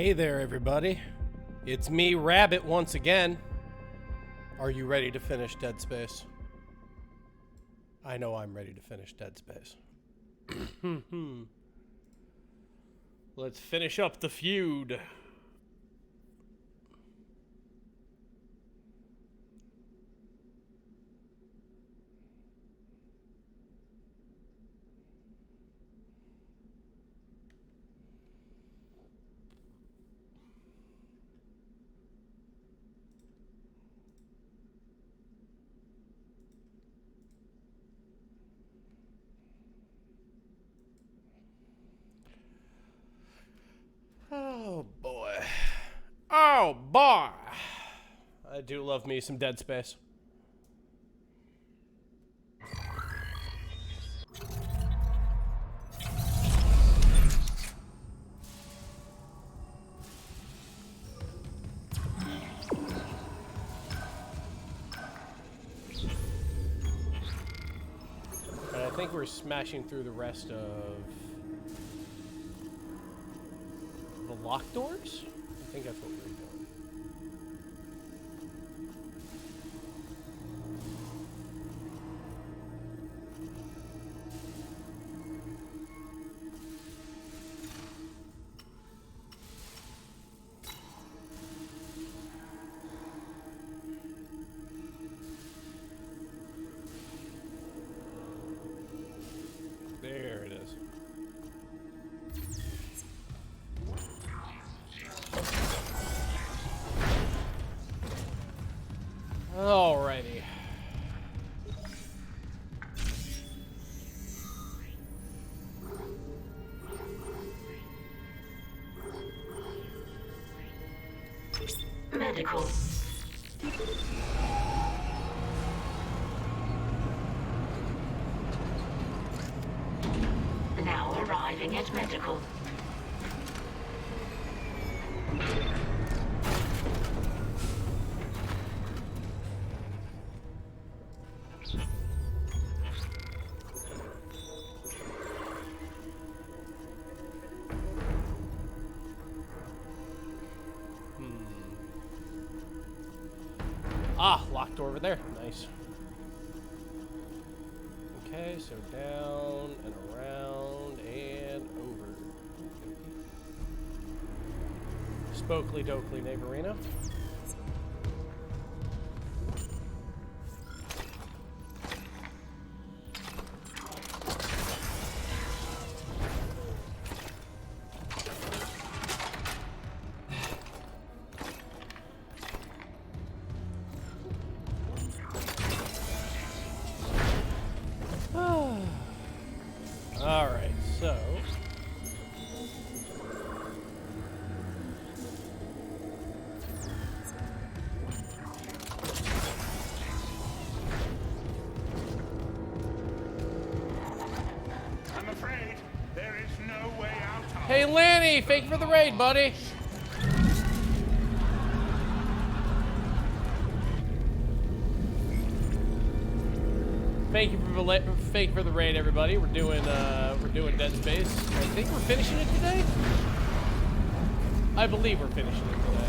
Hey there, everybody. It's me, Rabbit, once again. Are you ready to finish Dead Space? I know I'm ready to finish Dead Space. Let's finish up the feud. Oh boy. Oh boy. I do love me some Dead Space. And I think we're smashing through the rest of the locked doors? I think that's what we're doing. There it is. Alrighty. Medical. Now arriving at medical. Ah, locked door over there. Nice. Okay, so down and around and over. Spokely Dokley Neighborina. Alright, so I'm afraid there is no way out of hey Lanny, thank you for the raid, buddy. Thank you for the raid, everybody. We're doing Dead Space. I think we're finishing it today. I believe we're finishing it today.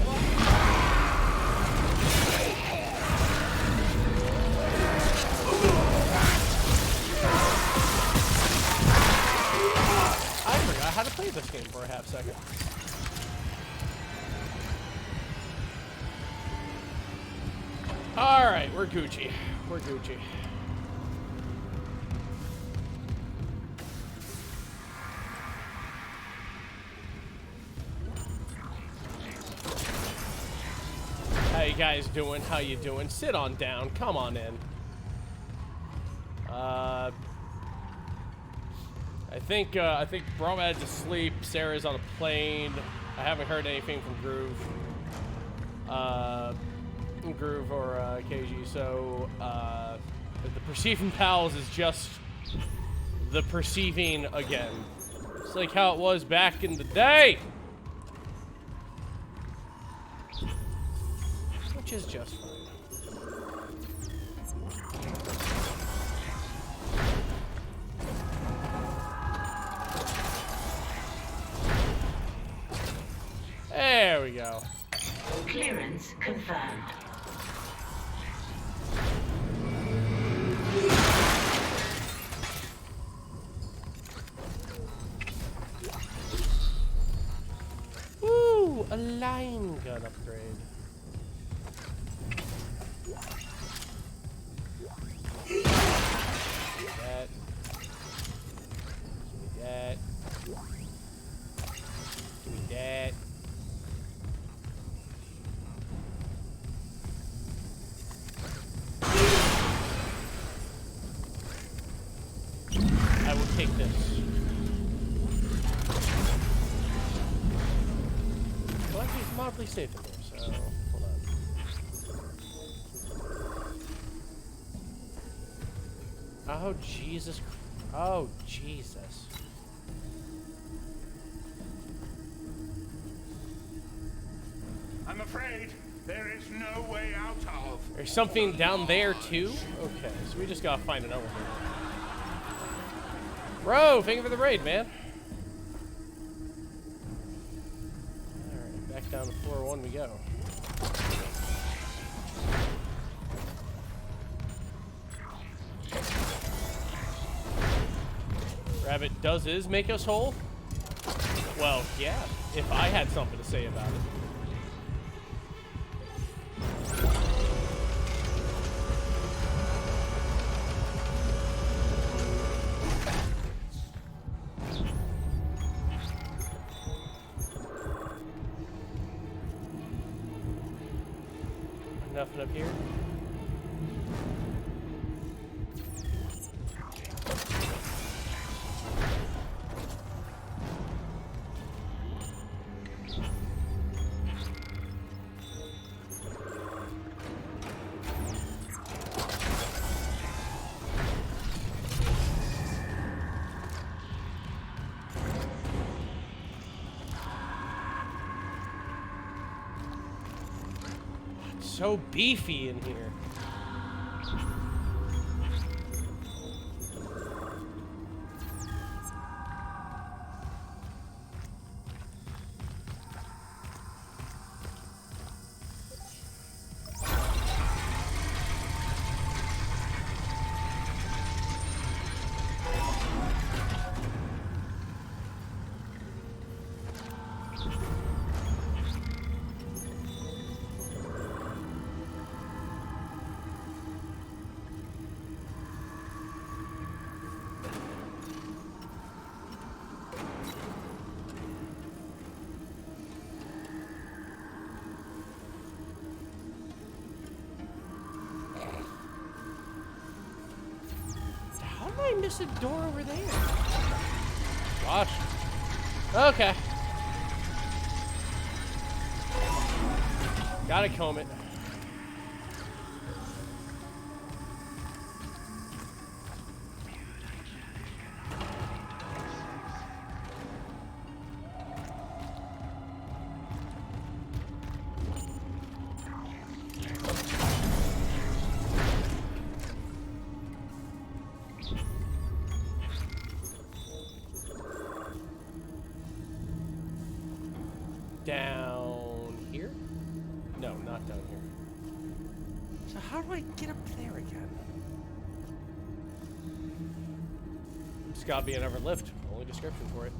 I forgot how to play this game for a half second. All right, we're Gucci. We're Gucci. How you guys doing? How you doing? Sit on down. Come on in. I think Brahma had to sleep. Sarah's on a plane. I haven't heard anything from Groove. Groove or KG. So the Perceiving Pals is just the perceiving again. It's like how it was back in the day. Which is just fine. There we go. Clearance confirmed. Woo! A line gun upgrade. That. That. Give me that. I will take this. Well, actually, it's mildly safe in there, so hold on. Oh, Jesus. Oh, Jesus. I'm afraid there is no way out of. There's something down there, too? Okay, so we just gotta find an elevator. Bro, thank you for the raid, man. Alright, back down to floor 1 we go. Rabbit does make us whole? Well, yeah, if I had something to say about it. Nothing up here. So beefy in here. I missed a door over there. Gosh. Okay. Gotta comb it. Down here? No, not down here. So how do I get up there again? It's gotta be another lift. Only description for it.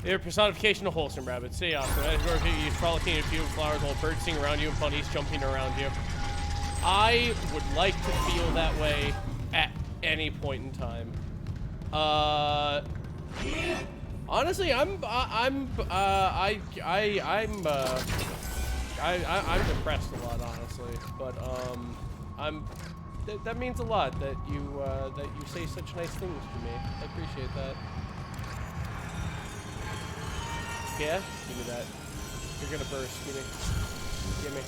Their personification of wholesome rabbits. Say awesome. As you frolicking in a field of flowers while birds sing around you and bunnies jumping around you. I would like to feel that way at any point in time. Honestly, I'm depressed a lot, honestly. But that means a lot that you say such nice things to me. I appreciate that. Yeah? Give me that. You're gonna burst. Give me. Give me.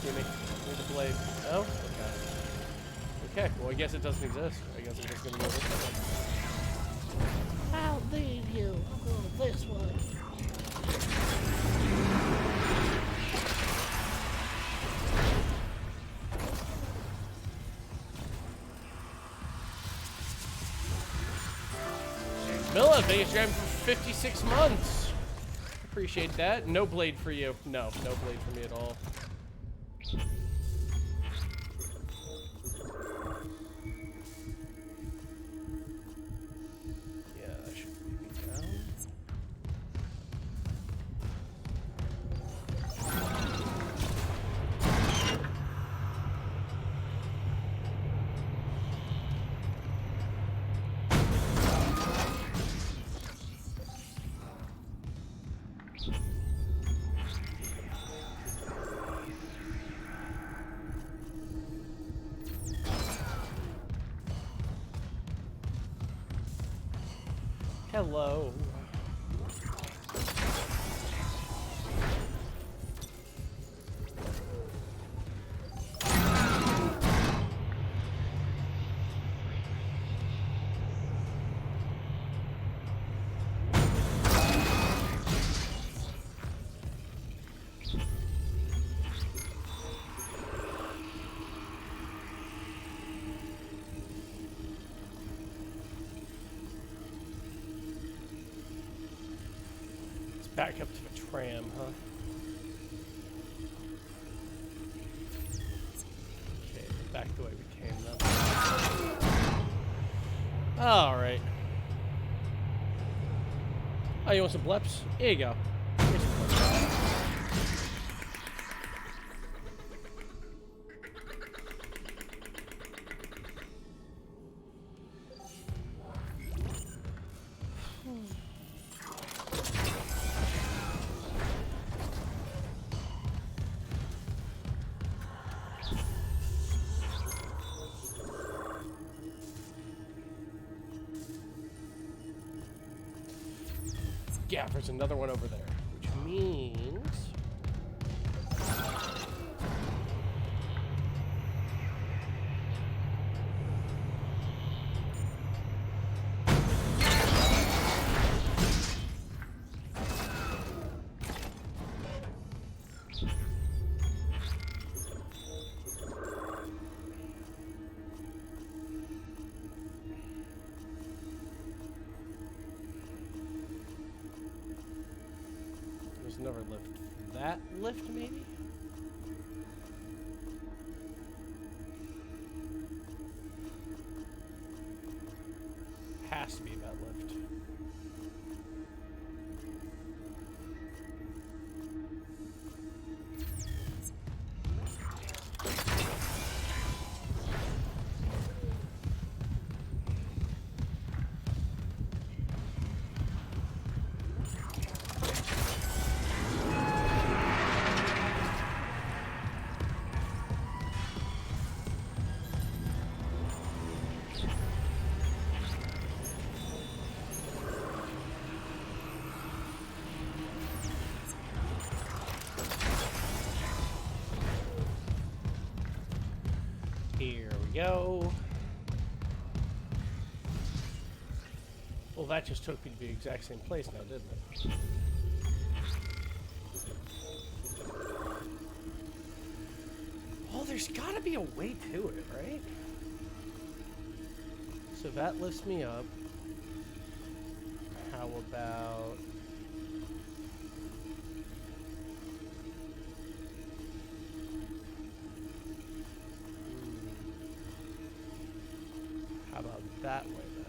Give me. Give me the blade. Oh? Okay. Okay, well I guess it doesn't exist. I guess I'm just gonna go this way. I'll leave you. I'm going this way. Milla, thanks for for 56 months. Appreciate that. No blade for you. No blade for me at all. Yeah, that should be down. Hello. Back up to the tram, huh? Okay, back the way we came though. Alright. Oh, you want some bleps? Here you go. Here's some bleps. Yeah, there's another one over there, which means... There's another lift. That lift, maybe? Has to be that lift. Here we go. Well, that just took me to the exact same place now, didn't it? Oh, there's gotta be a way to it, right? So that lifts me up. How about... How about that way then?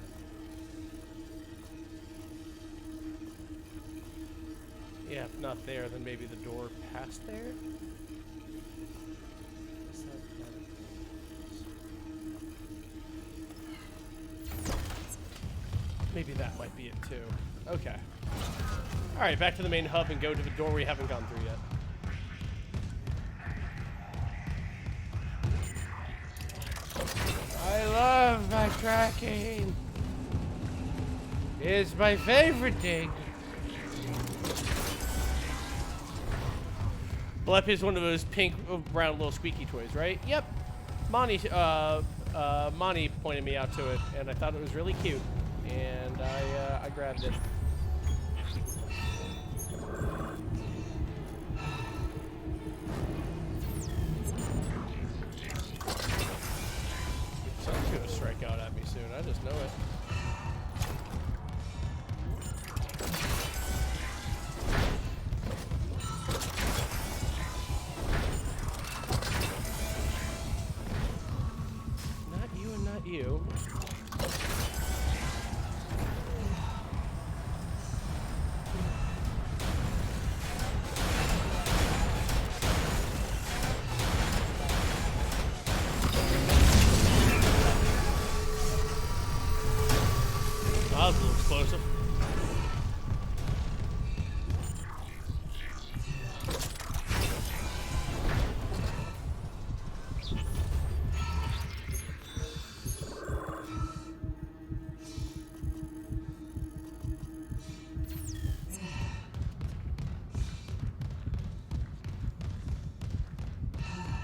Yeah, if not there, then maybe the door past there? Is that maybe that might be it too. Okay. Alright, back to the main hub and go to the door we haven't gone through yet. I love backtracking. It's my favorite thing. Blep is one of those pink, brown little squeaky toys, right? Yep. Monty Monty pointed me out to it, and I thought it was really cute, and I grabbed it. Someone's gonna strike out at me soon. I just know it. Not you and not you. That was a little explosive.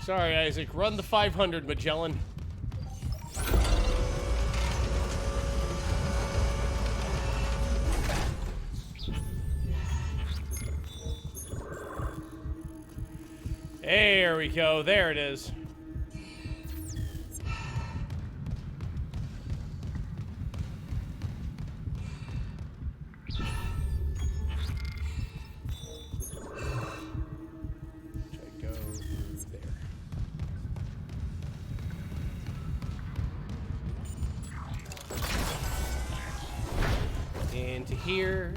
Sorry, Isaac. Run the 500, Magellan. There we go. There it is. Should I go through there? Into here.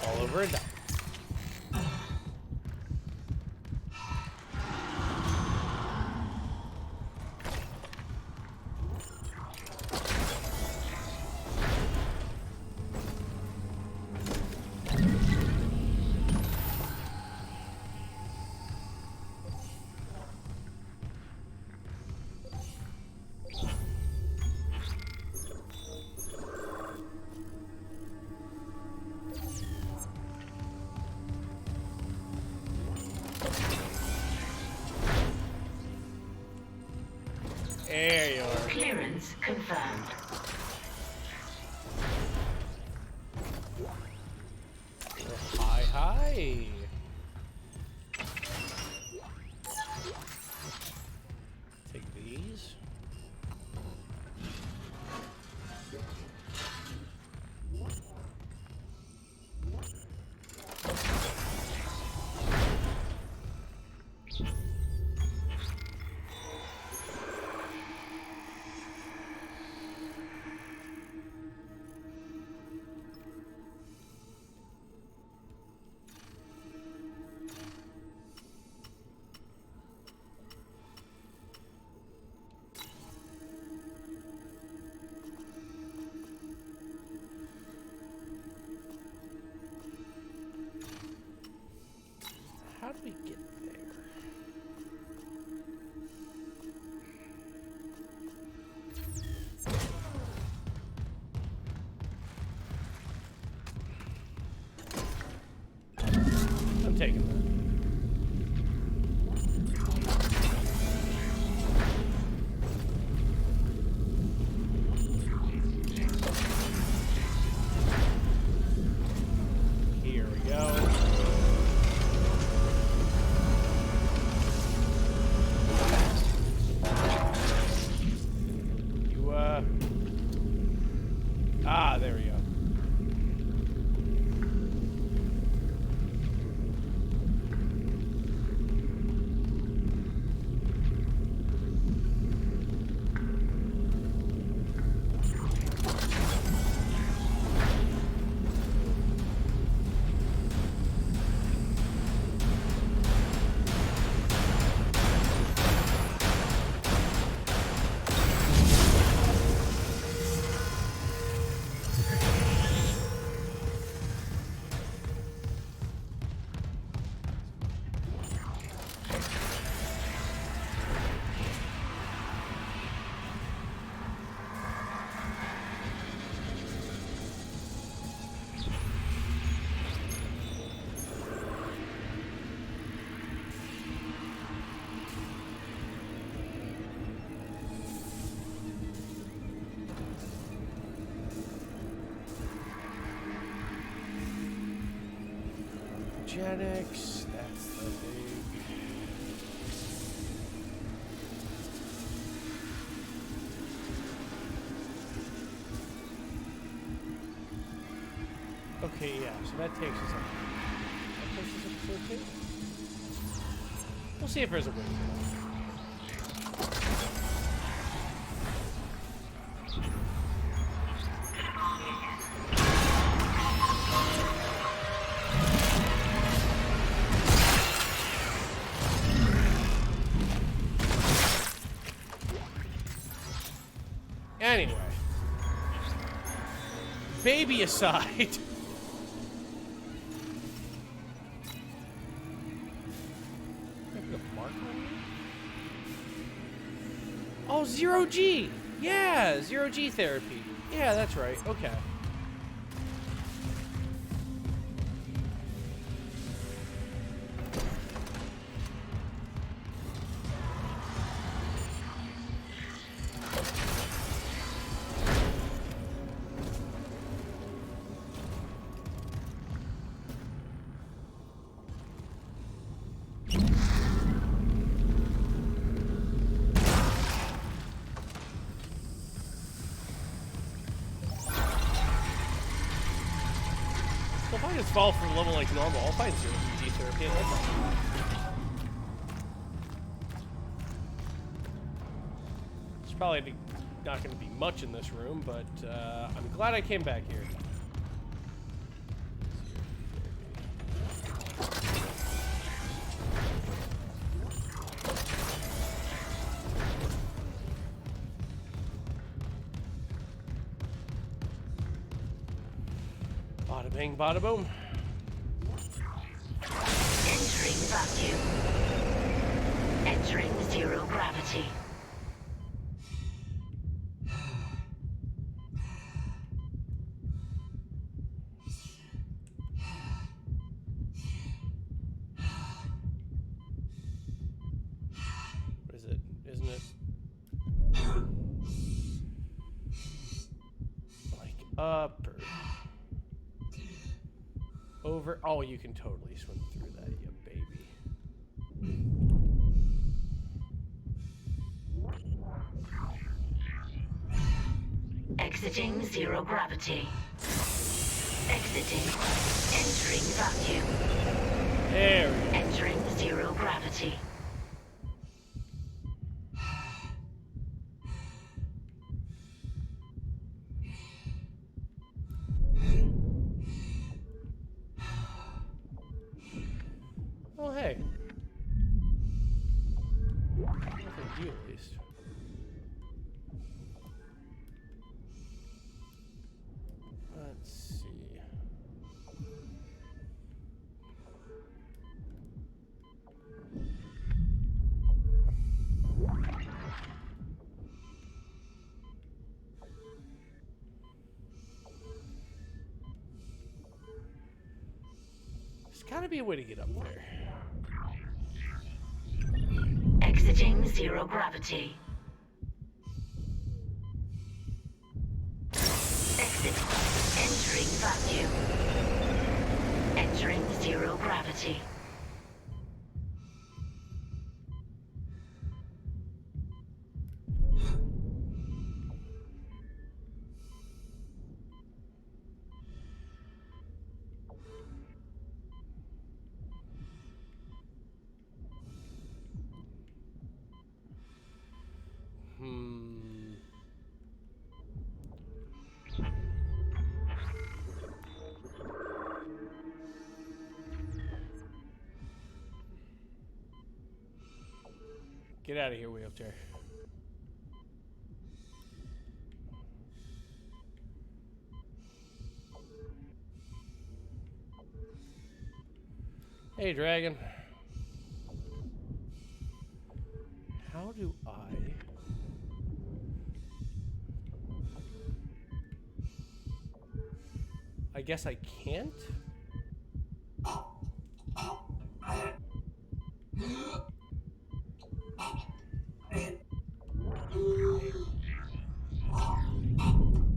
All over and done. There you are. Clearance confirmed. Hi, hi. Take these. How do we get there? I'm taking that. Here we go. There we go. Cryogenics. That's the big. Okay, yeah, so that takes us up. That takes us up to 14. We'll see if there's a way. Anyway. Baby aside. Oh, zero G. Yeah, zero G therapy. Yeah, that's right. Okay. So if I just fall from level like normal, I'll find zero G therapy and that's all. It's probably not going to be much in this room, but I'm glad I came back here. Bada bing, bada boom. Entering vacuum. Entering zero gravity. What is it? Isn't it? Like up or over? Oh, you can totally swim through that, you baby. Exiting zero gravity. Exiting. Entering vacuum. There we go. Entering zero gravity. Oh, hey. Nothing to you, at least. Let's see. There's gotta be a way to get up there. Exiting zero gravity. Exit. Entering vacuum. Entering zero gravity. Get out of here, wheelchair. Hey, dragon. How do I guess I can't?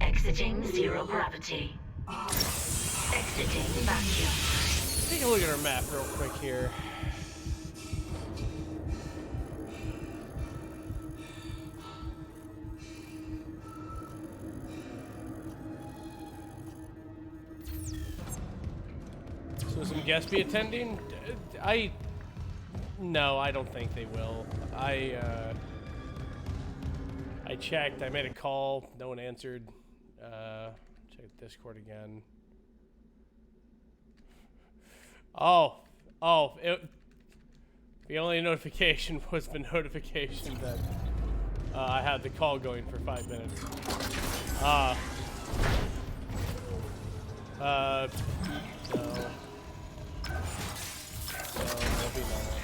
Exiting zero gravity. Exiting vacuum. Take a look at our map real quick here. So some guests be attending? No, I don't think they will. I checked, I made a call, no one answered. Check Discord again. The only notification was the notification that I had the call going for 5 minutes. No. No, there'll be no one.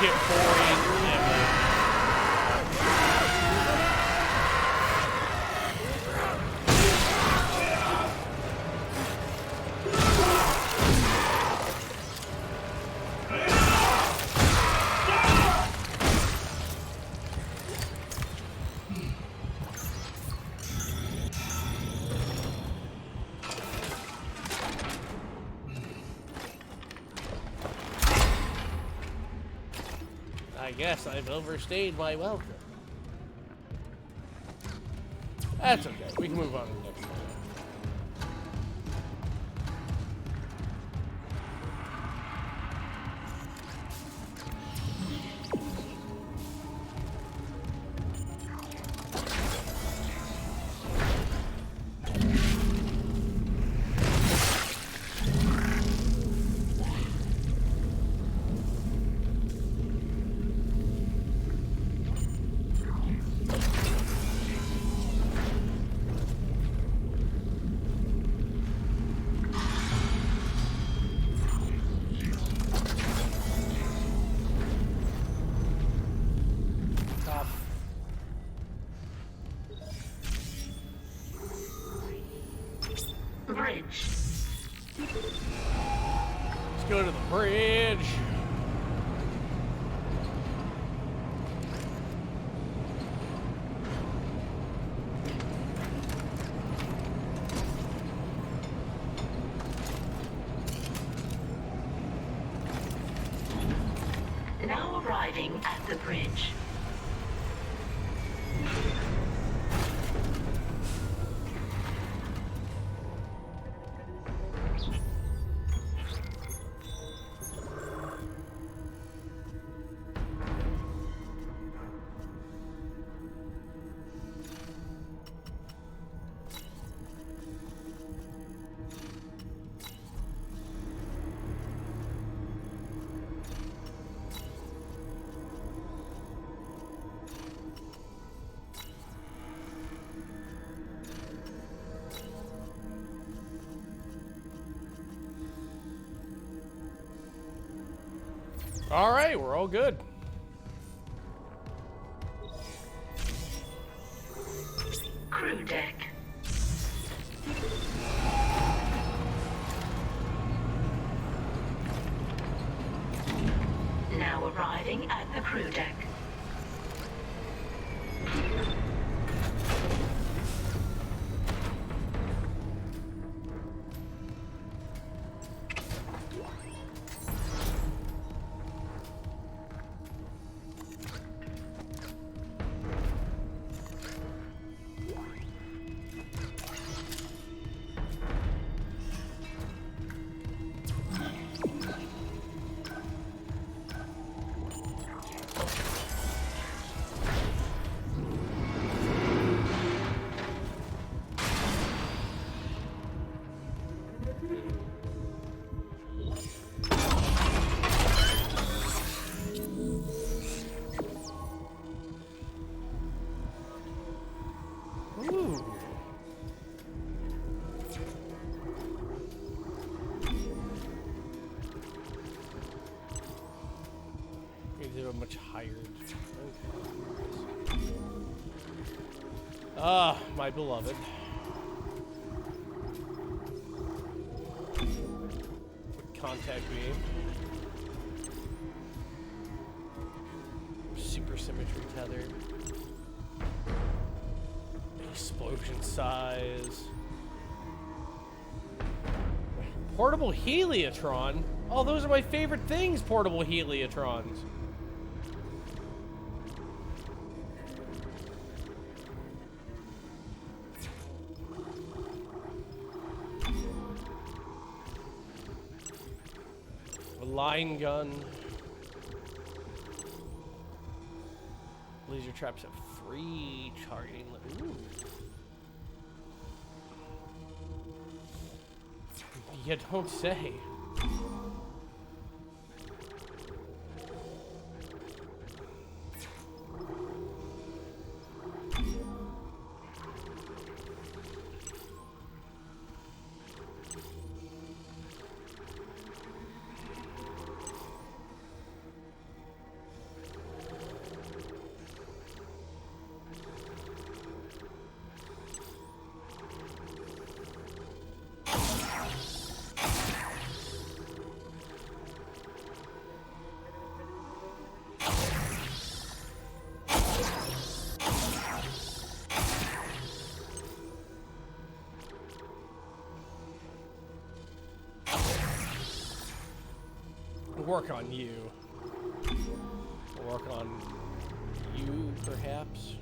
Get boring ever. I guess I've overstayed my welcome. That's okay. We can move on to the next one. Bridge. Let's go to the bridge. Now arriving at the bridge. All right, we're all good. Crew deck. Now arriving at the crew deck. Ah, my beloved. Contact beam. Super symmetry tether. Explosion size. Portable heliotron. Oh, those are my favorite things, portable heliotrons. A line gun. Laser traps have free targeting. Ooh. You don't say. Work on you. Work on you, perhaps.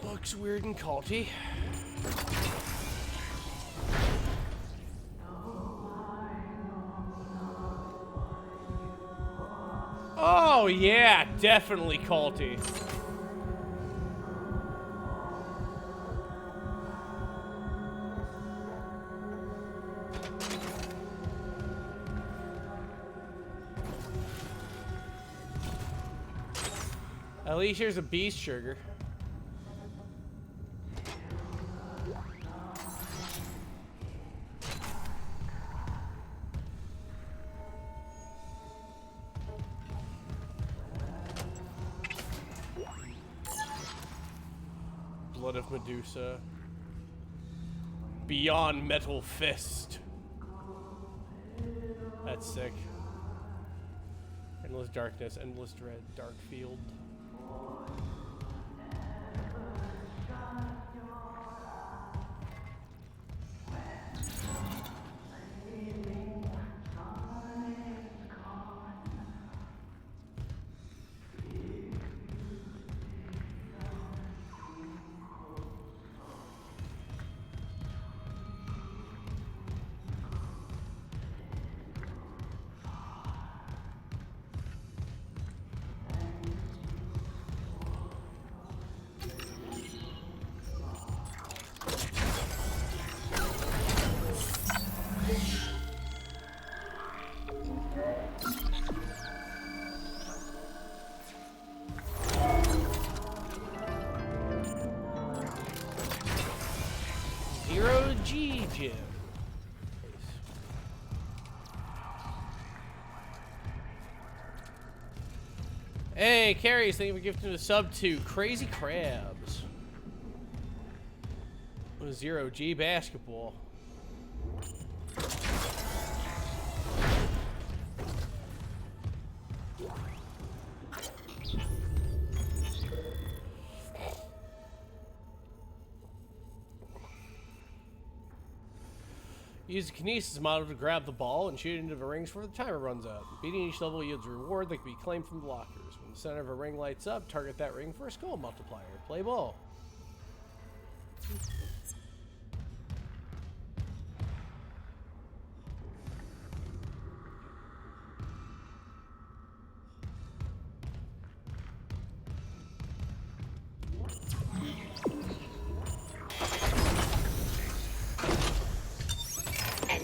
Looks weird and culty. Oh yeah, definitely culty. At least here's a beast sugar. Blood of Medusa. Beyond Metal Fist. That's sick. Endless darkness, endless dread, dark field. Zero G Gym. Hey, Carrie, thank you for gifting a sub to Crazy Crabs. What is Zero G basketball? Use the kinesis model to grab the ball and shoot it into the rings before the timer runs out. Beating each level yields a reward that can be claimed from the lockers. When the center of a ring lights up, target that ring for a skull multiplier. Play ball.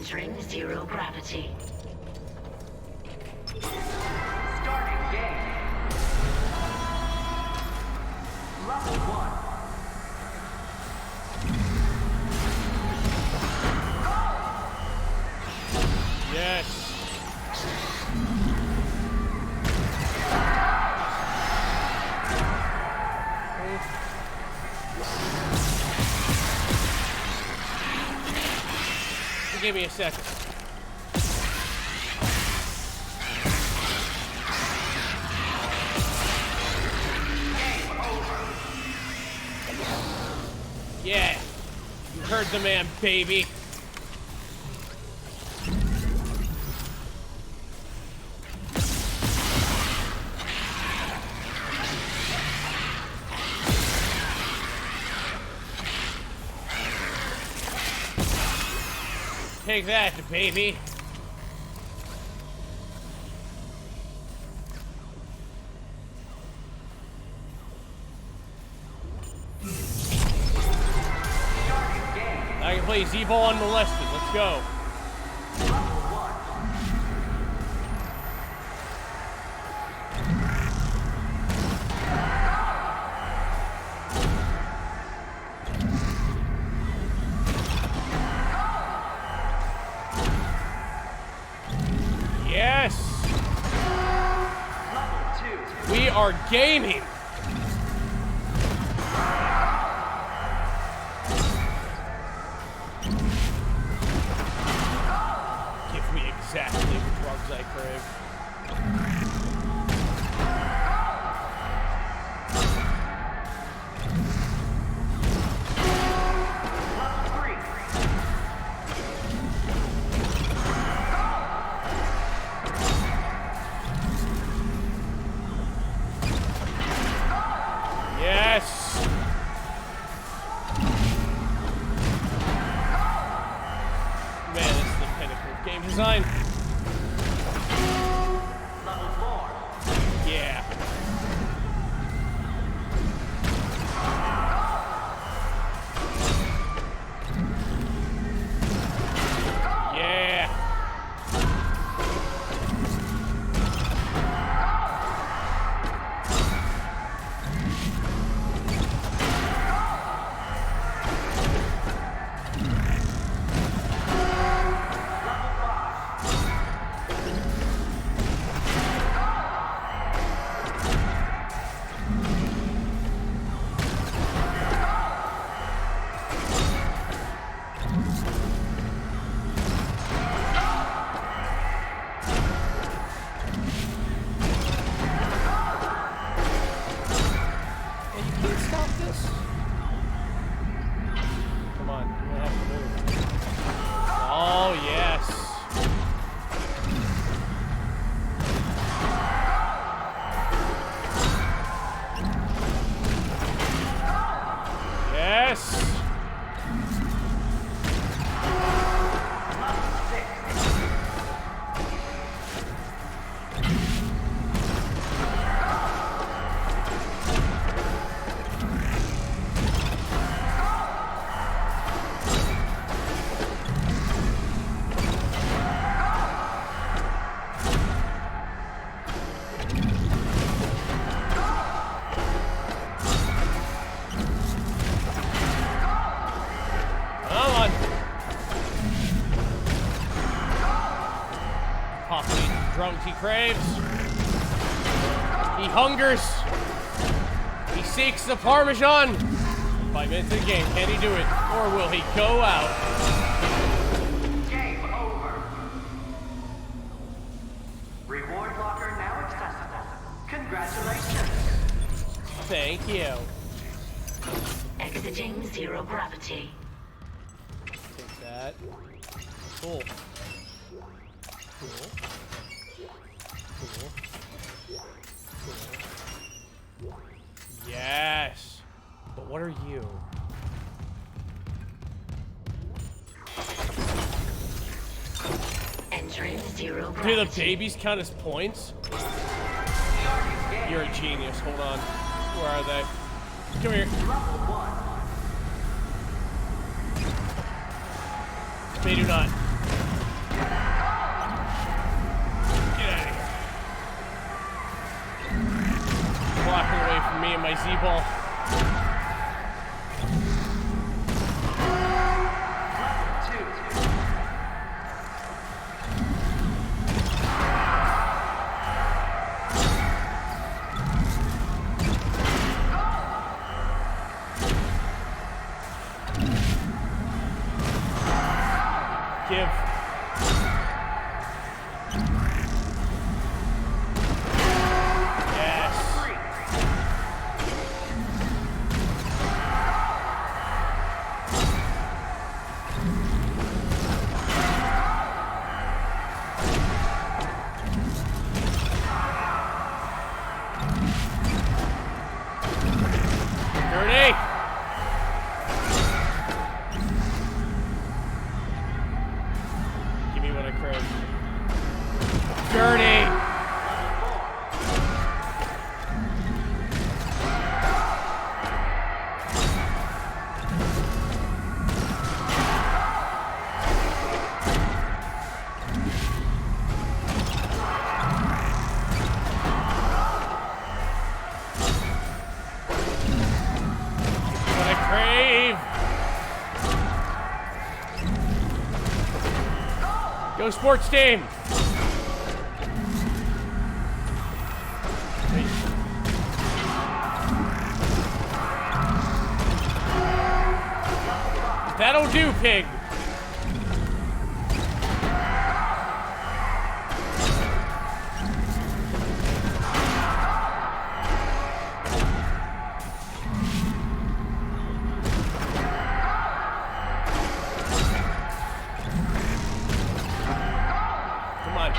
Entering zero gravity. Starting game. Level 1. Yes. Give me a second. Yeah. You heard the man, baby. Take that, baby. I can play Zeebo unmolested. Let's go. Yes! We are gaming! Give me exactly the drugs I crave. Yes! Man, this is the pinnacle of game design. Level 4. Yeah. Yeah. And you can't stop this? Come on, you don't have to move. Oh, yes. Yes! Come on. Popping these drugs he craves. He hungers. He seeks the Parmesan. 5 minutes in the game. Can he do it? Or will he go out? Game over. Reward locker now accessible. Congratulations. Thank you. Exiting zero gravity. Take that. Cool. Cool. Cool. Cool. Yes. But what are you? Entering zero Do gravity. the babies count as points? You're a genius. Hold on. Where are they? Come here. Level 1. They do not. Z-Ball. Give. Yes. Dirty. Give me what I crave. Dirty. What I crave. Go sports team. That'll do, pig. Come on.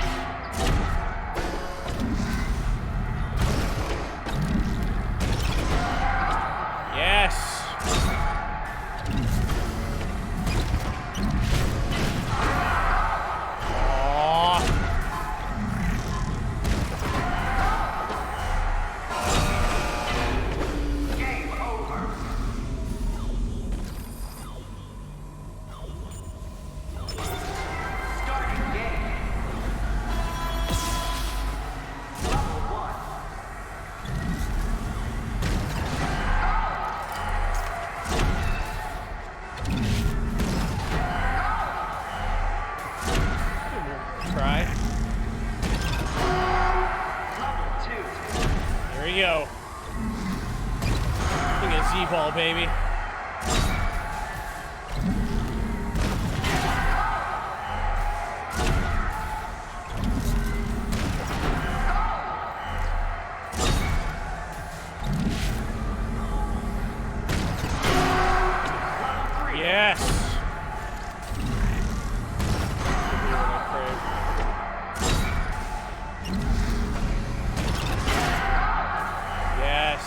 Yes. Aw. Game over. Starting game. Level 1. Try. Level 2. Here we go. King of Z-Ball, baby. Yes. Give me what I crave. Yes.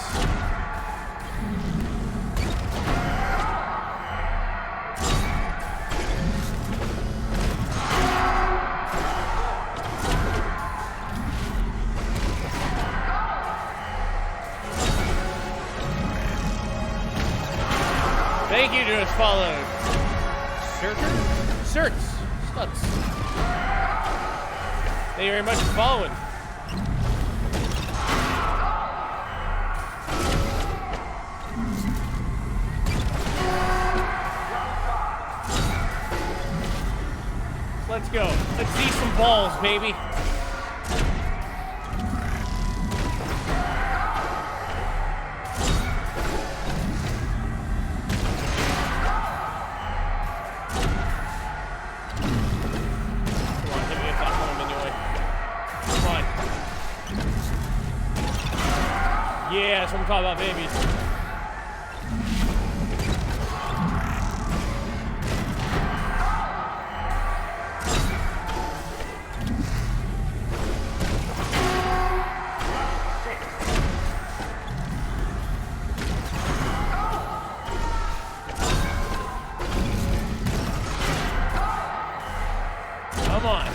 Thank you to us followed. Certs. Stuts. Thank you very much for following. Let's go. Let's see some balls, baby. Come on, hit me with that home anyway. Come on. Yeah, that's what I'm talking about, baby. Come on.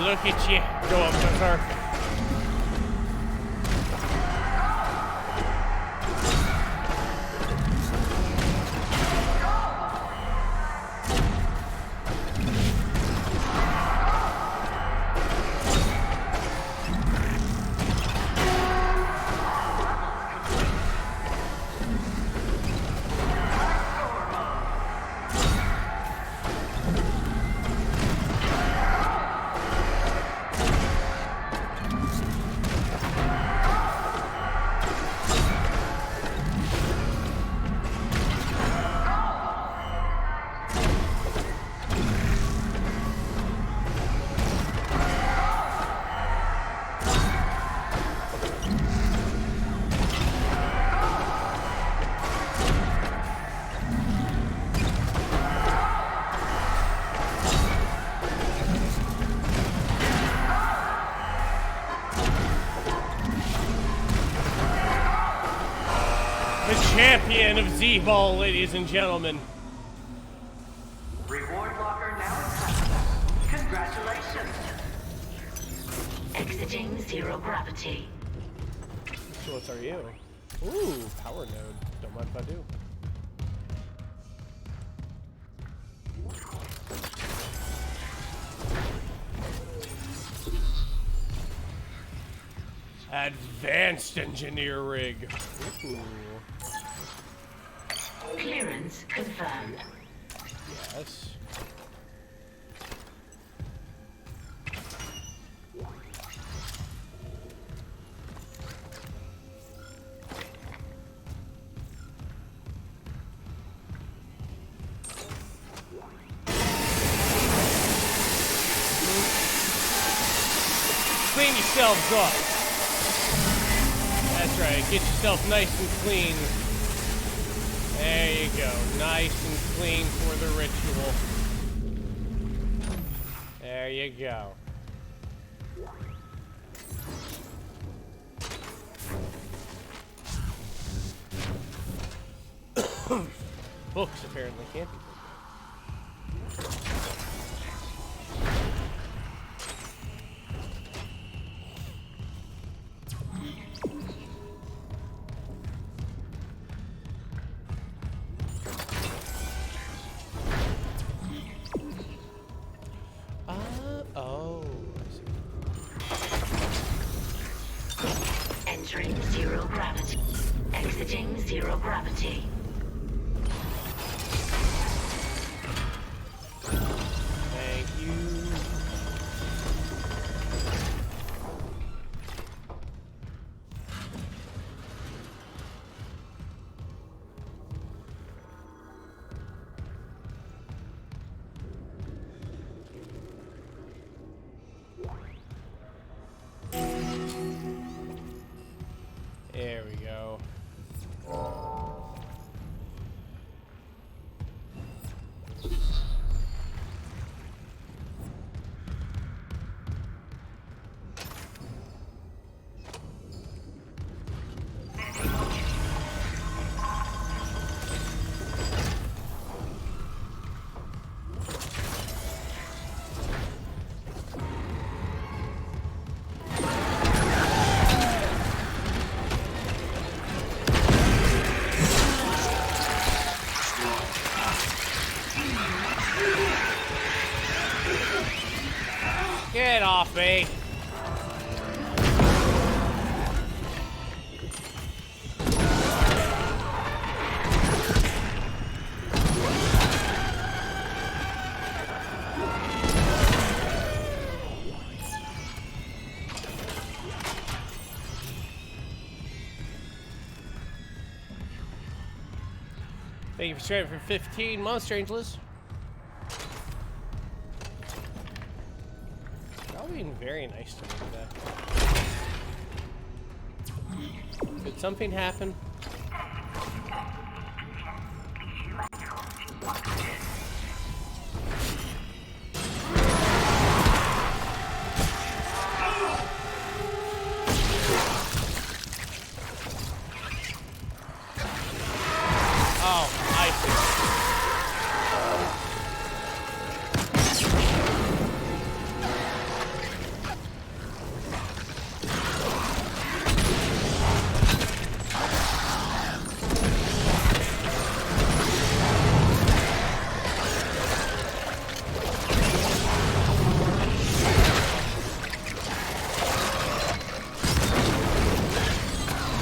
Look at you. Go up, sir. champion of Z-Ball, ladies and gentlemen. Reward locker now accessible. Congratulations. Exiting zero gravity. So what are you? Ooh, power node. Don't mind if I do. Advanced engineer rig. Ooh. Clearance confirmed. Yes. Clean yourselves up. That's right. Get yourself nice and clean. There you go. Nice and clean for the ritual. There you go. Books apparently can't be taken. Oh, I see. Entering zero gravity. Exiting zero gravity. Thank you. There we go. Get off me! Thank you for sharing for 15 months, Strangeless. Y'all being very nice to me today. Did something happen? Oh, I see.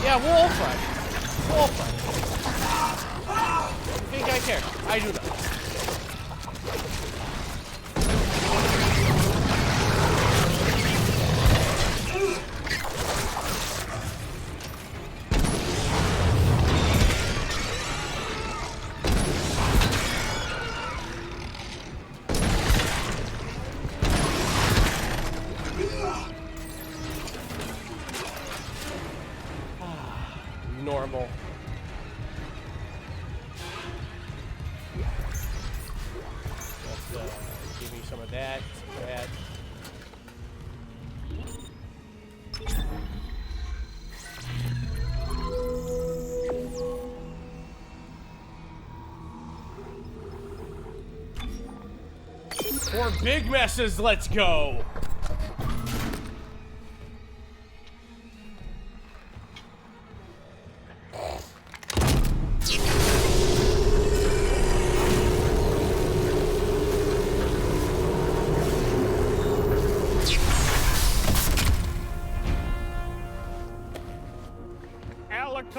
Yeah, we're all friends. We're all friends. I think I care. I do not. Normal. more big messes. Let's go.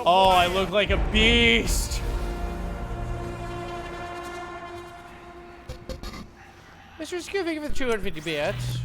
Oh, I look like a beast. Mr. Scoop, thank you for the 250 bits.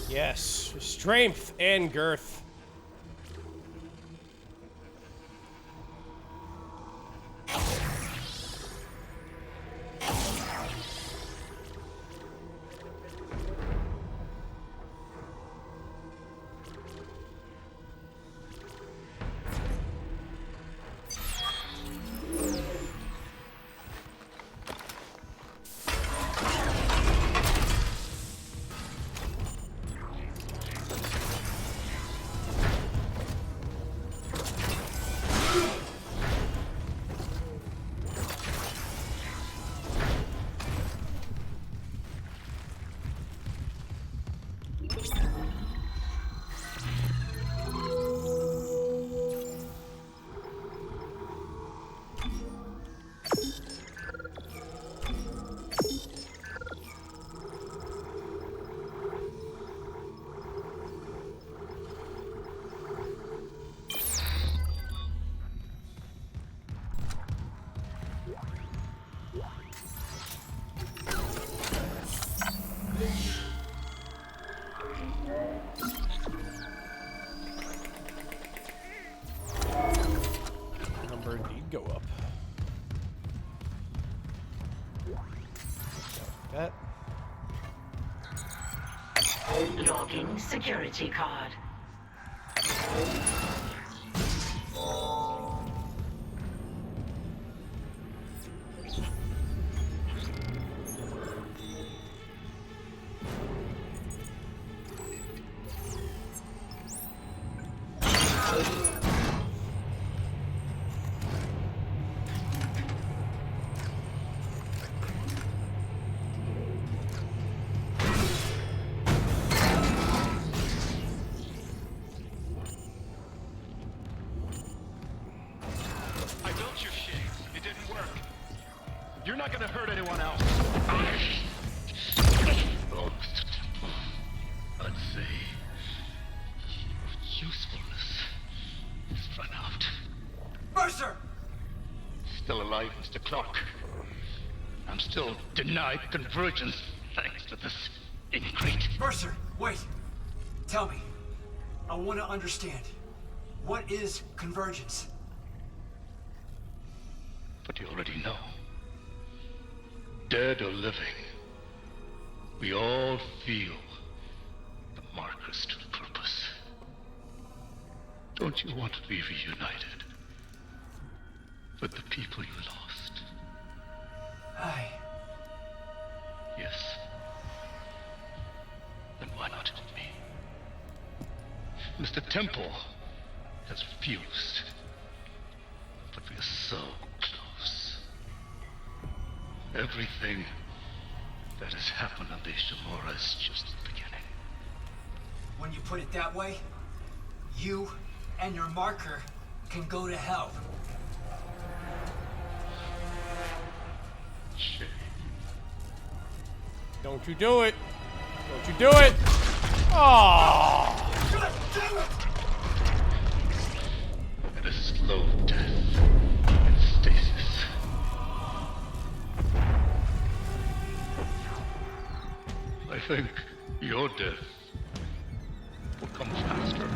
Yes, strength and girth. Number indeed go up. That. Logging security card. You're not gonna hurt anyone else. I'd say your usefulness is run out. Mercer! Still alive, Mr. Clark. I'm still denied convergence thanks to this ingrate. Mercer, wait. Tell me. I want to understand. What is convergence? But you already know. Dead or living, we all feel the marker's true purpose. Don't you want to be reunited with the people you lost? Mr. Temple has refused. But we are so close. Everything that has happened on the Ishimura is just the beginning. When you put it that way, you and your marker can go to hell. Shit. Don't you do it. Don't you do it. Oh. God damn it! And a slow death in stasis. I think your death will come faster.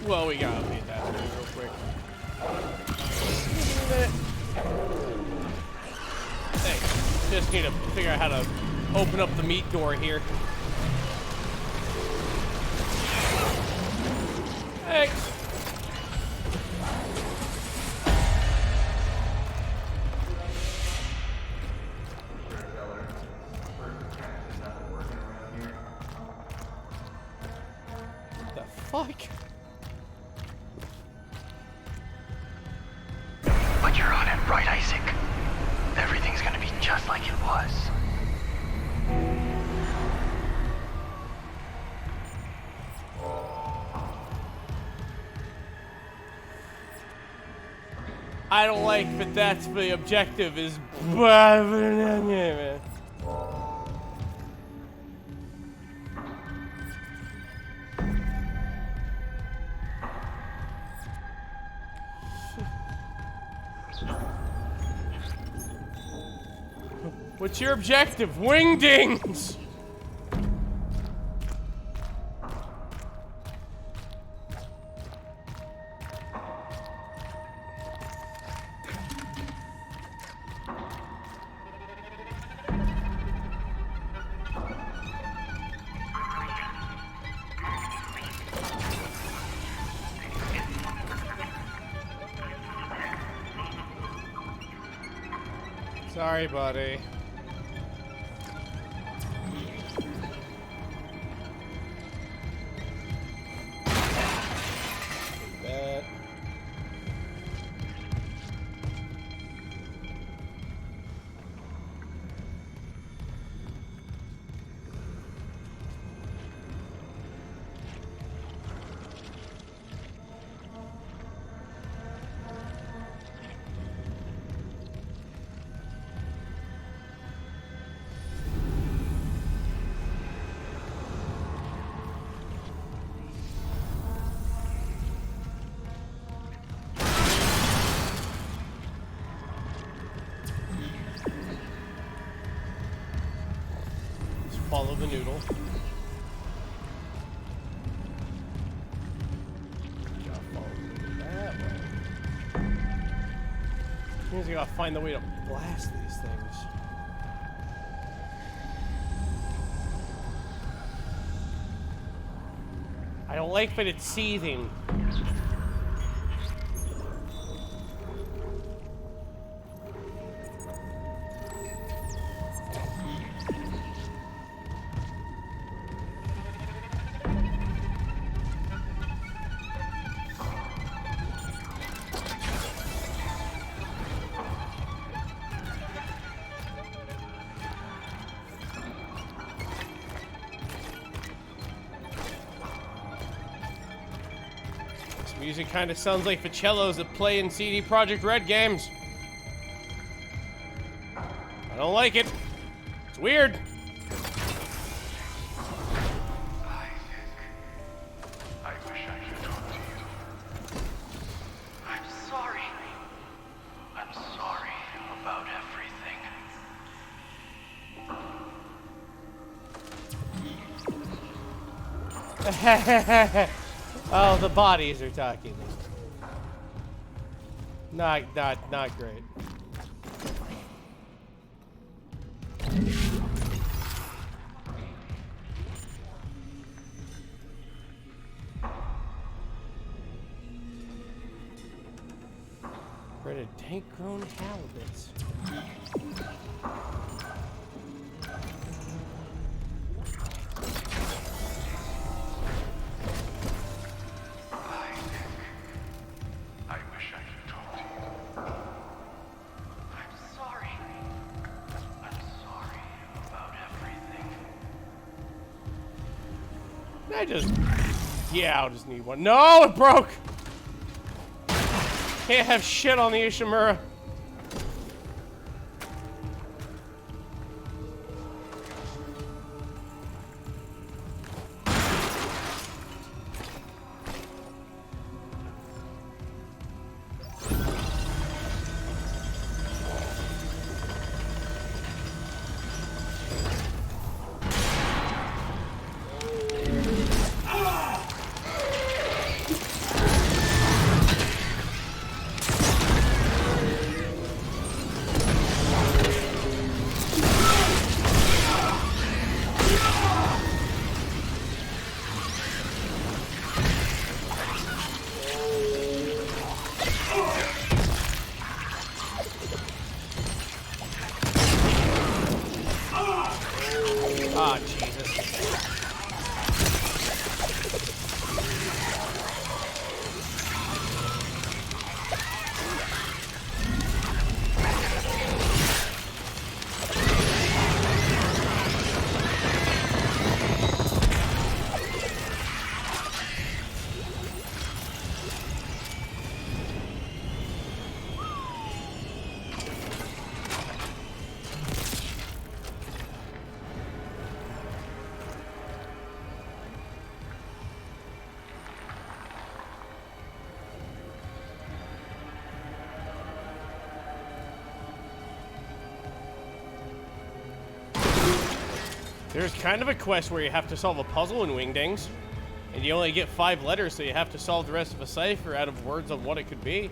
Well, we gotta beat that thing real quick. Thanks. Just need to figure out how to open up the meat door here. Thanks. What the fuck? But you're on it, right, Isaac? Everything's gonna be just like it was. I don't like that that's the objective is What's your objective? Wingdings! Sorry, buddy. That. Follow the noodle. Gotta follow the noodle that way. Means we gotta find the way to blast these things. I don't like that it's seething. Music kind of sounds like the cellos that play in CD Projekt Red games. I don't like it. It's weird. I wish I could talk to you. I'm sorry. I'm sorry about everything. Oh, the bodies are talking. Not great. Rid of dank-grown Talbots. I wish I could talk to you. I'm sorry. I'm sorry about everything. Yeah, I'll just need one. No, it broke! Can't have shit on the Ishimura. Ah, Jesus. There's kind of a quest where you have to solve a puzzle in Wingdings, and you only get 5 letters, so you have to solve the rest of a cipher out of words of what it could be.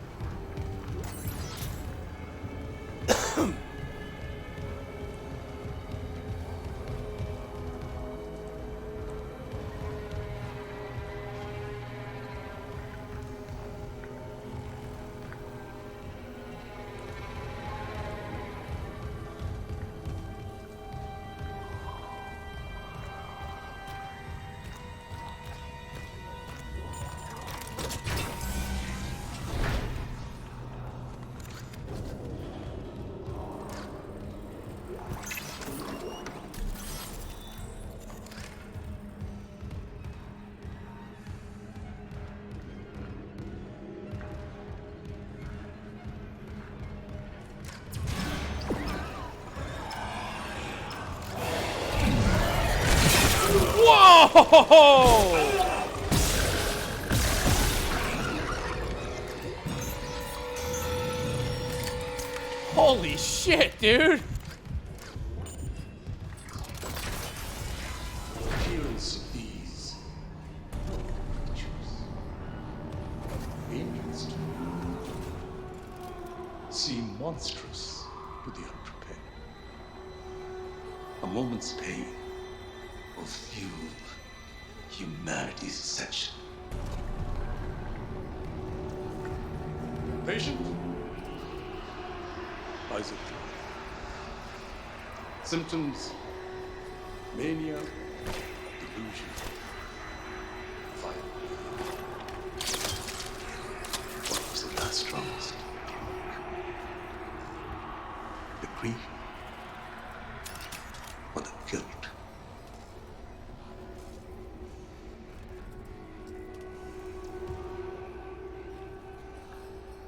Whoa! Holy shit, dude! Appearance of these creatures. Angels seem monstrous to the unprepared. A moment's pain will fuel humanity's ascension. Patient? Isaac. Symptoms: mania, delusion, fire. What was the last strongest? The grief or the guilt?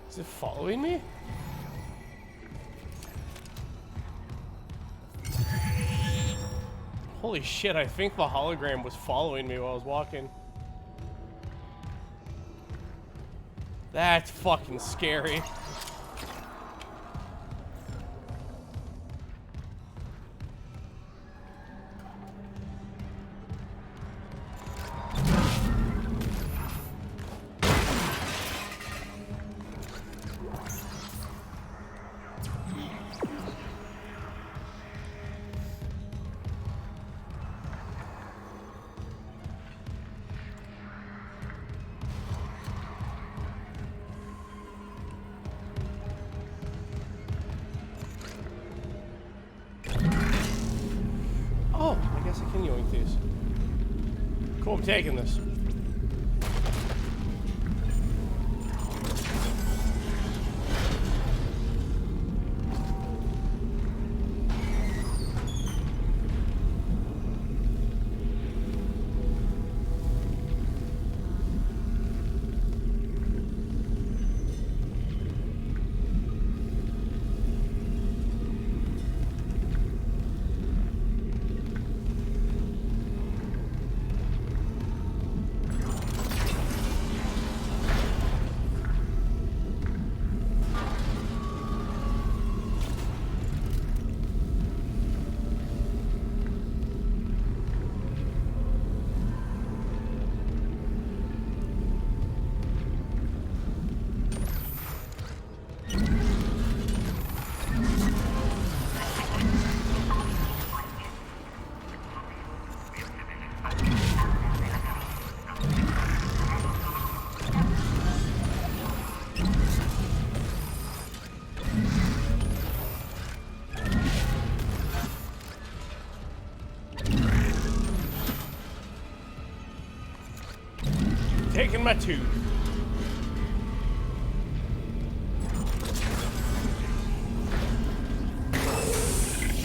Is it following me? Holy shit, I think the hologram was following me while I was walking. That's fucking scary. yoink these. Cool, I'm taking this. Taking my tooth.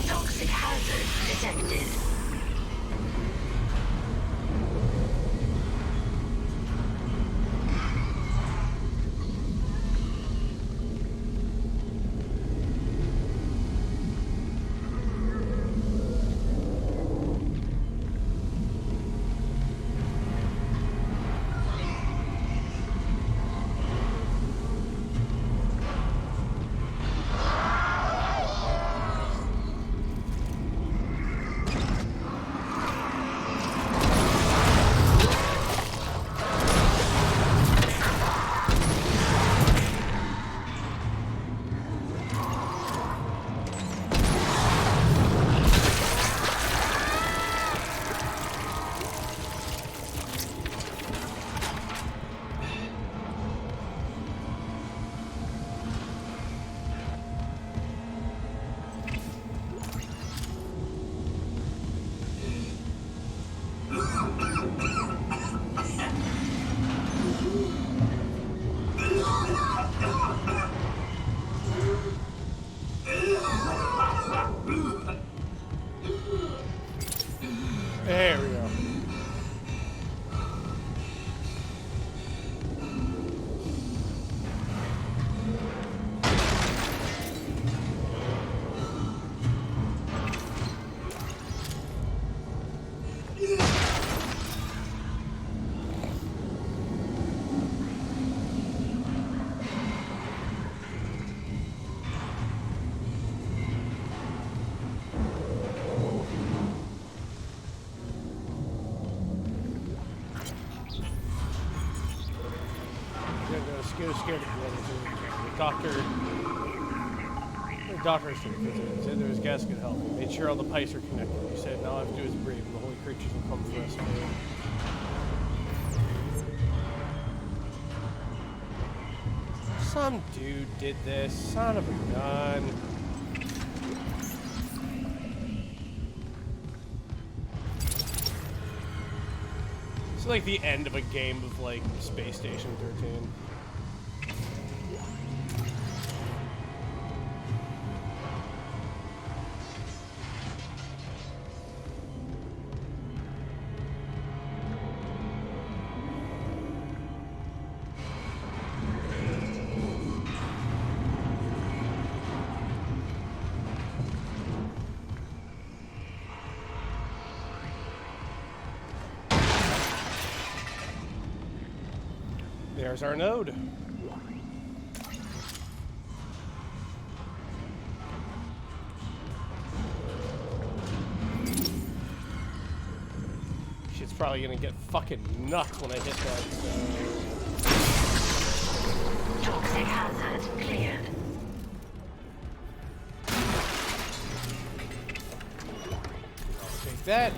Toxic hazard detected. There we go. Scared the doctor said there was gas could help. He made sure all the pipes are connected. He said, "Now all I have to do is breathe, and the holy creatures will come for us." Some dude did this. Son of a gun. It's like the end of a game of like Space Station 13. There's our node. Shit's probably gonna get fucking nuts when I hit that. Toxic hazard cleared. Take that.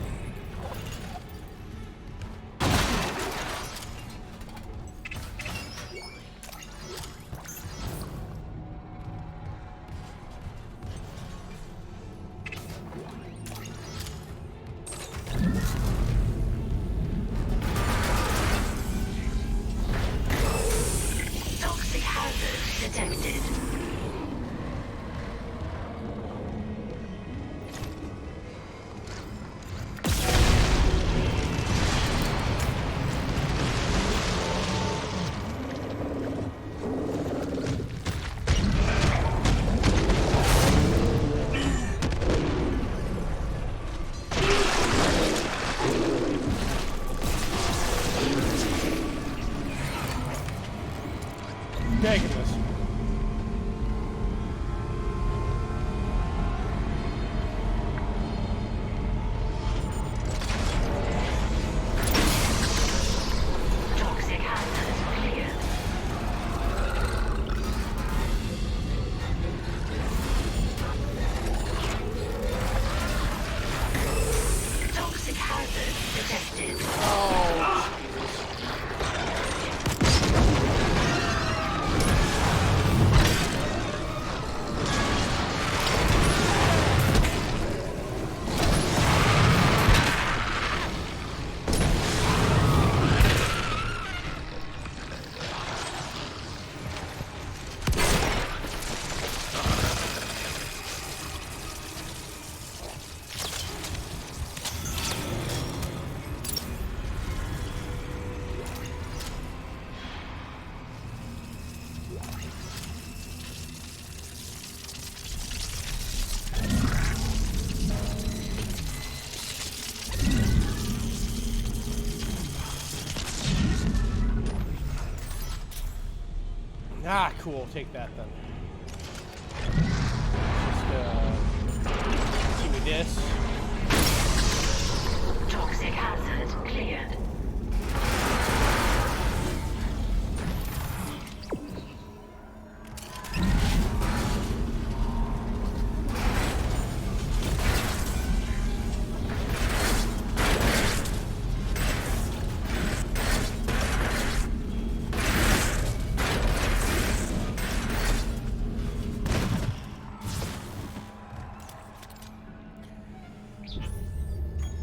detected. Negative. Toxic hazard cleared. Toxic hazard detected. Oh. Ah, cool. Take that then. Just give me this. Toxic hazard cleared.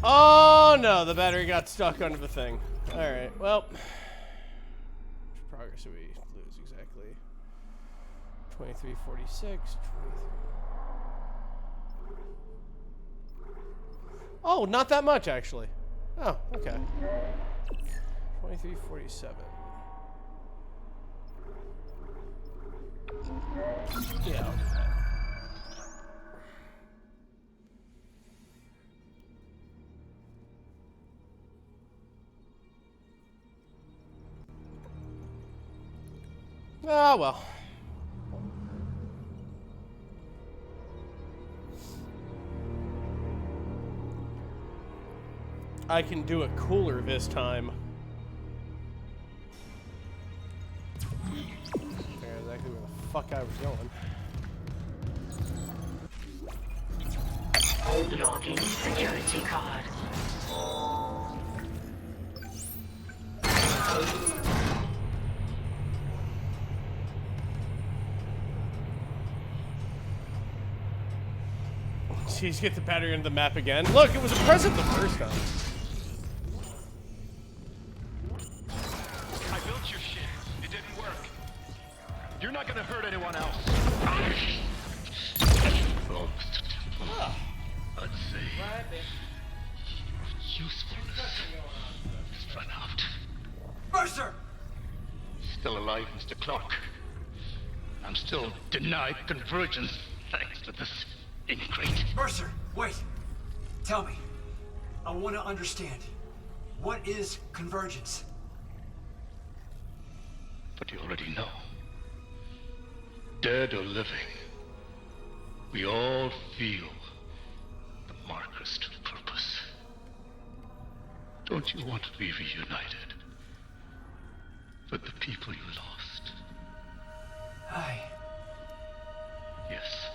Oh no, the battery got stuck under the thing. Alright, well. Which progress do we lose exactly? 2346, 23. Oh, not that much actually. Oh, okay. 2347. Yeah. Ah, well. I can do it cooler this time. Figure exactly where the fuck I was going. Logging security card. Jeez, get the battery into the map again. Look, it was a present the first time. I built your shit. It didn't work. You're not gonna hurt anyone else. Oh, I'd say your usefulness has run out. Mercer! Still alive, Mr. Clark. I'm still denied convergence thanks to this ingrate. Mercer, wait. Tell me. I want to understand. What is convergence? But you already know. Dead or living, we all feel the markers to purpose. Don't you want to be reunited with the people you lost? Aye. Yes.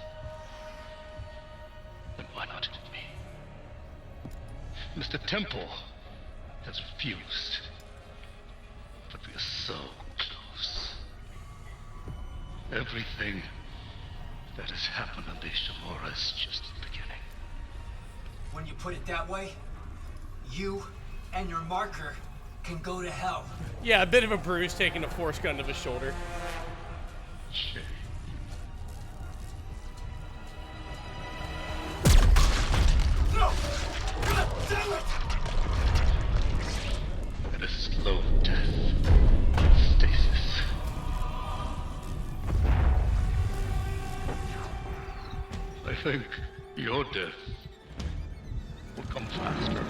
Then why not me? Mr. Temple has refused. But we are so close. Everything that has happened on the Ishimura is just the beginning. When you put it that way, you and your marker can go to hell. Yeah, a bit of a bruise taking a force gun to the shoulder. Shame. I think your death will come faster.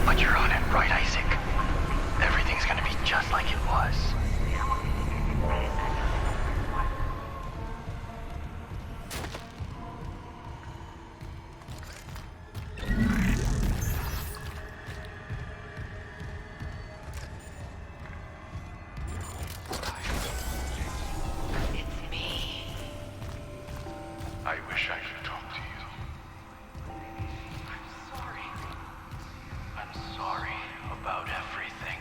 But you're on it, right, Isaac? Everything's gonna be just like it was. It's me. I wish I could talk to you. I'm sorry about everything.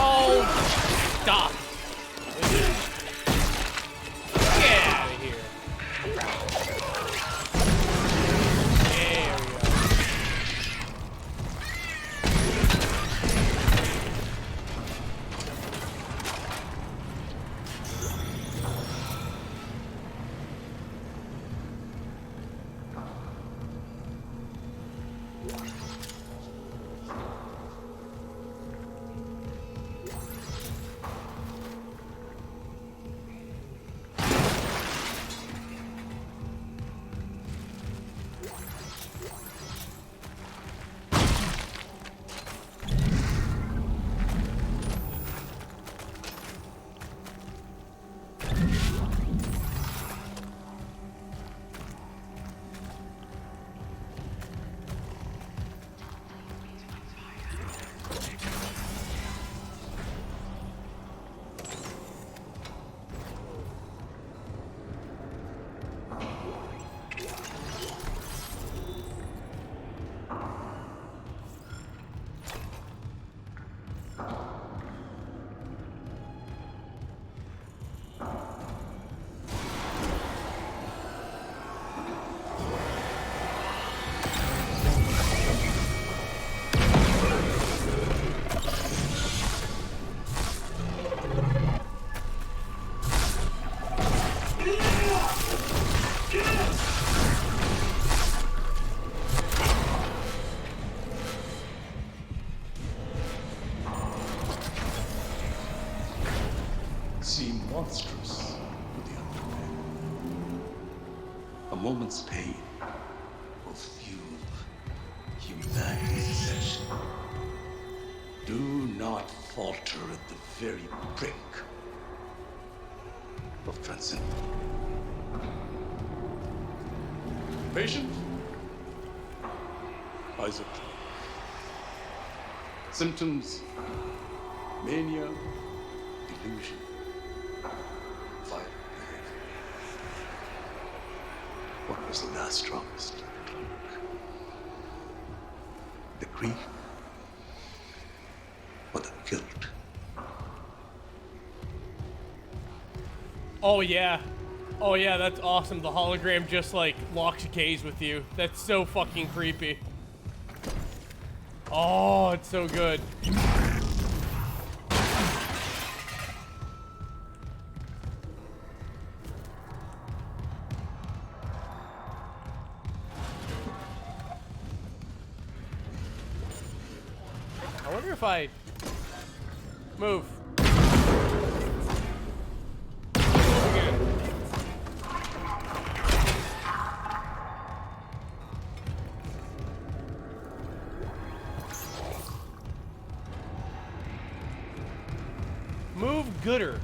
Oh, stop. Get out of here. There we go. Seem monstrous to the underwear. A moment's pain will fuel humanity's ascension. Do not falter at the very brink of transcendence. Patient? Isaac. Symptoms: mania, delusion, violent behavior. What was the last strongest cloak? The grief or the guilt? Oh yeah. Oh yeah, that's awesome. The hologram just like locks a gaze with you. That's so fucking creepy. Oh, it's so good. I wonder if I move. Again. Move gooder.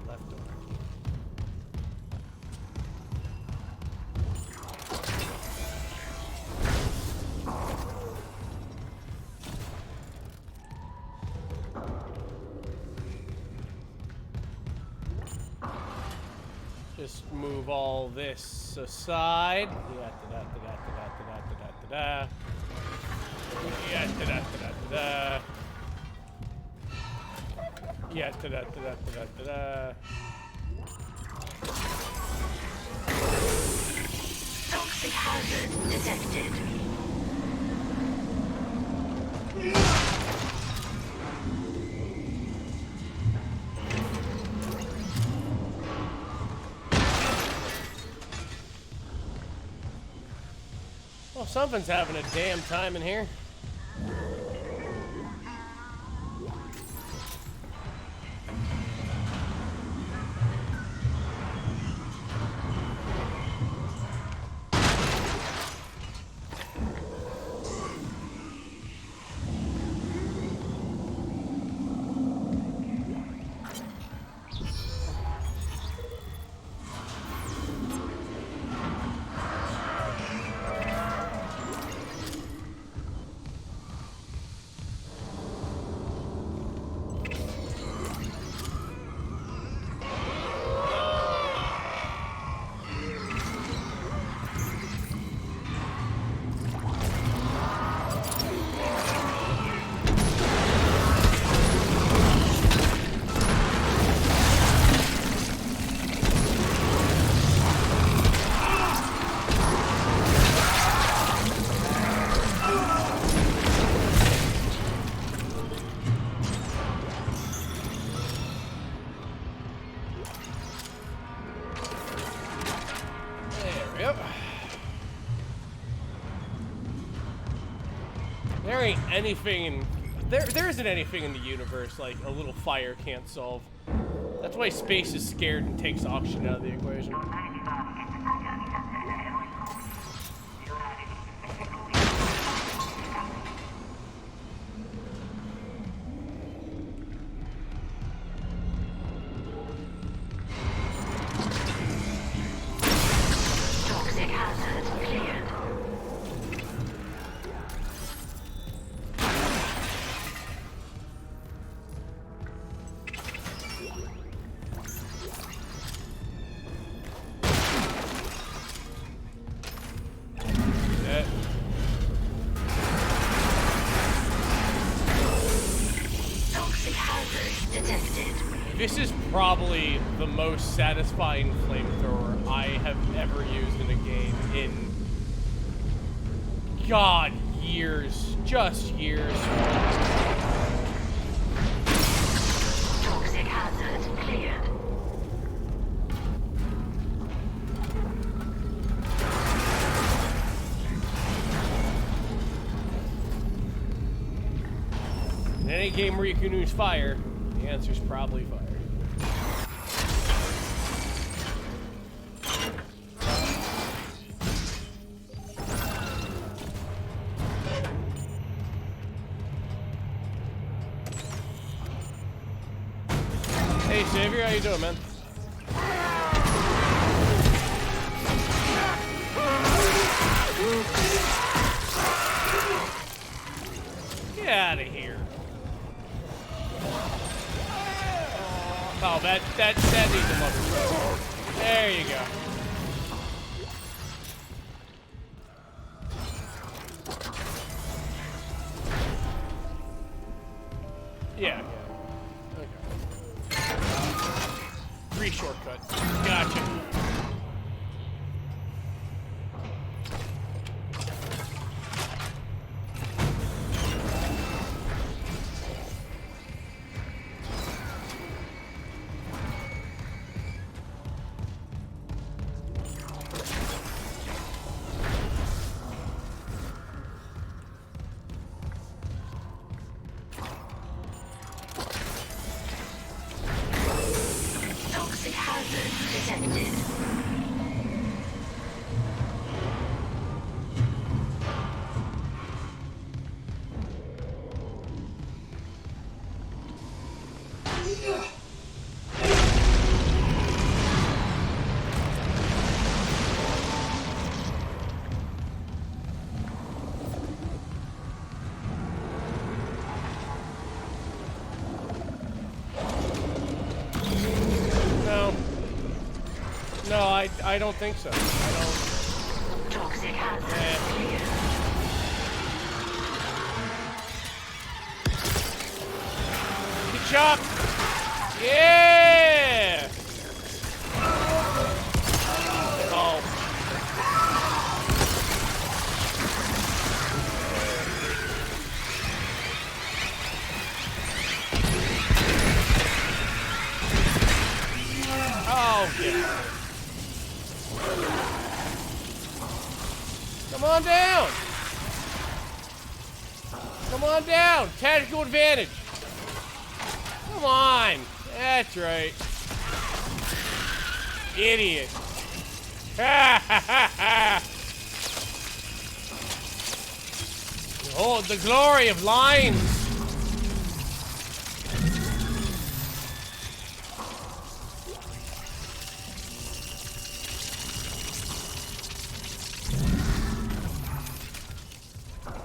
Left door. Just move all this aside. Yeah, da-da-da-da-da-da-da-da-da. Yeah, da-da-da-da-da-da. Yeah, da-da-da-da-da-da-da. Toxic hazard detected. Well, something's having a damn time in here. There ain't anything in there isn't anything in the universe like a little fire can't solve. That's why space is scared and takes oxygen out of the equation. Toxic hazard cleared. Toxic hazard detected. This is probably the most satisfying flamethrower I have ever used in a game in God, years. Just years. Toxic hazard cleared. In any game where you can use fire, the answer's probably fire. Hey, Savior, how you doing, man? Get out of here. Oh, that needs a mother truck. There you go. Yeah. Okay. 3 shortcuts. Gotcha. Toxic hazard detected. No, I don't think so. I don't. Toxic hazard clear. Good job. Yeah. Oh. Oh, yeah. Come on down. Come on down. Tactical advantage. Come on. That's right. Idiot. Ha ha ha ha. Oh, the glory of lines.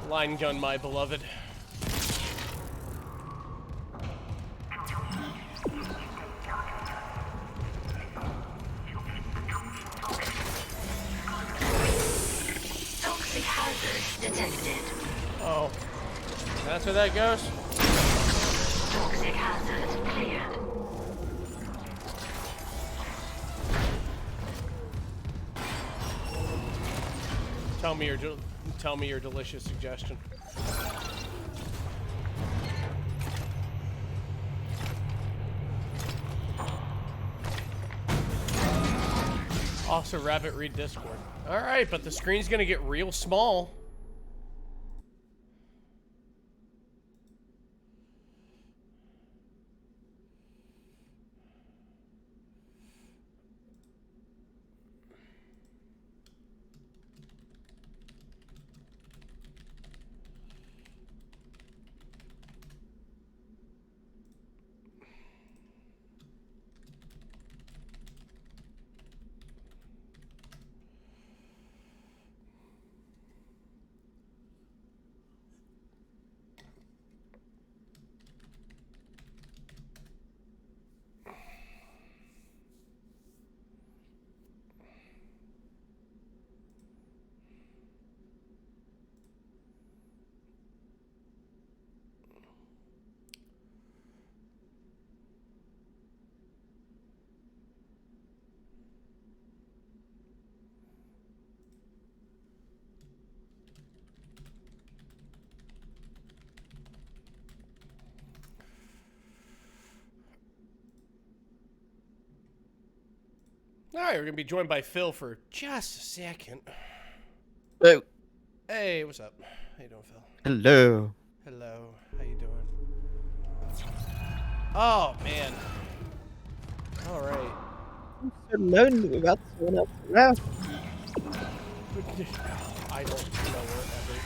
Line gun, my beloved. Toxic hazard detected. Oh, that's where that goes? Toxic hazard cleared. Tell me your delicious suggestion. Also, Rabbit, read Discord. All right, but the screen's gonna get real small. All right, we're gonna be joined by Phil for just a second. Hello. Hey, what's up? How you doing, Phil? Hello. Hello. How you doing? Oh man. All right. I'm so lonely without someone else around. I don't know where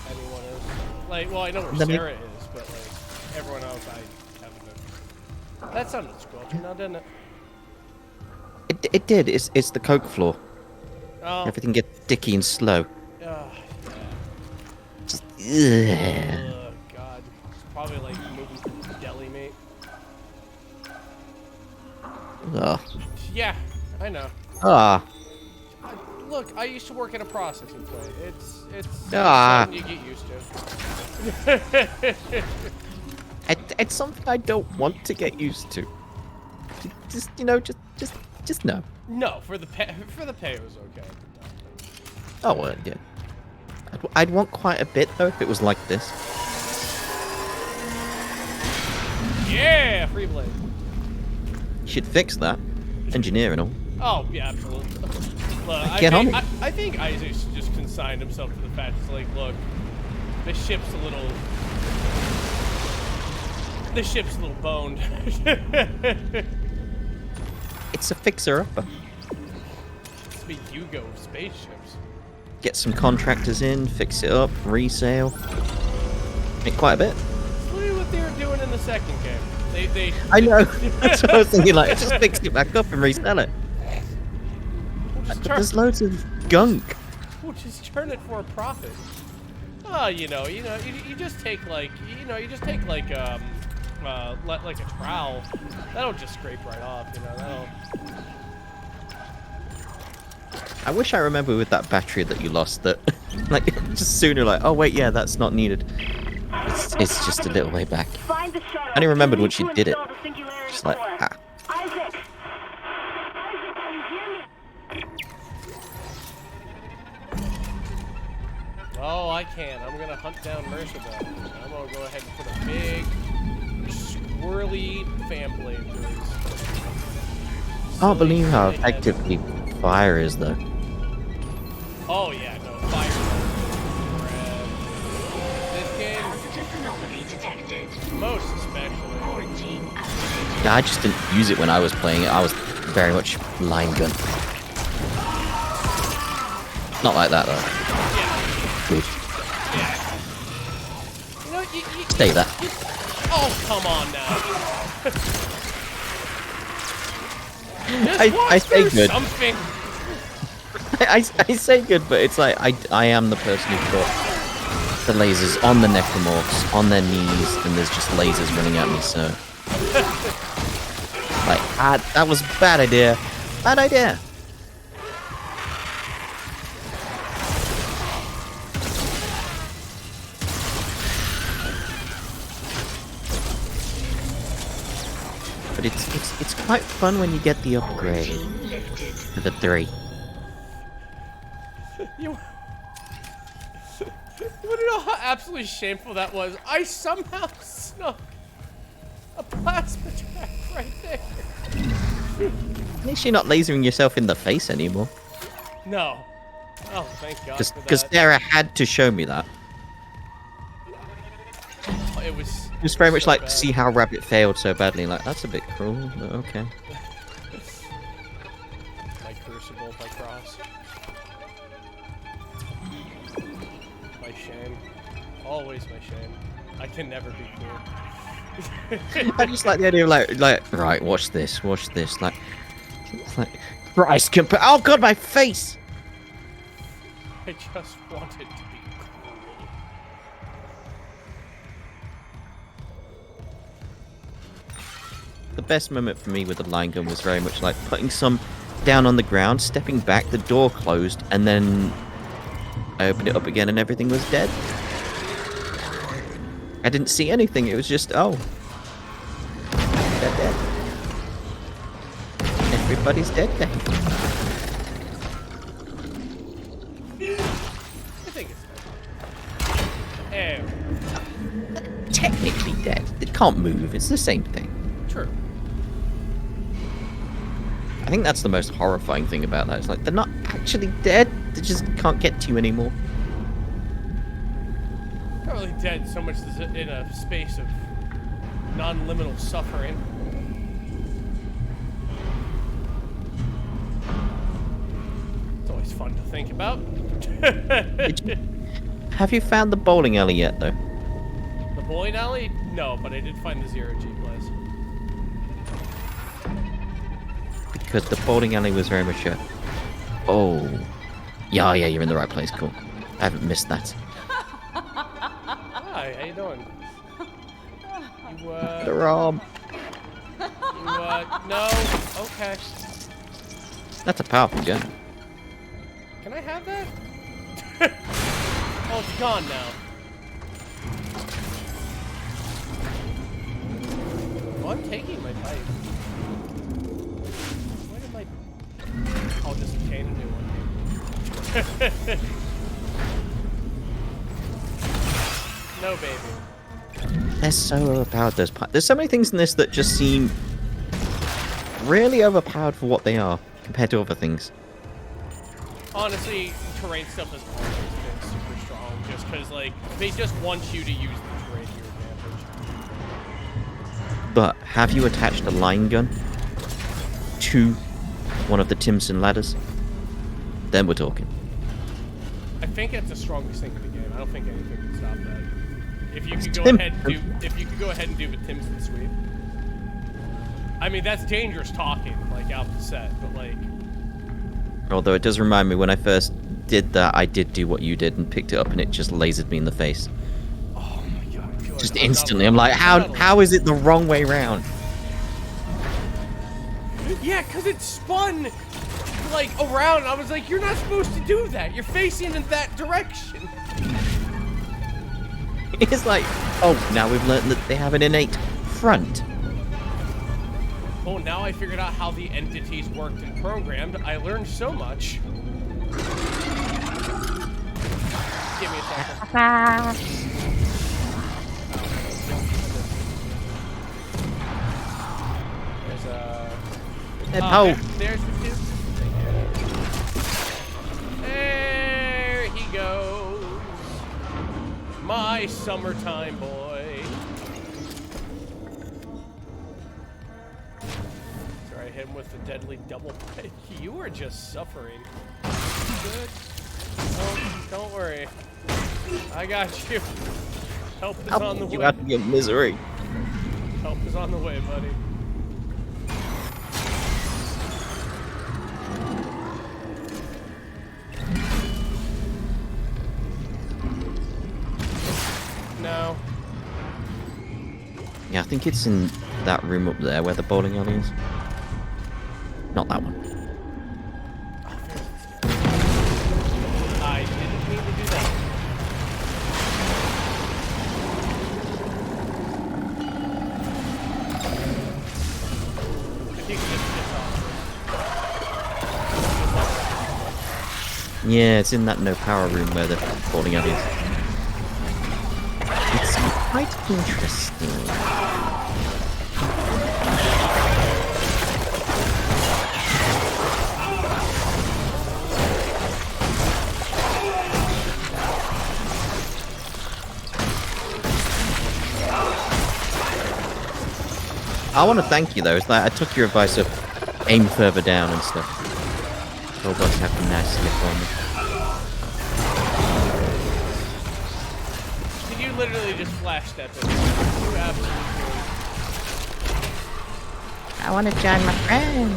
anyone is. Like, well, I know where Let me- Sarah is, but like everyone else, I haven't been. That sounded squelchy now, didn't it? It did. It's the coke floor. Oh. Everything gets sticky and slow. Yeah. Just, ugh. Oh God. It's probably like moving through deli, mate. Oh. Yeah, I know. Ah. Look, I used to work in a processing plant. It's Ah. something you get used to. It's something I don't want to get used to. Just just no. No, for the pay it was okay. Oh well, yeah. I'd want quite a bit though if it was like this. Yeah, free blade. You should fix that, engineer and all. Oh yeah, absolutely. Look, Get on it. I think Isaac just consigned himself to the fact it's like, look, the ship's a little boned. It's a fixer-upper. It's the Yugo of spaceships. Get some contractors in, fix it up, resale. Make quite a bit. Look at what they were doing in the second game. They I know. That's what I was thinking. Like, just fix it back up and resell it. But there's loads of gunk. We'll just turn it for a profit. Oh, you just take like like a trowel. That'll just scrape right off. That'll. I wish I remember with that battery that you lost that, like, just sooner, like, oh wait, yeah, that's not needed. It's just a little way back. Find the shuttle. I only remembered when she To did it. install the singularity Just like, core. ah. Isaac! Isaac, can you hear me? Oh, I can. I'm gonna hunt down Merciful. I'm gonna go ahead and put a big, squirrely fan blade through his. I can't believe how effectively fire is, though. Oh yeah, no fire. This game, Positive anomaly detected. most especially. Quarantine activated. Yeah, I just didn't use it when I was playing it. I was very much line gun. Not like that, though. Good. Stay there. Oh, come on now. I say good. Something. I say good, but it's like I am the person who put the lasers on the necromorphs, on their knees, and there's just lasers running at me, so... Like, that was a bad idea. Bad idea. But it's quite fun when you get the upgrade to the 3. You wanna know how absolutely shameful that was? I somehow snuck a plasma track right there. At least you're not lasering yourself in the face anymore. No. Oh, thank God for that. Because Sarah had to show me that. It was Just very much so like bad. to see how Rabbit failed so badly. Like, that's a bit cruel, but okay. My crucible, my cross. My shame. Always my shame. I can never be cool. I just like the idea of like, right, watch this. Like, it's like, Christ, oh God, my face! I just wanted to be cool. The best moment for me with the line gun was very much like putting some down on the ground, stepping back, the door closed, and then I opened it up again and everything was dead. I didn't see anything, it was just, oh. They're dead. Everybody's dead then. I think it's dead. Technically dead. It can't move, it's the same thing. True. I think that's the most horrifying thing about that. It's like, they're not actually dead, they just can't get to you anymore. Not really dead so much as in a space of non-liminal suffering. It's always fun to think about. Have you found the bowling alley yet, though? The bowling alley? No, but I did find the zero-G place. Because the bowling alley was very much a... Oh. Yeah, you're in the right place, cool. I haven't missed that. Hi, how you doing? You, The ROM. you No. Okay. That's a powerful gun. Can I have that? Oh, it's gone now. Oh, I'm taking my pipe. Where did my... I'll just obtain a new one. No, baby. They're so overpowered, those pipes. There's so many things in this that just seem really overpowered for what they are, compared to other things. Honestly, terrain stuff has always been super strong, just because, like, they just want you to use the terrain to your advantage. But have you attached a line gun to one of the Timson ladders? Then we're talking. I think it's the strongest thing in the game. I don't think anything can stop that. If you could go Tim- ahead and do, if you could go ahead and do the Timson sweep. I mean, that's dangerous talking, like out the set, but like. Although it does remind me, when I first did that, I did do what you did and picked it up, and it just lasered me in the face. Oh my god! Good. Just instantly. I'm like, how is it the wrong way round? Yeah, cause it spun like around. I was like, you're not supposed to do that. You're facing in that direction. It's like, oh, now we've learned that they have an innate front. Oh, now I figured out how the entities worked and programmed. I learned so much. Give me a second. There's a... there's the two. There he goes. My summertime boy. Sorry, I hit him with the deadly double pike. You are just suffering. Good. Oh, don't worry. I got you. Help is on the way. You have to get misery. Help is on the way, buddy. No. Yeah, I think it's in that room up there where the bowling alley is. Not that one. I didn't mean to do that. If you could just get off. Yeah, it's in that no power room where the bowling alley is. It's quite interesting. I want to thank you though. It's like I took your advice of aim further down and stuff. Robots have a nice slip on me. Did you literally just flash step it? You absolutely did. I want to join my friend.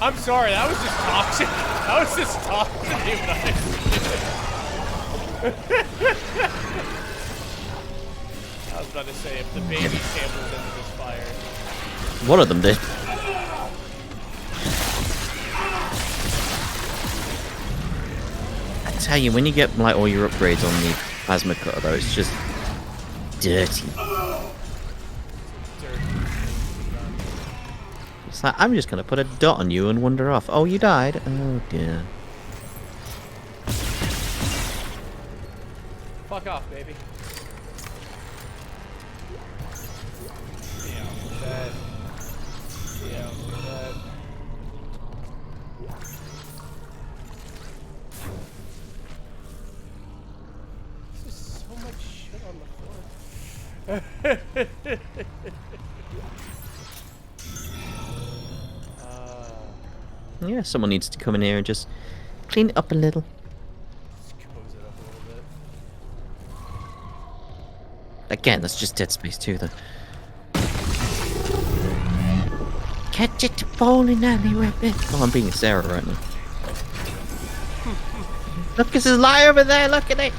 I'm sorry, that was just toxic. That was just toxic. I was about to say, if the baby samples into this fire. One of them did. I tell you, when you get like all your upgrades on the plasma cutter, though, it's just dirty. It's like, I'm just gonna put a dot on you and wander off. Oh, you died? Oh dear. Fuck off, baby. Yeah, that. Yeah, that. There's just so much shit on the floor. Yeah, someone needs to come in here and just clean it up a little. Just cozy it up a little bit. Again, that's just Dead Space 2, though. Catch it, bowling alley rabbit. Oh, I'm being Sarah right now. Look, there's a light over there. Look at it.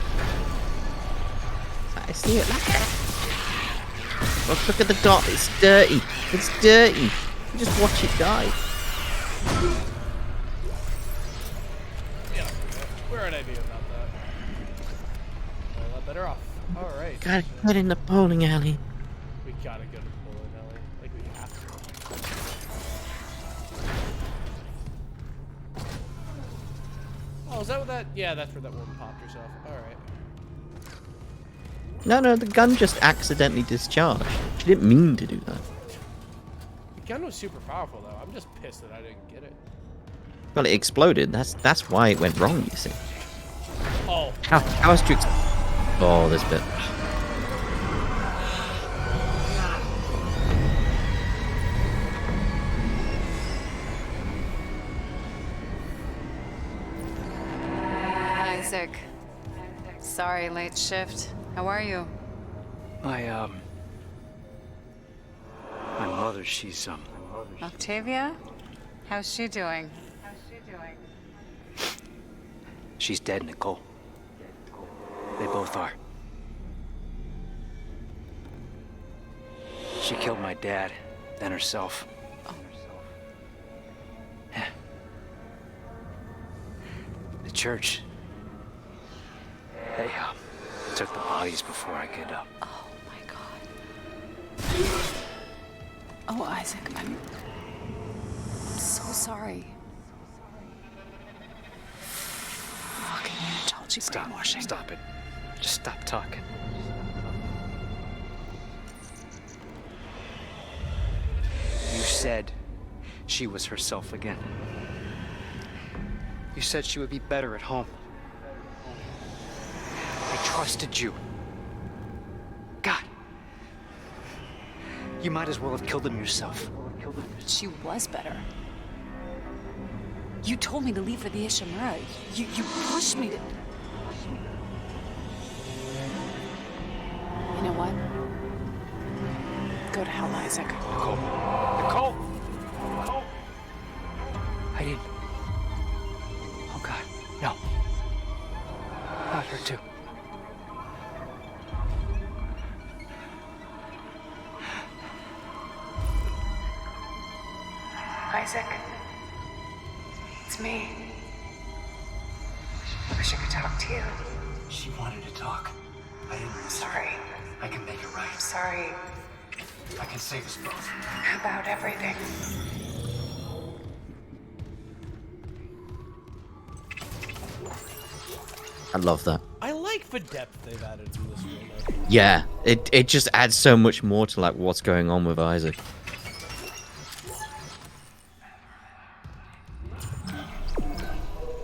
I see it. Look at the dot. It's dirty. It's dirty. You just watch it die. Yeah, where would I be about that? A lot better off. All right. Gotta get in the bowling alley. We gotta go to the bowling alley. Like we have to. Oh, is that what that? Yeah, that's where that woman popped herself. All right. No, the gun just accidentally discharged. She didn't mean to do that. The gun was super powerful though. I'm just pissed that I didn't get it. Well, it exploded. That's why it went wrong, you see. Oh. How else do you Oh, this bit. Isaac. Sorry, late shift. How are you? My mother, she's, Octavia? How's she doing? she's dead, Nicole. They both are. She killed my dad, then herself. Yeah. The church. They took the bodies before I could, Oh my god. Oh, Isaac, I'm so sorry. Walking unitology brainwashing. Stop it. Just stop talking. You said she was herself again. You said she would be better at home. I trusted you. God. You might as well have killed him yourself. She was better. You told me to leave for the Ishimura. You pushed me to... You know what? Go to hell, Isaac. Nicole. Nicole! Nicole! I didn't... Oh, God. No. Not her, too. Isaac. It's me. I wish I could talk to you. She wanted to talk. I didn't listen. Sorry. I can make it right. Sorry I can save us both. about everything. I love that. I like the depth they've added to this one. Though. Yeah, it just adds so much more to like what's going on with Isaac.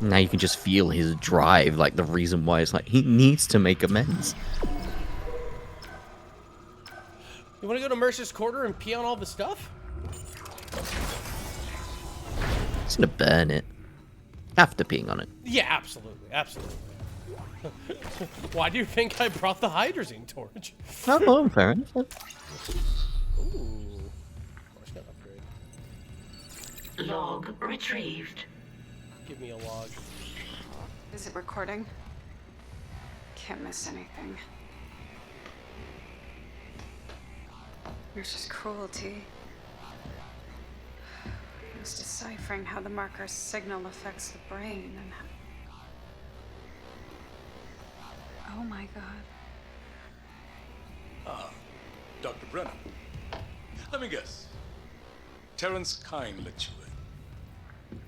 Now you can just feel his drive, like the reason why it's like he needs to make amends. You want to go to Mercer's Quarter and pee on all the stuff? It's gonna burn it. After peeing on it. Yeah, absolutely, absolutely. Why do you think I brought the hydrazine torch? Oh, well, fair enough. Ooh. Course got upgrade. Log retrieved. Give me a log. Is it recording? Can't miss anything. There's just cruelty. He was deciphering how the marker's signal affects the brain and how... Oh my god. Dr. Brennan. Let me guess. Terrence Kine let you in.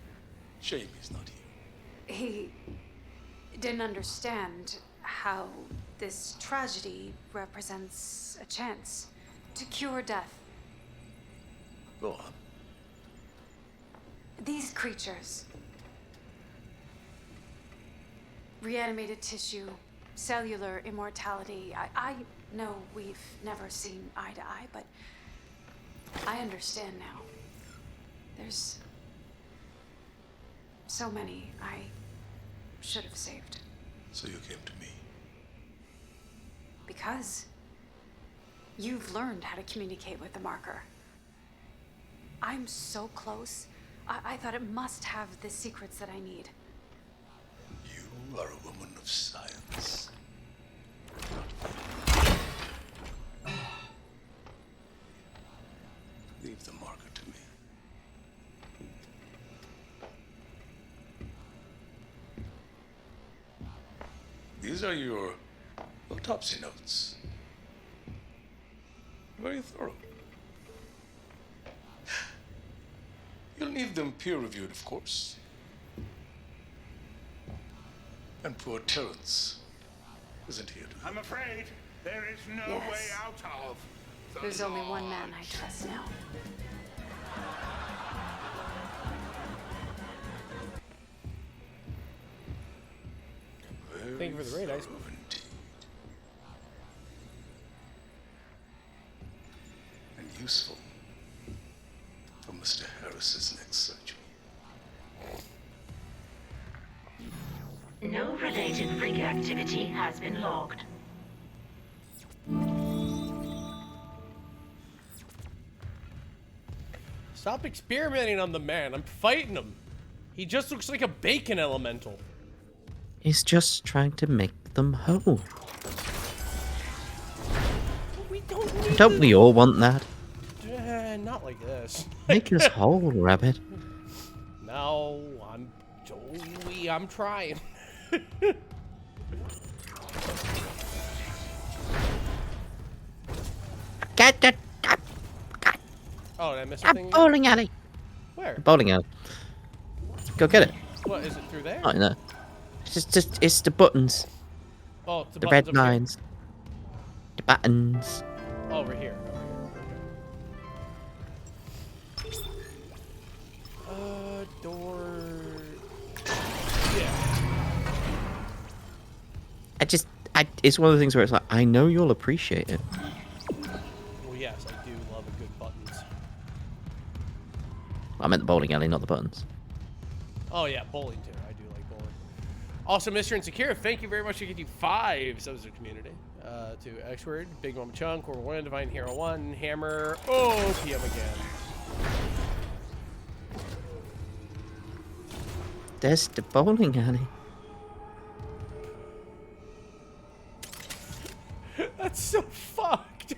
Shame he's not here. He didn't understand how this tragedy represents a chance to cure death. Go on. These creatures, reanimated tissue, cellular immortality. I know we've never seen eye to eye, but I understand now. There's so many I should have saved. So you came to me. Because you've learned how to communicate with the marker. I'm so close. I thought it must have the secrets that I need. You are a woman of science. Leave the marker to me. These are your autopsy notes. Very thorough. You'll need them peer-reviewed, of course. And poor Terrence isn't here to... I'm afraid there is no Yes. way out of the There's only one man I lodge. trust now. Thank you for the raid, Ice. thorough indeed. And useful for Mr. Harris's next surgery. No related rig activity has been logged. Stop experimenting on the man. I'm fighting him. He just looks like a bacon elemental. He's just trying to make them whole. We don't need Don't we all want that? not like this. Make us whole, Rabbit. No, I'm trying. Get the Oh, did I miss something? bowling alley. Where? Bowling alley. Go get it. What, is it through there? Not in there. It's the buttons. Oh, it's The buttons red up here. lines. The buttons. Oh, over here. Door. Yeah. It's one of the things where it's like, I know you'll appreciate it. Well, yes, I do love a good buttons. I meant the bowling alley, not the buttons. Oh, yeah, bowling too. I do like bowling. Also, Mr. Insecure, thank you very much for getting 5 subs to the community. To X-Word, Big Mama Chunk, Order 1, Divine Hero 1, Hammer, PM again. There's the bowling alley. That's so fucked.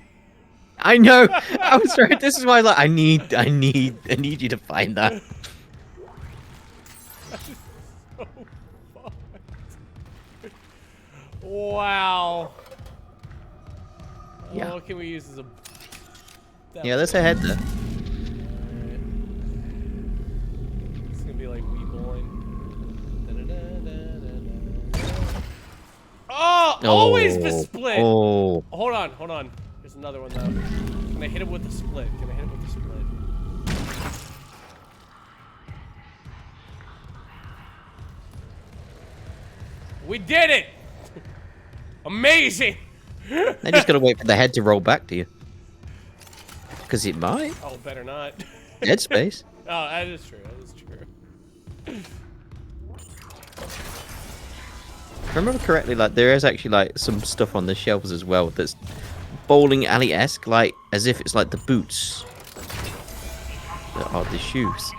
I know. I was right. This is why I was like, I need you to find that. That is so fucked. Wow. Yeah. What can we use as a... Yeah, let's head there. Alright. It's gonna be like Wii bowling. Oh! Always the split! Oh. Hold on. There's another one though. Can I hit him with the split? We did it! Amazing! I just gotta wait for the head to roll back to you. Because it might. Oh, better not. Dead space. Oh, that is true. If I remember correctly, like there is actually like some stuff on the shelves as well that's bowling alley-esque, like as if it's like the boots that are the shoes.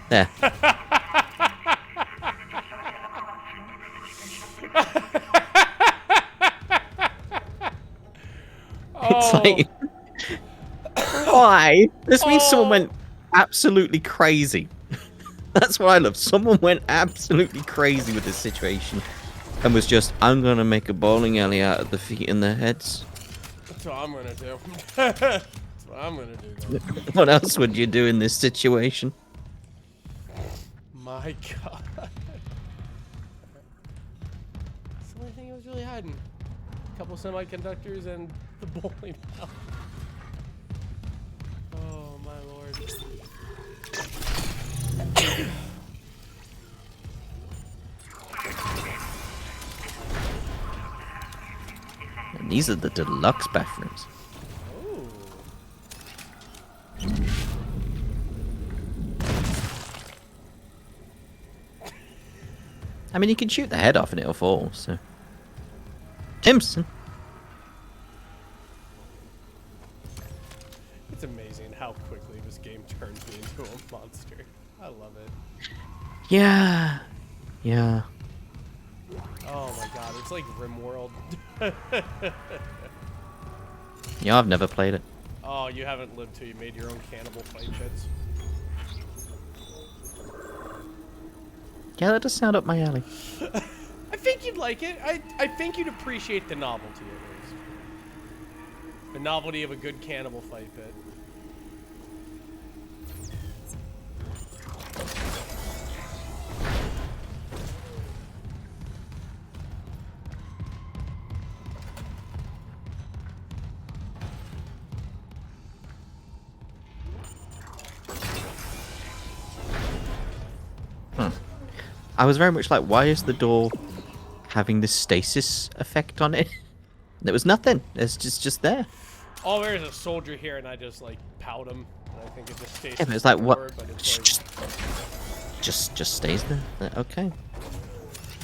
There. It's like, why? This means someone went absolutely crazy. That's what I love. Someone went absolutely crazy with this situation and was just, I'm gonna make a bowling alley out of the feet and the heads. That's what I'm gonna do. That's what I'm gonna do. What else would you do in this situation? My God. That's the only thing I was really hiding. A couple semiconductors and the bowling alley. Oh my lord. And these are the deluxe bathrooms. Ooh. I mean, you can shoot the head off and it'll fall, so. Timson. It's amazing how quickly this game turns me into a monster. I love it. Yeah. Yeah. It's like RimWorld. Yeah, I've never played it. Oh, you haven't lived till you made your own cannibal fight pits. Yeah, that does sound up my alley. I think you'd like it. I think you'd appreciate the novelty at least. The novelty of a good cannibal fight pit. I was very much like, why is the door having this stasis effect on it? There was nothing. It's just there. Oh, there's a soldier here, and I just like pout him. And I think it just stays. Yeah, but it's like what? Forward, but it's like... Just stays there. Okay.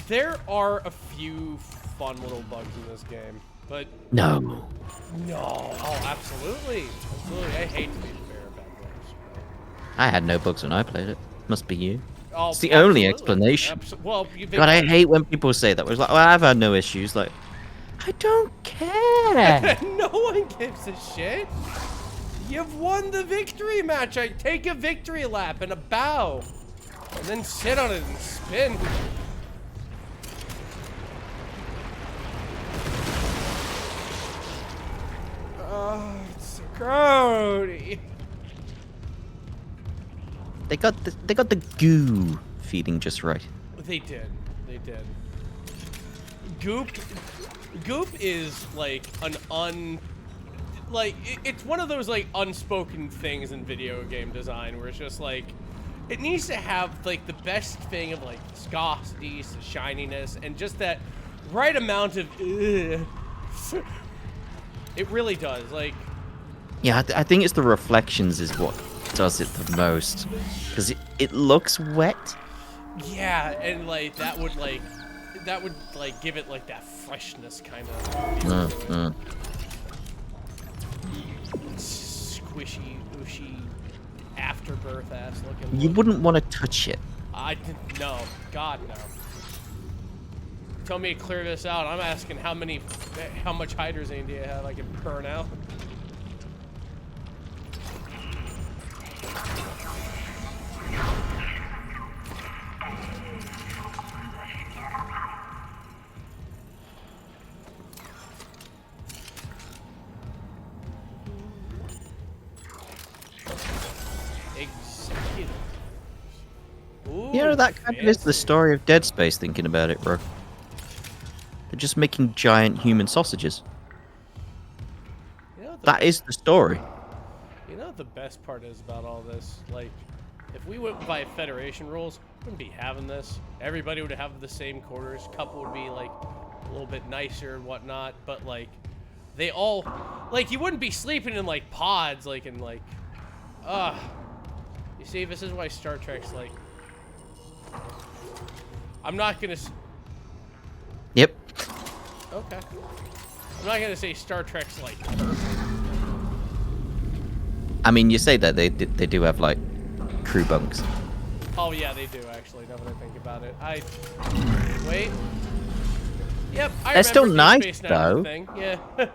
There are a few fun little bugs in this game, but No. no. Oh, absolutely, absolutely. I hate to be the bearer of bad bugs. I had no bugs when I played it. Must be you. Oh, It's the only absolutely. explanation. Well, you've been God, I hate when people say that. It's like, well, I've had no issues. Like, I don't care. No one gives a shit. You've won the victory match. I take a victory lap and a bow, and then sit on it and spin. Oh, it's so grody. They got the goo feeling just right. They did. They did. Goop is like it's one of those like unspoken things in video game design where it's just like it needs to have like the best thing of like viscosity, shininess, and just that right amount of it really does. Like, Yeah, I think it's the reflections is what does it the most, because it looks wet. yeah, and like that would give it like that freshness kind of squishy, ooshy, afterbirth ass looking. You wouldn't want to touch it. No, God no. Tell me to clear this out. I'm asking how much hydrazine do you have I can burn out? You know, that kind of is the story of Dead Space, thinking about it, bro. They're just making giant human sausages. You know That is the story. You know what the best part is about all this? Like, if we went by Federation rules, we wouldn't be having this. Everybody would have the same quarters. Couple would be, like, a little bit nicer and whatnot. But, like, they all... Like, you wouldn't be sleeping in, like, pods, like, in, like... You see, this is why Star Trek's, like... I'm not gonna... Yep. Okay. I'm not gonna say Star Trek's, like... I mean, you say that they do have like crew bunks. Oh yeah, they do actually. Now that I think about it, wait. Yep, I They're still remember nice, Deep Space Nine was a though. thing. Yeah.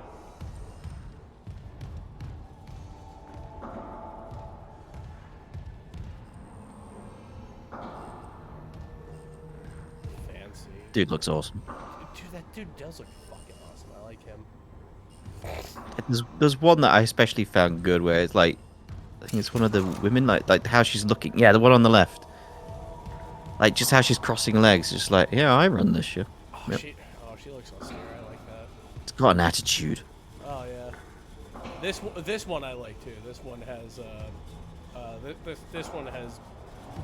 Fancy. Dude looks awesome. Dude, that dude does look fucking awesome. I like him. There's one that I especially found good where it's like, I think it's one of the women, like how she's looking. Yeah, the one on the left. Like just how she's crossing legs, just like, yeah, I run this ship. Oh, Yep. she looks awesome. I like that. It's got an attitude. Oh yeah. This one I like too. This one has this one has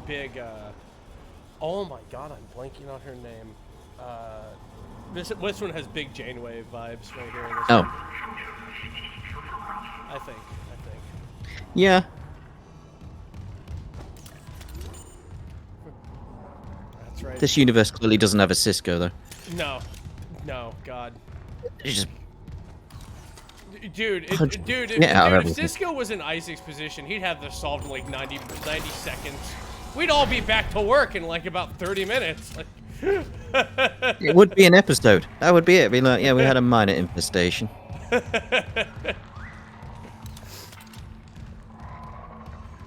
big. Oh my God, I'm blanking on her name. This one has big Janeway vibes right here. In this Oh. one. I think. Yeah. That's right. This universe clearly doesn't have a Cisco though. No, God. It's just Dude, Punch dude, it out of if everything. Cisco was in Isaac's position, he'd have this solved in like 90 seconds. We'd all be back to work in like about 30 minutes. Like, It would be an episode. That would be it. Be like, yeah, we had a minor infestation.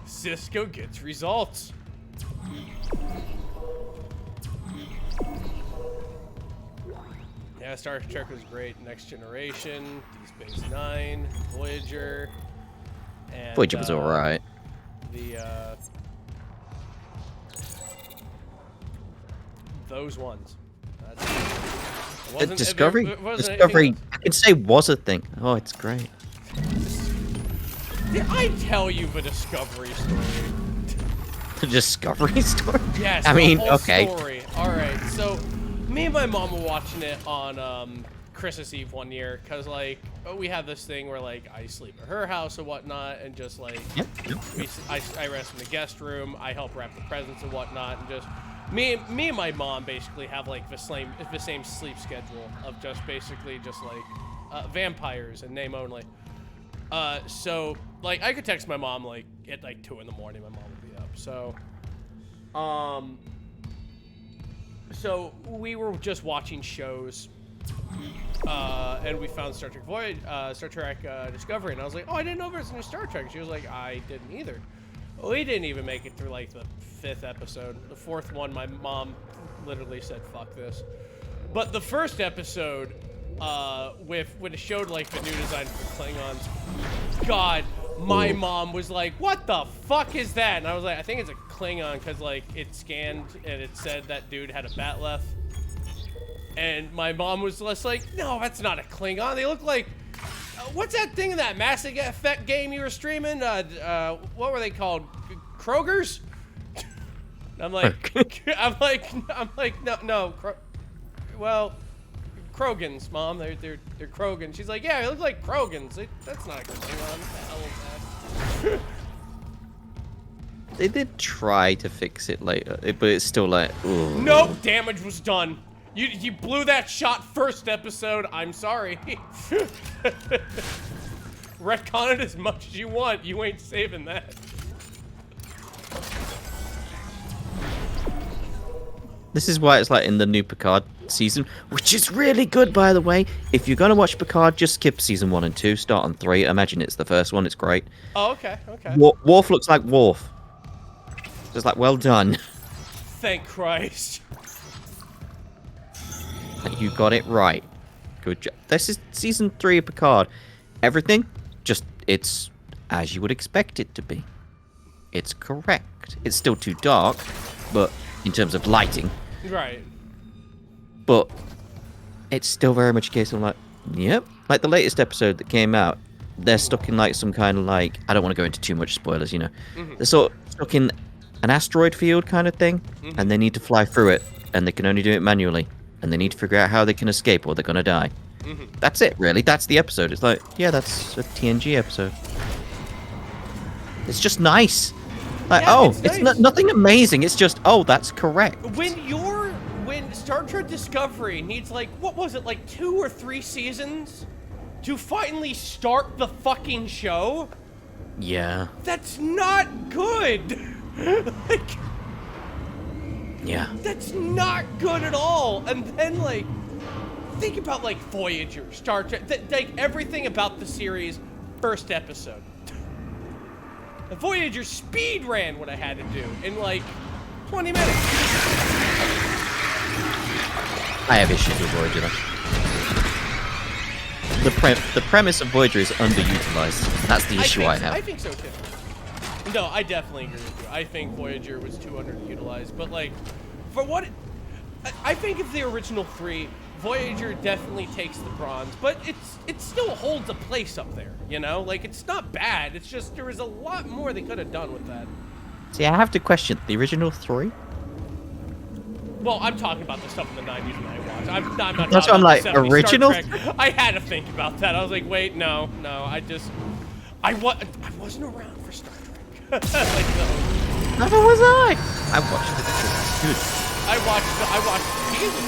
Cisco gets results. Yeah, Star Trek was great. Next Generation, Deep Space Nine, Voyager, and Voyager was alright. Those ones. It wasn't- Discovery? it wasn't Discovery, anything I can say was a thing. Oh, it's great. else. Did I tell you the Discovery story? The Discovery story? Yes. I mean, the whole okay. Story. All right. So, me and my mom were watching it on Christmas Eve one year, cause like we have this thing where like I sleep at her house and whatnot, and just like I rest in the guest room, I help wrap the presents and whatnot, and just me and my mom basically have like the same sleep schedule of just basically just like vampires in name only. So like I could text my mom like at like 2 in the morning, my mom would be up. So we were just watching shows, and we found Star Trek Discovery, and I was like, oh, I didn't know there was a new Star Trek. She was like, I didn't either. We didn't even make it through like the 5th episode. The 4th one, my mom literally said, fuck this. But the first episode, when it showed like the new design for Klingons, God, my mom was like, what the fuck is that? And I was like, I think it's a Klingon, because like it scanned and it said that dude had a bat left. And my mom was just like, no, that's not a Klingon. They look like, what's that thing in that Mass Effect game you were streaming? What were they called? Krogers? I'm like, no. Well, Krogans, Mom. They're Krogans. She's like, yeah, they look like Krogans. That's not a Klingon. What the hell is that? They did try to fix it later, but it's still like, ooh. Nope, damage was done. You blew that shot first episode. I'm sorry. Retcon it as much as you want. You ain't saving that. This is why it's like in the new Picard season, which is really good, by the way. If you're gonna watch Picard, just skip season 1 and 2. Start on 3. Imagine it's the first one. It's great. Oh, okay. Worf looks like Worf. Just like, well done. Thank Christ. You got it right. Good job. This is season 3 of Picard. Everything, just, it's as you would expect it to be. It's correct. It's still too dark, but in terms of lighting. Right. But it's still very much a case of like, yep. Like the latest episode that came out, they're stuck in like some kind of like, I don't want to go into too much spoilers, you know. They're sort of stuck in an asteroid field kind of thing, and they need to fly through it, and they can only do it manually, and they need to figure out how they can escape or they're gonna die. That's it, really. That's the episode. It's like, yeah, that's a TNG episode. It's just nice. Like, Yeah, oh, it's nice. nothing amazing. It's just, oh, that's correct. When Star Trek Discovery needs like, what was it, like 2 or 3 seasons to finally start the fucking show? Yeah. That's not good. Like, Yeah. that's not good at all. And then like, think about like Voyager, Star Trek, like everything about the series, first episode. The Voyager speed ran what I had to do in like 20 minutes. I have issues with Voyager, though. The premise of Voyager is underutilized. That's the issue I have. I think so too. No, I definitely agree with you. I think Voyager was too underutilized, but like, for what I think of the original 3, Voyager definitely takes the bronze, but it still holds a place up there, you know? Like, it's not bad, it's just there was a lot more they could have done with that. See, I have to question the original 3. Well, I'm talking about the stuff in the 90s when I watched. I'm not That's talking what I'm about like, the 70s original? Star Trek. I had to think about that. I was like, wait, no, I wasn't around for Star Trek. Like, no. Neither was I. I watched it. It's good. I watched the season.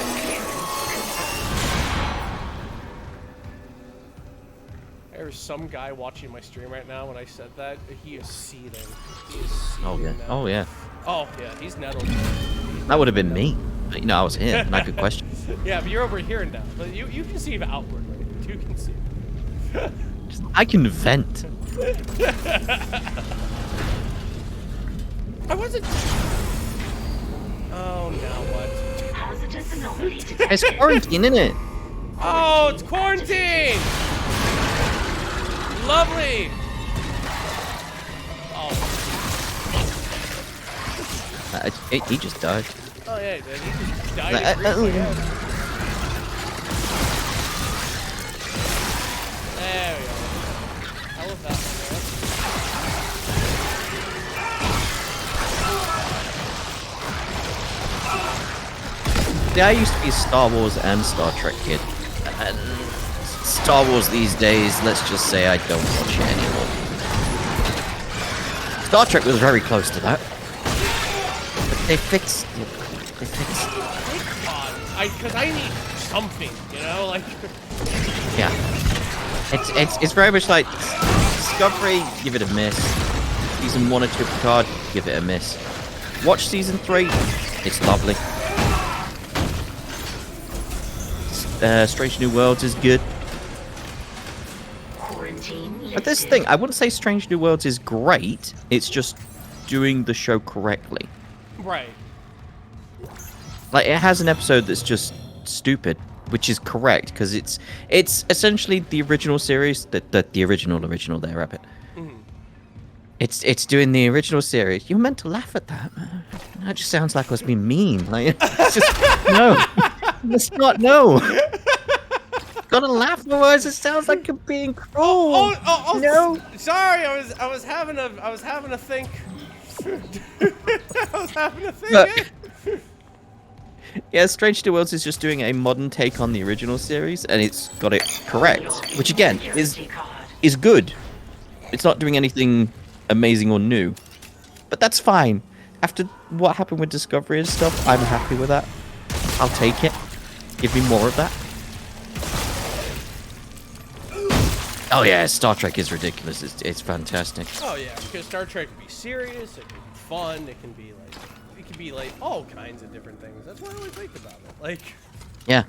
There's some guy watching my stream right now when I said that. He is seething. He is seething Oh yeah. now. Oh yeah. Oh yeah, he's nettled. That would have been me. But, I was here, and I could question. Yeah, but you're over here now. But you can see outwardly. You can see. I can vent. I wasn't. Oh, now what? Hazardous anomaly detected. It's quarantine, isn't it? Oh, it's quarantine! Lovely! Oh. He just died. Oh, yeah, he did. He just died. Like, There we go. I love that one, See, I used to be a Star Wars and Star Trek kid. And Star Wars these days, let's just say I don't watch it anymore. Star Trek was very close to that. But they fixed it. They fixed it. Thank God. Because I need something, like... Yeah. It's very much like Discovery, give it a miss. Season 1 or 2 of Picard, give it a miss. Watch Season 3, it's lovely. Strange New Worlds is good. But this thing, I wouldn't say Strange New Worlds is great, it's just doing the show correctly. Right. Like, it has an episode that's just stupid, which is correct, because it's essentially the original series, the original there, Rabbit. Mm-hmm. It's doing the original series. You're meant to laugh at that, man. That just sounds like I was being mean. Like, it's just, no. Let's not, no. Gotta laugh, otherwise it sounds like you're being cruel. No. Sorry, I was having a think. I was having a think. Look. Yeah, Strange New Worlds is just doing a modern take on the original series, and it's got it correct, which again is good. It's not doing anything amazing or new, but that's fine. After what happened with Discovery and stuff, I'm happy with that. I'll take it. Give me more of that. Oh yeah, Star Trek is ridiculous. It's fantastic. Oh yeah, because Star Trek can be serious, it can be fun, it can be like all kinds of different things. That's what I always liked about it. Like, yeah.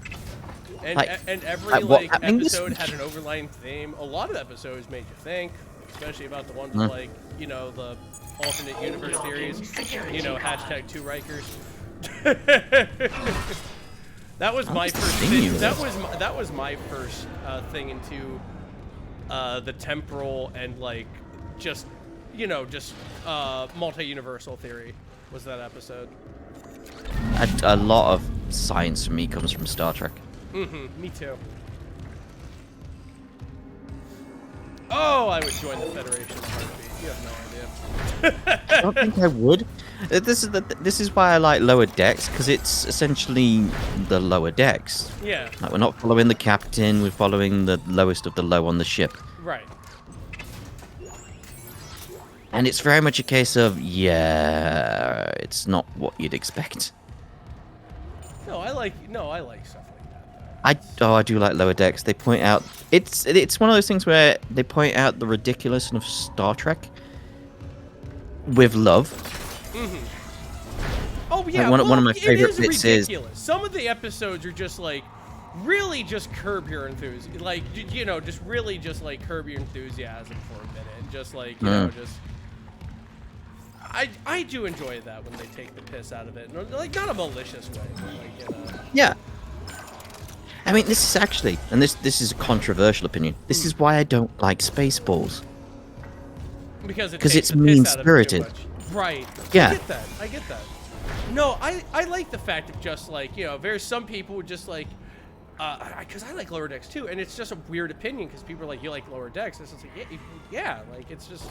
And every episode had an overlying theme. A lot of episodes made you think, especially about the ones like, the alternate universe theories. Hashtag 2 Rikers. That was my first thing. That was my first thing into the temporal and just multi-universal theory was that episode. A lot of science for me comes from Star Trek. Mm-hmm. Me too. Oh, I would join the Federation in a heartbeat. You have no idea. I don't think I would. This is why I like Lower Decks, because it's essentially the Lower Decks. Yeah. Like, we're not following the captain, we're following the lowest of the low on the ship. Right. And it's very much a case of, yeah, it's not what you'd expect. No, I like stuff like that. I do like Lower Decks. They point out it's one of those things where they point out the ridiculousness of Star Trek with love. Mm-hmm. Oh yeah, like one of my favorite bits is some of the episodes are just really just curb your enthusiasm, just really just curb your enthusiasm for a minute, and just just. I do enjoy that when they take the piss out of it, not a malicious way, but Yeah. I mean, this is actually, and this is a controversial opinion. This is why I don't like Spaceballs. Because it's mean-spirited. Right. Yeah. I get that. No, I like the fact of just there's some people who just because I like Lower Decks too, and it's just a weird opinion because people are like, you like Lower Decks? It's just yeah, it's just.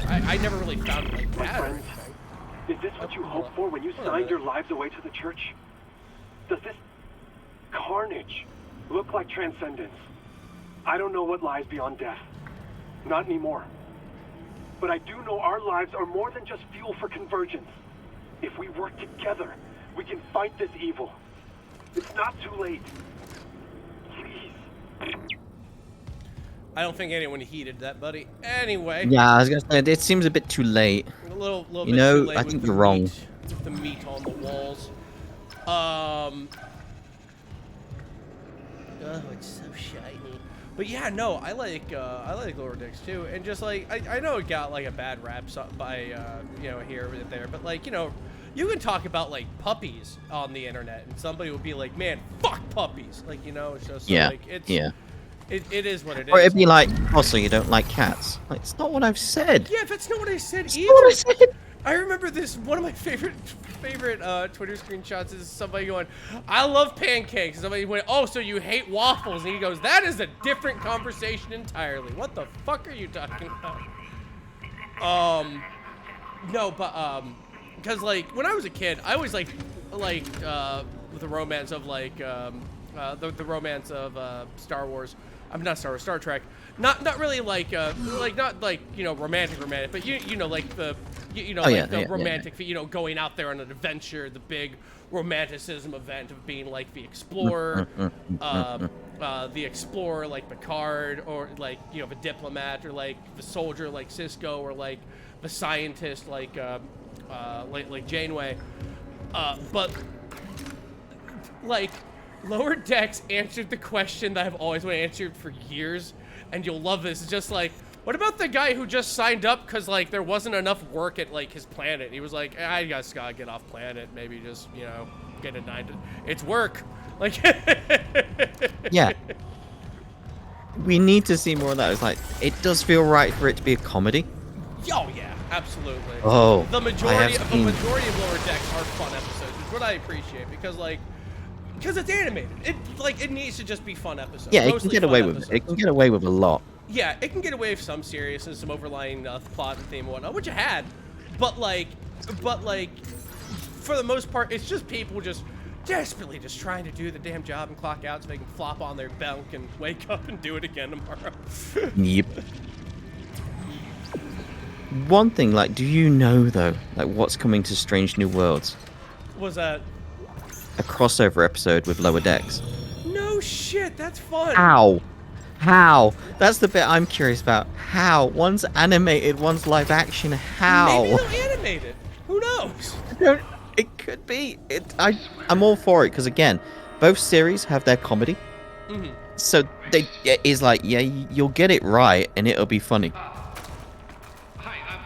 I never really found it bad or anything. Is this what you hoped for when you signed your lives away to the church? Does this carnage look like transcendence? I don't know what lies beyond death. Not anymore. But I do know our lives are more than just fuel for convergence. If we work together, we can fight this evil. It's not too late. Please. I don't think anyone heeded that, buddy. Anyway. Yeah, I was gonna say it seems a bit too late. A little you bit know, too late I think you're wrong. With the meat on the walls. Oh, it's so shiny. But yeah, no, I like lower decks too, and just like I know it got like a bad rap by you know, here and there, but like, you know, you can talk about like puppies on the internet, and somebody will be like, man, fuck puppies, like, you know, it's just Yeah. like it's it is what it is. Or it'd be like, also, you don't like cats. Like, it's not what I've said. Yeah, that's not what I said It's either. not what I said. I remember this. One of my favorite Twitter screenshots is somebody going, "I love pancakes." Somebody went, "Oh, so you hate waffles?" And he goes, "That is a different conversation entirely. What the fuck are you talking about?" No, but because like when I was a kid, I always liked the romance of like the romance of Star Wars. I'm not Star Wars, Star Trek. Not really like not like, you know, romantic, but you know, like the romantic, you know, going out there on an adventure, the big romanticism event of being like the explorer, like Picard, or like, you know, the diplomat, or like the soldier like Cisco, or like the scientist like Janeway, but like Lower Decks answered the question that I've always wanted answered for years, and you'll love this. It's just like, what about the guy who just signed up because like there wasn't enough work at like his planet? He was like, I just gotta get off planet, maybe just, you know, get a 9 to... It's work. Like, yeah. We need to see more of that. It's like, it does feel right for it to be a comedy. Oh yeah, absolutely. Oh, the majority of Lower Decks are fun episodes, which is what I appreciate, because like, because it's animated. It needs to just be fun episodes. Yeah, it can get away with it. It can get away with a lot. Yeah, it can get away with some seriousness, some overlying plot and theme and whatnot, which it had. But like, for the most part, it's just people just desperately just trying to do the damn job and clock out so they can flop on their bunk and wake up and do it again tomorrow. Yep. One thing, like, do you know though, like, what's coming to Strange New Worlds? Was that a crossover episode with Lower Decks? No shit, that's fun. How? That's the bit I'm curious about. How? One's animated, one's live action. How? Maybe they'll animate it. Who knows? It could be. I'm all for it, because again, both series have their comedy. Mm-hmm. So it's like, yeah, you'll get it right, and it'll be funny.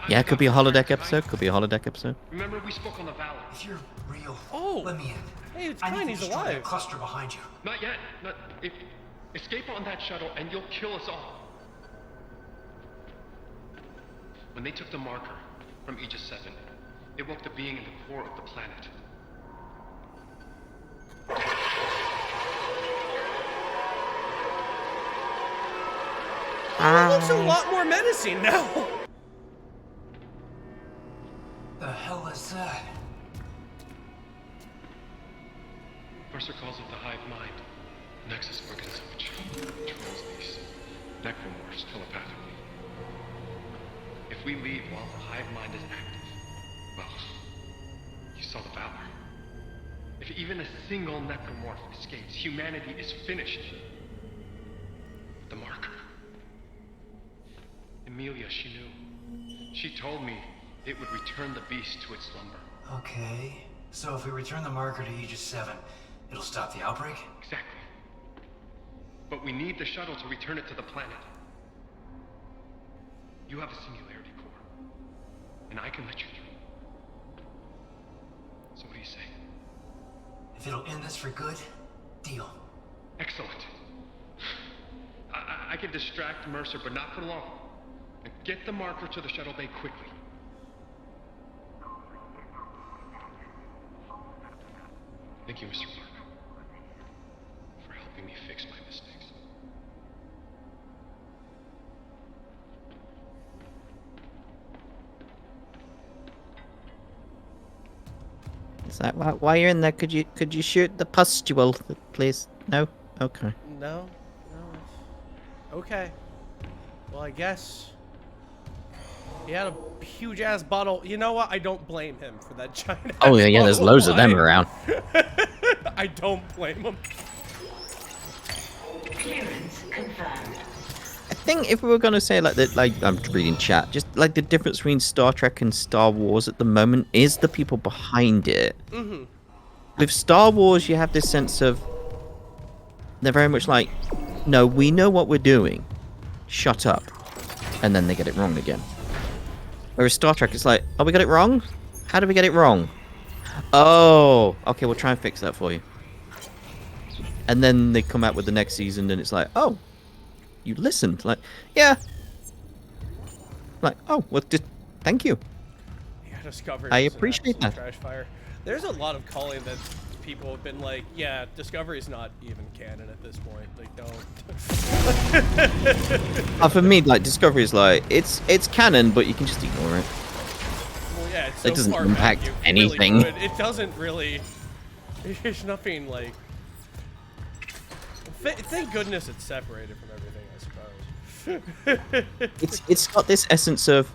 Yeah, it could be a holodeck episode. Could be a holodeck episode. Remember, we spoke on the valley. If you're real, oh, let me in. Hey, it's I fine. need to He's destroy alive. that cluster behind you. Not yet. Escape on that shuttle, and you'll kill us all. When they took the marker from Aegis 7, it woke the being in the core of the planet. It looks a lot more menacing now. The hell is that? Mercer calls it the hive mind, nexus organism which controls these necromorphs telepathically. If we leave while the hive mind is active, well, you saw the Valor. If even a single necromorph escapes, humanity is finished. The marker. Emilia, she knew. She told me it would return the beast to its slumber. Okay, so if we return the marker to Aegis 7, it'll stop the outbreak? Exactly. But we need the shuttle to return it to the planet. You have a singularity core, and I can let you through. So what do you say? If it'll end this for good, deal. Excellent. I can distract Mercer, but not for long. And get the marker to the shuttle bay quickly. Thank you, Mr. Clark, for helping me fix my mistakes. Is that why you're in there? Could you shoot the pustule, please? No? Okay. No. Okay. Well, I guess he had a huge ass bottle. You know what? I don't blame him for that giant. Oh yeah, there's loads of them around. I don't blame him. Clearance confirmed. I think if we were gonna say like I'm reading chat, just like the difference between Star Trek and Star Wars at the moment is the people behind it. Mm-hmm. with Star Wars, you have this sense of they're very much like, no, we know what we're doing. Shut up. And then they get it wrong again. Whereas Star Trek, it's like, oh, we got it wrong? How did we get it wrong? Oh, okay, we'll try and fix that for you. And then they come out with the next season, and it's like, oh, you listened. Like, yeah. Like, oh, well, thank you. Yeah, Discovery. I was an appreciate absolute that. Trash fire. There's a lot of calling that people have been like, yeah, Discovery's not even canon at this point. Like, don't. For me, like, Discovery is like, it's canon, but you can just ignore it. Well, yeah, it's It so doesn't far impact back, you anything. Really could. It doesn't really. There's nothing like. Thank goodness it's separated from everything, I suppose. It's got this essence of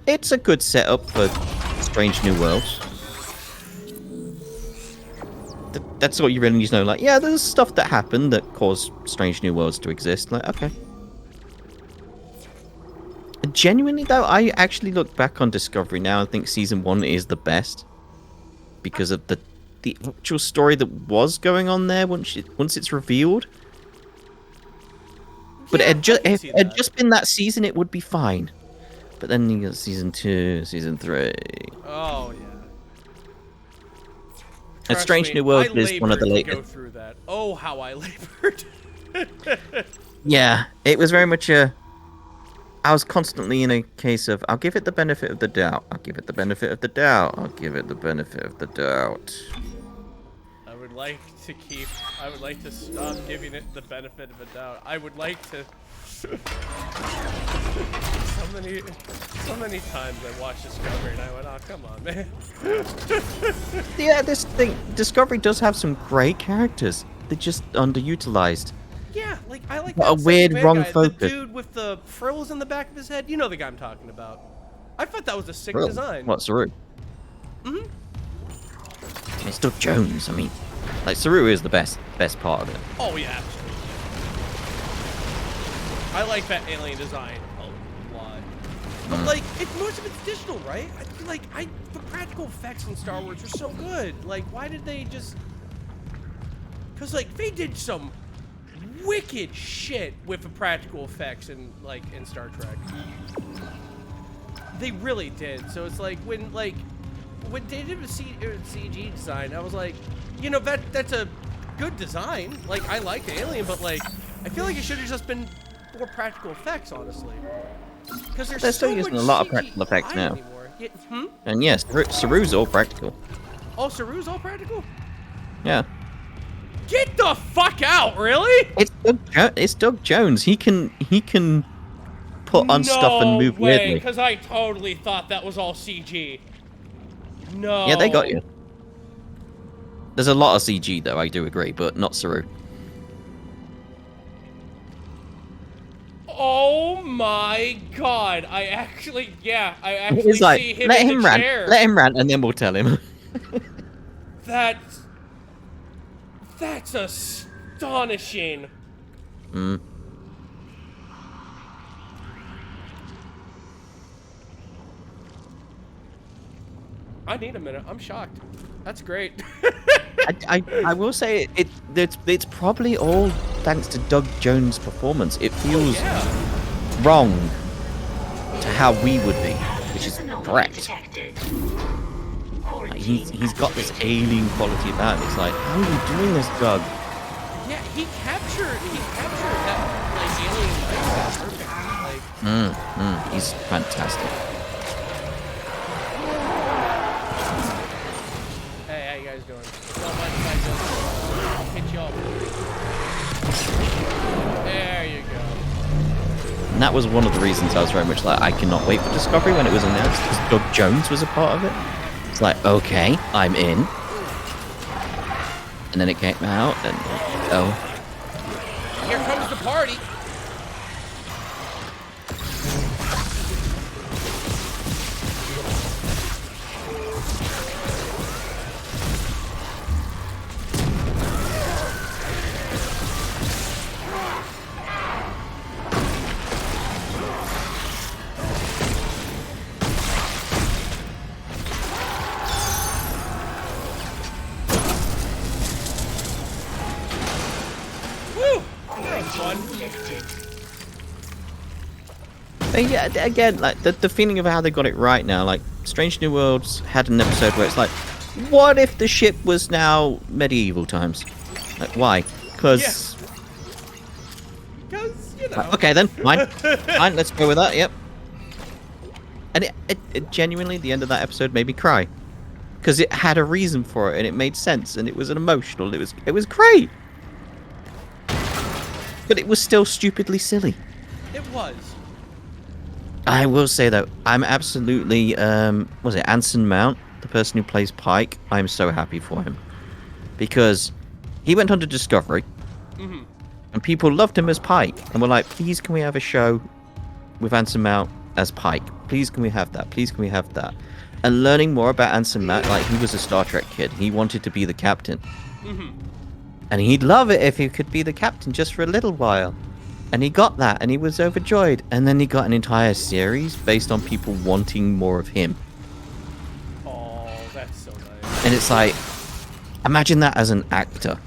it's a good setup for Strange New Worlds. That's all you really need to know. Like, yeah, there's stuff that happened that caused Strange New Worlds to exist. Like, okay. Genuinely, though, I actually look back on Discovery now and think Season 1 is the best. Because of the actual story that was going on there once it's revealed. But Yeah, if it had just been that season, it would be fine. But then you got Season 2, Season 3. Oh, yeah. And Strange New World I is one of the labored to latest. go through that. Oh, how I labored. Yeah, it was very much a... I was constantly in a case of, I'll give it the benefit of the doubt. I'll give it the benefit of the doubt. I'll give it the benefit of the doubt. I would like to stop giving it the benefit of a doubt. I would like to... so many times I watched Discovery and I went, oh, come on, man. Yeah, this thing, Discovery does have some great characters. They're just underutilized. Yeah, like, I like What that a weird, second wrong guy, focus. the dude with the frills in the back of his head. You know the guy I'm talking about. I thought that was a sick design. What, Saru? Mm-hmm. It's Doug Jones. I mean, like, Saru is the best part of it. Oh, yeah, absolutely. I like that alien design a lot. But, like, most of it's digital, right? I feel like, the practical effects in Star Wars are so good. Like, why did they just... Because, like, they did some wicked shit with the practical effects in Star Trek. They really did. So it's like, when they did the CG design, I was like, you know, that's a good design. Like, I like the alien, but, like, I feel like it should have just been more practical effects, honestly. Because They're still using a lot of practical effects now. Yeah, And yes, Saru's all practical. Oh, Saru's all practical? Yeah. Get the fuck out, really? It's Doug Jones. He can put on stuff and move weirdly. Because I totally thought that was all CG. No. Yeah, they got you. There's a lot of CG though, I do agree, but not Saru. Oh my god! I actually It's like, see him let in him the rant, chair. let him rant, and then we'll tell him. That's astonishing. Mm. I need a minute. I'm shocked. That's great. I will say it's probably all thanks to Doug Jones' performance. It feels wrong to how we would be, which is correct. Like, he's got this alien quality about him. It's like, how are you doing this, Doug? Yeah, he captured that alien mindset perfect. He's fantastic. Hey, how you guys doing? Not much, I'll hit you up. There you go. And that was one of the reasons I was very much like, I cannot wait for Discovery when it was announced, because Doug Jones was a part of it. It's like, okay, I'm in. And then it came out, and Here comes the party. one. And yeah, again, like the feeling of how they got it right now. Like Strange New Worlds had an episode where it's like, what if the ship was now medieval times? Like, why? Because. Because, you know. Okay, then. Fine. Fine, let's go with that, yep. And it genuinely, the end of that episode made me cry. Because it had a reason for it, and it made sense, and it was an emotional. It was great. But it was still stupidly silly. It was. I will say, though, I'm absolutely, was it Anson Mount, the person who plays Pike? I'm so happy for him. Because he went on to Discovery, and people loved him as Pike, and were like, please can we have a show with Anson Mount as Pike? Please can we have that? Please can we have that? And learning more about Anson Mount, like, he was a Star Trek kid. He wanted to be the captain. And he'd love it if he could be the captain just for a little while. And he got that, and he was overjoyed. And then he got an entire series based on people wanting more of him. Oh, that's so nice. And it's like, imagine that as an actor.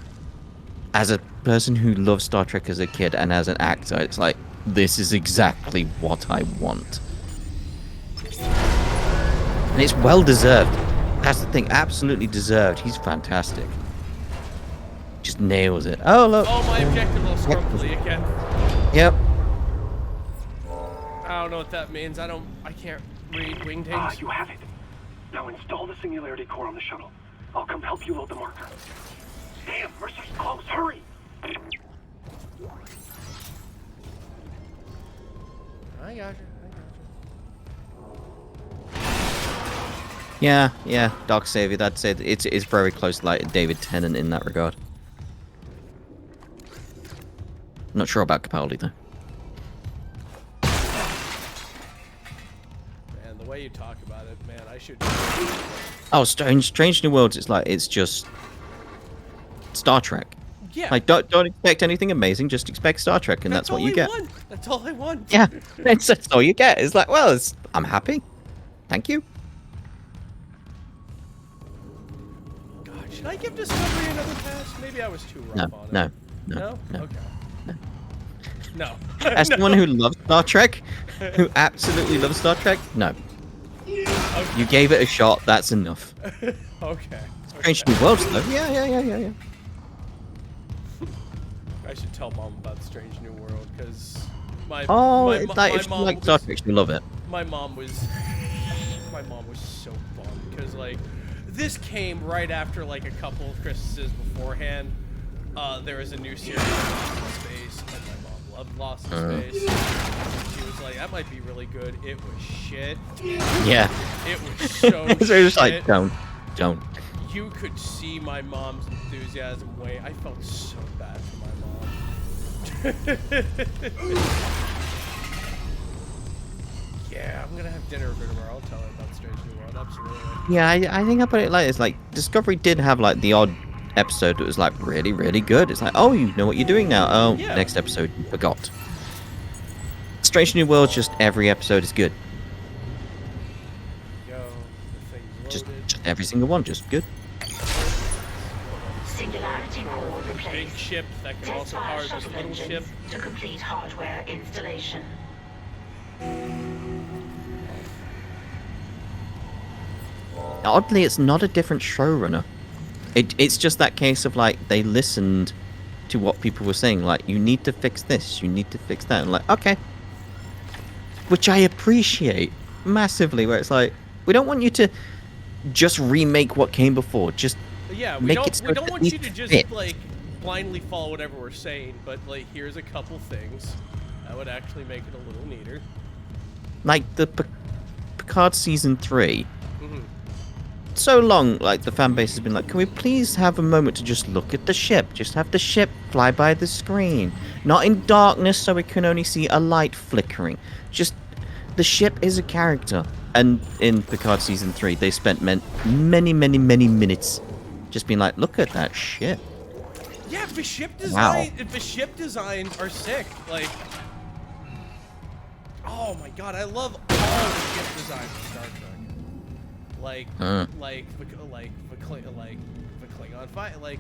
As a person who loved Star Trek as a kid, and as an actor, it's like, this is exactly what I want. And it's well deserved. That's the thing, absolutely deserved. He's fantastic. Just nails it. Oh, look. Oh, my objective will scrumply again. Yep. I don't know what that means. I can't read wingdings. Ah, you have it. Now install the singularity core on the shuttle. I'll come help you load the marker. Damn, Mercer's close. Hurry! I got you. Yeah, Dark Savior, that's it. It's very close, like David Tennant in that regard. Not sure about Capaldi, though. Man, the way you talk about it, man, I should... Oh, Strange New Worlds, it's just Star Trek. Yeah. Like, don't expect anything amazing, just expect Star Trek, and that's what you get. That's all I want. Yeah, that's all you get. It's like, well, I'm happy. Thank you. God, should I give Discovery another pass? Maybe I was too rough on it. No. Okay. No. As someone who loves Star Trek, who absolutely loves Star Trek, no. Okay. You gave it a shot, that's enough. Okay. Strange New Worlds, though. Yeah. I should tell Mom about Strange New World, because if you like Star Trek, you love it. My mom was so bummed, because, like, this came right after, like, a couple of Christmases beforehand. There was a new series, Lost in Space, and my mom loved Lost in Space. She was like, that might be really good. It was shit. Yeah. It was so So just shit. like, don't. You could see my mom's enthusiasm I felt so bad for my mom. Yeah, I'm gonna have dinner with her tomorrow. I'll tell her about Strange New World, absolutely. Yeah, I think I put it like this. Like, Discovery did have, like, the odd episode that was, like, really, really good. It's like, oh, you know what you're doing now. Oh, yeah. Next episode, you forgot. Strange New World, just every episode is good. Yo, the thing's Just loaded. every single one, just good. Singularity core Big replaced. ship that can also Jetfire power this shuttle little ship. engines to complete hardware installation. Oddly, it's not a different showrunner. It's just that case of, like, they listened to what people were saying. Like, you need to fix this, you need to fix that. And like, okay. Which I appreciate massively, where it's like, we don't want you to just remake what came before. Just Yeah, we make don't it so want that you to it just fits. like blindly follow whatever we're saying, but like here's a couple things that would actually make it a little neater. Like the Picard season 3. Mm-hmm. So long, like, the fan base has been like, can we please have a moment to just look at the ship? Just have the ship fly by the screen. Not in darkness so we can only see a light flickering. Just, the ship is a character. And in Picard season 3, they spent many minutes just being like, look at that ship. Yeah, the ship designs are sick. Like, oh my god, I love all the ship designs in Star Trek. Like the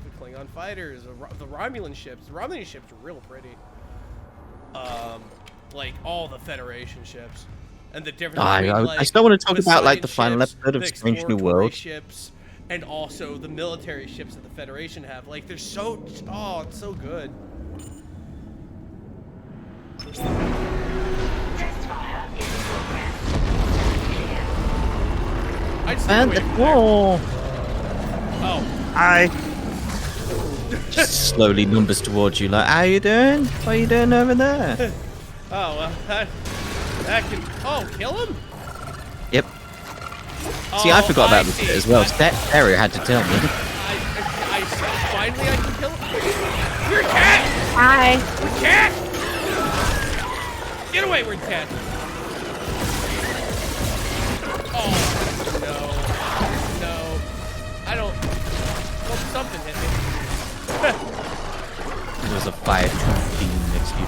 Klingon fighters, the Romulan ships. The Romulan ships are real pretty. like all the Federation ships and the difference between I still want to talk about like Poseidon the final ships, episode of the Strange New exploratory World. ships, and also the military ships that the Federation have. Like they're so it's so good. Test fire is in progress. Clear. I just And the wall. Oh. Just slowly numbers towards you, like, how you doing? What are you doing over there? Oh, well, that can... Oh, kill him? Yep. See, I forgot about this bit as well. Terry had to tell me. Finally I can kill him. Weird cat! Hi. Weird cat! Get away, weird cat! Oh, no. I don't... Well, something hit me. There's a fire beam next to you.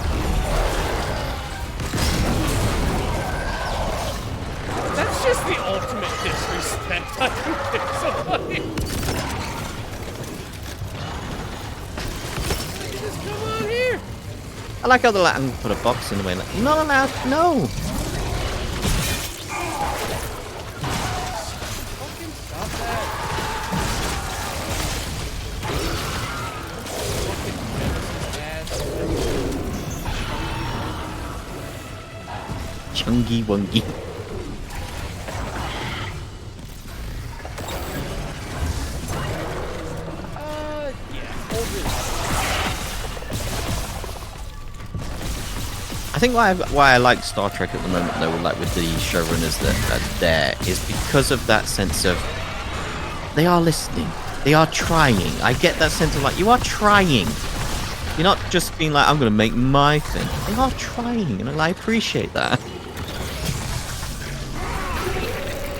That's just the ultimate disrespect I can give somebody. Just come on here. I like how the Latin put a box in the way. Like, you're not allowed. No. Fucking stop that. Chungy wungy. I think why I like Star Trek at the moment, though, like with the showrunners that are there, is because of that sense of they are listening, they are trying. I get that sense of like you are trying. You're not just being like I'm going to make my thing. They are trying, and I appreciate that.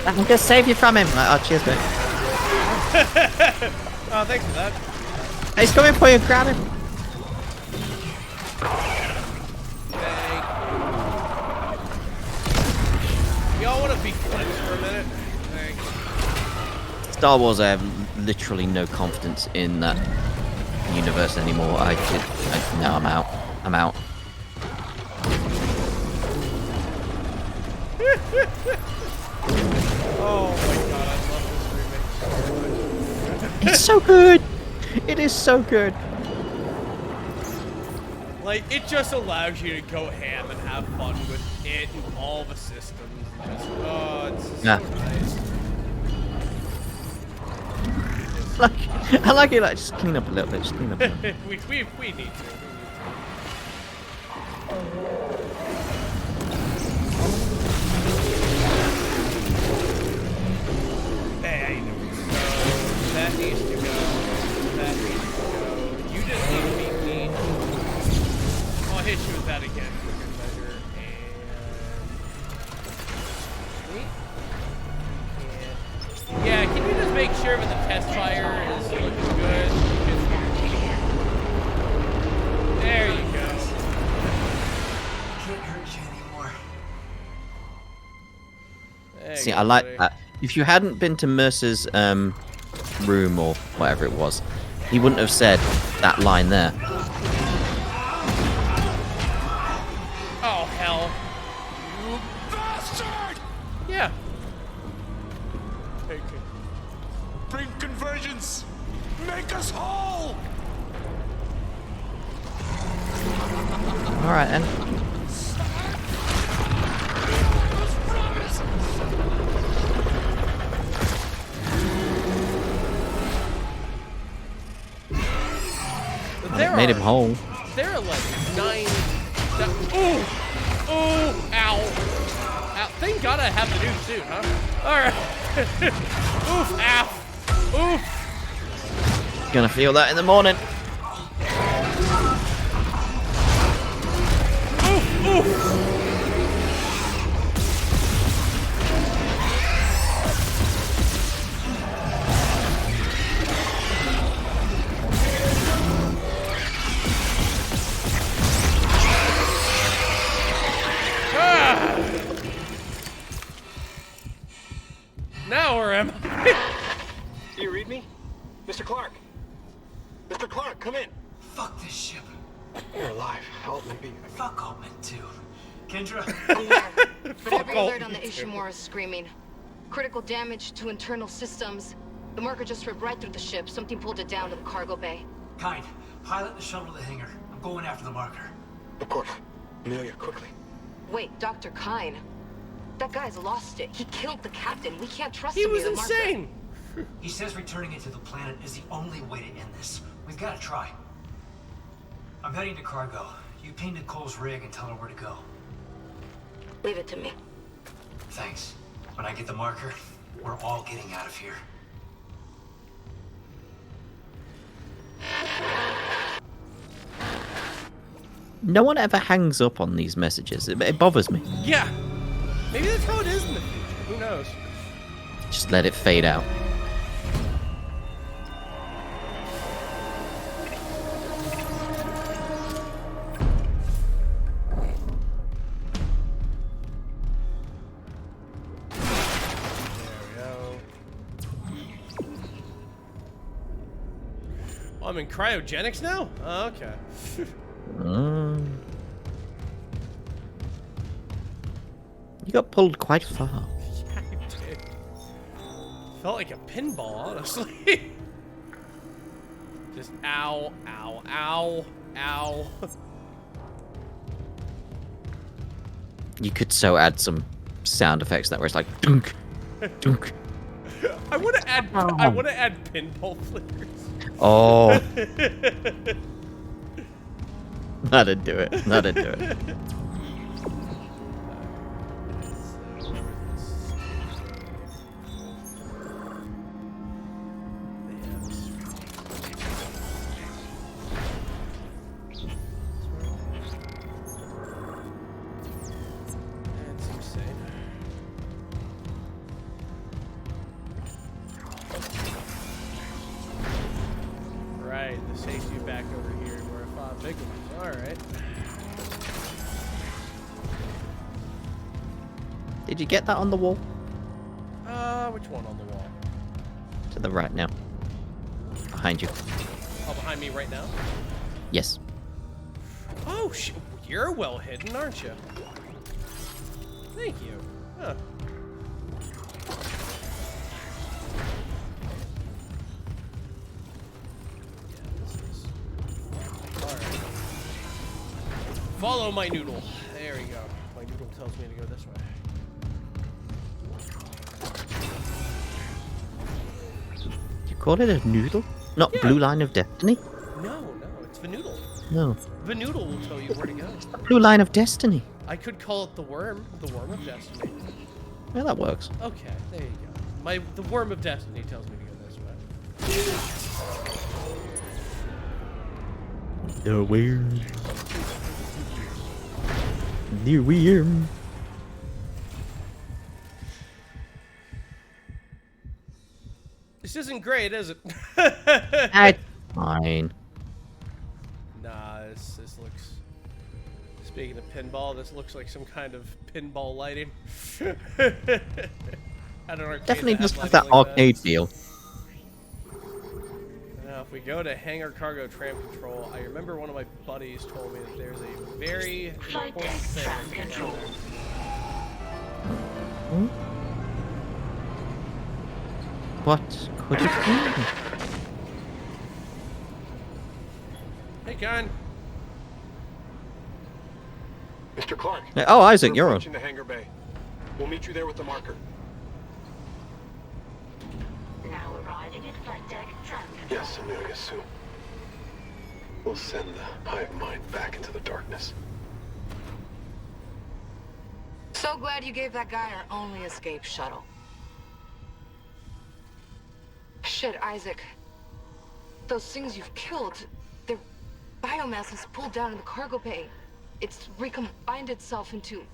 I'm going to save you from him. Like, oh, cheers, mate. Oh, thanks for that. Hey, he's coming for you. Grab him. Y'all want to be friends for a minute? Thanks. Star Wars, I have literally no confidence in that universe anymore. No, I'm out. I'm out. Oh my god, I love this remake so much. It's so good. It is so good. Like, it just allows you to go ham and have fun with it and all the systems. And just, it's just so nice. I like it. Like, just clean up a little bit. Just clean up a little bit. we need to. Hey, so that needs to go. That needs to go. You just need to beat me. I'll hit you with that again for good measure. And yeah, can you just make sure that the test fire is looking good? There you go. Can't hurt you anymore. See, I like that. If you hadn't been to Mercer's room or whatever it was, he wouldn't have said that line there. Oh, hell. You bastard! Yeah. Take it. Bring convergence! Make us whole! Alright, then. Made him whole. There are like 9... Ooh! Ooh! Ow! Ow! Thank God I have the new suit, huh? Alright. Oof! Ow! Oof! Gonna feel that in the morning. Oof! Oof! Now where am I? Do you read me? Mr. Clark! Mr. Clark, come in! Fuck this ship. You're alive. Altman be. Fuck Altman, too. Kendra? But every alert on the Ishimura is screaming. Critical damage to internal systems. The marker just ripped right through the ship. Something pulled it down to the cargo bay. Kind, pilot the shuttle to the hangar. I'm going after the marker. Of course. Amelia, quickly. Wait, Dr. Kine. That guy's lost it. He killed the captain. We can't trust He him was near the marker. insane. He says returning it to the planet is the only way to end this. We've got to try. I'm heading to cargo. You ping Nicole's rig and tell her where to go. Leave it to me. Thanks. When I get the marker, we're all getting out of here. No one ever hangs up on these messages. It bothers me. Yeah. Maybe that's how it is in the future. Who knows? Just let it fade out. Oh, I'm in cryogenics now? Oh, okay. You got pulled quite far. Yeah, I did. Felt like a pinball, honestly. Just ow, ow, ow, ow. You could so add some sound effects that where it's like dunk, dunk. I want to add pinball flickers. Oh. That'd do it. That'd do it. Right, the safety back over here where I fought big ones. Alright. Did you get that on the wall? Which one on the wall? To the right now. Behind you. Oh, behind me right now? Yes. Oh, you're well hidden, aren't you? Thank you. Huh. Follow my noodle. There we go. My noodle tells me to go this way. You call it a noodle? Not Blue Line of Destiny? No, it's the noodle. No. The noodle will tell you where to go. Blue Line of Destiny. I could call it the worm of destiny. Yeah, that works. Okay, there you go. The worm of destiny tells me to go this way. The weird. The weird. This isn't great, is it? That's fine. Nah, this looks... Speaking of pinball, this looks like some kind of pinball lighting. I don't know. Definitely does have that arcade feel. Now, if we go to hangar cargo tram control, I remember one of my buddies told me that there's a very important thing control. What could it be? Hey, Con. Mr. Clark. Oh, Isaac, you're on. In the hangar bay. We'll meet you there with the marker. Now arriving at flight deck tram control. Yes, Amelia Sue. We'll send the hive mind back into the darkness. So glad you gave that guy our only escape shuttle. Shit, Isaac. Those things you've killed, their biomass has pulled down in the cargo bay. It's recombined itself into...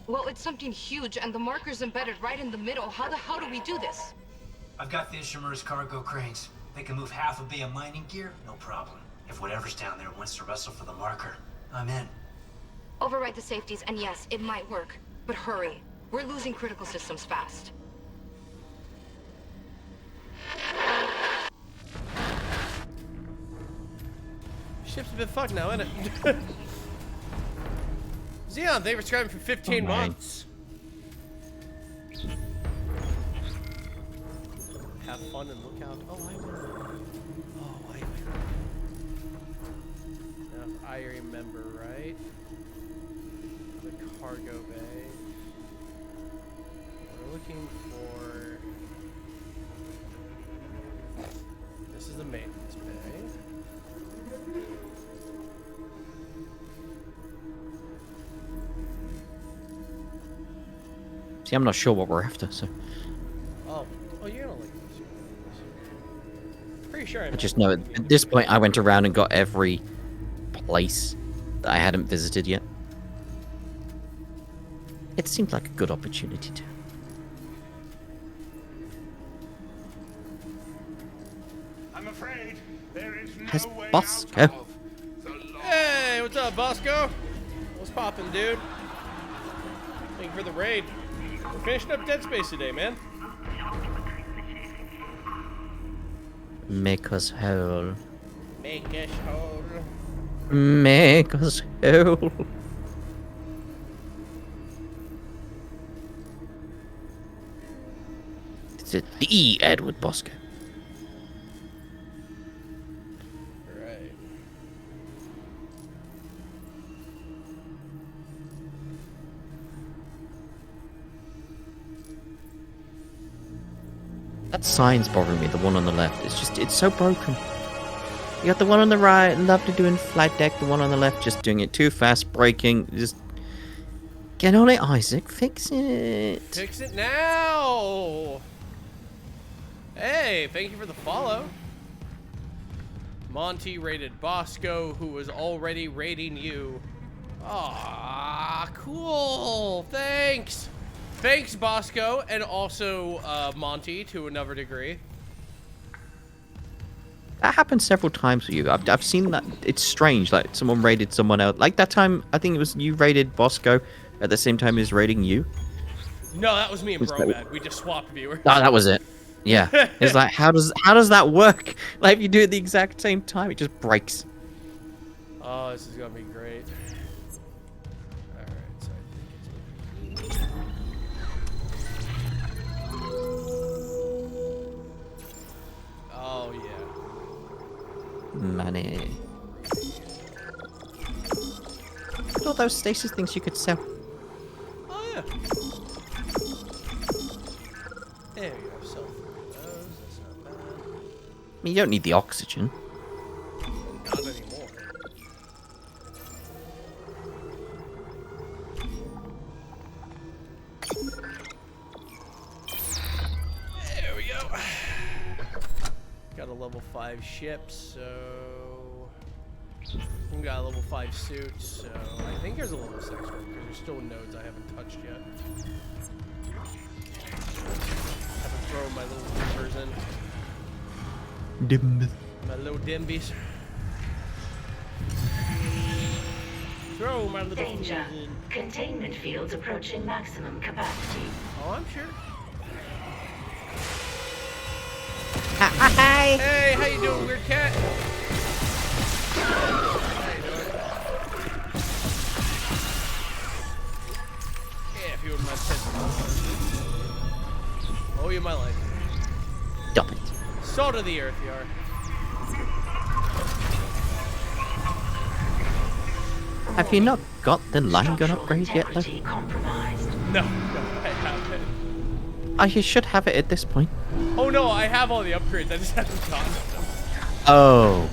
Well, it's something huge, and the marker's embedded right in the middle. How the hell do we do this? I've got the Ishimura's cargo cranes. They can move half a bay of mining gear, no problem. If whatever's down there wants to wrestle for the marker, I'm in. Override the safeties, and yes, it might work. But hurry. We're losing critical systems fast. Ship's a bit fucked now, isn't it? Xeon, they were subscribing for 15 months. Have fun and look out. Oh, I will. Oh, I will. Now, if I remember right, the cargo bay. We're looking for. This is the maintenance bay. See, I'm not sure what we're after, so. Oh, you're gonna like this. Pretty sure I just know at this point I went around and got every place that I hadn't visited yet. It seemed like a good opportunity to. I'm afraid there is no Has way Bosco? out of the law. Hey, what's up, Bosco? What's poppin', dude? Thank you for the raid. We're finishing up Dead Space today, man. Make us whole. Make us whole. Make us whole. It's the Edward Bosco. Right. That sign's bothering me, the one on the left. It's so broken. You got the one on the right, lovely doing flight deck. The one on the left, just doing it too fast, braking. Just get on it, Isaac. Fix it. Fix it now. Hey, thank you for the follow. Monty rated Bosco, who was already rating you. Ah, cool. Thanks. Thanks, Bosco, and also Monty to another degree. That happened several times with you. I've seen that. It's strange. Like someone raided someone else. Like that time, I think it was you raided Bosco at the same time as raiding you. No, that was me and Was that- Bromad. We just swapped viewers. Oh, that was it. Yeah. It's like how does that work? Like if you do it at the exact same time, it just breaks. Oh, this is gonna be great. Alright, so I think it's oh yeah. Money. Look at all those stasis things you could sell. Oh yeah. There you go. Sell those. That's not bad. I mean, you don't need the oxygen. Not anymore. There we go. Got a level 5 ship, so we got a level 5 suit, so I think there's a level 6 one because there's still nodes I haven't touched yet. Haven't thrown my little dimbers in. Dim. My little dimbies. Throw my little Danger. dimbers in. Containment fields approaching maximum capacity. Oh, I'm sure. Hi. Hey, how you doing, weird cat? How you doing? Yeah, if you wouldn't mind pissing. Oh, you my life. Dump it. Salt of the earth, you are. Have you not got the line gun upgrade yet, though? Compromised. No, I haven't. Oh, you should have it at this point. Oh no, I have all the upgrades. I just haven't gotten them. Oh.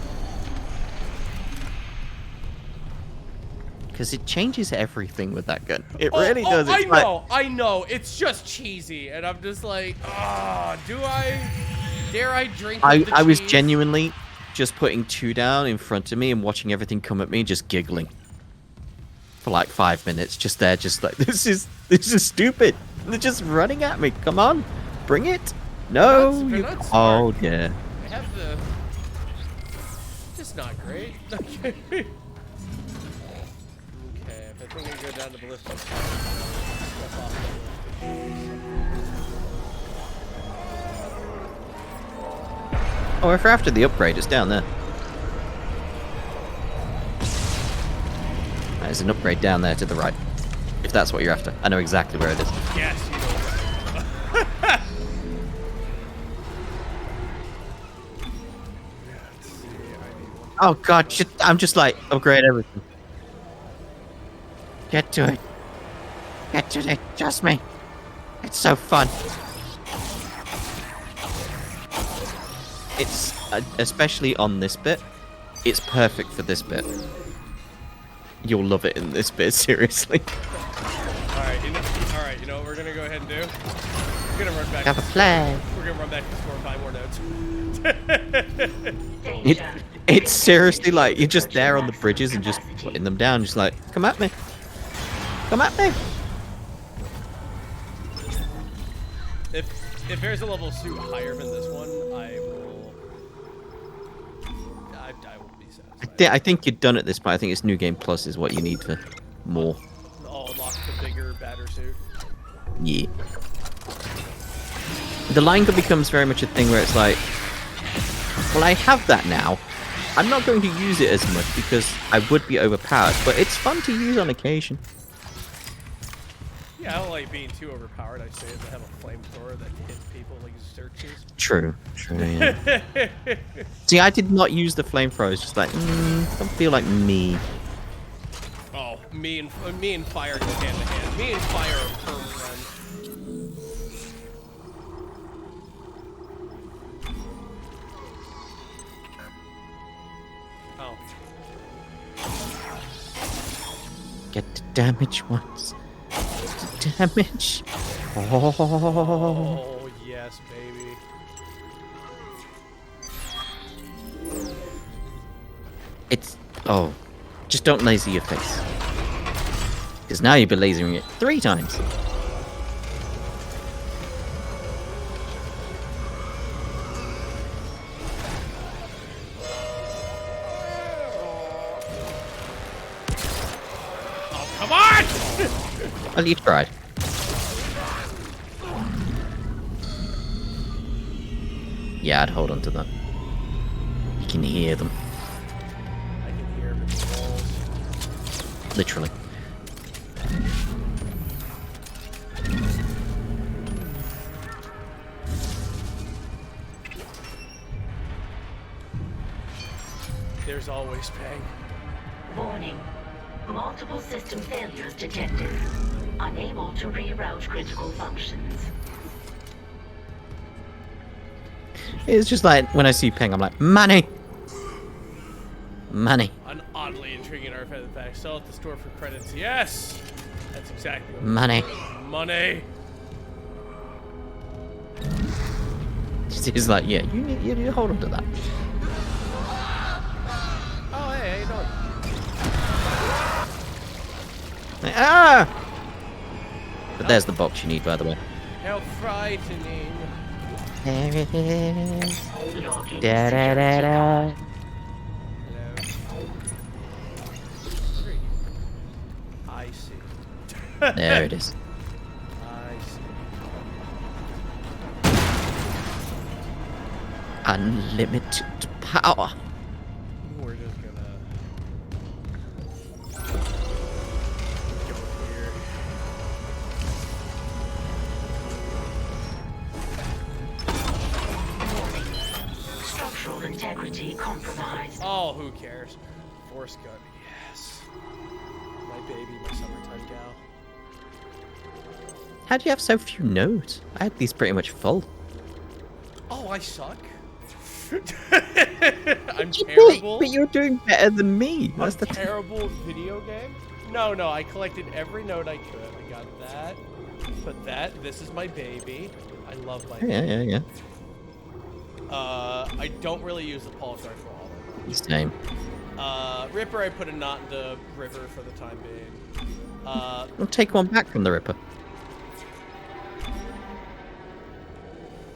Because it changes everything with that gun. It really does. It's I know. It's just cheesy, and I'm just like, dare I drink with the I was cheese? genuinely just putting 2 down in front of me and watching everything come at me, just giggling for like 5 minutes, just there, just like this is stupid. They're just running at me. Come on, bring it. No. They're not smart. Oh yeah. I have the. Just not great. Okay. Okay, if I think I go down to ballistic. Step off the Oh, if we're after the upgrade, it's down there. There's an upgrade down there to the right. If that's what you're after. I know exactly where it is. Yes, you know. Oh god, I'm just like, upgrade everything. Get to it. Get to it, trust me. It's so fun. It's, especially on this bit, it's perfect for this bit. You'll love it in this bit, seriously. Alright, you know what we're gonna go ahead and do? We're gonna run back. Have a flag. We're gonna run back to the store and find more notes. It's seriously like you're just there on the bridges and just putting them down, just like, come at me. Come at me. If there's a level suit higher than this one, I will be satisfied. I think you're done at this point. I think it's New Game Plus is what you need for more. I'll unlock the bigger, badder suit. Yeah. The line becomes very much a thing where it's like, well, I have that now. I'm not going to use it as much because I would be overpowered, but it's fun to use on occasion. Yeah, I don't like being too overpowered. I say I have a flamethrower that hits people like searches. True, yeah. See, I did not use the flamethrower. It's just like, don't feel like me. Oh, me and fire go hand to hand. Me and fire are firm friends. Oh. Get the damage once. The damage. Oh, yes, baby. It's... Oh. Just don't laser your face. Because now you'll be lasering it 3 times. Oh, come on! Well, you tried. Yeah, I'd hold on to that. You can hear them. I can hear them in the walls. Literally. There's always Pang. Warning. Multiple system failures detected. Unable to reroute critical functions. It's just like, when I see Ping, I'm like, money! Money. An oddly intriguing artifact of the fact. Sell at the store for credits. Yes! That's exactly what Money. Money! It's like, yeah, you need to hold on to that. Oh, hey, how you doing? Like, ah! But there's the box you need, by the way. How frightening. There it is. Da da da da. I see. There it is. I see. Unlimited power. We're just gonna go here. Structural integrity compromised. Oh, who cares? Force gun, yes. My baby, my summertime gal. How do you have so few nodes? I had these pretty much full. Oh, I suck. I'm terrible. But you're doing better than me. I'm That's the terrible video game. No, I collected every node I could. I got that. Put that. This is my baby. I love my baby. Yeah. I don't really use the pulsar for all of them. Same. Ripper, I put a knot in the river for the time being. We'll take one back from the Ripper.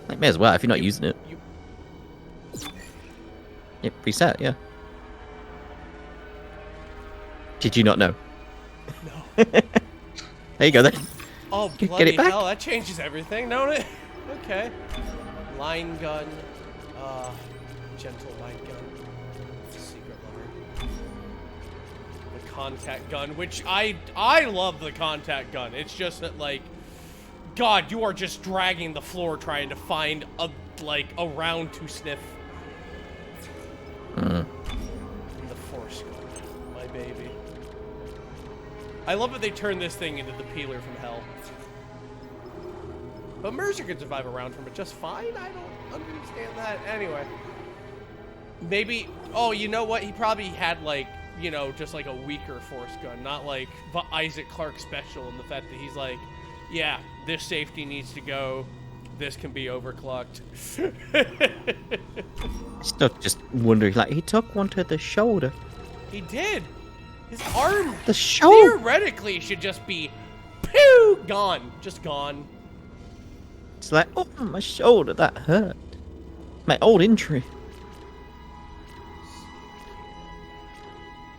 Like, may as well if you're not using it. Yep, reset, yeah. Did you not know? No. There you go then. Oh, Get bloody it back. hell, that changes everything, don't it? Okay. Line gun. Gentle line gun. Secret lover. the contact gun, which I love the contact gun. It's just that, like, God, you are just dragging the floor trying to find a round to sniff. And the force gun, my baby. I love that they turned this thing into the peeler from hell. But Mercer could survive a round from it just fine? I don't understand that. Anyway. Maybe, oh, you know what? He probably had, like, you know, just like a weaker force gun, not like Isaac Clarke special, and the fact that he's like, yeah, this safety needs to go, this can be overclocked. Still just wondering, like, he took one to the shoulder. He did. His arm, the shoulder, theoretically should just be, pew, gone, just gone. It's like, oh, my shoulder, that hurt. My old injury.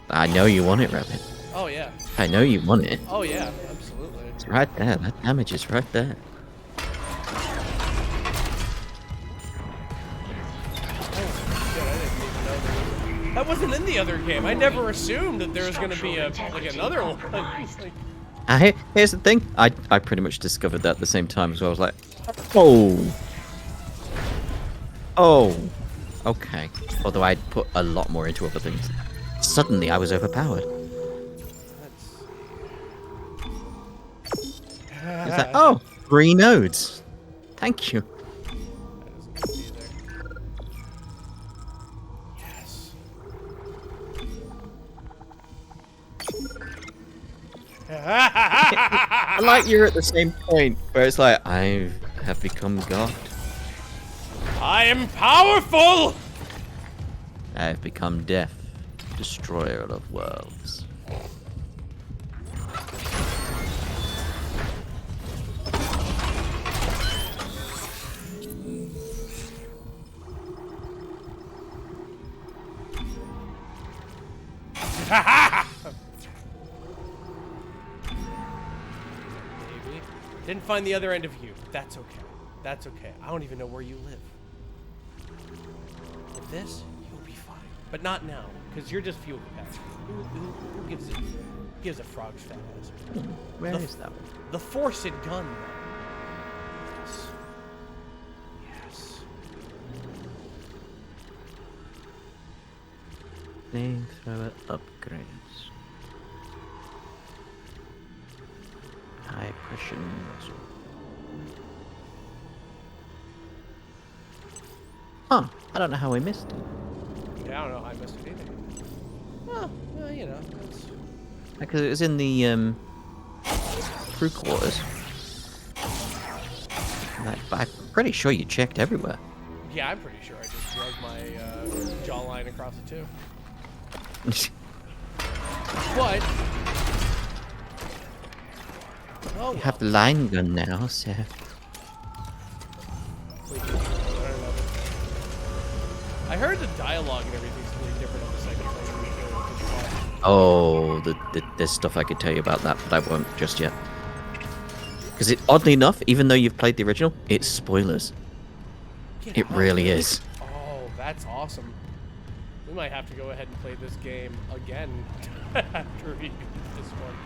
I know you want it, Rabbit. Oh, yeah. I know you want it. Oh, yeah, absolutely. It's right there. That damage is right there. That wasn't in the other game. I never assumed that there was going to be another one. Here's the thing. I pretty much discovered that at the same time as well. I was like, oh. Oh. Okay. Although I'd put a lot more into other things. Suddenly I was overpowered. It's like, oh, 3 nodes. Thank you. Yes. I like you're at the same point where it's like, I have become God. I am powerful! I have become death, destroyer of worlds. Maybe. Didn't find the other end of you. That's okay. That's okay. I don't even know where you live. With this, you'll be fine. But not now, because you're just fuel capacity. Who gives a frog's fat ass? Where is that one? The forced gun, though. Yes. Yes. Flamethrower upgrades. High pressure nozzle. Huh, I don't know how we missed it. Yeah, I don't know how I missed it either. Well, you know, it's... Because it was in the, crew quarters. But I'm pretty sure you checked everywhere. Yeah, I'm pretty sure I just drug my jawline across it too. What? Oh, You have the line gun now, so... I heard the dialogue and everything's really different in the second one. Oh, there's stuff I could tell you about that, but I won't just yet. Because oddly enough, even though you've played the original, it's spoilers. It really is. Oh, that's awesome. We might have to go ahead and play this game again after we beat this one.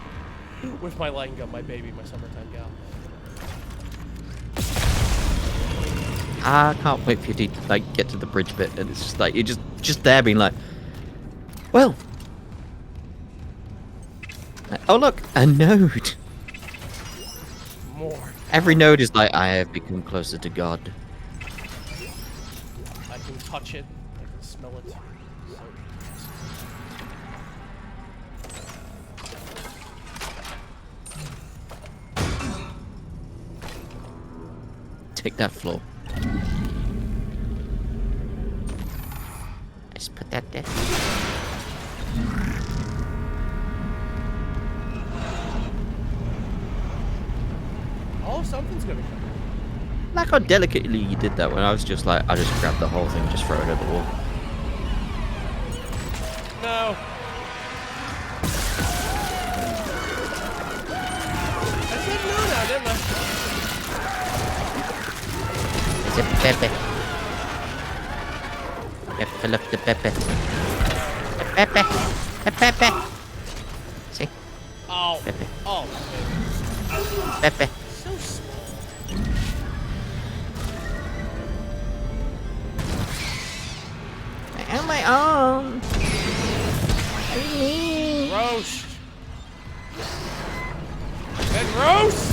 With my line gun, my baby, my summertime gal. I can't wait for you to like get to the bridge bit, and it's just like you're just there being like, well, oh look, a node. More. Every node is like, I have become closer to God. I can touch it. I can smell it. So Take that floor. Let's put that there. oh, something's gonna come. Like how delicately you did that when I was just like, I just grabbed the whole thing and just throw it at the wall. No. I said no now, didn't I? It's a Pepe. Fill up the Pepe. A Pepe. A Pepe. Oh. Pepe. Oh. Pepe. So small. On my own. Roast. Then roast.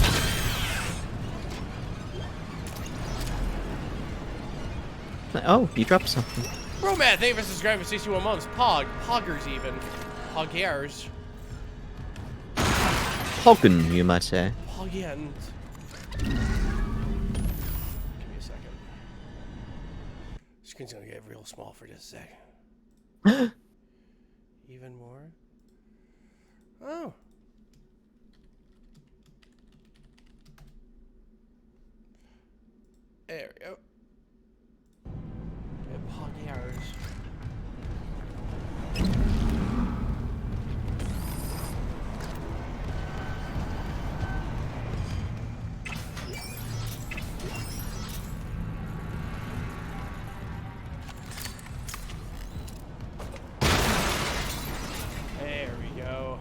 Oh, you dropped something. Bro, man, thank you for subscribing for 61 months. Poggers even. Poggers. Hoggen, you might say. Poggins. Give me a second. Screen's gonna get real small for just a second. Even more. Oh. There we go. Poggers. There we go.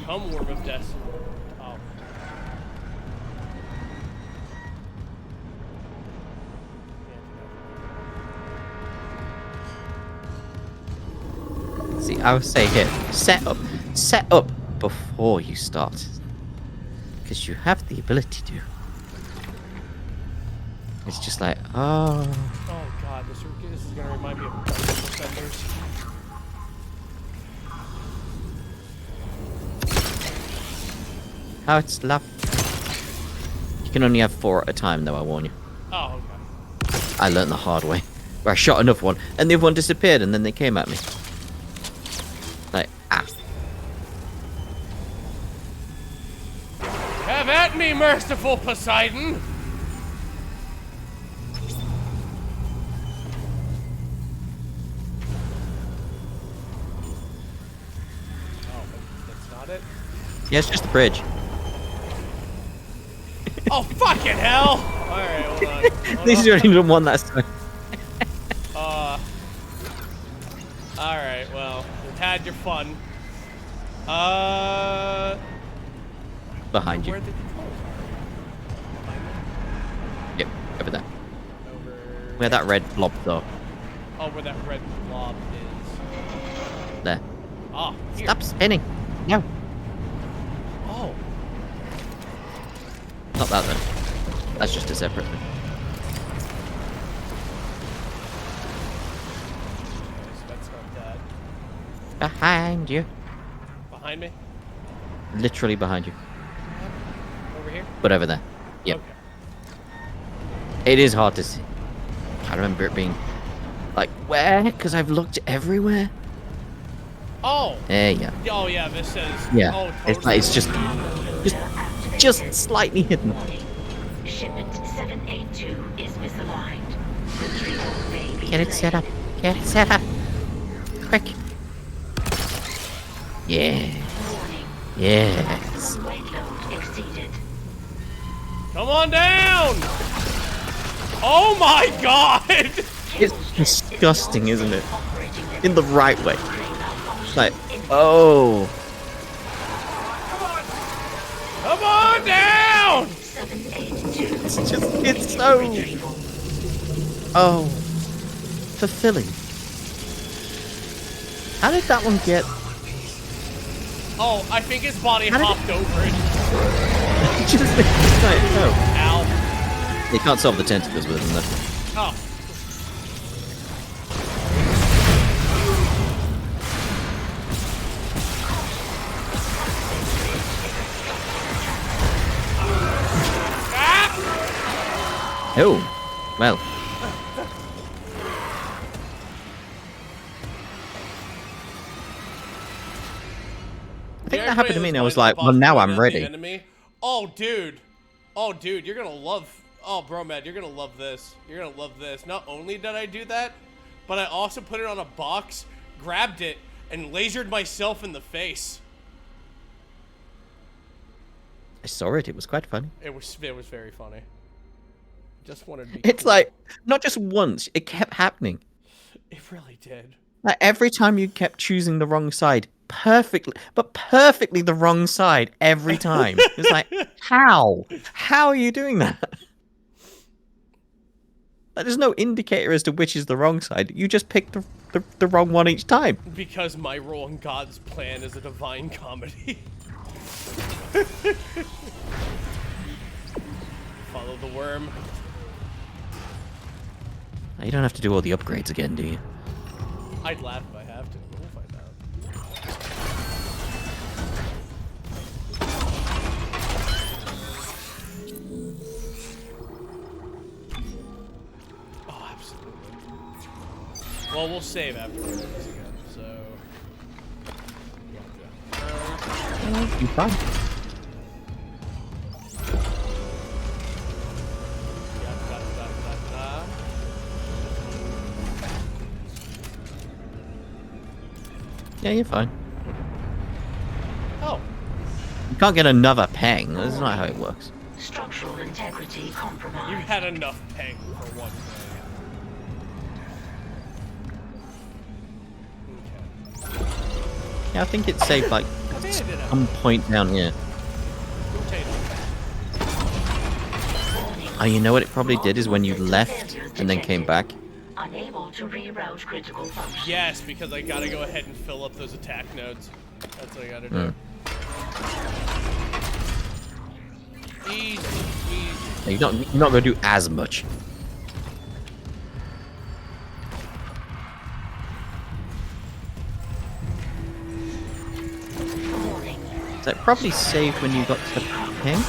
Come Worm of Destiny. Oh. See, I would say here, set up before you start. Because you have the ability to. It's just like, oh. Oh god, this is gonna remind me of Defenders. How it's love. You can only have 4 at a time, though, I warn you. Oh, okay. I learned the hard way. Where I shot another one, and the other one disappeared, and then they came at me. Like, ah. Have at me, merciful Poseidon! Oh, that's not it? Yeah, it's just a bridge. Oh, fucking hell! Alright, hold on. At least you only done one that time. Alright, well, you've had your fun. Behind you. Where the controls are? Behind me? Yep, over there. Over... Where that red blob, though. Oh, where that red blob is. There. Ah, here. Stop spinning. No. Oh. Not that, then. That's just a separate thing. So that's not that. Behind you. Behind me? Literally behind you. Over here? But over there. Yep. Okay. It is hard to see. I remember it being like, where? Because I've looked everywhere. Oh. There you go. Oh yeah, this says. Yeah. Oh, It's like it's just slightly hidden. Shipment 782 is misaligned. Retrieval may be Get it set up. Get it set up. Quick. Yeah. Yes. weight load exceeded. Come on down! Oh my god! It's disgusting, isn't it? In the right way. It's like, oh. Come on down! It's just, it's so, oh, fulfilling. How did that one get? Oh, I think his body hopped over it. Just like, oh. Ow. You can't solve the tentacles with them, though. Oh. Oh, well. I think that happened to me and I was like, well, now I'm ready. Oh, dude. Oh, dude, you're gonna love... Oh, bro, man, you're gonna love this. You're gonna love this. Not only did I do that, but I also put it on a box, grabbed it, and lasered myself in the face. I saw it. It was quite funny. It was very funny. Just wanted to be It's cool. like, not just once, it kept happening. It really did. Like, every time you kept choosing the wrong side, perfectly the wrong side every time. It's like, how? How are you doing that? Like, there's no indicator as to which is the wrong side. You just pick the wrong one each time. Because my role in God's plan is a divine comedy. Follow the worm. You don't have to do all the upgrades again, do you? I'd laugh if I have to. We'll find out. Oh, absolutely. Well, we'll save after we do this again, so... You fine. Yeah, you're fine. Oh. You can't get another peng. That's not how it works. Structural integrity compromised. You've had enough peng for one thing. Okay. Yeah, I think it's saved like some point down here. Oh, you know what it probably did is when you left and then came back. Unable to reroute critical functions. Yes, because I gotta go ahead and fill up those attack nodes. That's what I gotta do. Easy, easy. You're not gonna do as much. So it probably saved when you got to the ping.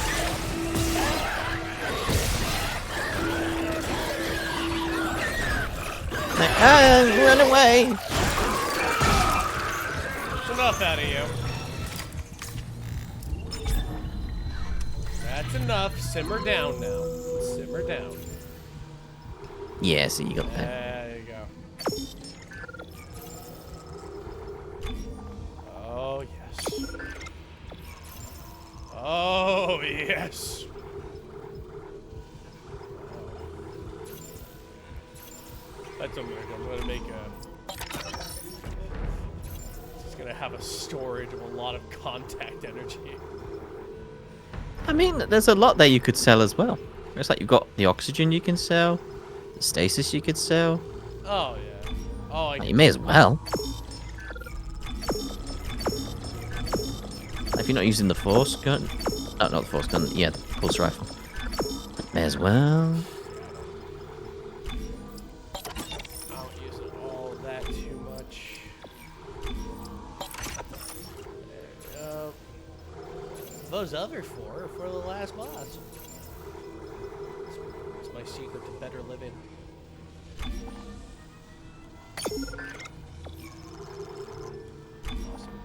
Like, run away! That's enough out of you. That's enough. Simmer down now. Simmer down. Yeah, so you got the ping. There you go. Oh, yes. Oh, yes. That's what I'm gonna do. I'm gonna make a... It's gonna have a storage of a lot of contact energy. I mean, there's a lot there you could sell as well. It's like you've got the oxygen you can sell, the stasis you could sell. Oh, yeah. Oh, Like, you may as well. If you're not using the force gun... Oh, not the force gun. Yeah, the pulse rifle. May as well. I don't use it all that too much. There we go. Those other four are for the last boss. It's my secret to better living. Awesome.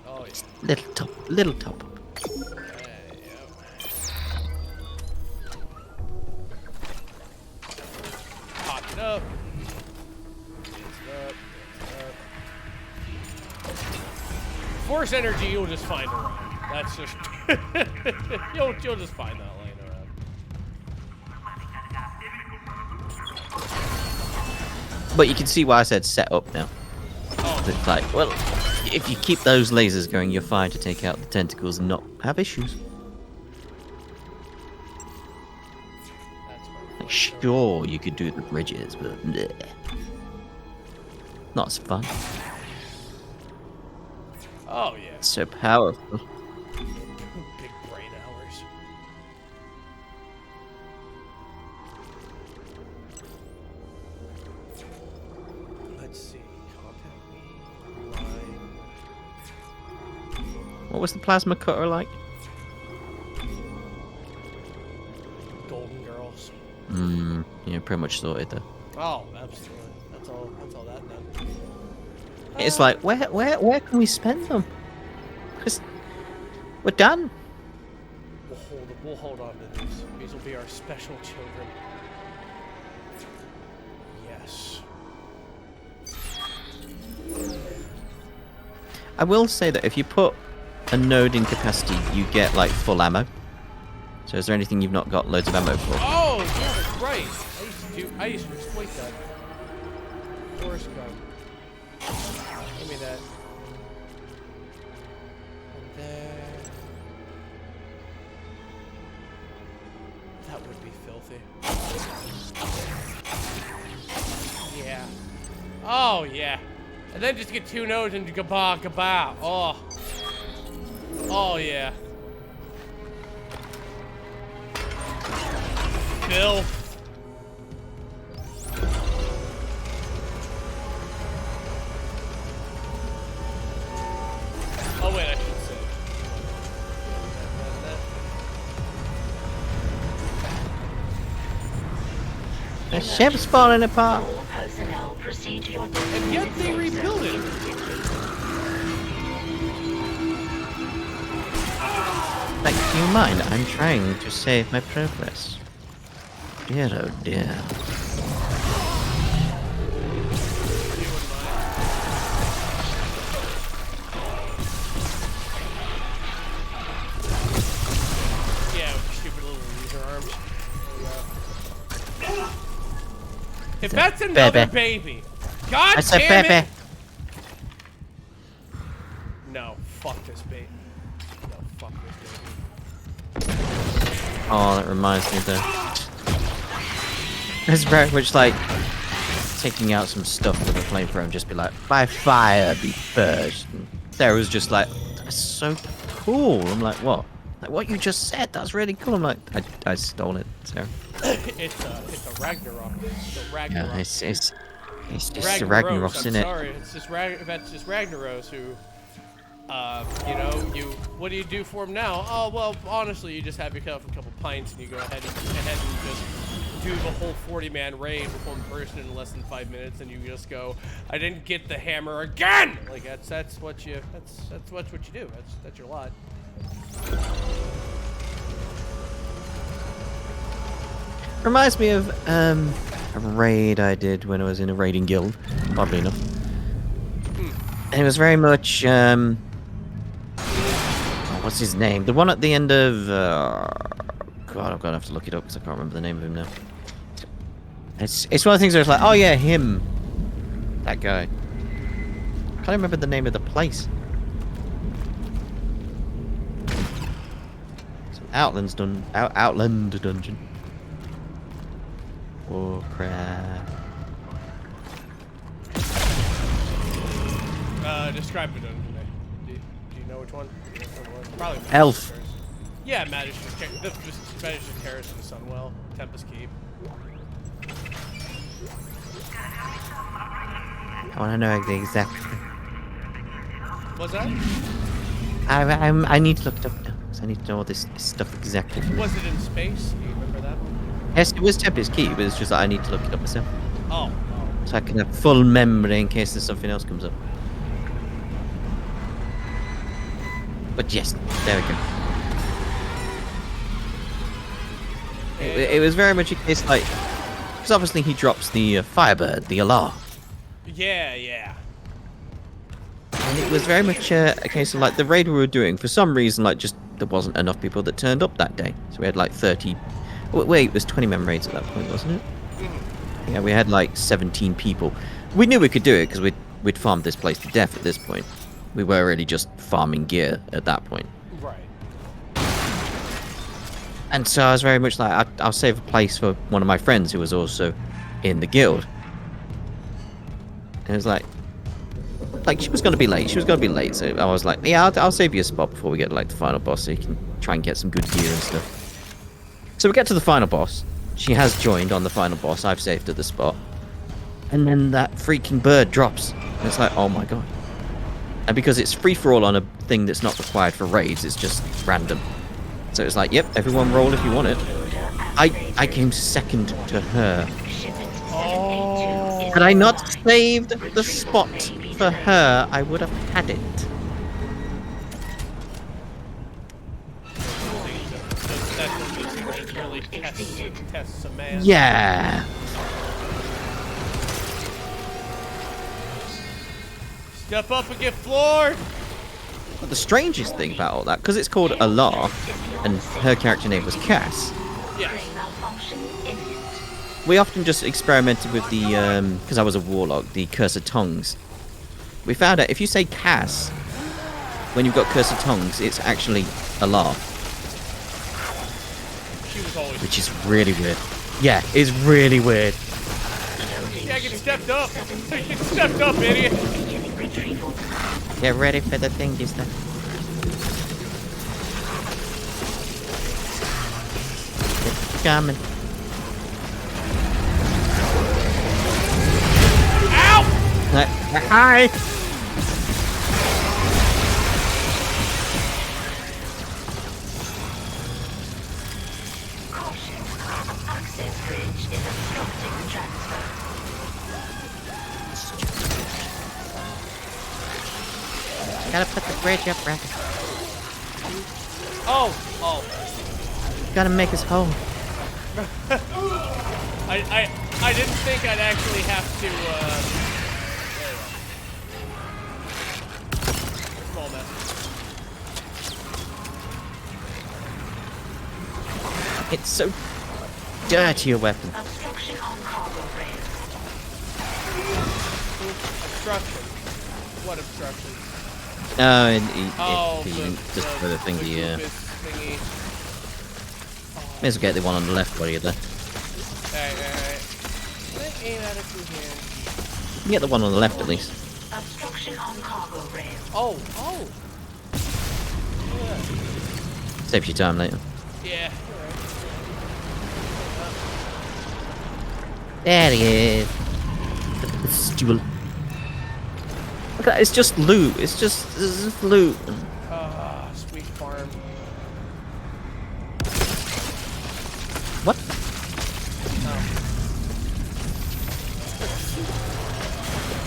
Oh, yeah. Little top. Little top. Pop it up. Force energy, you'll just find around. That's just you'll just find that laying around. But you can see why I said set up now. Oh. It's like, well, if you keep those lasers going, you're fine to take out the tentacles and not have issues. Like, sure, you could do the bridges, but bleh. Not as fun. Oh yeah. So powerful. Big brain hours. Let's see. Contact me. Line. What was the plasma cutter like? Golden girls. Yeah, pretty much sorted though. Oh, absolutely. That's all that done. It's like, where can we spend them? Because we're done. We'll hold on to these. These will be our special children. Yes. I will say that if you put a node in capacity, you get like full ammo. So is there anything you've not got loads of ammo for? Oh, yeah, that's right. I used to exploit that. Force gun. Give me that. And there. That would be filthy. Yeah. Oh, yeah. And then just get 2 nodes and gaba gaba. Oh. Oh, yeah. Bill. Oh, wait, I should say. The ship's falling apart. All personnel proceed to your And yet they rebuild it. Like, do you mind? I'm trying to save my progress. Dear, oh dear. Yeah, with stupid little laser arms. If that's another baby, God That's a damn it! baby. No, fuck this baby. No, fuck this baby. Oh, that reminds me of the... It's very much like taking out some stuff with a flamethrower and just be like, by fire be purged. And Sarah was just like, that's so cool. I'm like, what? Like, what you just said, that's really cool. I'm like, I stole it, Sarah. It's a Ragnarok. It's a Ragnarok. Yeah, it's just Ragnaros, Ragnarok's, I'm isn't it? sorry, it's just that's just Ragnaros who, you know, what do you do for him now? Oh, well, honestly, you just have yourself a couple pints and you go ahead and just do the whole 40-man raid with one person in less than 5 minutes, and you just go, I didn't get the hammer again. Like that's what you do. That's your lot. Reminds me of a raid I did when I was in a raiding guild, oddly enough. And it was very much, oh, what's his name? The one at the end of, God, I'm gonna have to look it up because I can't remember the name of him now. It's one of the things where it's like, oh yeah, him. That guy. Can't remember the name of the place. It's an Outland dungeon. Oh crap. Describe the dungeon. Do you know which one? Probably Elf. Yeah, Madish's Terrace in Sunwell, Tempest Keep. I want to know the exact. What's that? I need to look it up now, because I need to know all this stuff exactly. Was it in space? Do you remember that one? Yes, it was Tempest Keep, but it's just that I need to look it up myself. Oh. So I can have full memory in case there's something else comes up. But yes, there we go. It was very much a case like, because obviously he drops the Firebird, the Allah. Yeah. And it was very much a case of like the raid we were doing, for some reason, like just there wasn't enough people that turned up that day. So we had like 30, wait, it was 20-man raids at that point, wasn't it? Yeah, we had like 17 people. We knew we could do it because we'd farmed this place to death at this point. We were really just farming gear at that point. Right. And so I was very much like, I'll save a place for one of my friends who was also in the guild. And it was like she was going to be late. So I was like, yeah, I'll save you a spot before we get to like the final boss so you can try and get some good gear and stuff. So we get to the final boss. She has joined on the final boss. I've saved her the spot. And then that freaking bird drops. And it's like, oh my god. And because it's free-for-all on a thing that's not required for raids, it's just random. So it's like, yep, everyone roll if you want it. I came second to her. Had I not saved the spot for her, I would have had it. Tests a man. Yeah. Step up and get floored. But the strangest thing about all that, because it's called Allah, and her character name was Cass. Yes. We often just experimented with the, because I was a warlock, the Curse of Tongues. We found out if you say Cass when you've got Curse of Tongues, it's actually a laugh. She was always. Which is really weird. Yeah, it's really weird. Yeah, get stepped up. Get stepped up, idiot. Get ready for the thing, is that? It's coming. Ow! Hi! Caution. Access bridge is obstructing transfer. Gotta put the bridge up, right? Oh. Gotta make us whole. I didn't think I'd actually have to, Small mess. It's so dirty a weapon. Obstruction on cargo rail. Obstruction. What obstruction? Oh, just for the thingy, yeah. Thingy. May as well get the one on the left while you're there. Alright. Let me aim at it from here. You can get the one on the left at least. Obstruction on cargo rail. Oh. Saves you time later. Yeah, There he is. The stool. Look at that, it's just loot. It's just loot. Sweet farm. What?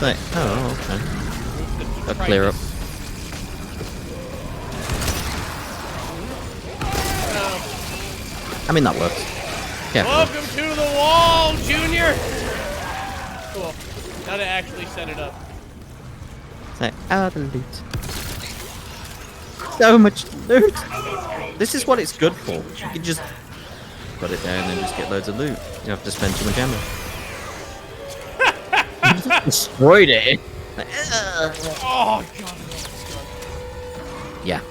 Like, oh, okay. I'll clear up. I mean, that works. Yeah. Welcome to the wall, Junior! Cool. Now to actually set it up. It's like, oh, the loot. So much loot! This is what it's good for. You can just put it down and then just get loads of loot. You don't have to spend too much ammo. You just destroyed it. Like, Oh, God. yeah.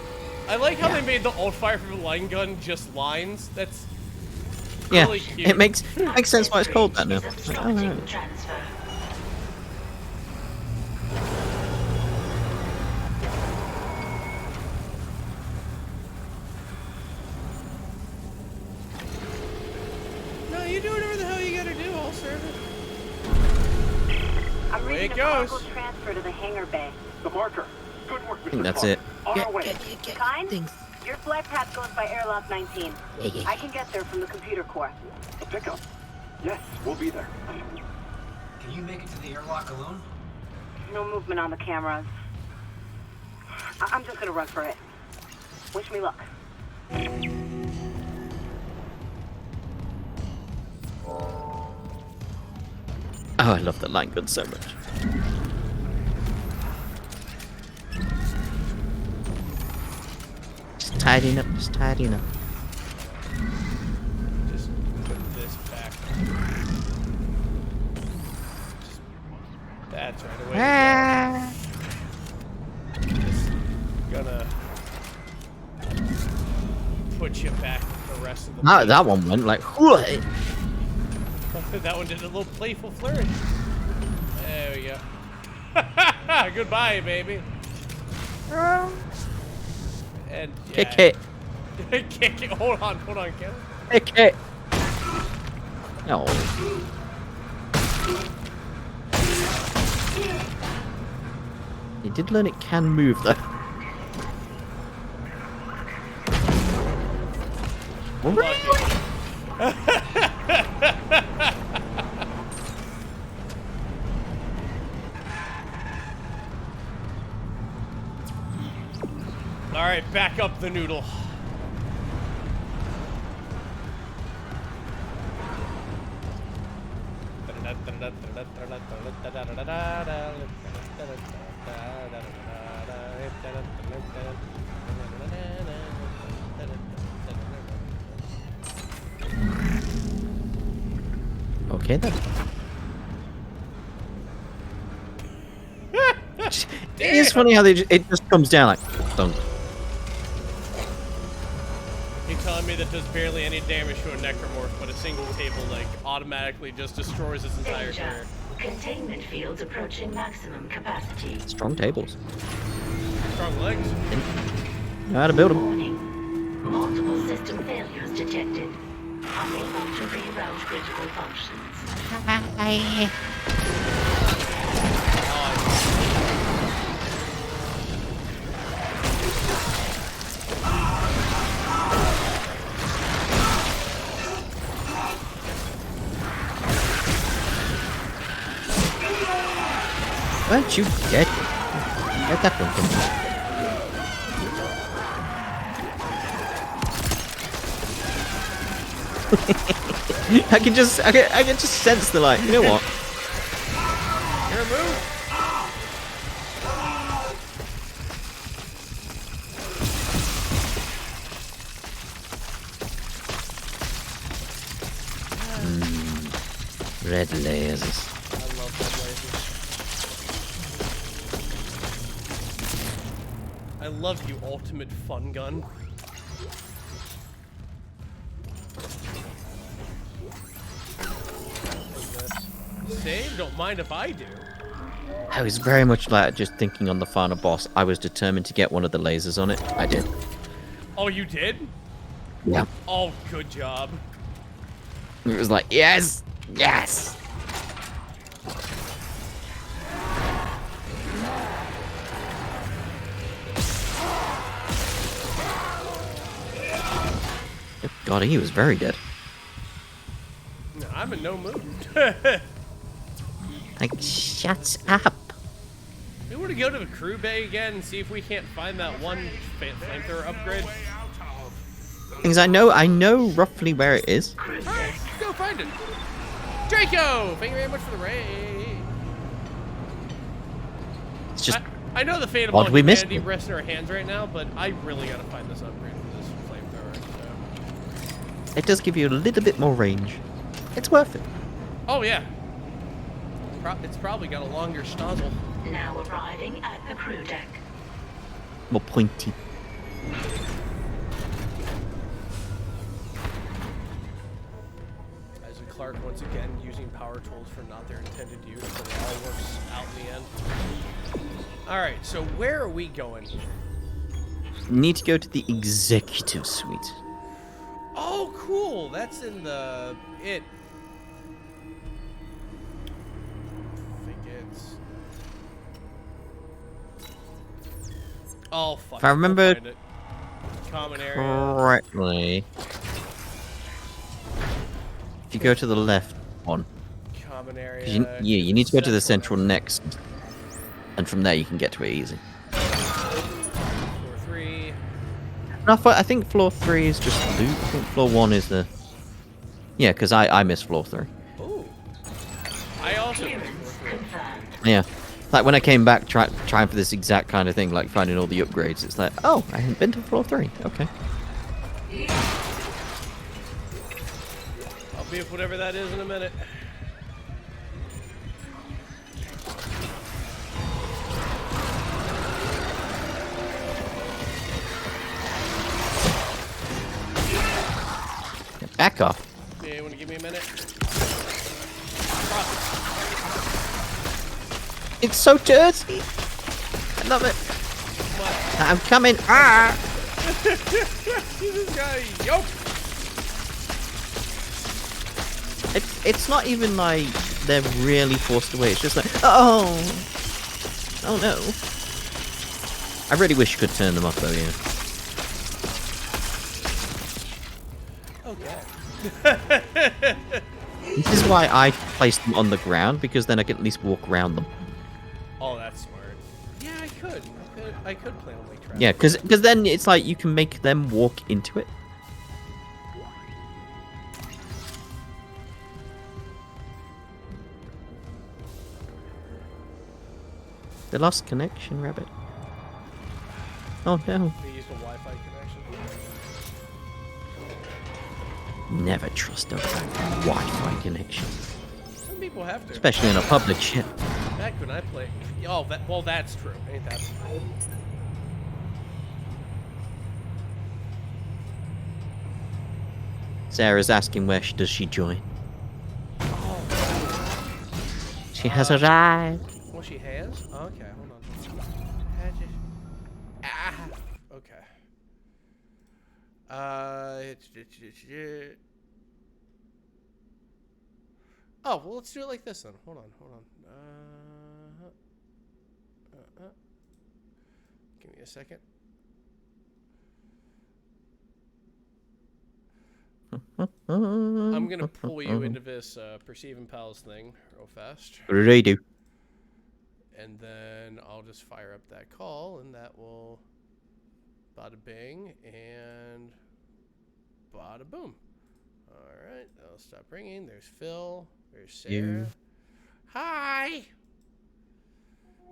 I like how they made the old fire from the line gun just lines. That's Yeah, really cute. it makes sense why it's called that now. Like, oh, right. Transfer. No, you do whatever the hell you gotta do. I'll serve it. I'm Away reading it a cargo goes. transfer to the hangar bay. The marker. Good work, I Mr. think that's Clark. it. On our way. Kind? Your flight path goes by airlock 19. Yeah. I can get there from the computer core. A pickup. Yes, we'll be there. Can you make it to the airlock alone? No movement on the cameras. I'm just gonna run for it. Wish me luck. Oh, I love the line gun so much. Just tidying up, just tidying up. Just put this back. That's right away. Just gonna put you back the rest of the That one went like, what? That one did a little playful flourish. There we go. Goodbye, baby. And yeah. Kick it. Kick it. Hold on, Ken. Kick it. No. You did learn it can move though. All right, back up the noodle. Okay then. It is funny how it just comes down like dunk. You're telling me that does barely any damage to a necromorph, but a single table leg automatically just destroys its entire Danger. career. Containment fields approaching maximum capacity. Strong tables. Strong legs. Know how to build them. Warning. Multiple system failures detected. Unable to reroute critical functions. Weren't you dead? Where'd that one come from? I can just sense the like. You know what? Your move. Red lasers. I love red lasers. I love you, ultimate fun gun. Save? Don't mind if I do. I was very much like just thinking on the final boss. I was determined to get one of the lasers on it. I did. Oh, you did? Yeah. Oh, good job. It was like, yes! Yes! God, he was very dead. No, I'm in no mood. Like, shut up. We want to go to the crew bay again and see if we can't find that one flamethrower upgrade. Things I know roughly where it is. Alright, let's go find it. Draco! Thank you very much for the raid. It's just I know the fate of odd all we missed humanity it. rests in our hands right now, but I really gotta find this upgrade for this flamethrower. So. It does give you a little bit more range. It's worth it. Oh yeah. It's probably got a longer nozzle. Now arriving at the crew deck. More pointy. Isaac Clarke once again using power tools for not their intended use, but it all works out in the end. Alright, so where are we going? You need to go to the executive suite. Oh, cool! That's in the... I think it's... Oh, fuck. If I remember find it. Common area. correctly, if you go to the left one, Common area. you need to go to the central next, and from there you can get to it easy. Floor 3. No, I think floor 3 is just loot. I think floor 1 is the... Yeah, because I missed floor 3. Ooh. I also missed floor 3. Yeah. Like when I came back trying for this exact kind of thing, like finding all the upgrades, it's like, oh, I hadn't been to floor 3. Okay. I'll be with whatever that is in a minute. Back off. Yeah, you want to give me a minute? It's so dirty. I love it. I'm coming. Ah! This guy, yo! It's not even like they're really forced away. It's just like, oh no. I really wish you could turn them off though, yeah. Okay. This is why I placed them on the ground, because then I can at least walk around them. Oh, that's smart. Yeah, I could play on Lake Track. Yeah, because then it's like you can make them walk into it. They lost connection, Rabbit. Oh no. They used a Wi-Fi connection. Never trust a Wi-Fi connection. Some people have to. Especially on a public ship. Back when I played. Oh, well, that's true. Ain't that? Sarah's asking where does she join. Oh. She has arrived. Well, she has? Okay, hold on. Ah, okay. Oh, well, let's do it like this then. Hold on. Give me a second. I'm gonna pull you into this Perceiving Pals thing real fast. What did I do? And then I'll just fire up that call, and that will bada bing and bada boom. All right, I'll stop ringing. There's Phil. There's Sarah. You. Hi.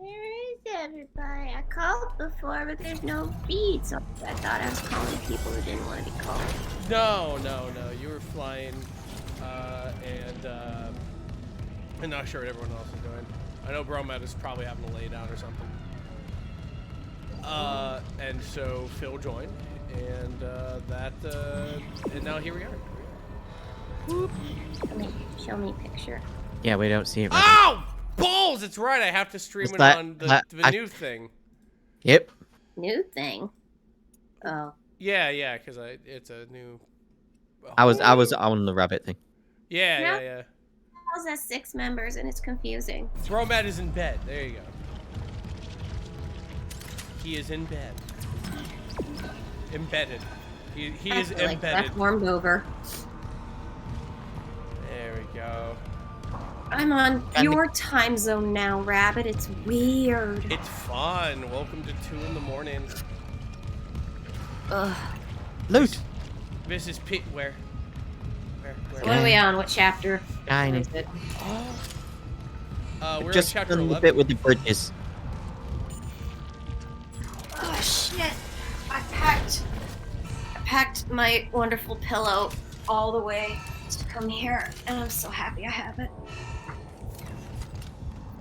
Where is everybody? I called before, but there's no feed, so I thought I was calling people who didn't want to be called. No. You were flying, I'm not sure what everyone else is doing. I know Bromat is probably having to lay down or something. And so Phil joined, and and now here we are. Whoop. Show me a picture. Yeah, we don't see it. Right Ow! Balls! It's right. I have to stream it on the new thing. Yep. New thing. Oh. Yeah, because it's a new. I was on the rabbit thing. Yeah. House has 6 members and it's confusing. Bromat is in bed. There you go. He is in bed. Embedded. He is embedded. Like warmed over. There we go. I'm on your time zone now, Rabbit. It's weird. It's fun. Welcome to 2 in the morning. Ugh. Loot. This is Pete. Where? What are we on? What chapter? I know. We're just on chapter on 11. the bit with the bridges. Oh shit! I packed my wonderful pillow all the way to come here, and I'm so happy I have it.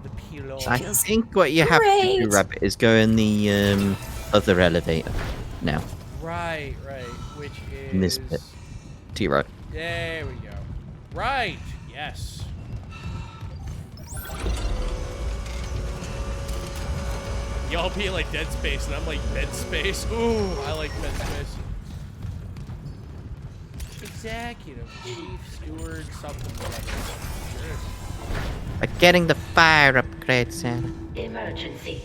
The pillow. I think what you have to do, Rabbit, is go in the other elevator now. Right. Which is In this bit. To your right. There we go. Right. Yes. Y'all be like Dead Space, and I'm like Bed Space. Ooh, I like Bed Space. Executive, Chief, Steward, something, whatever. Sure. We're getting the fire upgrade, Sarah. Emergency.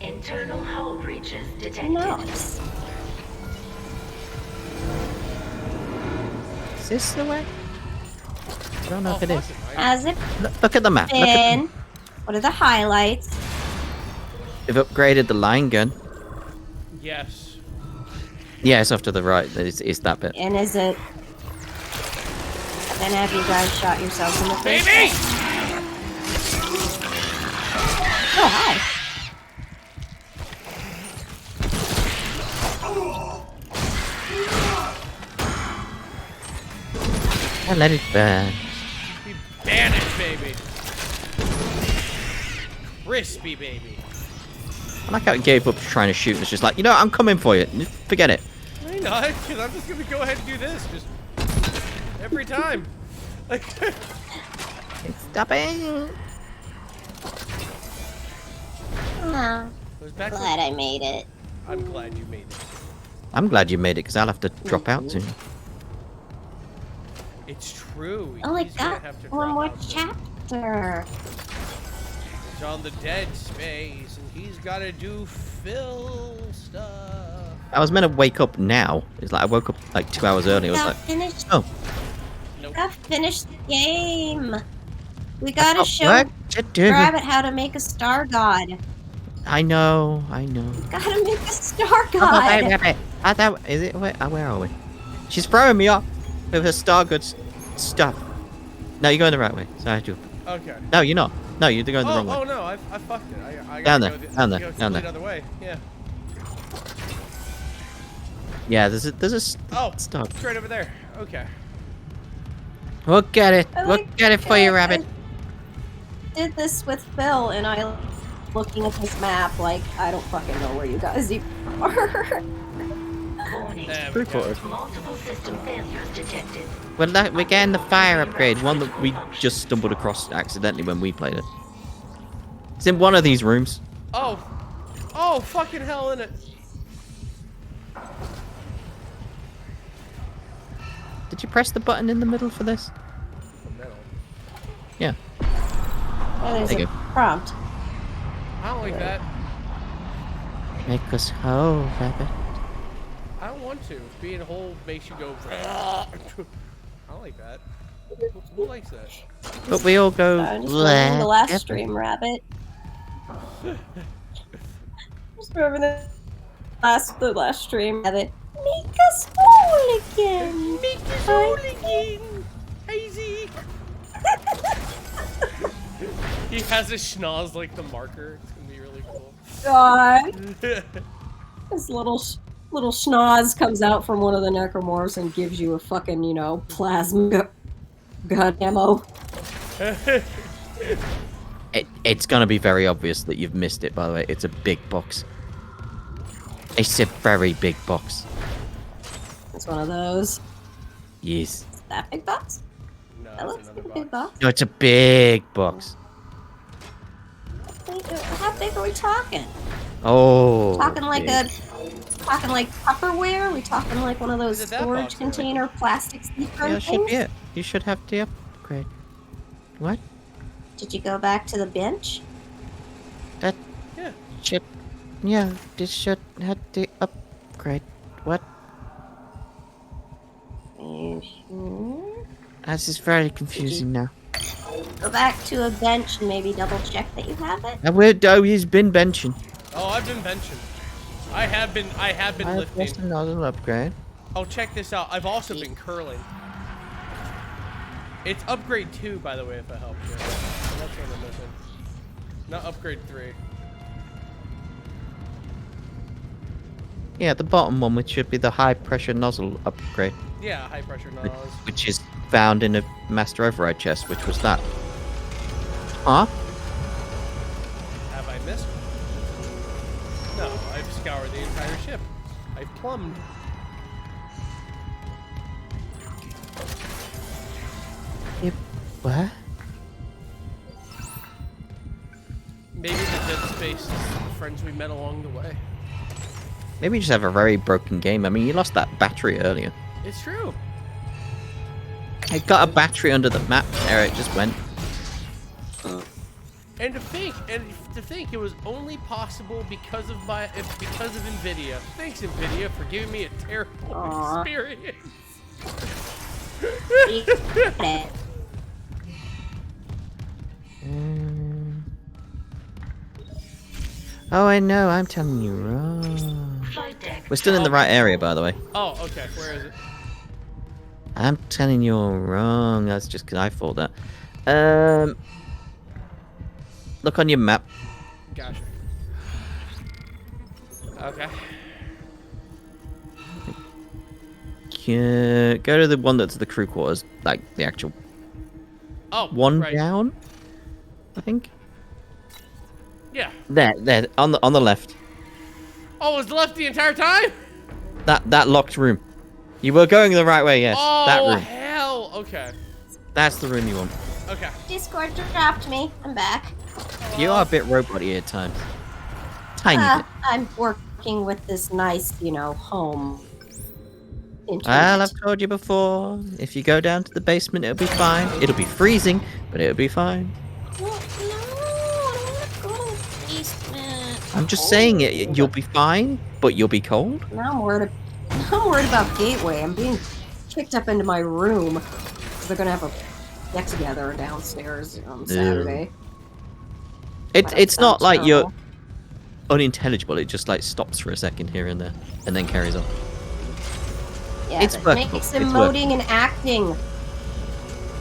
Internal hull breaches detected. Nice. Is this the way? I don't know if it is. Has it Look at the map. Look at been? What are the highlights? They've upgraded the line gun. Yes. Yeah, it's off to the right. It's that bit. And is it? Then have you guys shot yourselves in the face? Baby! Oh, hi. I let it burn. Be banished, baby. Crispy, baby. I like how it gave up trying to shoot. It's just like, you know what, I'm coming for you. Forget it. Why not? Because I'm just going to go ahead and do this. Just every time. Like, stopping. Oh, glad I made it. I'm glad you made it. I'm glad you made it because I'll have to drop out soon. It's true. Oh, I He's gonna got have to one drop more out soon. chapter. He's on the Dead Space, and he's got to do Phil stuff. I was meant to wake up now. It's like I woke up like 2 hours early. I was like, oh. We gotta finish the game. We gotta show What to do? Rabbit how to make a star god. I know. Gotta make a star Oh, god. hey, Rabbit. Is it? Where are we? She's throwing me off with her Stargood stuff. No, you're going the right way. So I have to. Okay. No, you're not. No, you're going the wrong way. Oh no, I fucked it. I Down gotta there, go down there, go down there. The other way. Yeah. Yeah, there's a Oh, stop. it's right over there. Okay. We'll get it. We'll get it for you, Rabbit. did this with Phil, and I looking at this map like I don't fucking know where you guys even are. Warning. There we go. Multiple system failures detected. We're getting the fire upgrade, one that we just stumbled across accidentally when we played it. It's in one of these rooms. Oh. Oh, fucking hell, in it. Did you press the button in the middle for this? The middle. Yeah. That is There you a go. prompt. I don't like that. Make us whole, rabbit. I don't want to. Being whole makes you go. I don't like that. Who likes that? But we all go. I'm just remembering the last Yep. stream, Rabbit. Just remember the last stream, Rabbit. Make us whole again. Make us whole again. Hey, Zeke. He has his schnoz like the marker. It's gonna be really cool. God. This little schnoz comes out from one of the necromorphs and gives you a fucking, you know, plasma gun ammo. It's gonna be very obvious that you've missed it, by the way. It's a big box. It's a very big box. It's one of those. Yes. That big box? No, That looks like a big box. No, it's a big box. How big are we talking? Oh. Talking like big. talking like Tupperware? We talking like one of those Is it that storage box, container plastic secret Yeah, it should be things? it. You should have the upgrade. What? Did you go back to the bench? That Yeah. should. Yeah, this should have the upgrade. What? You sure? This is very confusing now. Go back to a bench and maybe double check that you have it. And oh, he's been benching. Oh, I've been benching. I have been lifting. That's another upgrade. Oh, check this out. I've also been curling. It's upgrade 2, by the way, if that helps you. That's what I'm missing. Not upgrade 3. Yeah, the bottom one, which should be the high pressure nozzle upgrade, Yeah, high pressure nozzles. which is found in a master override chest, which was that. Huh? Have I missed? No, I've scoured the entire ship. I've plumbed. Yep. What? Maybe the Dead Space is the friends we met along the way. Maybe you just have a very broken game. I mean, you lost that battery earlier. It's true. I got a battery under the map. There it just went. And to think it was only possible because of Nvidia. Thanks, Nvidia, for giving me a terrible Aw. experience. Oh, I know. I'm telling you wrong. Flight deck. We're still in the right area, by the way. Oh, okay. Where is it? I'm telling you all wrong. That's just because I thought that. Look on your map. Gotcha. Okay. Go to the one that's the crew quarters, like the actual Oh, one right. down, I think. Yeah. There, on the left. Oh, it was left the entire time? That locked room. You were going the right way, yes. Oh, that room. hell. Okay. That's the room you want. Okay. Discord dropped me. I'm back. You are a bit robot-y at times. Tiny bit. I'm working with this nice, you know, home internet. Well, I've told you before. If you go down to the basement, it'll be fine. It'll be freezing, but it'll be fine. Well, no, I don't want to go to the basement. I'm just saying it. You'll be fine, but you'll be cold. Now I'm worried about Gateway. I'm being kicked up into my room because they're gonna have a get together downstairs on Saturday. It's not sounds like you're terrible. unintelligible. It just like stops for a second here and there, and then carries on. Yeah, It's that workable. makes It's emoting and acting.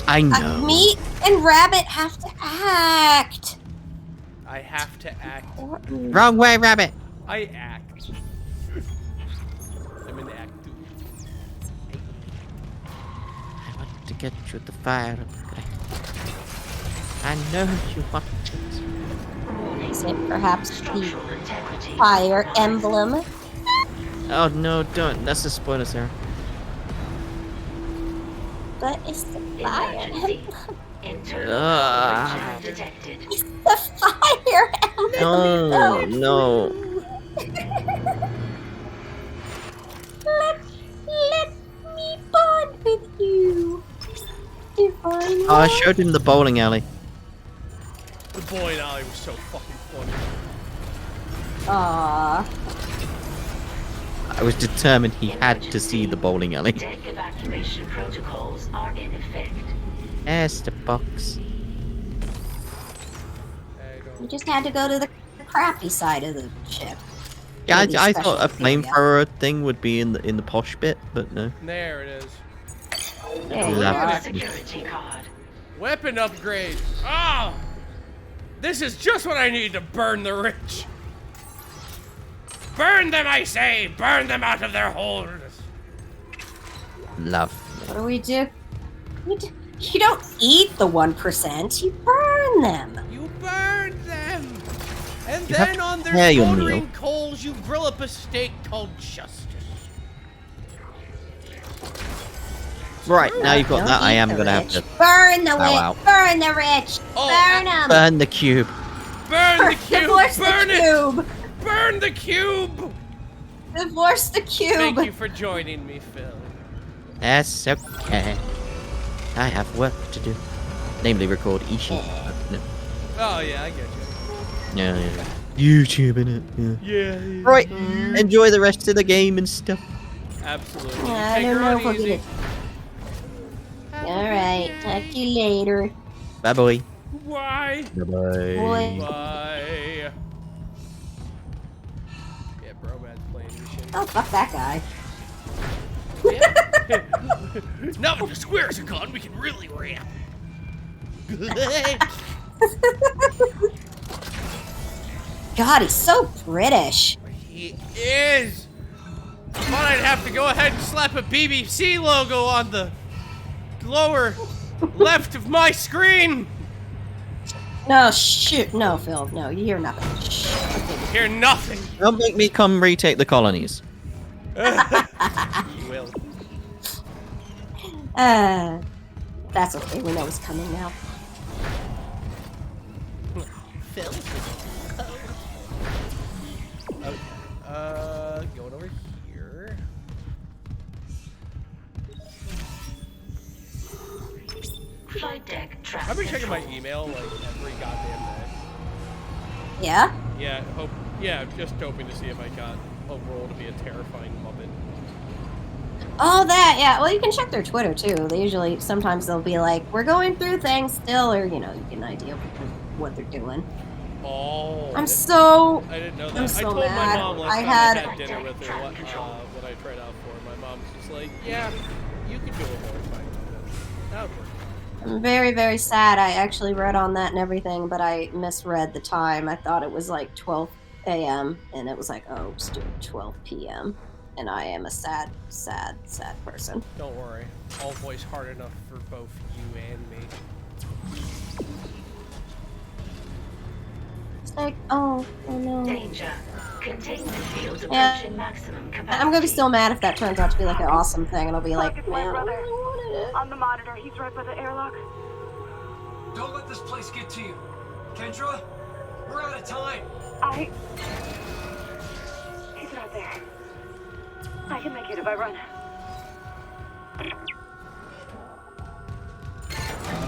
I know. Me and Rabbit have to act. I have to act. Wrong way, rabbit. I act. I'm an actor. I want to get you the fire. I know you want it. Is it perhaps the Structural integrity. fire emblem? Oh no, don't. That's a spoiler, Sarah. But it's the fire Emergency. emblem. Internal Ah. power breakdown detected. It's the fire emblem. Oh no. Let me bond with you. Divine Oh, I showed him the bowling alley. The bowling alley was so fucking funny. Aww. I was determined he had to see the bowling alley. Deck evacuation protocols are in effect. There's the box. You just had to go to the crappy side of the ship. Yeah, Maybe I thought a special area. flamethrower thing would be in the posh bit, but no. There it is. There you Love are. it. Security card. Weapon upgrade. Ah! This is just what I need to burn the rich. Burn them, I say! Burn them out of their holes! Love. What do we do? You don't eat the 1%, you burn them. You burn them! And You have then to on their prepare your smoldering meal. coals, you grill up a steak called justice. Right, now you've got Don't that, I eat am the gonna have rich. to Burn the bow rich! out. Burn the rich! Oh, Burn them! Burn the cube. Burn the cube! Divorce Burn the it! cube! Burn the cube! Divorce the cube! Thank you for joining me, Phil. That's okay. I have work to do. Namely record Ishi. No. Oh, yeah, I get you. Yeah. YouTube innit? Yeah. Yeah. Right. Enjoy the rest of the game and stuff. Absolutely. Yeah, I Take don't her know on if we'll easy. get it. Alright, talk to you later. Bye bye. Why? Bye bye. Boy. Bye. Yeah, Bromad's playing this shit. Oh, fuck that guy. Now that the squares are gone, we can really ramp. God, he's so British. He is. Thought I'd have to go ahead and slap a BBC logo on the lower left of my screen. No, shoot. No, Phil. No, you hear nothing. Shh. You hear nothing. Don't make me come retake the colonies. You will. That's okay. We know it's coming now. Phil. Okay. Going over here. Flight deck track. I've been checking my email like every goddamn day. Yeah? Yeah, just hoping to see if I got a role to be a terrifying Muppet. Oh, that, yeah. Well, you can check their Twitter, too. They usually, sometimes they'll be like, we're going through things still, or, you know, you get an idea of what they're doing. Oh. I'm so... I didn't know that. I'm so I told mad. my mom last I time had... I had dinner with her what I tried out for. My mom's just like, yeah, you could do a horrifying Muppet. That would work. I'm very, very sad. I actually read on that and everything, but I misread the time. I thought it was like 12 a.m., and it was like, oh, it's doing 12 p.m., and I am a sad, sad, sad person. Don't worry. I'll voice hard enough for both you and me. It's like, oh no. Danger. Containment field Yeah. approaching maximum capacity. I'm gonna be still mad if that turns out to be like an awesome thing, and I'll be like, It's my man, I brother. really wanted it. On the monitor, he's right by the airlock. Don't let this place get to you. Kendra, we're out of time. He's not there. I can make it if I run.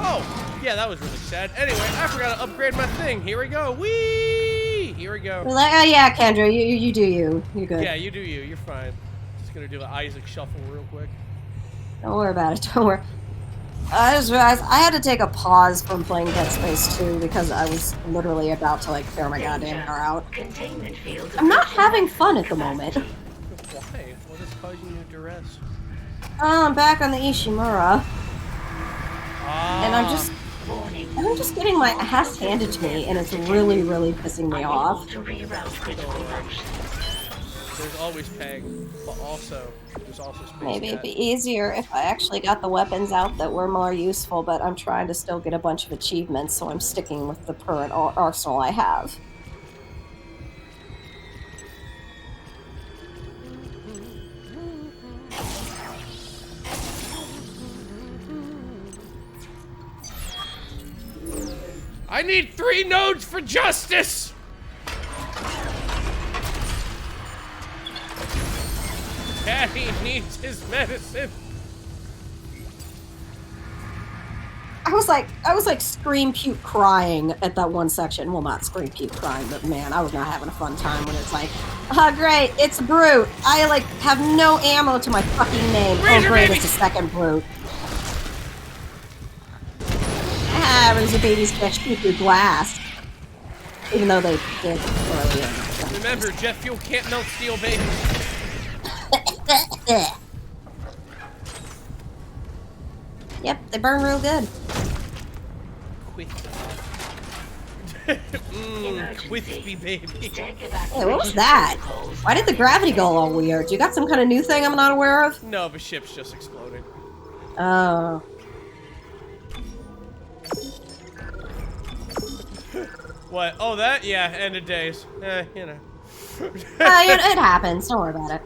Oh, yeah, that was really sad. Anyway, I forgot to upgrade my thing. Here we go. Whee! Here we go. We're like, oh yeah, Kendra, you do you. You're good. Yeah, you do you. You're fine. Just gonna do an Isaac shuffle real quick. Don't worry about it. Don't worry. I just realized I had to take a pause from playing Dead Space 2 because I was literally about to like tear my goddamn hair out. Containment field. I'm not having fun at the moment. Why? What is causing you duress? Oh, I'm back on the Ishimura, and I'm just getting my ass handed to me, and it's really, really pissing me off. To reroute critical functions. There's always Peg, but also there's also Space Maybe it'd Cat. be easier if I actually got the weapons out that were more useful, but I'm trying to still get a bunch of achievements, so I'm sticking with the current arsenal I have. I need 3 nodes for justice! Daddy needs his medicine. I was like scream puke crying at that one section. Well, not scream puke crying, but man, I was not having a fun time when it's like, oh great, it's a brute. I like have no ammo to my fucking name. Razor oh great, baby. it's a second brute. Ah, Razor babies can't shoot through glass. Even though they did earlier. Remember, jet fuel can't melt steel, baby. Yep, they burn real good. Quick. Crispy baby. Hey, what was that? Why did the gravity go all weird? You got some kind of new thing I'm not aware of? No, the ship's just exploding. Oh. What? Oh, that? Yeah, end of days. You know. It happens. Don't worry about it.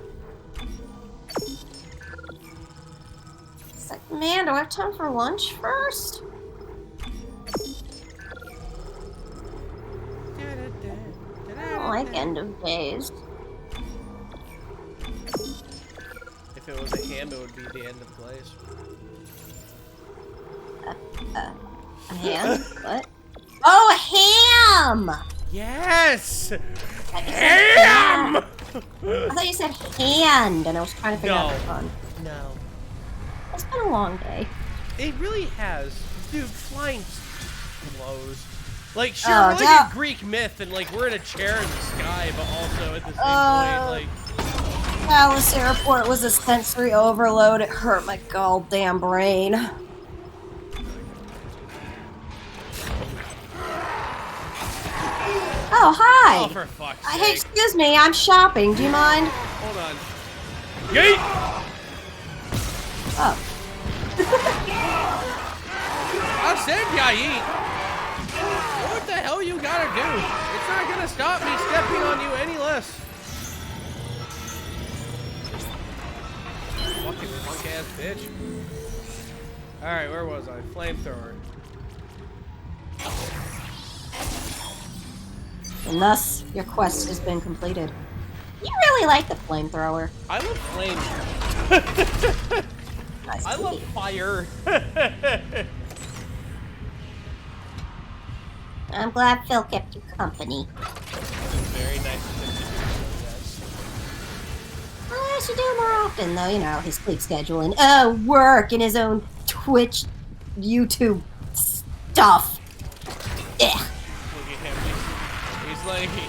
It's like, man, do I have time for lunch first? I don't like end of days. If it was a ham, it would be the end of glaze. A ham? What? Oh, a ham! Yes! Ham! I thought you said hand, and I was trying to figure out the fun. No. It's been a long day. It really has. Dude, flying blows. Like, sure, Oh, we're like a Greek myth, and like, we're in a chair in the sky, but also at the same point, like... Dallas Airport was a sensory overload. It hurt my goddamn brain. Oh, hi! Oh, for fuck's sake. Hey, excuse me, I'm shopping. Do you mind? Hold on. Yeet! Oh. I said ya yeet! What the hell you gotta do? It's not gonna stop me stepping on you any less. Fucking punk ass bitch. Alright, where was I? Flamethrower. And thus, your quest has been completed. You really like the flamethrower. I love flames. Nice I love fire. I'm glad Phil kept you company. Very nice of him to do, yes. Well, I should do it more often, though. You know, his sleep scheduling, work, and his own Twitch, YouTube stuff. Yeah. Look at him.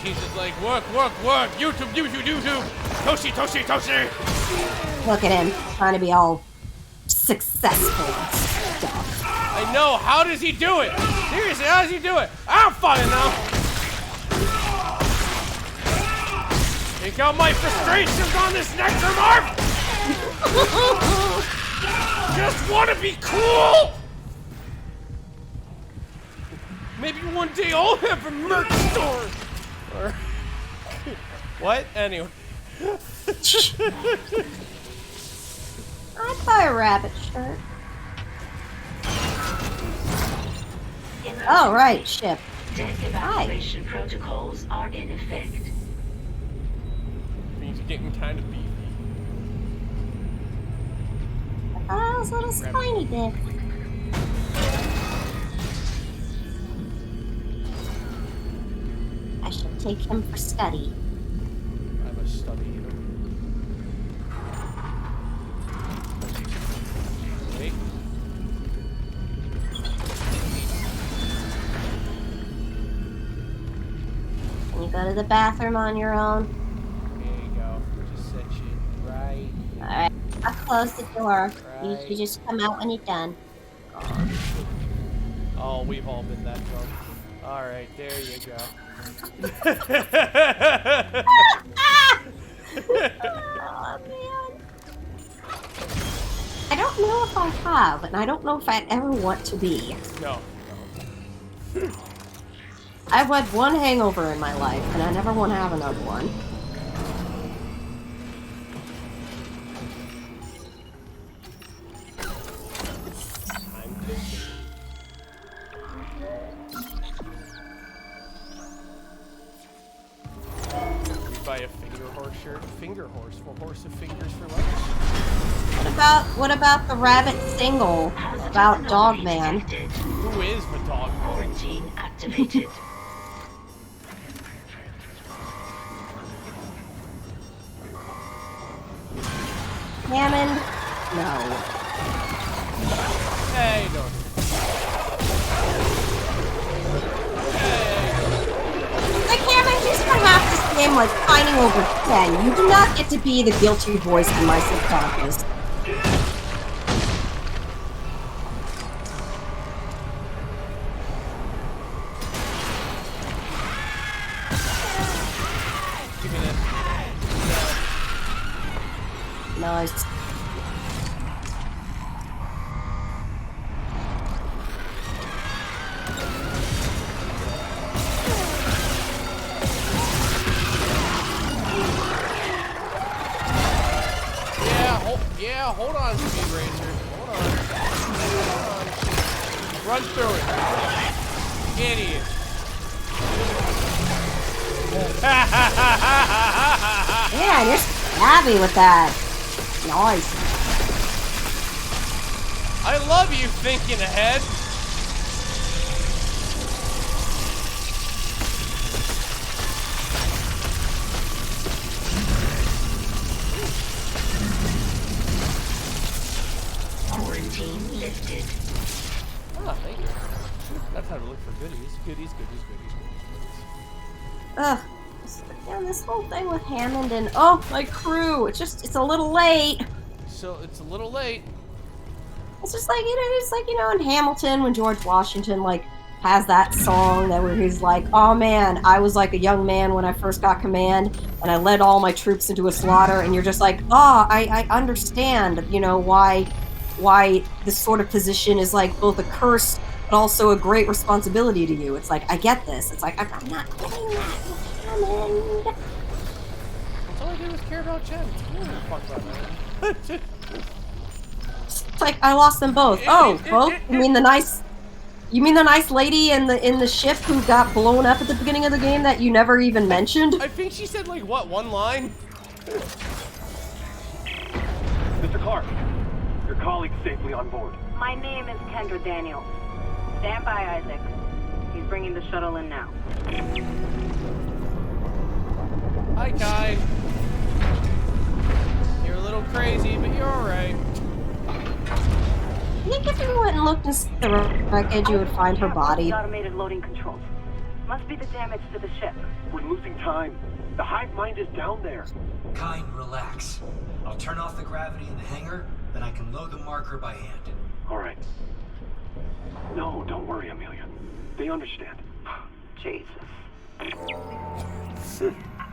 He's just like, work, YouTube. Toshi. Look at him, trying to be all successful and stuff. I know. How does he do it? Seriously, how does he do it? I don't fucking know. Take out my frustrations on this necromorph. Just want to be cool. Maybe one day I'll have a merch store. Or what? Anyway. I'd buy a rabbit shirt. Oh, right, ship. Deck evacuation protocols are in effect. Things are getting kind of beefy. Oh, those little spiny bits. I should take him for study. I must study him. Wait. Can you go to the bathroom on your own? There you go. Just set you right. Alright, I'll close the door. Right. You just come out when you're done. Oh, we've all been that drunk. Alright, there you go. have, and I don't know if I'd ever want to be. No. I've had one hangover in my life, and I never want to have another one. Buy a finger horse shirt. Finger horse. Well, horse of fingers for life. What about the rabbit single about Dog Man? Who is the dog? Quarantine activated. Hammond? No. Hey, no. Like, Hammond, you spent half this game, like, pining over 10. You do not get to be the guilty voice in my subconscious. Give me this. Nice. Yeah, hold on, Speed Racer. Hold on. Run through it. Idiot. Yeah, you're happy with that. Nice. I love you thinking ahead. Quarantine lifted. Oh, thank you. That's how to look for goodies. Goodies. Ugh. Man, this whole thing with Hammond and my crew. It's a little late. So it's a little late. It's just like in Hamilton when George Washington has that song where he's like, oh man, I was like a young man when I first got command and I led all my troops into a slaughter, and you're just like, I understand, why this sort of position is like both a curse but also a great responsibility to you. It's like, I get this. It's like, I'm not getting that. Hammond. That's all I did was care about Jen. I don't give a fuck about that. It's like I lost them both. Both? You mean the nice lady in the ship who got blown up at the beginning of the game that you never even mentioned? I think she said one line? Mr. Clark, your colleague's safely on board. My name is Kendra Daniels. Stand by, Isaac. He's bringing the shuttle in now. Hi, Kai. You're a little crazy, but you're alright. I think if you went and looked in the wreckage, you would find her body. Automated loading controls. Must be the damage to the ship. We're losing time. The hive mind is down there. Kind, relax. I'll turn off the gravity in the hangar, then I can load the marker by hand. All right. No, don't worry, Amelia. They understand. Jesus.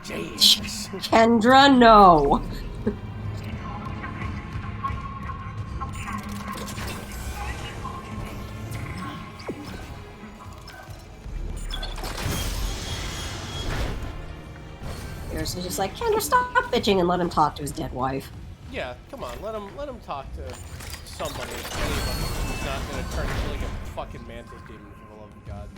Jesus. Kendra, no. Seriously, just like, Kendra, stop bitching and let him talk to his dead wife. Yeah, come on, let him talk to somebody, anybody, who's not gonna turn into like a fucking mantis demon for the love of God.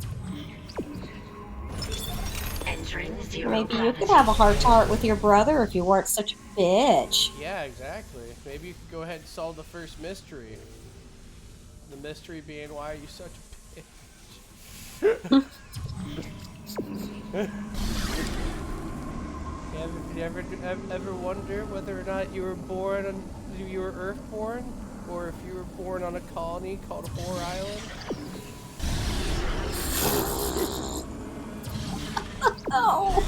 Entering zero Maybe you gravity. could have a heart-to-heart with your brother if you weren't such a bitch. Yeah, exactly. Maybe you could go ahead and solve the first mystery. The mystery being, why are you such a bitch? You ever wonder whether or not you were Earth-born, or if you were born on a colony called Whore Island? Oh.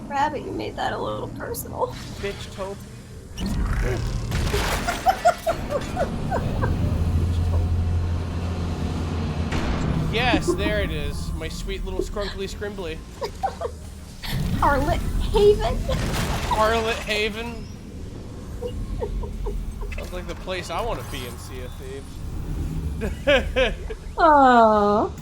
Rabbit, you made that a little personal. Bitch taupe. Yes, there it is. My sweet little scrunkly scrimbly. Harlot Haven. Harlot Haven. How's like the place I want to be in Sea of Thieves. Oh.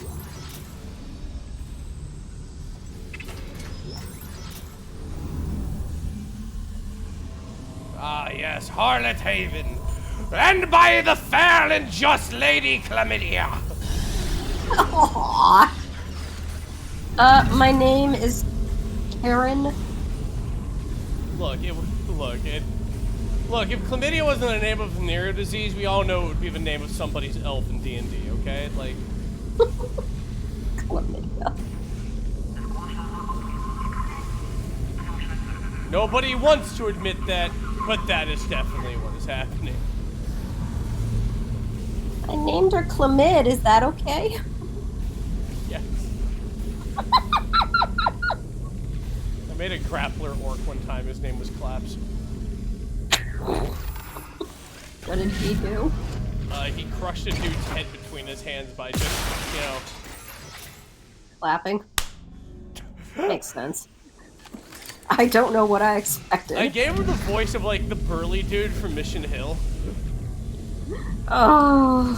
Ah, yes, Harlot Haven. And by the fair and just Lady Chlamydia. Aww. My name is Karen. Look, if chlamydia wasn't the name of a venereal disease, we all know it would be the name of somebody's elf in D&D, okay? Like... Chlamydia. Nobody wants to admit that, but that is definitely what is happening. I named her Chlamyd, is that okay? Yes. I made a grappler orc one time, his name was Claps. What did he do? He crushed a dude's head between his hands by just, you know... Clapping. Makes sense. I don't know what I expected. I gave him the voice of, like, the burly dude from Mission Hill. Oh.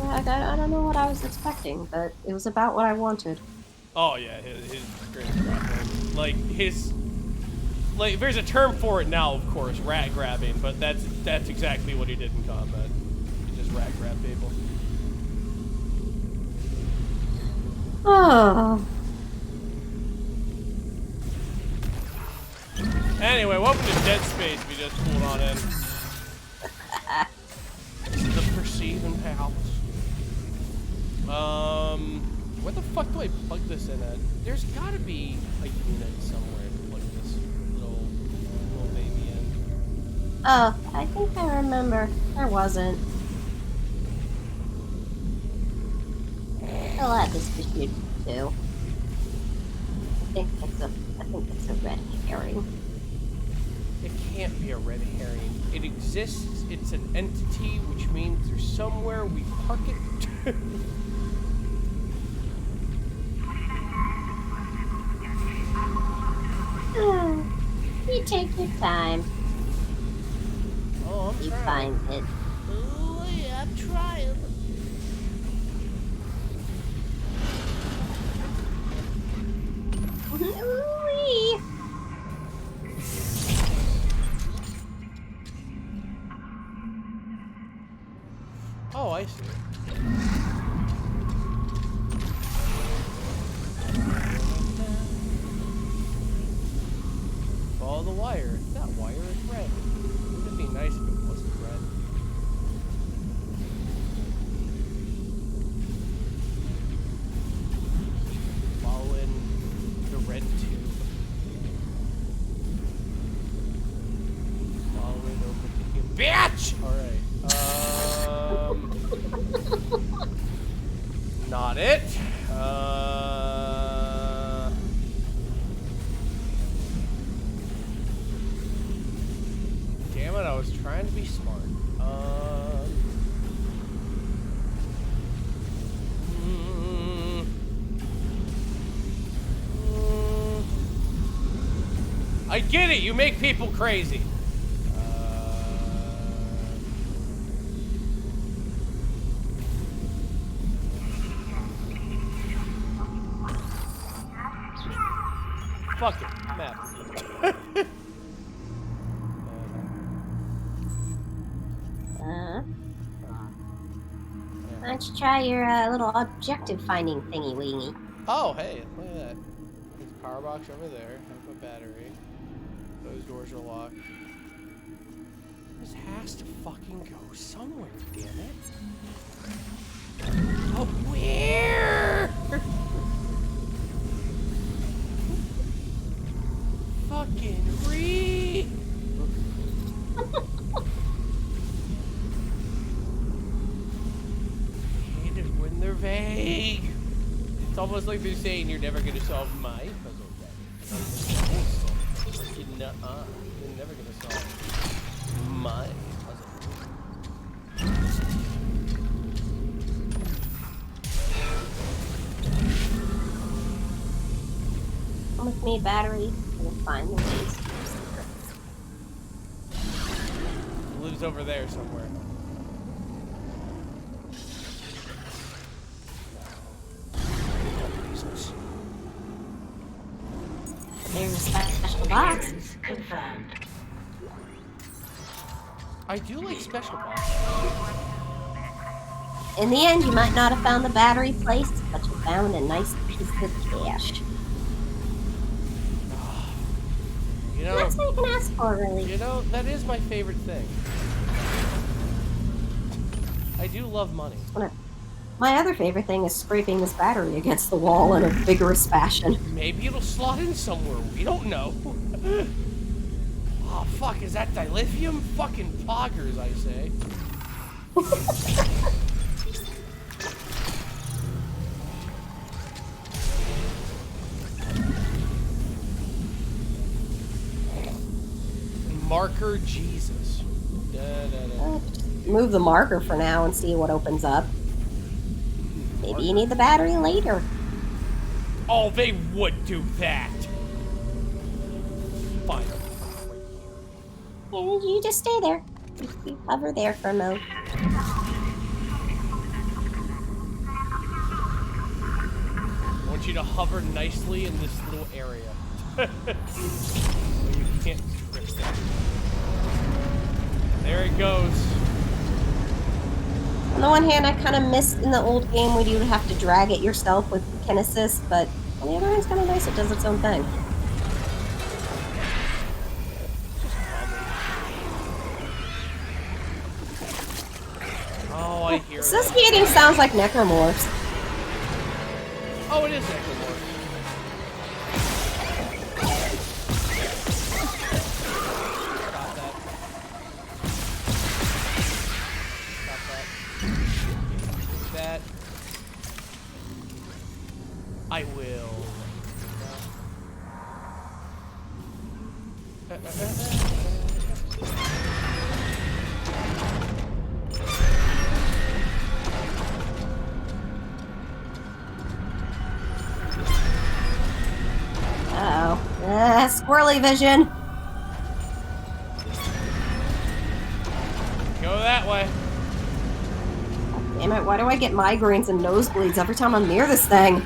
I don't know what I was expecting, but it was about what I wanted. Oh, yeah, his great grappling. Like, his... Like, there's a term for it now, of course, rat grabbing, but that's exactly what he did in combat. He just rat grabbed people. Oh. Anyway, welcome to Dead Space if you just pulled on in. This is the Perceiving Palace. Where the fuck do I plug this in at? There's gotta be a unit somewhere to plug this little baby in. Oh, I think I remember. There wasn't. I'll add this to shoot too. I think it's a red herring. It can't be a red herring. It exists. It's an entity, which means there's somewhere we park it. You take your time. Oh, I'm you trying. Find it. Oh, yeah, I'm trying. Ooh-wee. Oh, I see. Follow the wire. That wire is red. Wouldn't it be nice if it wasn't red? Following the red tube. Follow it over to him. Bitch! Alright. Not it. Damn it, I was trying to be smart. I get it, you make people crazy. Fuck it, map. Why don't you try your little objective finding thingy wingy? Oh, hey, look at that. There's a power box over there. Have a battery. Those doors are locked. This has to fucking go somewhere, damn it. Oh, where? Fucking read. Hate it when they're vague. It's almost like they're saying you're never gonna solve my puzzle. Nuh-uh. You're never gonna solve my puzzle. Come with me, battery. We'll find the ways. it's over there somewhere. There's a special box. Confirmed. I do like special boxes. In the end, you might not have found the battery placed, but you found a nice piece of cash. You know, that's what you can ask for, really. You know, that is my favorite thing. I do love money. My other favorite thing is scraping this battery against the wall in a vigorous fashion. Maybe it'll slot in somewhere. We don't know. Oh, fuck. Is that dilithium? Fucking poggers, I say. Marker Jesus. Move the marker for now and see what opens up. Maybe you need the battery later. Oh, they would do that. Fine. You just stay there. You hover there for a moment. I want you to hover nicely in this little area. You can't trip that. There it goes. On the one hand, I kind of missed in the old game where you would have to drag it yourself with kinesis, but on the other hand, it's kind of nice. It does its own thing. Oh, I hear that. Associating sounds like necromorphs. Oh, it is necromorph. That I will. Uh-oh. Squirrely vision. Go that way. Damn it, why do I get migraines and nosebleeds every time I'm near this thing?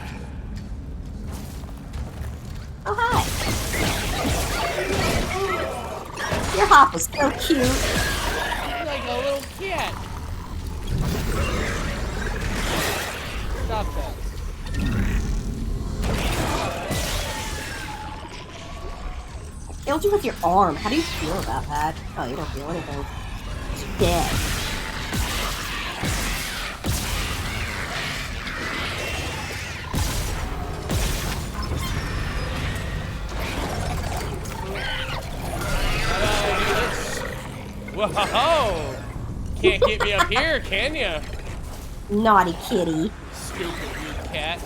Oh, hi. Your hop was so cute. You're like a little cat. Stop that. I killed you with your arm. How do you feel about that? Oh, you don't feel anything. You're dead. Whoa! Can't get me up here, can ya? Naughty kitty. Stupid you cat.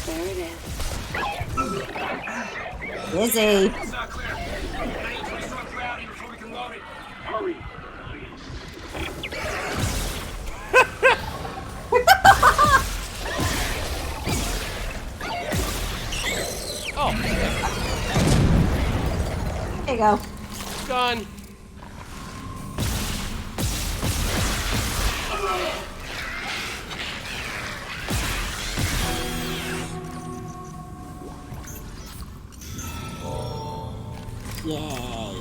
There it is. Busy. It's not clear. I need to restructure gravity before we can load it. Hurry, Oh. There you go. Gone. Yay.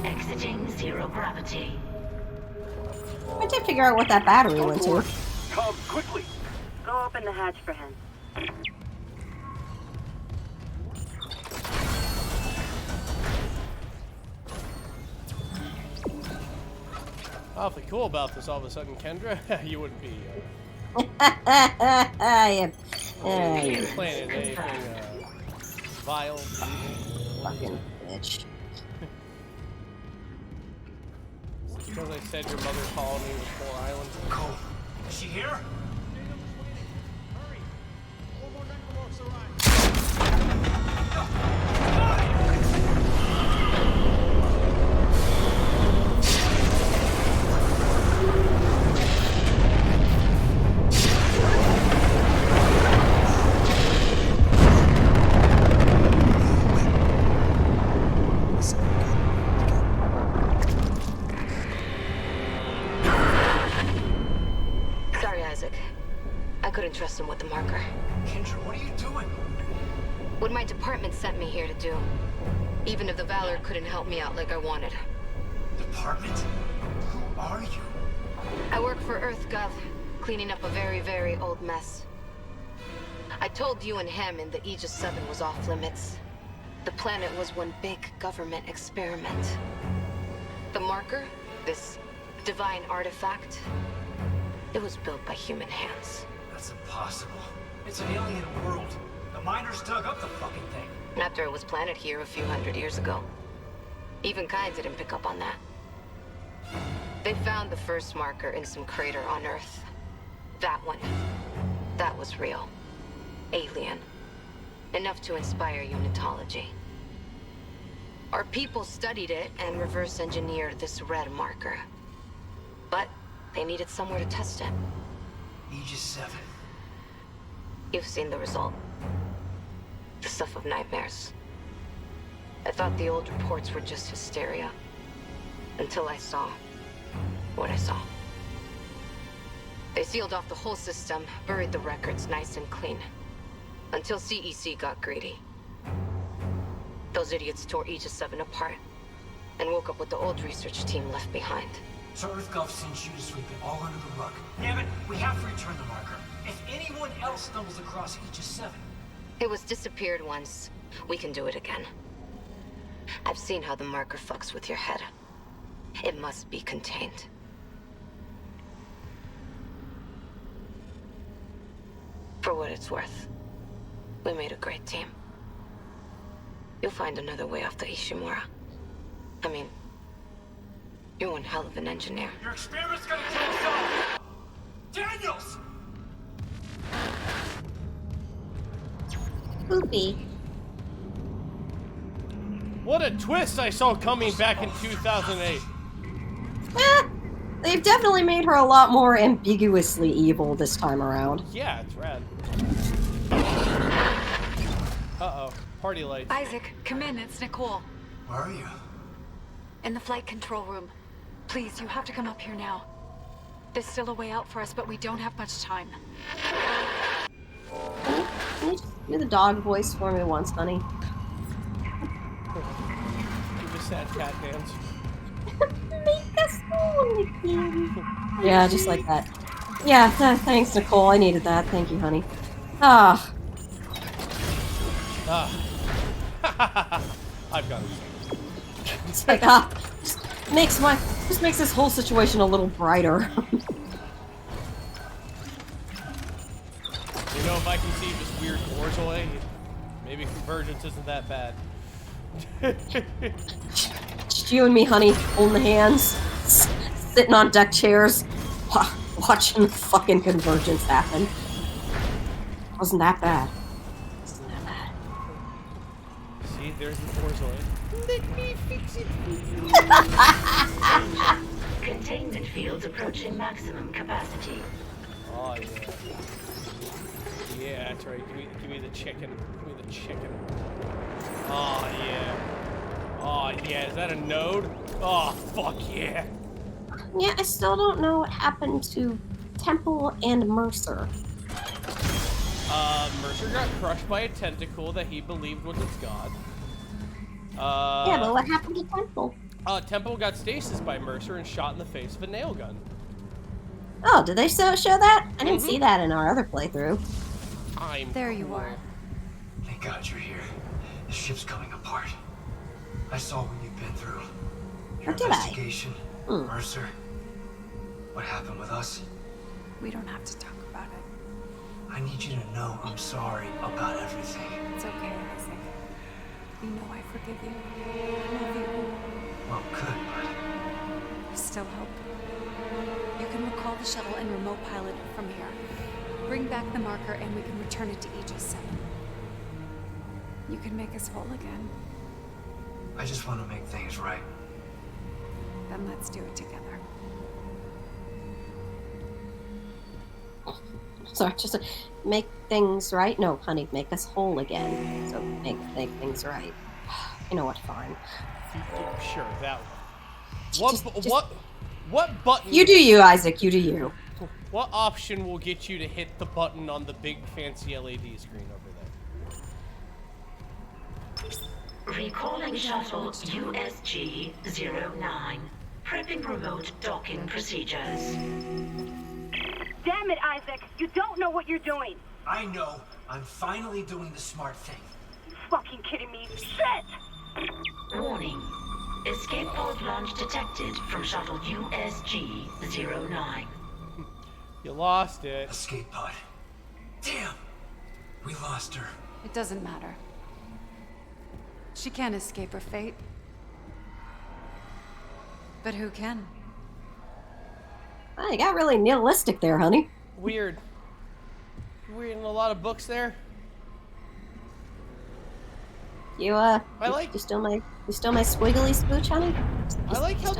Exiting zero gravity. I did figure out what that battery went to. Come, quickly! Go open the hatch for him. Awfully cool about this all of a sudden, Kendra. You wouldn't be I planning anything vile. Fucking bitch. Because I said your mother called me with 4 islands. Cole, is she here? Sorry, Isaac. I couldn't trust him with the marker. Kendra, what are you doing? What my department sent me here to do. Even if the Valor couldn't help me out like I wanted. Department? Who are you? I work for EarthGov, cleaning up a very, very old mess. I told you and him in the Aegis 7 was off limits. The planet was one big government experiment. The marker, this divine artifact, it was built by human hands. That's impossible. It's an alien world. The miners dug up the fucking thing. After it was planted here a few hundred years ago. Even Kai didn't pick up on that. They found the first marker in some crater on Earth. That one. That was real. Alien. Enough to inspire unitology. Our people studied it and reverse engineered this red marker. But they needed somewhere to test it. Aegis 7. You've seen the result. The stuff of nightmares. I thought the old reports were just hysteria. Until I saw what I saw. They sealed off the whole system, buried the records nice and clean. Until CEC got greedy. Those idiots tore Aegis 7 apart and woke up with the old research team left behind. So EarthGov sent you to sweep it all under the rug. Damn it, we have to return the marker. If anyone else stumbles across Aegis 7... It was disappeared once. We can do it again. I've seen how the marker fucks with your head. It must be contained. For what it's worth, we made a great team. You'll find another way off the Ishimura. I mean, you're one hell of an engineer. Your experiment's gonna kill us all! Daniels! Poopy. What a twist I saw coming back in 2008. They've definitely made her a lot more ambiguously evil this time around. Yeah, it's rad. Uh-oh. Party lights. Isaac, come in. It's Nicole. Where are you? In the flight control room. Please, you have to come up here now. There's still a way out for us, but we don't have much time. Can you just do the dog voice for me once, honey? Give me sad cat hands. Make us all yeah, just like that. Yeah, thanks, Nicole. I needed that. Thank you, honey. Ah. I've got it. It's like, just makes this whole situation a little brighter. You know, if I can see this weird doors away, maybe convergence isn't that bad. Just you and me, honey, holding the hands, sitting on deck chairs, watching the fucking convergence happen. Wasn't that bad. Wasn't that bad. See, there's the doors away. Let me fix it. Containment fields approaching maximum capacity. Oh, yeah. Yeah, that's right. Give me the chicken. Give me the chicken. Oh, yeah. Oh, yeah. Is that a node? Oh, fuck yeah. Yeah, I still don't know what happened to Temple and Mercer. Mercer got crushed by a tentacle that he believed was its god. Yeah, but what happened to Temple? Temple got stasis by Mercer and shot in the face with a nail gun. Oh, did they show that? I didn't see that in our other playthrough. There you are. Thank God you're here. The ship's coming apart. I saw what you've been through. Your investigation, Mercer. What happened with us? We don't have to talk about it. I need you to know I'm sorry about everything. It's okay, Isaac. You know I forgive you. I love you. Well, good, but... I still hope. You can recall the shuttle and remote pilot it from here. Bring back the marker and we can return it to Aegis 7. You can make us whole again. I just want to make things right. Then let's do it together. Sorry, just make things right. No, honey, make us whole again. So make things right. You know what? Fine. Sure, that one. What button? You do you, Isaac. You do you. What option will get you to hit the button on the big fancy LED screen over there? Recalling shuttle USG-09. Prepping remote docking procedures. Damn it, Isaac! You don't know what you're doing! I know. I'm finally doing the smart thing. You fucking kidding me? Shit! Warning. Escape pod launch detected from shuttle USG-09. You lost it. Escape pod. Damn! We lost her. It doesn't matter. She can't escape her fate. But who can? Oh, you got really nihilistic there, honey. Weird. You reading a lot of books there? You you still my squiggly scooch, honey? I like how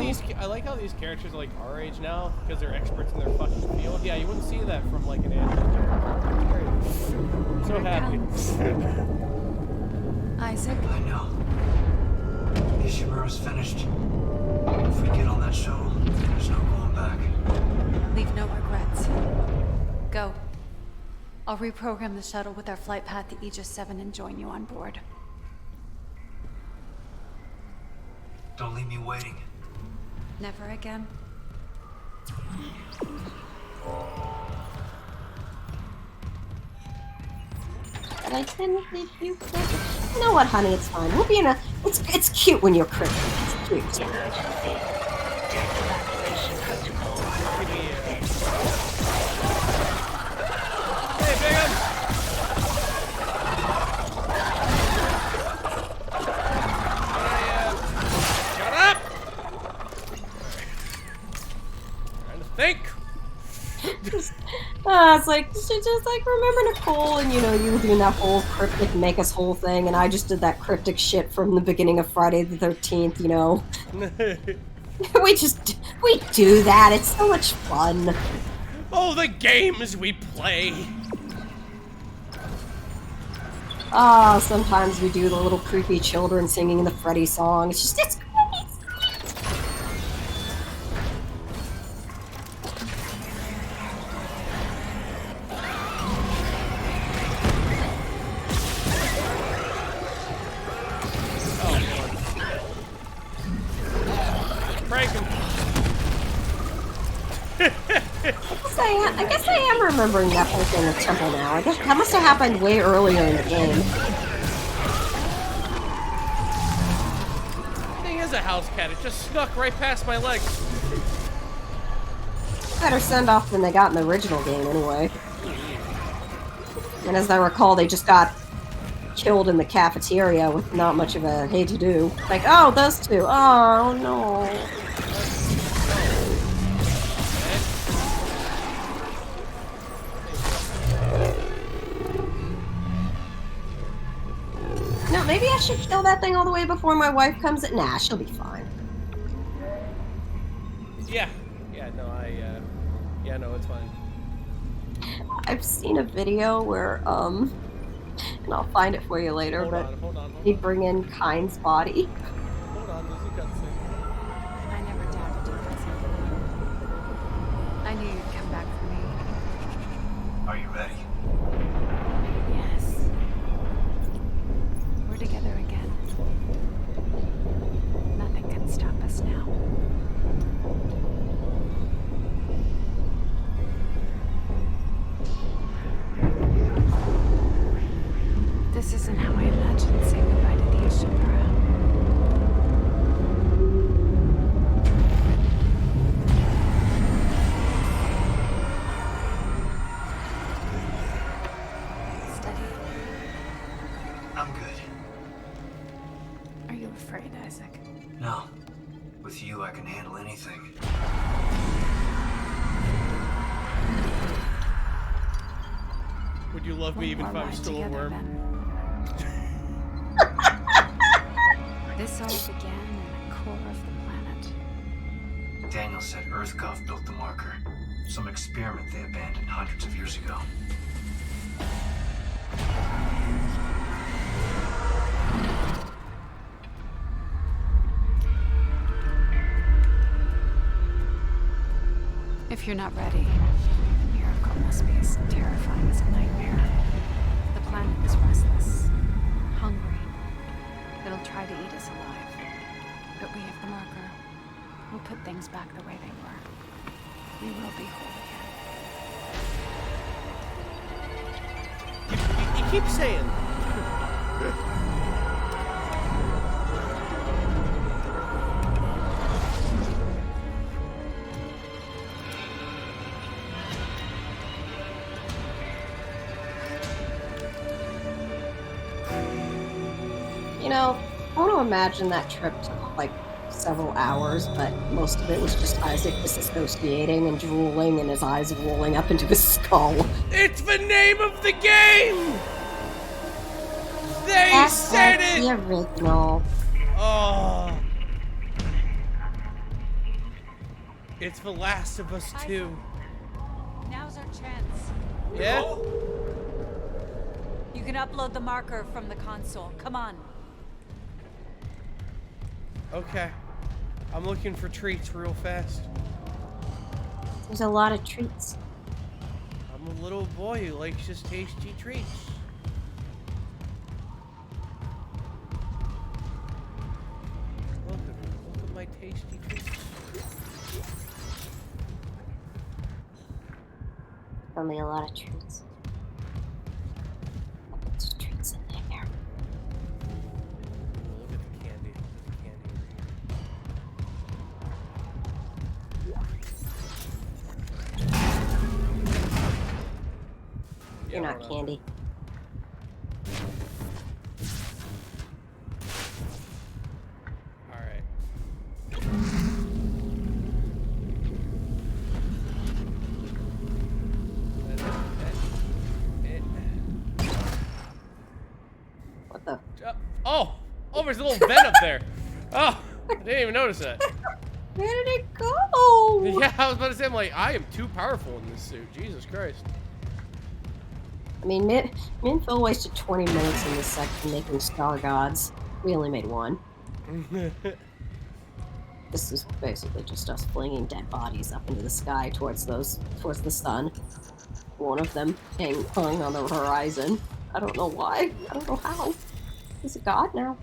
these characters are like our age now because they're experts in their fucking field. Yeah, you wouldn't see that from like an anime character. I'm so happy. Isaac? I know. Ishimura's finished. If we get on that shuttle, there's no going back. Leave no regrets. Go. I'll reprogram the shuttle with our flight path to Aegis 7 and join you on board. Don't leave me waiting. Never again. But I didn't leave you. You know what, honey? It's fine. We'll be in a. It's cute when you're cryptic. It's cute. Hey, Bingham! Shut up! Trying to think. It's like, just like remember Nicole and you were doing that whole cryptic make us whole thing, and I just did that cryptic shit from the beginning of Friday the 13th. we do that. It's so much fun. Oh, the games we play. Sometimes we do the little creepy children singing the Freddy song. It's great. I guess I am remembering that whole thing with Temple now. I guess that must have happened way earlier in the game. Thing is a house cat. It just snuck right past my legs. Better send off than they got in the original game, anyway. And as I recall, they just got killed in the cafeteria with not much of a hey to do. Like, oh, those two. Oh no. No, maybe I should kill that thing all the way before my wife comes in. Nah, she'll be fine. Yeah, no, it's fine. I've seen a video where, and I'll find it for you later, Hold on. they bring in Kyne's body. Hold on, there's a cutscene. I never doubted you, Isaac. I knew you'd come back for me. Are you ready? Yes. We're together again. Nothing can stop us now. This isn't how I imagined saying goodbye to the Ishimura. Steady. I'm good. Are you afraid, Isaac? No. With you, I can handle anything. Would you love me even if I was still a worm? This all began in the core of the planet. Daniel said EarthGov built the marker. Some experiment they abandoned hundreds of years ago. If you're not ready, the miracle must be as terrifying as a nightmare. The planet is restless, hungry. It'll try to eat us alive. But we have the marker. We'll put things back the way they were. We will be whole again. You keep saying. You know, I want to imagine that trip took like several hours, but most of it was just Isaac disassociating and drooling and his eyes rolling up into his skull. It's the name of the game! They That's said like it! the original. Oh. It's The Last of Us 2. Now's our chance. Yeah? You can upload the marker from the console. Come on. Okay. I'm looking for treats real fast. There's a lot of treats. I'm a little boy who likes just tasty treats. Look at my tasty treats. Only a lot of treats. There's treats in there. Look at the candy. Look at the candy. You're not candy. Alright. What the? Oh! Oh, there's a little vent up there. Oh! I didn't even notice that. Where did it go? Yeah, I was about to say, I'm like, I am too powerful in this suit. Jesus Christ. I mean, me and Phil wasted 20 minutes in this section making star gods. We only made one. This is basically just us flinging dead bodies up into the sky towards the sun. One of them hung on the horizon. I don't know why. I don't know how. He's a god now.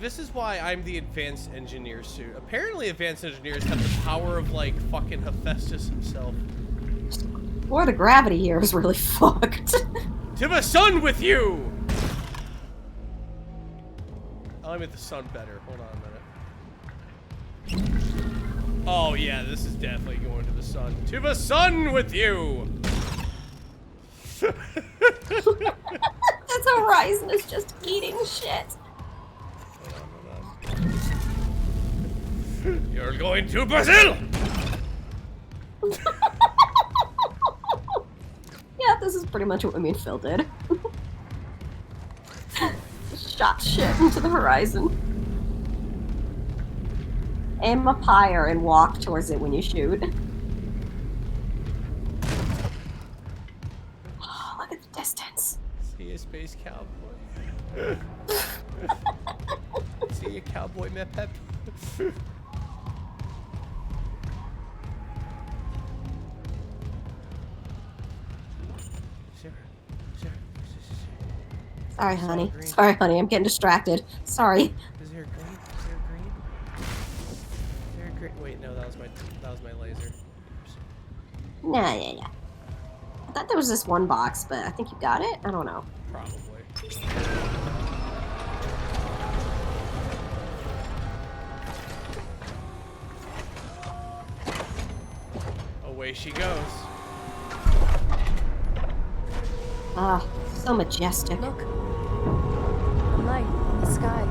This is why I'm the advanced engineer suit. Apparently advanced engineers have the power of like fucking Hephaestus himself. Or the gravity here is really fucked. To the sun with you! I'll make the sun better. Hold on a minute. Oh yeah, this is definitely going to the sun. To the sun with you! This horizon is just eating shit. You're going to Brazil! Yeah, this is pretty much what me and Phil did. Shot shit into the horizon. Aim up higher and walk towards it when you shoot. Oh, look at the distance. See a space cowboy. See a cowboy, my pep. Sorry, honey. Sorry, honey. I'm getting distracted. Sorry. Is there green? Is there green? Is there green? Wait, no, that was my laser. Nah, yeah. I thought there was this one box, but I think you got it? I don't know. Probably. Away she goes. Ah, so majestic. Look. A light in the sky.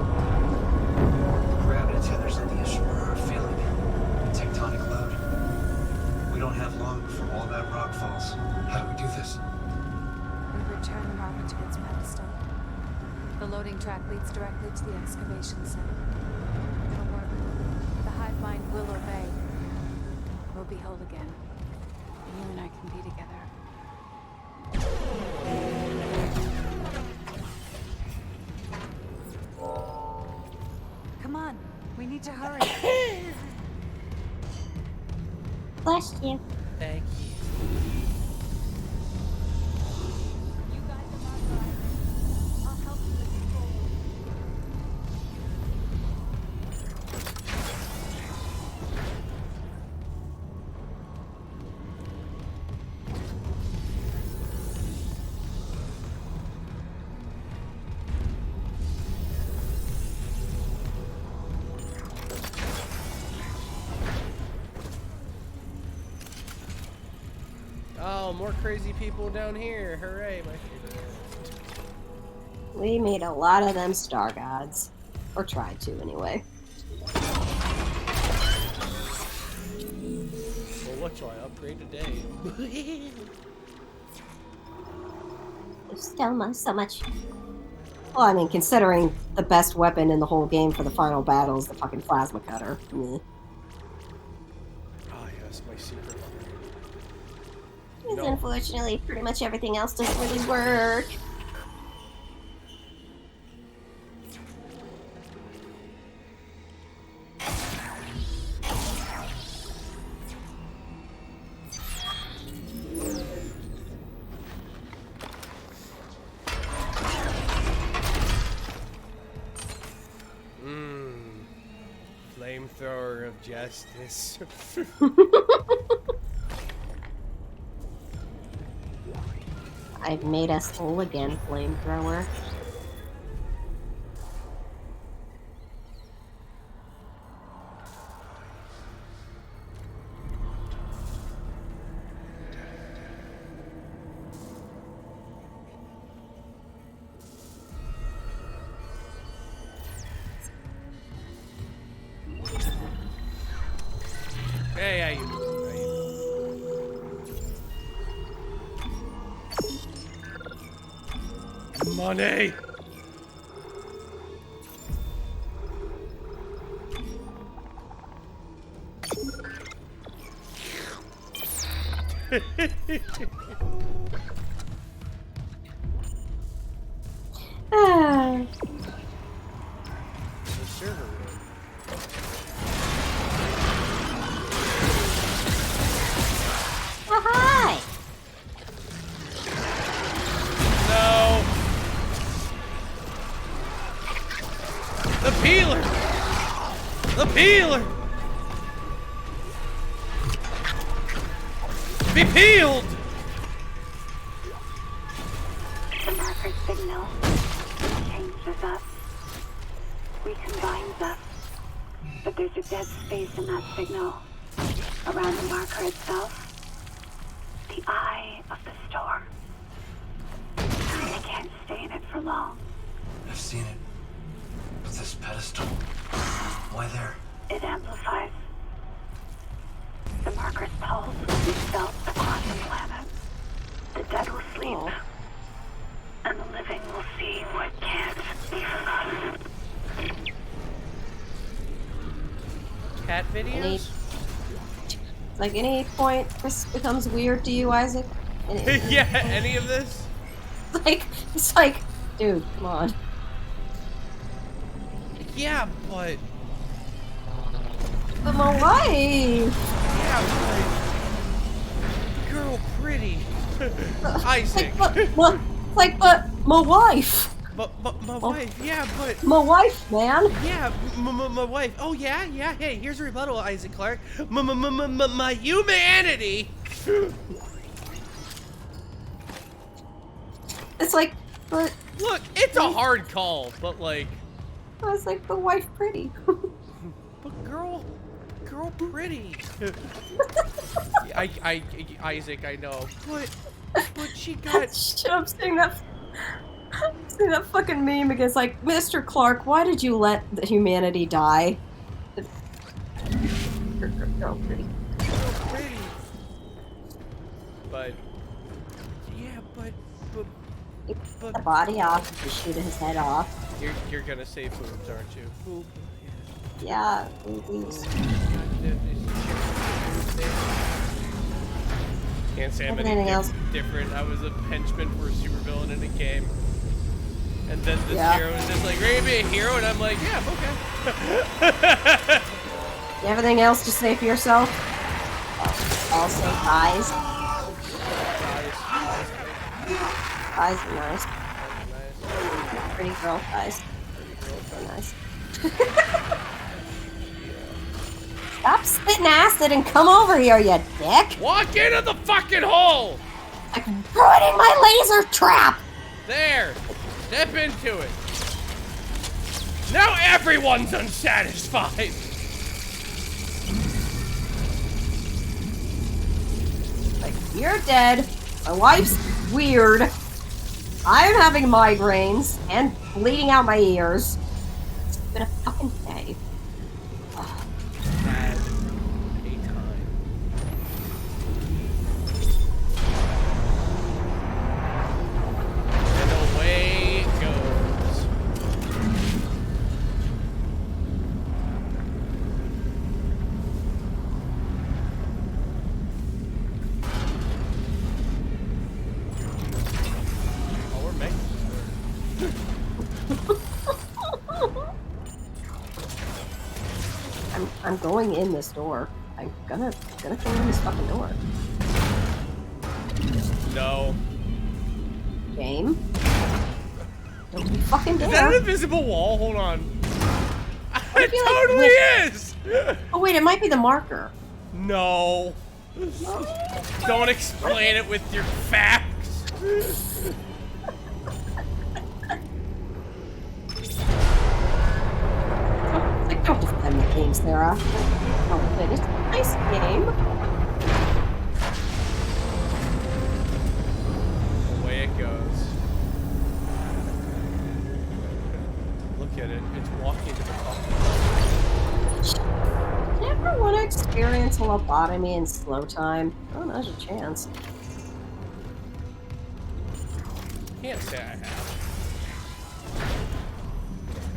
Gravity tethers loading track leads directly to the excavation center. It'll work. The hive mind will obey. We'll be whole again. You and I can be together. Come on, we need to hurry. Bless you. Thank you. Oh, more crazy people down here. Hooray, my favorite. We made a lot of them star gods. Or tried to, anyway. Well, what shall I upgrade today? There's still so much. Well, I mean, considering the best weapon in the whole game for the final battle is the fucking plasma cutter. Meh. Ah, yes, my secret weapon. Because unfortunately, pretty much everything else doesn't really work. Flamethrower of justice. I've made us whole again, flamethrower. Hey, how you doing? Money! The server room. Oh, hi! No! The peeler! The peeler! Be peeled! The marker signal changes us, recombines us, but there's a dead space in that signal around the marker itself. The eye of the storm. I can't stay in it for long. I've seen it. But this pedestal, why there? It amplifies. The marker's pulse will be felt across the planet. The dead will sleep. And the living will see what can't be forgotten. Cat videos? Like, any point this becomes weird to you, Isaac? Yeah, any of this? Like, it's like, dude, come on. Yeah, but... But my wife! Yeah, but... Girl, pretty. Isaac. But my wife! But my wife, yeah, but... My wife, man! Yeah, my wife. Oh, yeah, yeah, hey, here's a rebuttal, Isaac Clarke. My humanity! It's like, but... Look, it's a hard call, but like... I was like, the wife pretty. But girl pretty. Isaac, I know, but she got... Shit, I'm seeing that fucking meme against, like, Mr. Clarke, why did you let the humanity die? Girl pretty. But... Yeah, but... The body off, you shoot his head off. You're gonna say boobs, aren't you? Boob. Yeah, boobies. Can't say I'm Anything any else? different. I was a henchman for a supervillain in a game. And then this Yeah. hero was just like, ready to be a hero? And I'm like, yeah, okay. You have anything else to say for yourself? Also, thighs. Thighs are nice. Pretty girl thighs. They're nice. Stop spitting acid and come over here, you dick! Walk into the fucking hole! I'm ruining my laser trap! There! Step into it. Now everyone's unsatisfied! Like, you're dead. My wife's weird. I'm having migraines and bleeding out my ears. It's been a fucking day. Had a time. And away it goes. Oh, we're making I'm going in this door. I'm gonna go in this fucking door. No. Game? Don't you fucking dare. Is that an invisible wall? Hold on. It totally is! Oh wait, it might be the marker. No. Don't explain it with your facts. Like, don't defend the game, Sarah. Oh, but it's a nice game. Away it goes. Look at it. It's walking to the fucking. Do you ever want to experience a lobotomy in slow time? Oh, now's your chance. Can't say I have.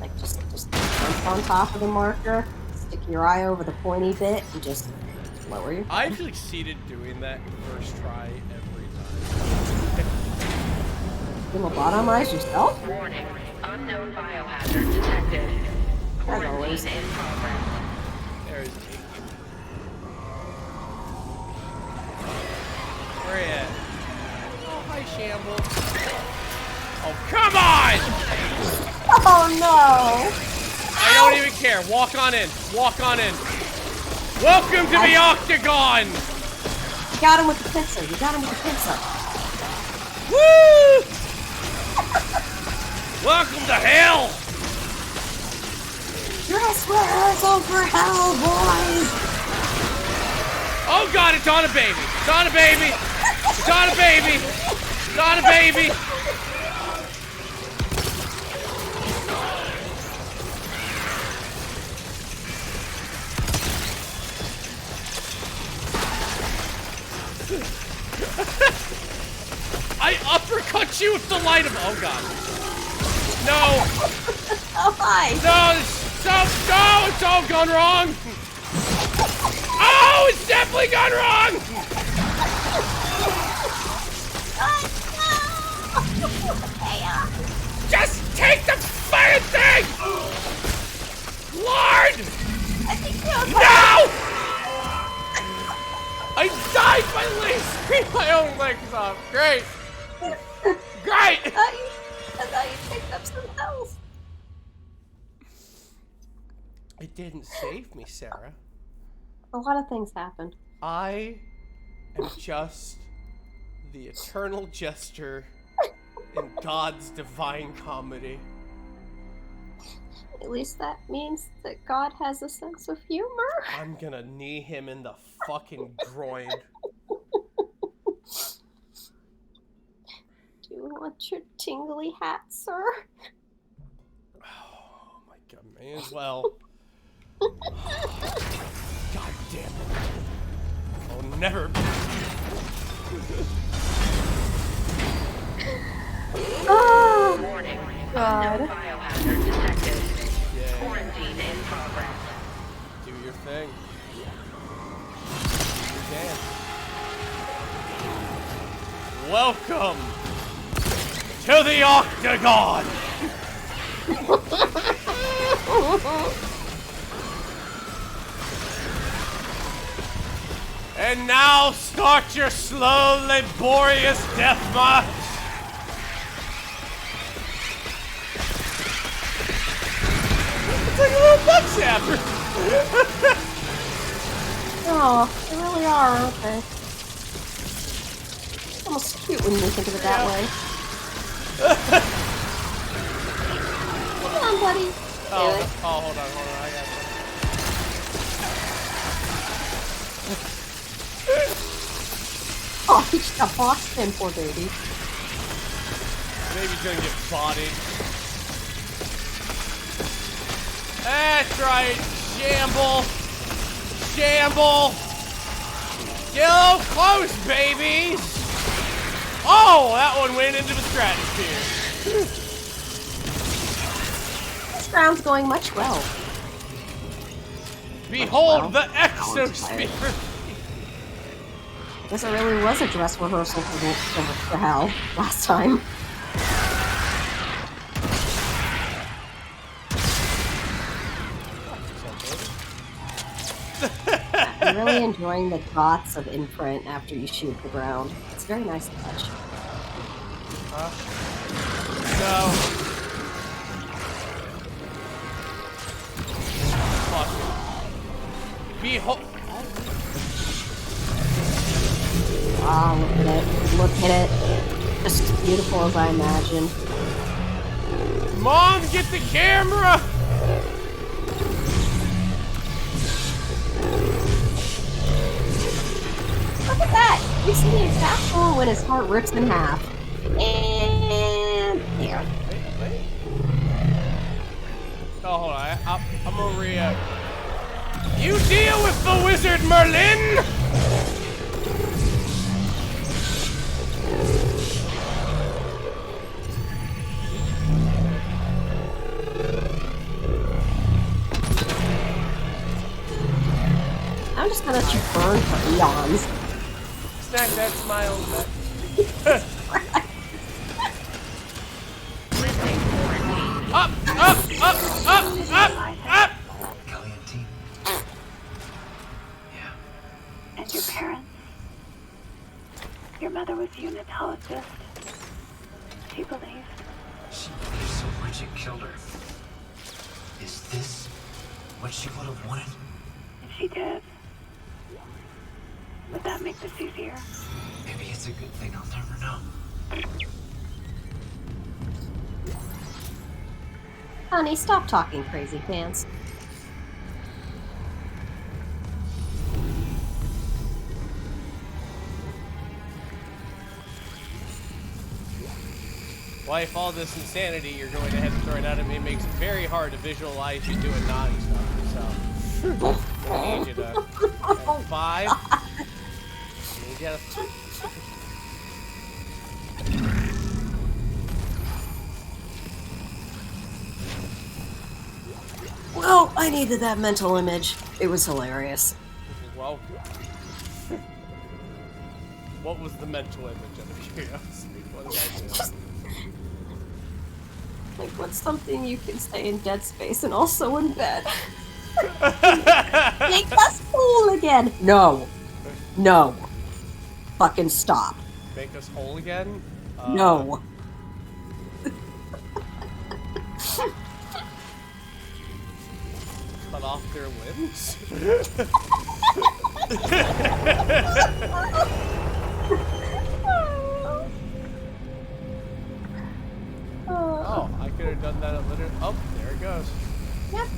Like, just jump on top of the marker, stick your eye over the pointy bit, and just lower your. I've succeeded doing that first try every time. You lobotomize yourself? Warning. Unknown biohazard detected. Quarantine in progress. There's where you at? Oh, hi, Shambles. Oh, come on! Oh no! I don't even care. Walk on in. Walk on in. Welcome to the Octagon! You got him with the pincer. You got him with the pincer. Woo! Welcome to hell! Dress rehearsal for hell, boys! Oh god, it's on a baby! It's on a baby! It's on a baby! It's on a baby! I uppercut you with the light of. Oh god. No! Oh hi! No! No! It's all gone wrong! Oh! It's definitely gone wrong! Just take the fucking thing! Lord! No! I died by lasering my own legs off. Great! Great! I thought you picked up some health. It didn't save me, Sarah. A lot of things happened. I am just the eternal jester in God's divine comedy. At least that means that God has a sense of humor. I'm gonna knee him in the fucking groin. Do you want your tingly hat, sir? Oh my god, may as well. God damn it. I'll never. Oh, Warning. God. Unknown biohazard feed in progress. Do your thing. Do your dance. Welcome to the Octagon! And now start your slow, laborious death march. It's like a little bug zapper. Oh, they really are, aren't they? It's almost cute when you think of it that way. Come on, buddy. Oh, hold on, I got Oh, he just got boxed in, poor baby. Baby's gonna get bodied. That's right. Shamble. Shamble. Get close, babies. Oh, that one went into the stratosphere. This round's going much well. Behold the exosphere. Guess it really was a dress rehearsal for hell last time. I'm really enjoying the dots of imprint after you shoot the ground. It's a very nice touch. No. Fuck. Behold. Ah, look at it. Look at it. Just as beautiful as I imagined. Mom, get the camera! Look at that! You see the exact hole when his heart rips in half. And there. Wait. Oh, hold on. I'm gonna react. You deal with the wizard, Merlin! I'm just gonna let you burn for eons. Snack that smile back. Up! Kelly and team. And your parents? Your mother was a unitologist. She believed. She believes so much it killed her. Is this what she would have wanted? If she did, would that make this easier? Maybe it's a good thing I'll never know. Honey, stop talking crazy pants. Wife, all this insanity you're going to have thrown out at me makes it very hard to visualize you doing naughty stuff. So, I need you to at 5. I need you to. Well, I needed that mental image. It was hilarious. Well, what was the mental image of curiosity? What did I do? Like, what's something you can say in Dead Space and also in bed? Make us whole again! No. No. Fucking stop. Make us whole again? No. Cut off their limbs? Oh, I could have done that at literally. Oh, there it goes. Yep.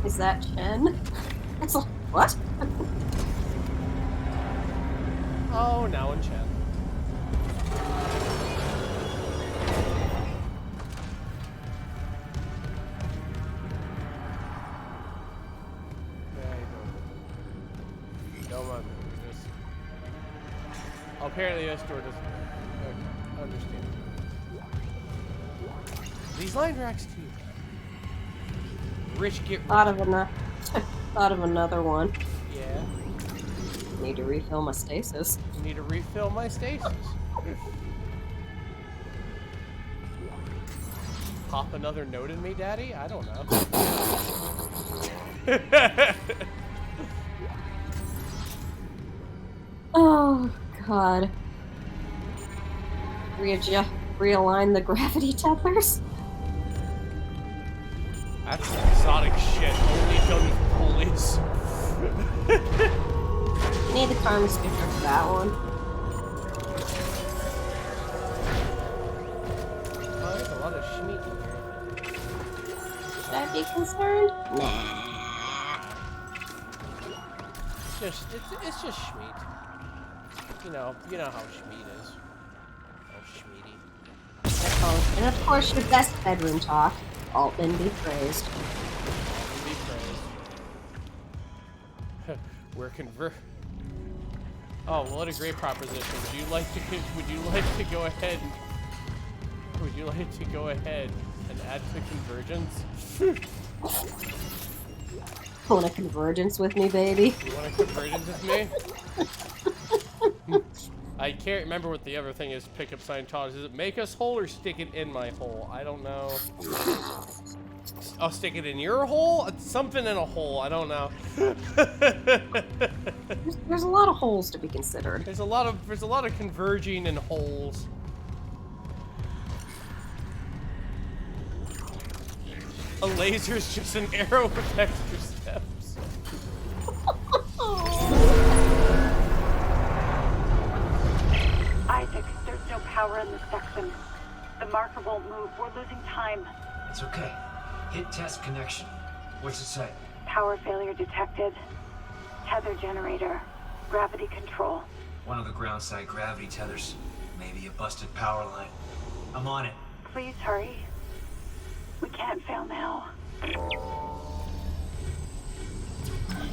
Is that Chen? It's like, what? Oh, now in Chen. Apparently this door doesn't understand. These line racks too. Rich get rich. Thought of another one. Yeah. Need to refill my stasis. Need to refill my stasis. Pop another note in me, Daddy? I don't know. Oh, God. Realign the gravity tethers? That's exotic shit. Only done with pulleys. You need the karma sticker for that one. Oh, there's a lot of schmeat in here. Should I be concerned? Nah. It's just schmeat. You know how schmeat is. Oh, schmeaty. Oh, and of course your best bedroom talk. Altman be praised. Be praised. We're Oh, well, what a great proposition. Would you like to go ahead and add to convergence? Want a convergence with me, baby? You want a convergence with me? I can't remember what the other thing is. Pick up Scientology. Is it make us whole or stick it in my hole? I don't know. I'll stick it in your hole? It's something in a hole. I don't know. There's a lot of holes to be considered. There's a lot of converging in holes. A laser's just an arrow with extra steps. Isaac, there's no power in this section. The marker won't move. We're losing time. It's okay. Hit test connection. What's it say? Power failure detected. Tether generator. Gravity control. One of the ground side gravity tethers. Maybe a busted power line. I'm on it. Please hurry. We can't fail now.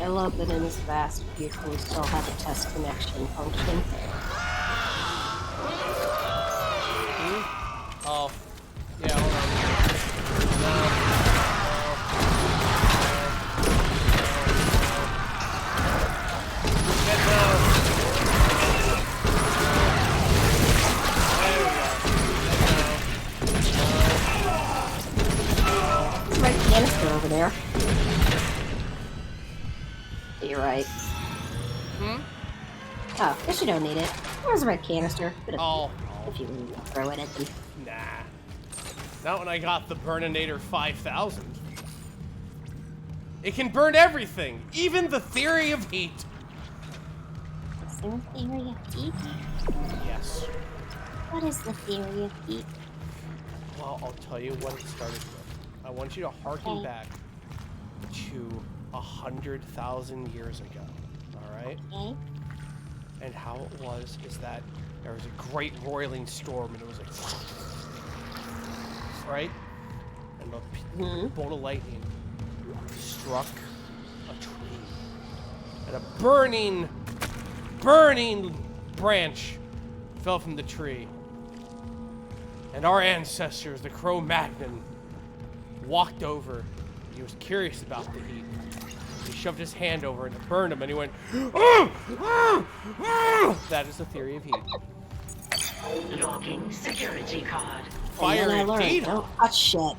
I love that in this vast future we still have a test connection function. Oh. Yeah, hold on. There's a red canister over there. You're right. Oh, guess you don't need it. There's a red canister. If you throw it at them. Nah. Not when I got the Burninator 5000. It can burn everything, even the theory of heat. The theory of heat? Yes. What is the theory of heat? Well, I'll tell you what it started with. I want you to harken back to 100,000 years ago. All right? Okay. And how it was is that there was a great roiling storm, and it was like, right? And a bolt of lightning struck a tree, and a burning branch fell from the tree. And our ancestors, the Cro-Magnon, walked over. He was curious about the heat. He shoved his hand over and it burned him, and he went, "Oh! Oh! Oh!" That is the theory of heat. Logging security card. Fire indeed. Don't touch shit.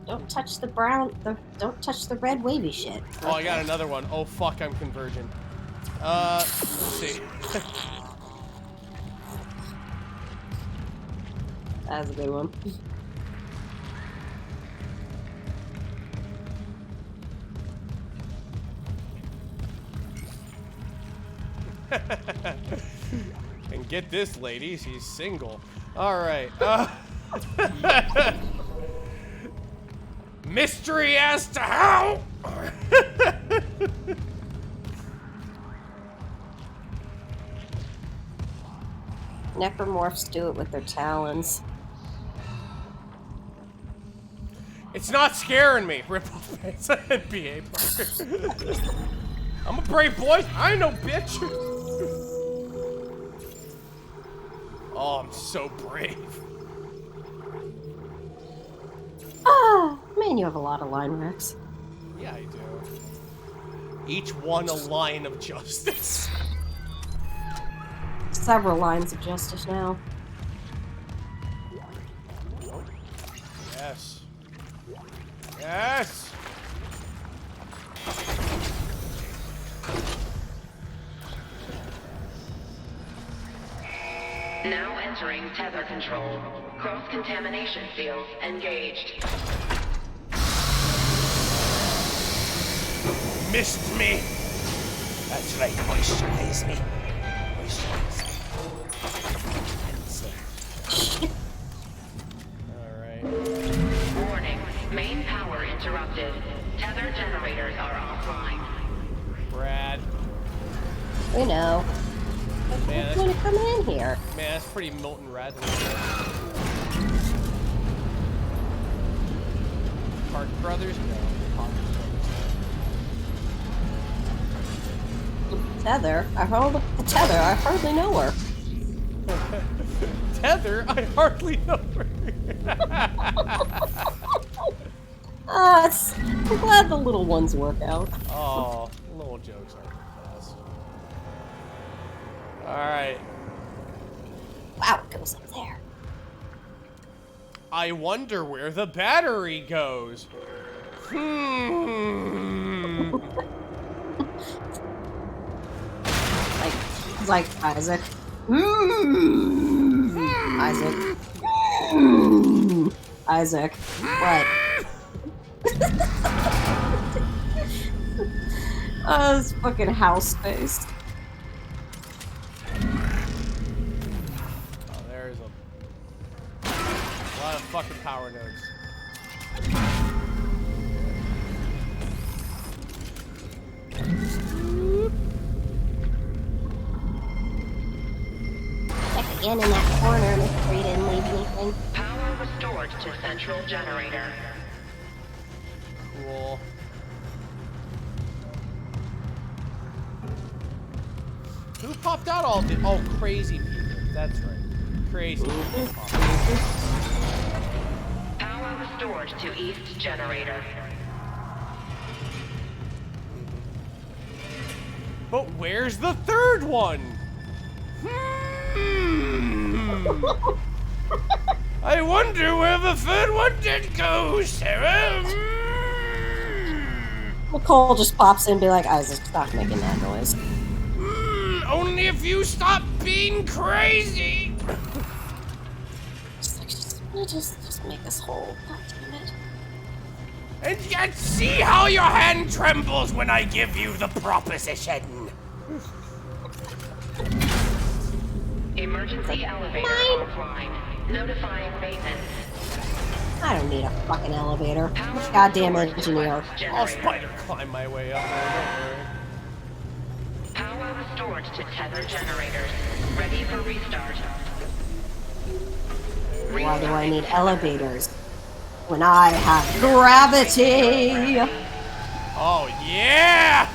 Don't touch the brown. Don't touch the red wavy shit. Oh, I got another one. Oh fuck, I'm convergent. Let's see. That's a good one. And get this, ladies, he's single. All right. Mystery as to how. Necromorphs do it with their talons. It's not scaring me. Rip off pants, NBA player. I'm a brave boy. I ain't no bitch. Oh, I'm so brave. Ah, man, you have a lot of line recs. Yeah, I do. Each one a line of justice. Several lines of justice now. Yes. Yes. Now entering tether control. Cross-contamination field engaged. Missed me. That's right, moisturize me. Moisturize me. Alright. Warning. Main power interrupted. Tether generators are offline. Brad. We know. Man, Who's gonna come in here? Man, that's pretty Milton Radley. Park Brothers? No. Tether? I hardly know her. Tether? I hardly know her. I'm glad the little ones work out. Oh, little jokes are the best. Alright. Wow, it goes up there. I wonder where the battery goes. like Isaac. Isaac. Isaac. What? Oh, this fucking house space. Oh, there's a lot of fucking power nodes. Check again in that corner, make sure you didn't leave anything. Power restored to central generator. Cool. Who popped out all the crazy people? That's right. Crazy people popped out. Power restored to east generator. But where's the third one? I wonder where the third one did go, Sarah. Nicole just pops in and be like, Isaac, stop making that noise. Only if you stop being crazy. Just make us whole. God damn it. And yet see how your hand trembles when I give you the proposition. Emergency elevator offline. Notifying maintenance. I don't need a fucking elevator. I'm a goddamn engineer. I'll spider climb my way up there, Power restored to tether generators. Ready for restart. Why do I need elevators when I have gravity? Oh, yeah!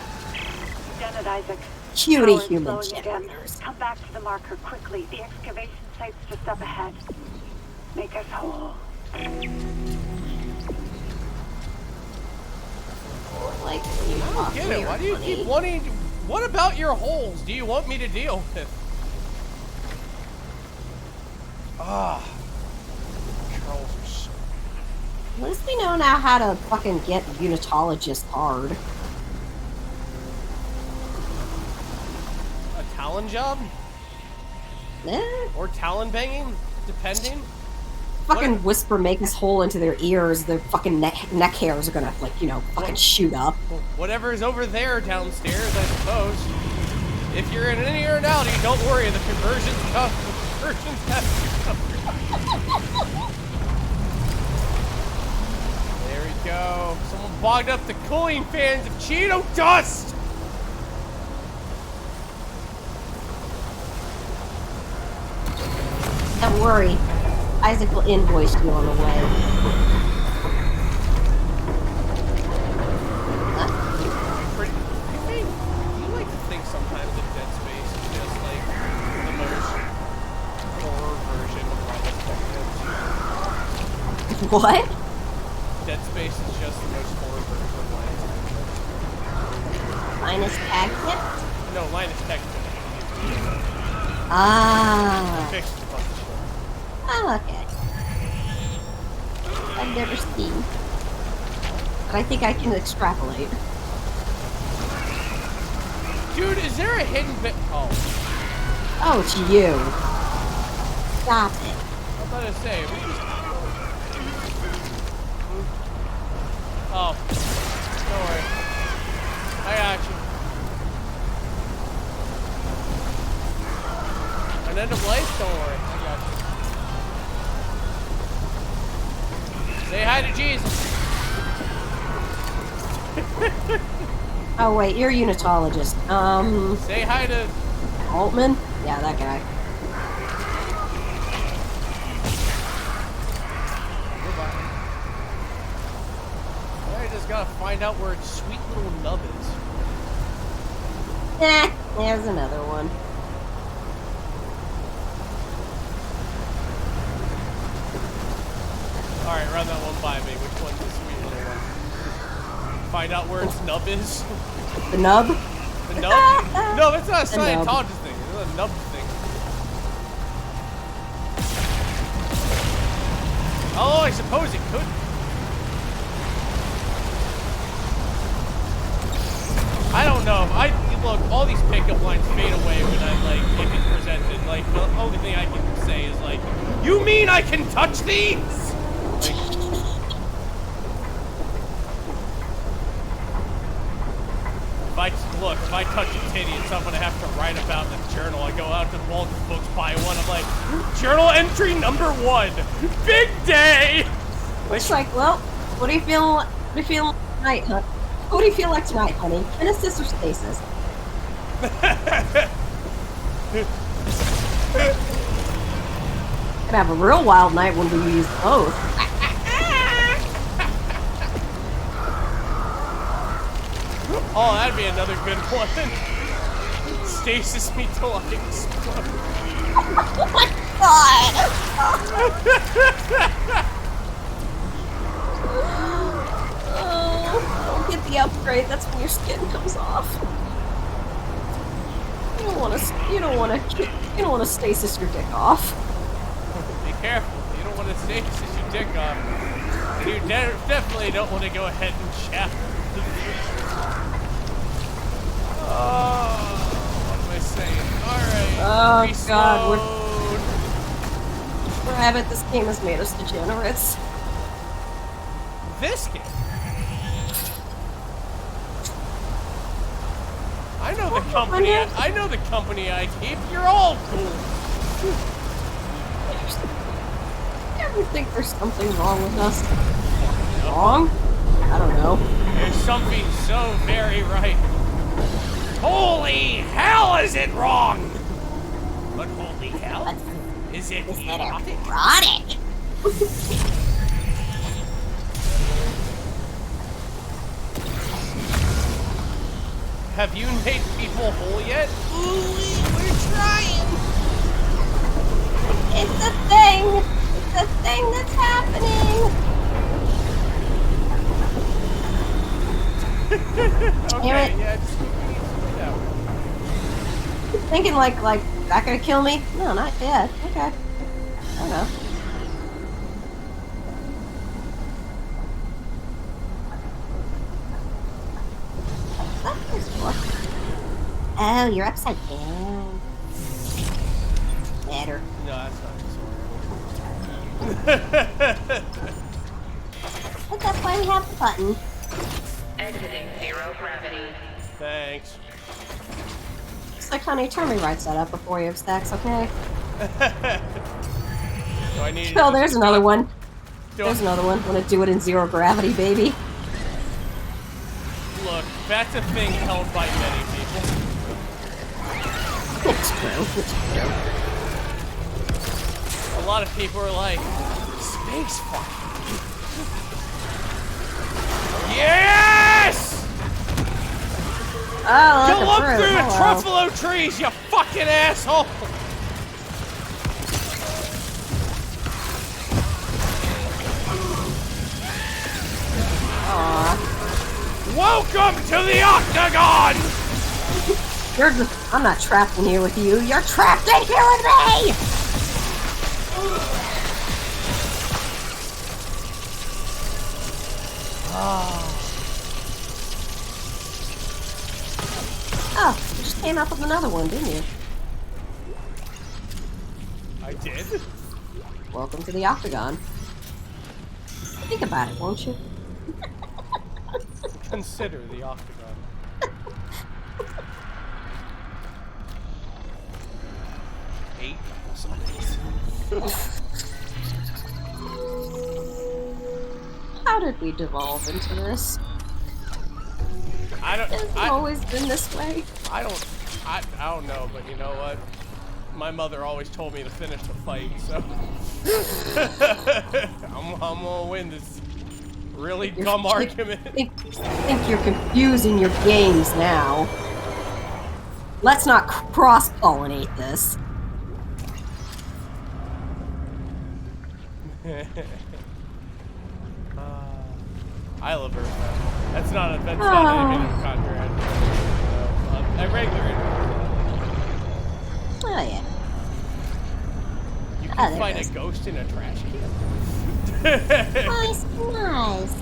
Janet, Isaac. Cutie Power's human slowing again. Come back to the marker quickly. The excavation site's just up ahead. Make us whole. Like, I don't get it. Why do you keep wanting... What about your holes do you want me to deal with? Ah. Controls are so... At least we know now how to fucking get unitologist hard. A talon job? Or talon banging? Depending? Fucking whisper make us hole into their ears, their fucking neck hairs are gonna, like, you know, fucking shoot up. Whatever is over there downstairs, I suppose. If you're in any aeronality, don't worry, the conversions have you covered. There we go. Someone bogged up the cooling fans of Cheeto dust! Don't worry. Isaac will invoice you on the way. What? Dead Space is just the most horror version of Lions. Minus tag tip? No, Linus Tech Tips. Ah. They fixed a bunch of shit. Oh, okay. I've never seen. But I think I can extrapolate. Dude, is there a hidden bit? Oh. Oh, it's you. Stop it. I was about to say, we just... Oh. Don't worry. I got you. An end of life? Don't worry. I got you. Say hi to Jesus. Oh, wait, you're a unitologist. Say hi to... Altman? Yeah, that guy. I just gotta find out where its sweet little nub is. There's another one. Alright, run that one by me. Which one's the sweet little one? Find out where its nub is. The nub? The nub? No, that's not a The nub. Scientologist thing. It's a nub thing. Oh, I suppose it could. I don't know. Look, all these pickup lines fade away when if it's presented. Like, the only thing I can say is like, you mean I can touch these? Like, if I touch a titty, it's something I have to write about in the journal. I go out to Walden's Books, buy one. I'm like, journal entry number 1, big day. It's like, well, what do you feel? What do you feel tonight, huh? What do you feel like tonight, honey? Kinesis or stasis? Gonna have a real wild night when we use both. Oh, that'd be another good one. Stasis me till I explode. Oh my god! Oh, don't get the upgrade. That's when your skin comes off. You don't want to stasis your dick off. Be careful. You don't want to stasis your dick off. And you definitely don't want to go ahead and shaft. Oh, what am I saying? Alright. Oh god, we're Rabbit, this game has made us degenerates. This game? I know the company. I know the company I keep. You're all cool. You ever think there's something wrong with us? Wrong? I don't know. There's something so very right. Holy hell, is it wrong? But holy hell, is it erotic? Erotic. Have you made people whole yet? Ooh, we're trying. It's a thing. It's a thing that's happening. Okay, yeah, just thinking like that gonna kill me? No, not yet. Okay. I don't know. Oh, you're upside down. Better. No, that's not But that's why we have the button. Exiting 0 gravity. Thanks. So, honey, turn me right side up before you have stacks, okay? So I need. Oh, there's another one. There's another one. Want to do it in 0 gravity, baby? Look, that's a thing held by many people. It's true. It's true. A lot of people are like, space fuck. Yes! Oh, you look through the truffalo trees, you fucking asshole! Welcome to the Octagon! I'm not trapped in here with you. You're trapped in here with me! Oh, you just came up with another one, didn't you? I did? Welcome to the Octagon. Think about it, won't you? Consider the Octagon. Eight zombies. How did we devolve into this? It's always been this way. I don't know, but you know what? My mother always told me to finish the fight, so I'm gonna win this really dumb argument. I think you're confusing your games now. Let's not cross-pollinate this. I love her. That's not even a Conrad. A regular. Oh yeah. You can find a ghost in a trash can. Nice, nice.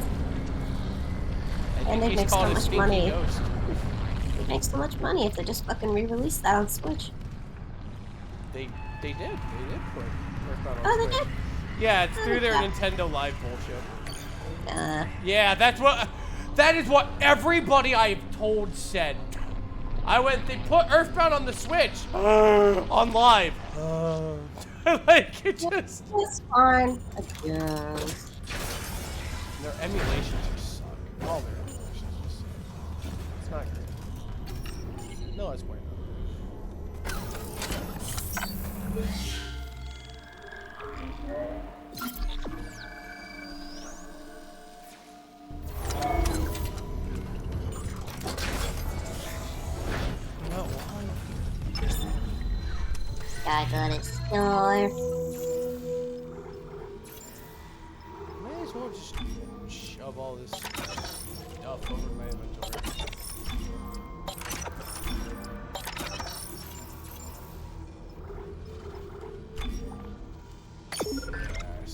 And they make so much money. They make so much money if they just fucking re-release that on Switch. They did. They did put Earthbound on Oh, they Switch. did? Yeah, it's through their Nintendo Live bullshit. Yeah, that is what everybody I've told said. They put Earthbound on the Switch on Live. Like, it just... It's fine. I guess. Their emulations just suck. All their emulations just suck. It's not great. No, it's bueno. Gotta go to the store. May as well just shove all this stuff over my inventory. Yes.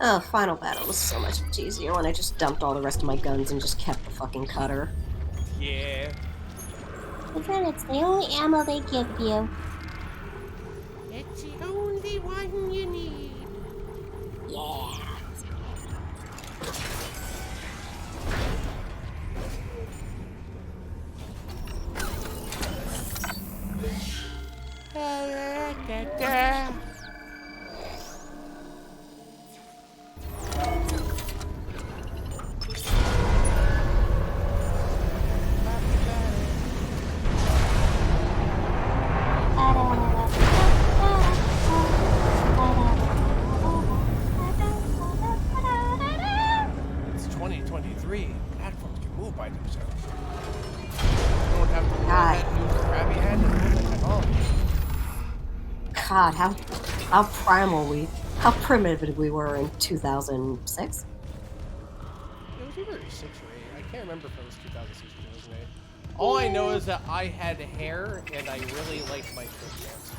Oh, final battle was so much easier when I just dumped all the rest of my guns and just kept the fucking cutter. Yeah. Because it's the only ammo they give you. It's the only one you need. Yeah. It's 2023. Platforms can move by themselves. You don't have to go ahead and use a grabby hand and move it at all. God, how how primitive we were in 2006. It was either 6 or 8. I can't remember if it was 2006 or 2008. All I know is that I had hair and I really liked my trick dance.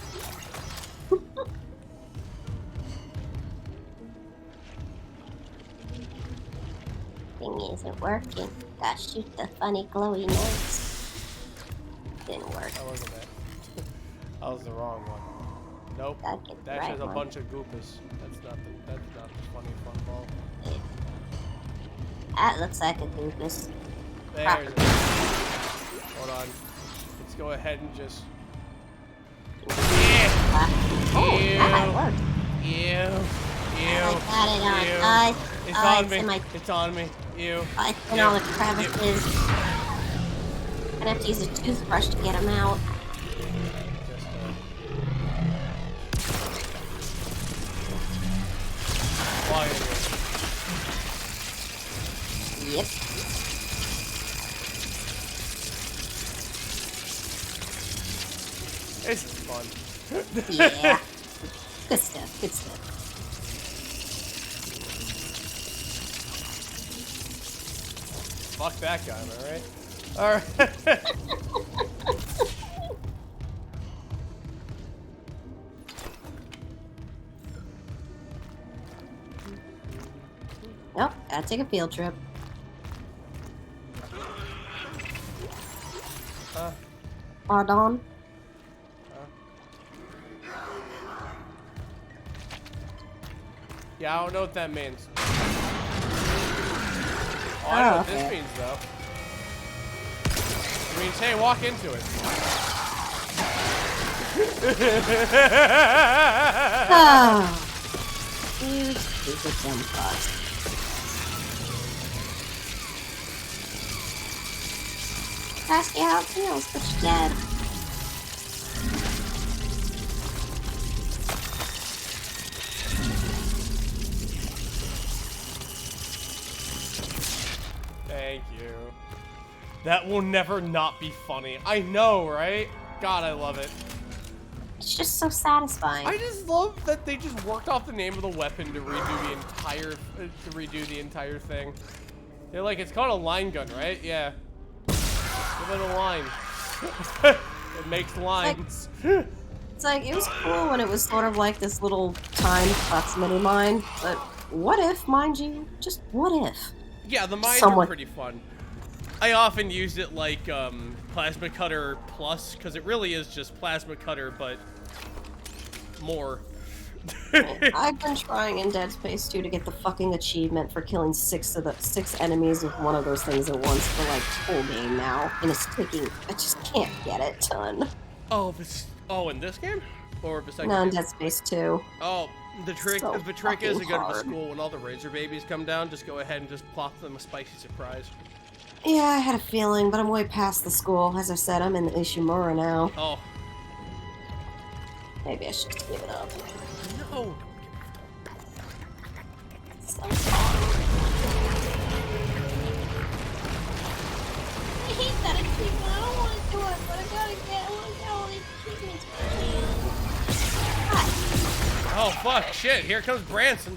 Thing isn't working. Gotta shoot the funny glowy notes. Didn't work. That wasn't it. That was the wrong one. Nope. That's just a bunch of goopas. That's not the funny fun ball. That looks like a goopus. There it is. Hold on. Let's go ahead and just... Yeah! Oh, that worked. Ew. Ew. I got it on. Ew. It's on me. It's on me. Ew. It's in all the crevices. Gonna have to use a toothbrush to get them out. Yep. This is fun. Yeah. Good stuff. Good stuff. fuck that guy, am I right? Alright. Nope, gotta take a field trip. Pardon? Yeah, I don't know what that means. Oh, I know what this means, though. It means, hey, walk into it. Oh. You stupid dumb fuck. Ask you how it feels, but you're dead. Thank you. That will never not be funny. I know, right? God, I love it. It's just so satisfying. I just love that they just worked off the name of the weapon to redo the entire thing. They're like, it's called a line gun, right? Yeah. Give it a line. It makes lines. It's like, it was cool when it was sort of like this little timed proximity mine, but what if, mind you, just what if? Yeah, the mines are pretty fun. I often used it like Plasma Cutter Plus, because it really is just Plasma Cutter, but more. I've been trying in Dead Space 2 to get the fucking achievement for killing six enemies with one of those things at once for like full game now, and it's taking. I just can't get it done. Oh, in this game, or the second? No, in game? Dead Space 2. Oh, the trick So is to go to the hard. school when all the Razor babies come down. Just go ahead and just plop them a spicy surprise. Yeah, I had a feeling, but I'm way past the school. As I said, I'm in the Ishimura now. Oh. Maybe I should just give it up. No. So I hate that achievement. I don't want to do it, but I want to get all these achievements. Oh fuck! Shit! Here comes Branson.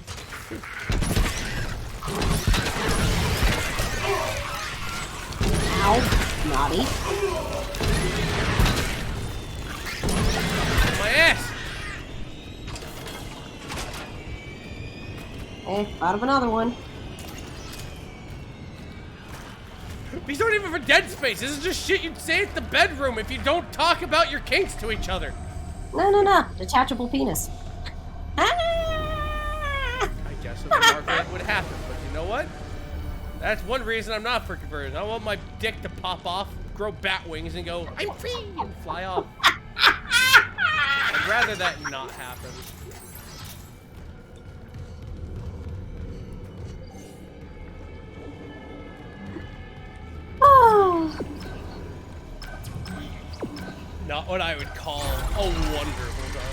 Ow, naughty. My ass. Hey, thought of another one. These aren't even for Dead Space. This is just shit you'd say at the bedroom if you don't talk about your kinks to each other. No. Detachable penis. I guess if Margaret would happen, but you know what? That's one reason I'm not for conversion. I want my dick to pop off, grow bat wings, and go, I'm free, and fly off. I'd rather that not happen. Oh. Not what I would call a wonderful dog.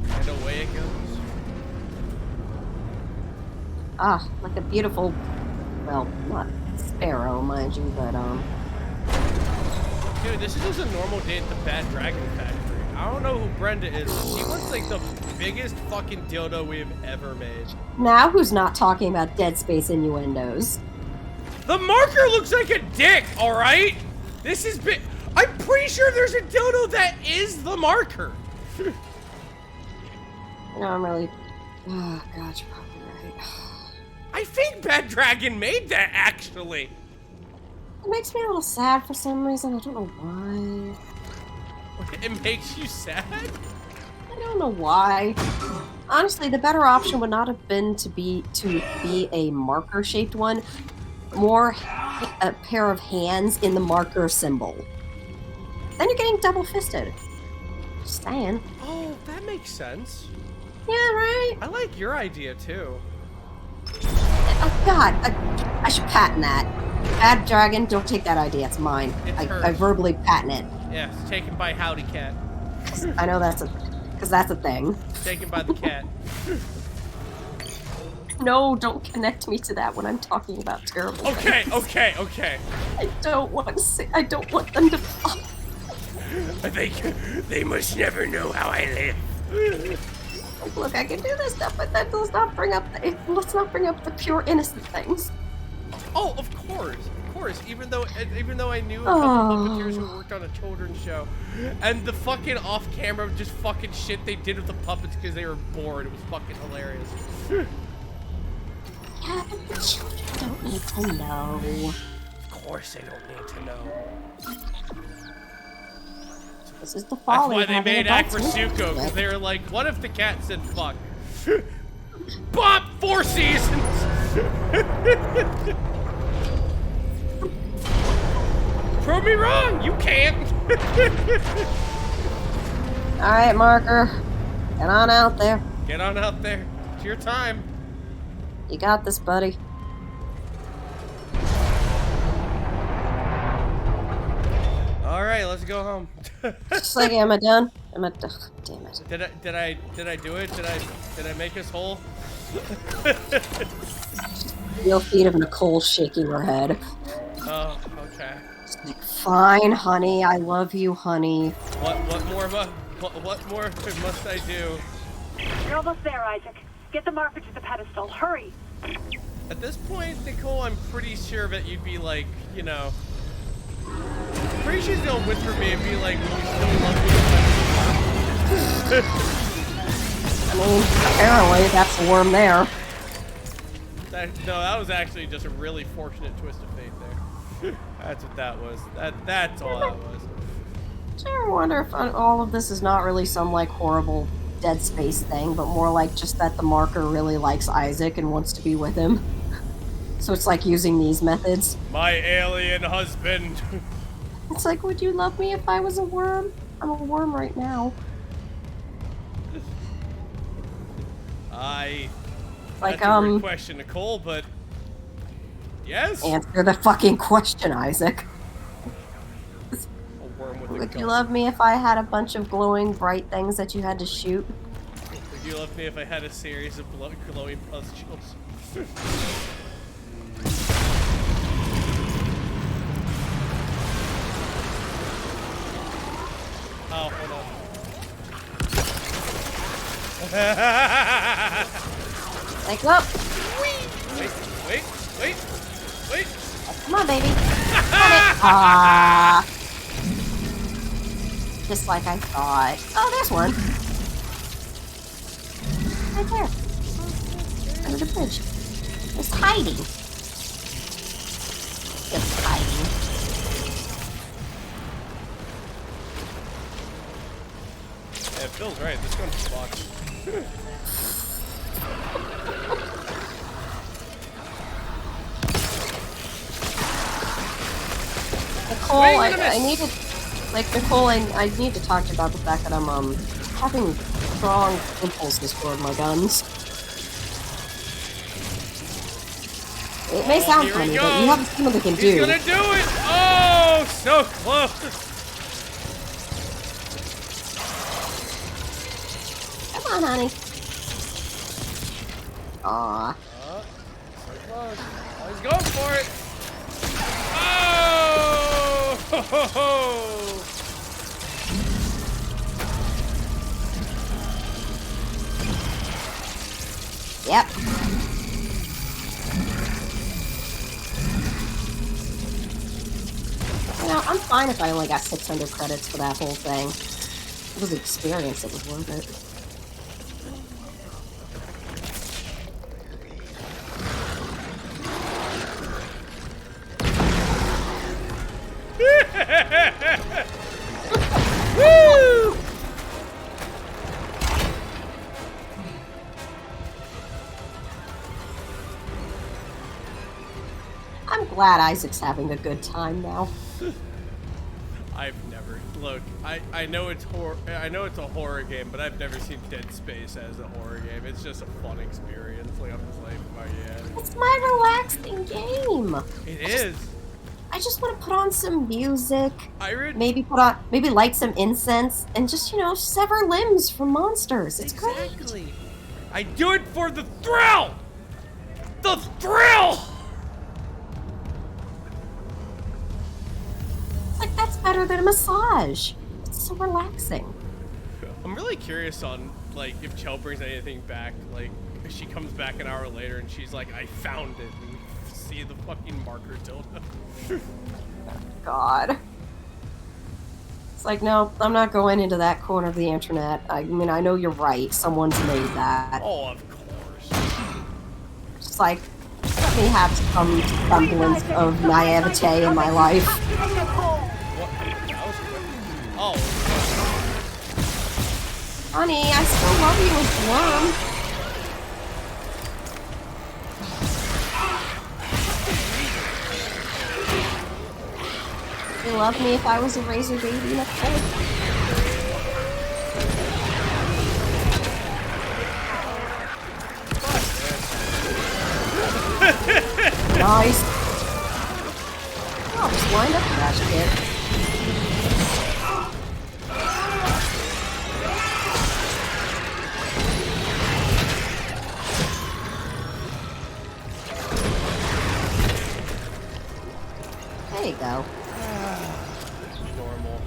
And away it goes. Ah, like a beautiful, well, not sparrow, mind you, but Dude, this is just a normal day at the Bad Dragon Factory. I don't know who Brenda is. She looks like the biggest fucking dildo we've ever made. now who's not talking about Dead Space innuendos? The marker looks like a dick, alright? This is big. I'm pretty sure there's a dildo that is the marker. You know, I'm really. Oh, God, you're probably right. I think Bad Dragon made that, actually. It makes me a little sad for some reason. I don't know why. It makes you sad? I don't know why. Honestly, the better option would not have been to be a marker-shaped one. More a pair of hands in the marker symbol. Then you're getting double-fisted. Just saying. Oh, that makes sense. Yeah, right? I like your idea, too. Oh, God. I should patent that. Bad Dragon, don't take that idea. It's mine. I verbally patent it. Yeah, it's taken by Howdy Cat. I know because that's a thing. Taken by the cat. No, don't connect me to that when I'm talking about terrible things. Okay. I don't want them to. I think they must never know how I live. Like, look, I can do this stuff, but that does not bring up let's not bring up the pure innocent things. Oh, of course. Even though I knew a couple puppeteers who worked on a children's show, and the fucking off-camera just fucking shit they did with the puppets because they were bored. It was fucking hilarious. Yeah, but the children don't need to know. Of course they don't need to know. This is the folly. That's why they made Aquasuko, because they were like, what if the cat said fuck? Bop! 4 seasons! Prove me wrong! You can't! Alright, Marker. Get on out there. Get on out there. It's your time. You got this, buddy. Alright, let's go home. Just like, am I done? Damn it. Did I do it? Did I make us whole? Real feet of Nicole shaking her head. Oh, okay. Fine, honey. I love you, honey. What more must I do? You're almost there, Isaac. Get the marker to the pedestal. Hurry. At this point, Nicole, I'm pretty sure that you'd be like, you know, pretty sure she's gonna whisper me and be like, "Will you still love me?" I mean, apparently that's the worm there. No, that was actually just a really fortunate twist of fate there. That's what that was. That's all that was. Do you ever wonder if all of this is not really some like horrible Dead Space thing, but more like just that the marker really likes Isaac and wants to be with him? So it's like using these methods. My alien husband. It's like, would you love me if I was a worm? I'm a worm right now. That's a weird question, Nicole, but yes. Answer the fucking question, Isaac. A worm with a Would gun. you love me if I had a bunch of glowing bright things that you had to shoot? Would you love me if I had a series of glowing pustules? Oh, hold on. Like, whoa! Wait! Come on, baby. Ah! Just like I thought. Oh, there's one. Right there. Under the bridge. It's hiding. It's hiding. Yeah, Phil's right. This one's fucked. Nicole, I need to, like, Nicole, I need to talk to you about the fact that I'm, having strong impulses toward my guns. It may sound funny, but you haven't seen what they can do. He's gonna do it! Oh, so close! Come on, honey. Aw. So close. Oh, he's going for it! Oh! Ho, ho, ho. Yep. You know, I'm fine if I only got 600 credits for that whole thing. It was an experience, it was worth it. Woo! I'm glad Isaac's having a good time now. I've never look. I know it's I know it's a horror game, but I've never seen Dead Space as a horror game. It's just a fun experience. Like I'm just like, oh yeah. It's my relaxing game. I just want to put on some music. Maybe light some incense and just, you know, sever limbs from monsters. It's great. I do it for the thrill. The thrill. It's like that's better than a massage. so relaxing. I'm really curious on, like, if Chell brings anything back. Like, if she comes back an hour later and she's like, I found it. And we see the fucking marker dildo. God. It's like, no, I'm not going into that corner of the internet. I mean, I know you're right. Someone's made that. Oh, of course. Just like, let me have some semblance of naivete in my life. What? That was quick. Oh. Honey, I still love you as Worm. You love me if I was a razor baby, Nicole. Nice. Oh, just lined up for that shit. There you go. Normal.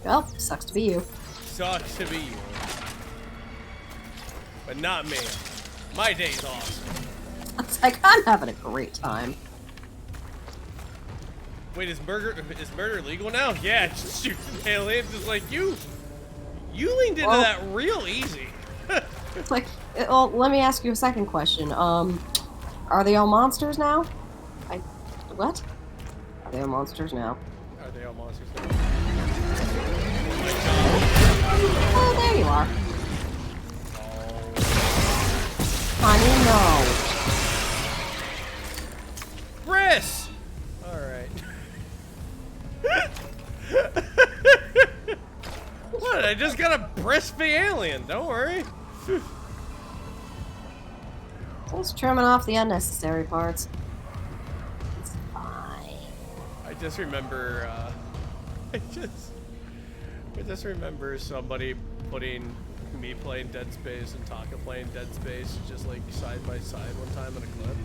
Well, sucks to be you. Sucks to be you. But not me. My day's awesome. It's like, I'm having a great time. Wait, is murder legal now? Yeah, just shoot some aliens. Just like you leaned into that real easy. It's like, well, let me ask you a second question. Are they all monsters now? What? Are they all monsters now? Are they all monsters now? Oh, there you are. Honey, no. Briss! Alright. What? I just got a brisk the alien. Don't worry. Just trimming off the unnecessary parts. I just remember, I just remember somebody putting me playing Dead Space and Taka playing Dead Space just like side by side one time in a clip.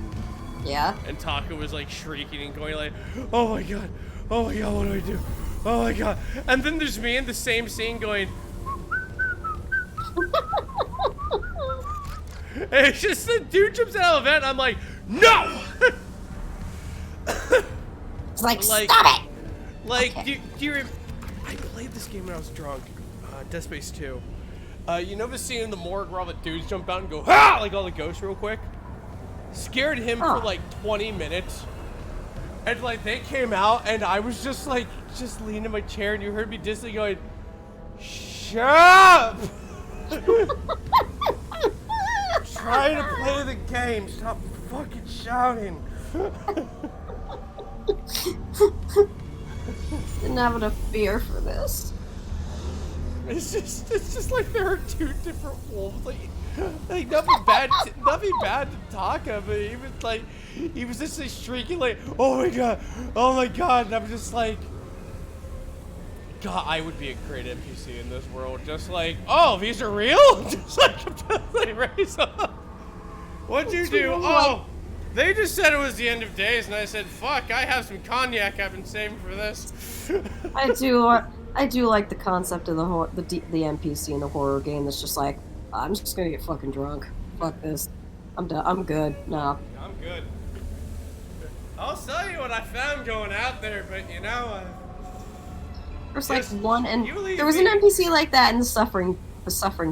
Yeah. And Taka was like shrieking and going like, oh my god, what do I do? Oh my god. And then there's me in the same scene going, and it's just the dude jumps out of the vent, I'm like, no! It's like, stop it! Like, okay. do you I played this game when I was drunk, Dead Space 2. You know the scene in the morgue where all the dudes jump out and go, ha! Like all the ghosts real quick? Scared him for like 20 minutes. And like, they came out and I was just like, just leaning in my chair and you heard me distantly going, shut up! Trying to play the game, stop fucking shouting. Didn't have enough fear for this. It's just like there are two different wolves. Like nothing bad to Taka, but he was just like shrieking like, oh my god, and I'm just like, God, I would be a great NPC in this world. Just like, oh, these are real? Just like raise up. What'd you do? Oh, they just said it was the end of days, and I said, fuck, I have some cognac I've been saving for this. I do like the concept of the NPC in the horror game that's just like, I'm just gonna get fucking drunk. Fuck this. I'm done. I'm good. No. I'm good. I'll tell you what I found going out there, but you know, there's like one, and there was an NPC like that in the Suffering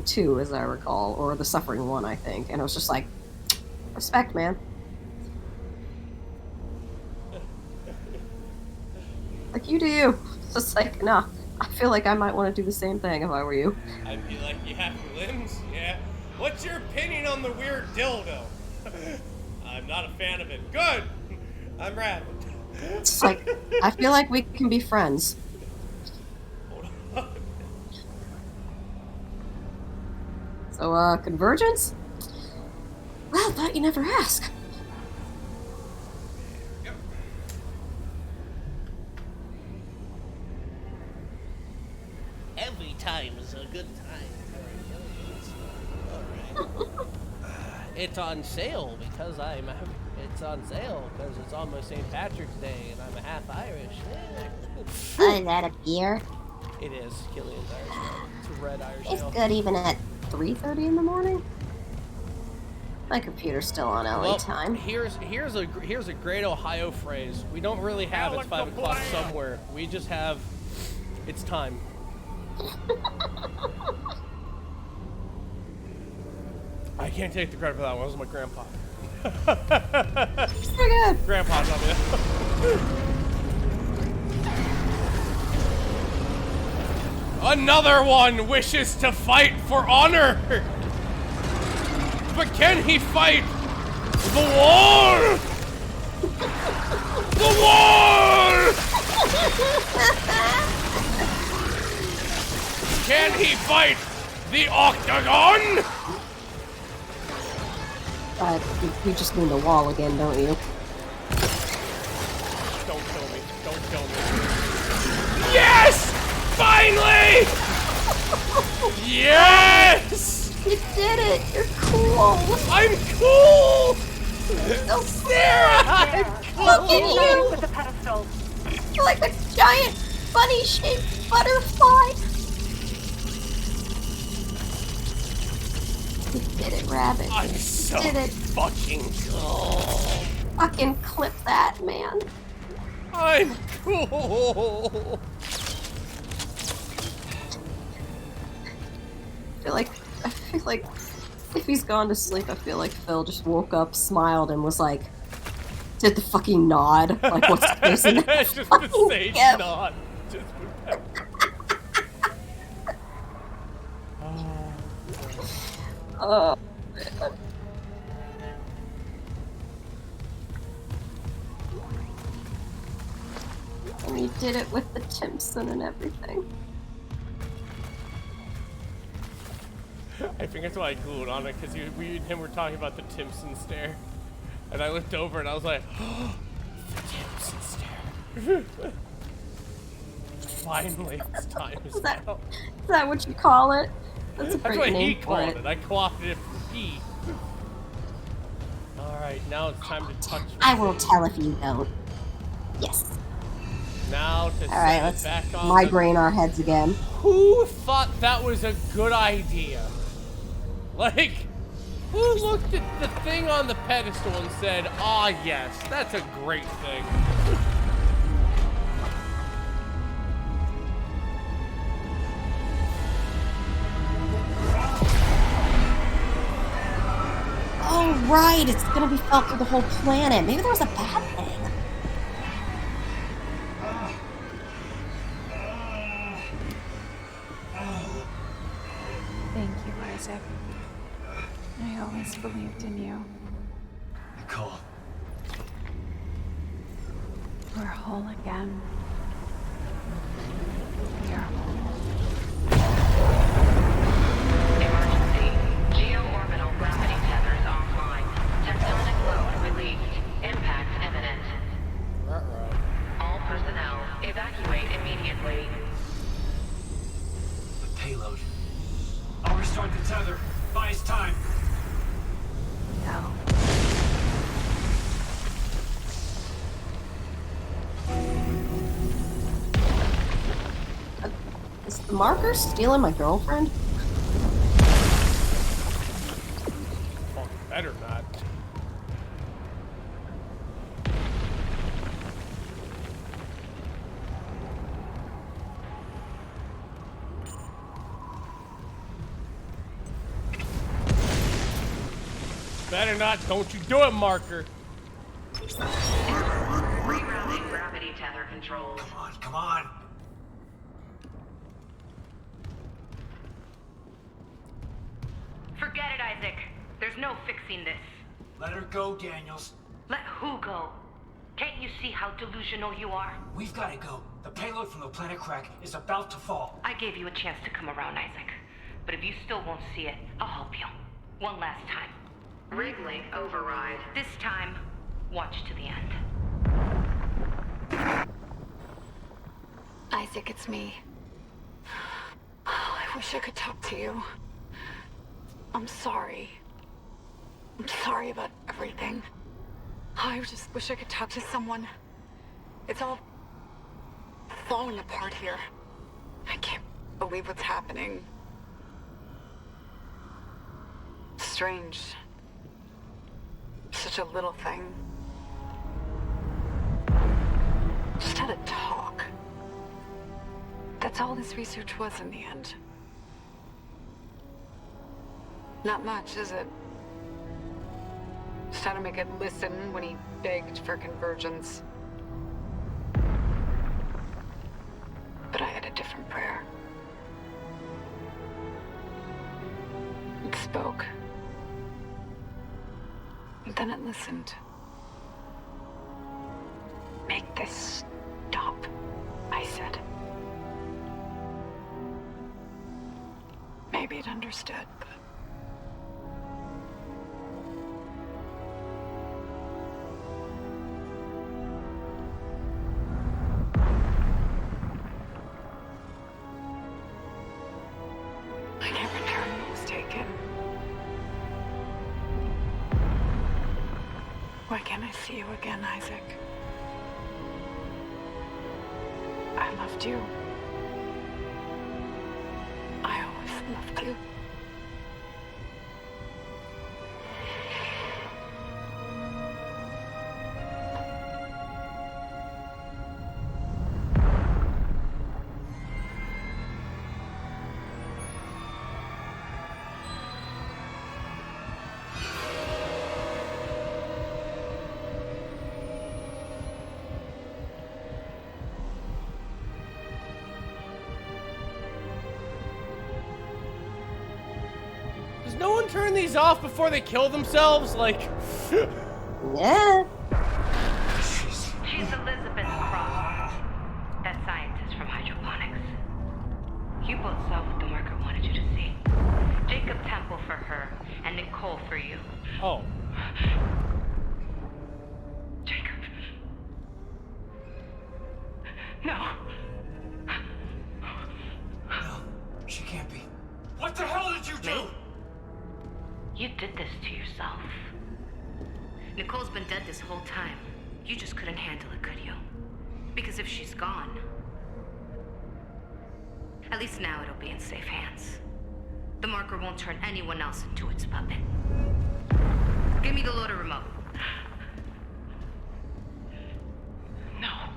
2, as I recall, or the Suffering 1, I think, and it was just like, respect, man. Like, you do you. It's just like, no, I feel like I might want to do the same thing if I were you. I'd be like, you have limbs? Yeah. What's your opinion on the weird dildo? I'm not a fan of it. Good! I'm rabid. It's like, I feel like we can be friends. So, convergence? Well, thought you never ask. Every time is a good time. Alright. It's on sale because it's on sale because it's almost St. Patrick's Day and I'm a half Irish. Oh, is that a beer? It is. Killian's Irish. It's a red Irish It's ale. good even at 3:30 in the morning. My computer's still on LA time. Here's a great Ohio phrase. We don't really have it's 5 o'clock somewhere. We just have it's time. I can't take the credit for that one. It was my grandpa. It's pretty good. Grandpa taught me that. Another one wishes to fight for honor. But can he fight the war? The war! Can he fight the octagon? You just mean the wall again, don't you? Don't kill me. Don't kill me. Yes! Finally! Yes! You did it! You're cool! I'm cool! So Sarah! I'm cool! Look at you! With the pedestal. You're like a giant bunny-shaped butterfly! You did it, Rabbit. I'm so did it. fucking cool. Fucking clip that, man. I'm cool. I feel like if he's gone to sleep, I feel like Phil just woke up, smiled, and was like, did the fucking nod. Like, what's the face in that Just the fucking sage gif? nod. Just Oh, man. And you did it with the Timpson and everything. I think that's why I glued on it, because we and him were talking about the Timpson stare. And I looked over and I was like, oh, the Timpson stare. Finally, it's time is now. Is that what you call it? That's a That's great what name he for called it. it. I co-opted it for he. Alright, now it's time to touch I won't tell if you don't. Yes. Now to Alright, set let's it back on migraine our heads again. Who thought that was a good idea? Like, who looked at the thing on the pedestal and said, ah, yes, that's a great thing. Oh, right, it's gonna be felt through the whole planet. Maybe there was a bad thing. Thank you, Isaac. I always believed in you. Nicole. We're whole again. We are whole. Emergency. Geo-orbital gravity tethers offline. Tectonic load released. Impact imminent. All personnel, evacuate immediately. The payload. I'll restart the tether. Buy us time. No. Is the marker stealing my girlfriend? Well, better not. Better not, don't you do it, marker. Rerouting gravity tether controls. Come on. Isaac. There's no fixing this. Let her go, Daniels. Let who go? Can't you see how delusional you are? We've got to go. The payload from the planet Crack is about to fall. I gave you a chance to come around, Isaac. But if you still won't see it, I'll help you. One last time. Rig override. This time, watch to the end. Isaac, it's me. I wish I could talk to you. I'm sorry. I'm sorry about everything. I just wish I could talk to someone. It's all falling apart here. I can't believe what's happening. Strange. Such a little thing. Just had a talk. That's all this research was in the end. Not much, is it? Just how to make it listen when he begged for convergence. But I had a different prayer. It spoke. And then it listened. Make this stop, I said. Maybe it understood, but... I can't return what was taken. Why can't I see you again, Isaac? I loved you. I always loved you. Does no one turn these off before they kill themselves? Like, Yeah. She's Elizabeth Cross, that scientist from hydroponics. You both saw what the marker wanted you to see. Jacob Temple for her, and Nicole for you. Oh. Jacob. No. No, she can't be. What the hell did you do? You did this to yourself. Nicole's been dead this whole time. You just couldn't handle it, could you? Because if she's gone, at least now it'll be in safe hands. The marker won't turn anyone else into its puppet. Give me the loader remote. No.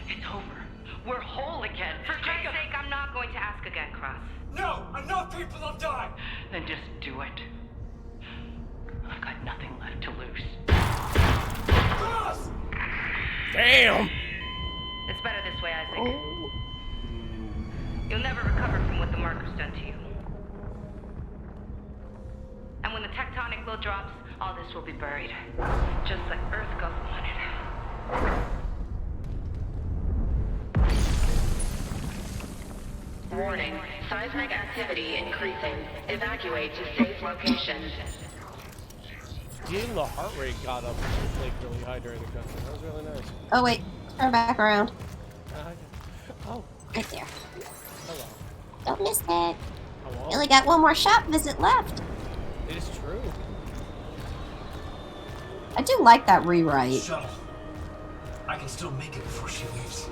It's over. We're whole again. For Christ's sake, I'm not going to ask again, Cross. No! Enough people have died! Then just do it. I've got nothing left to lose. Cross! Damn! It's better this way, Isaac. You'll never recover from what the marker's done to you. And when the tectonic load drops, all this will be buried. Just like Earth Gov wanted. Warning. Seismic activity increasing. Evacuate to safe location. Even the heart rate got up like really high during the cutscene. That was really nice. Oh wait, turn back around. Oh. Right there. Hello. Don't miss it. Hello. You only got one more shop visit left. It is true. I do like that rewrite. Shuttle. I can still make it before she leaves.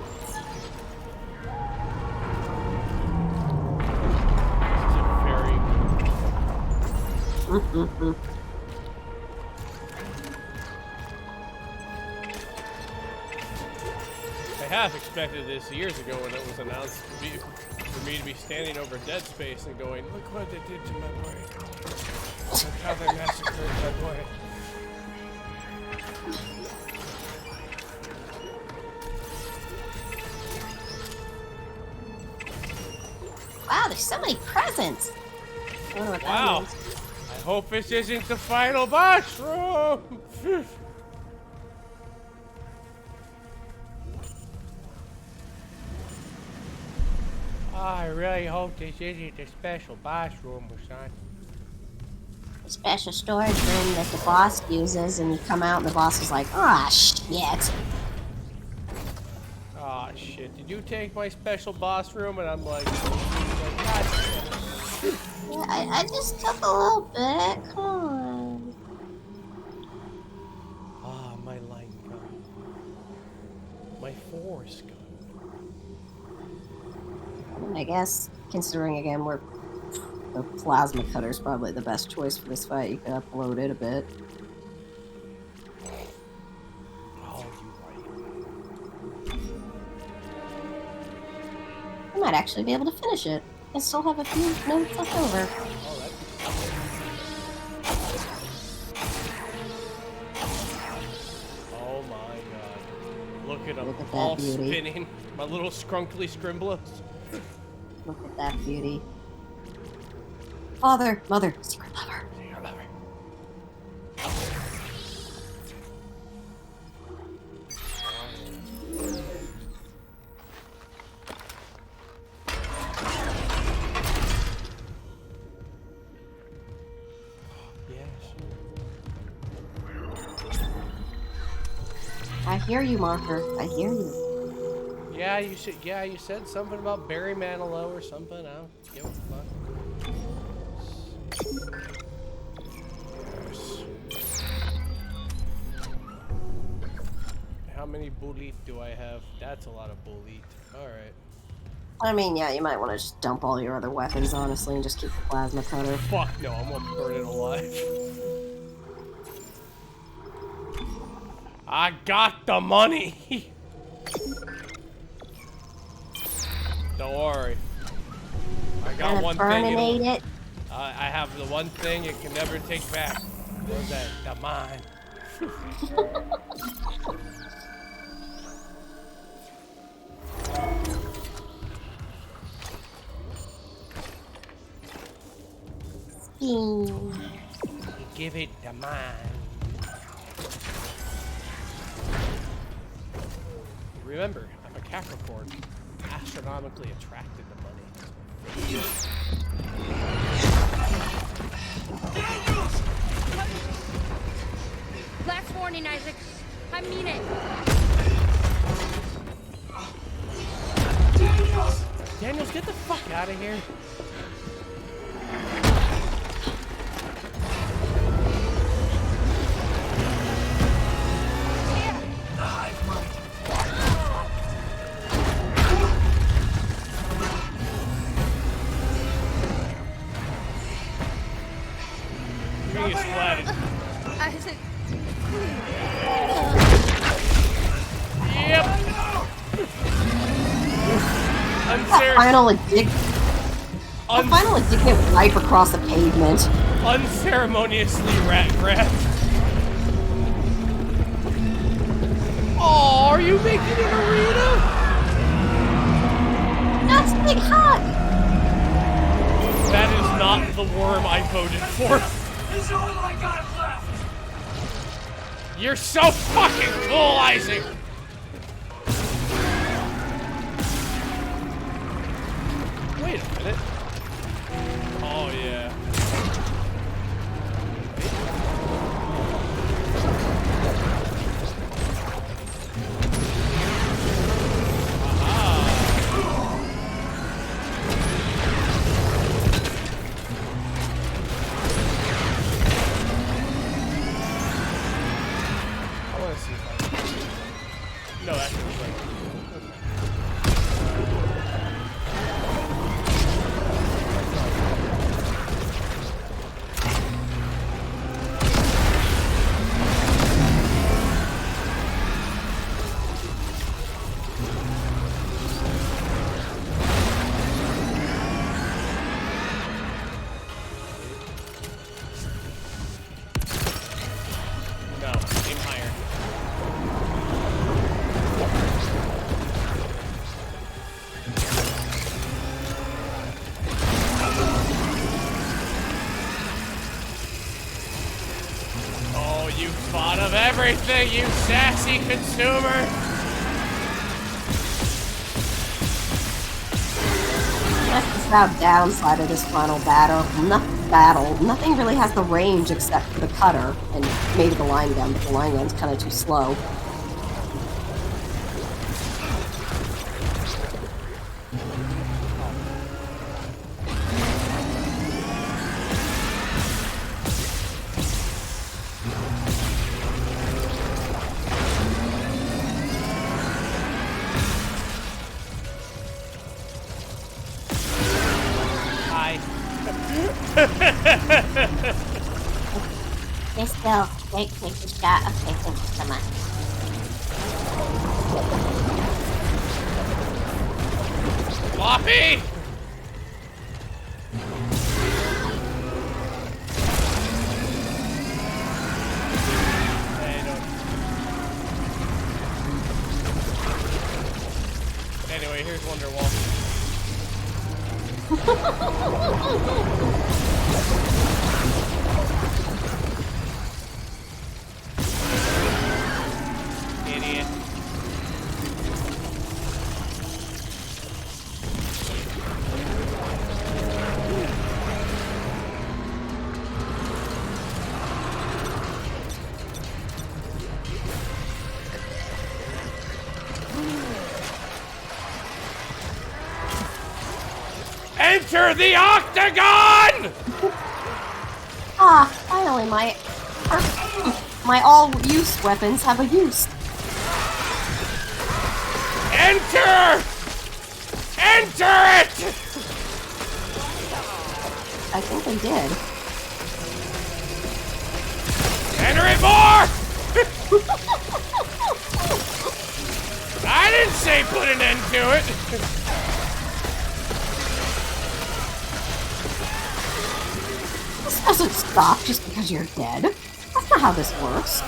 I half expected this years ago when it was announced for me to be standing over Dead Space and going, look what they did to my boy. Look how they massacred my boy. Wow, there's so many presents. I don't know what that Wow. means. I hope this isn't the final boss room. I really hope this isn't the special boss room or something. A special storage room that the boss uses, and you come out and the boss is like, ah, shit. Aw, shit. Did you take my special boss room? And I'm like, God damn it. Yeah, I just took a little bit. Come on. Ah, my light gun. My force gun. I guess, considering again the plasma cutter is probably the best choice for this fight. You could upload it a bit. Oh, you right. I might actually be able to finish it. I still have a few notes left over. Oh, that'd be Oh my god. Look at them. Look at that All beauty. spinning. My little scrunkly scrimblers. Look at that beauty. Father, mother, secret lover. Secret lover. I hear you, Marker. I hear you. Yeah, you should. Yeah, you said something about Barry Manilow or something. I don't give a fuck. Yes. How many bullet do I have? That's a lot of bullet. All right. I mean, yeah, you might want to just dump all your other weapons, honestly, and just keep the plasma cutter. Fuck no, I'm gonna burn it alive. I got the money. Don't worry. I got one thing. It. I have the one thing it can never take back. What's that? The mine. Give it the mine. Remember, I'm a Capricorn, astronomically attracted to money. Last warning, Isaac. I mean it. Daniels, get the fuck out of here. Being splatted. Isaac. Yep. That final indignant wipe across the pavement. Unceremoniously rat grab. Oh, are you making an arena? That's a big hug. That is not the worm I voted for. This is all I got left. You're so fucking cool, Isaac. Wait a minute. Oh yeah. No, actually, Thought of everything, you sassy consumer! That's the sad downside of this final battle. Nothing really has the range except for the cutter and maybe the line gun, but the line gun's kind of too slow. Stay still. Take the shot. Okay, thank you so much. Floppy! Anyway, here's Wonderwall. Idiot. Enter the octagon! Ah, finally, my all-use weapons have a use. Enter! Enter it! I think they did. Enter it more! I didn't say put an end to it. This doesn't stop just because you're dead. That's not how this works.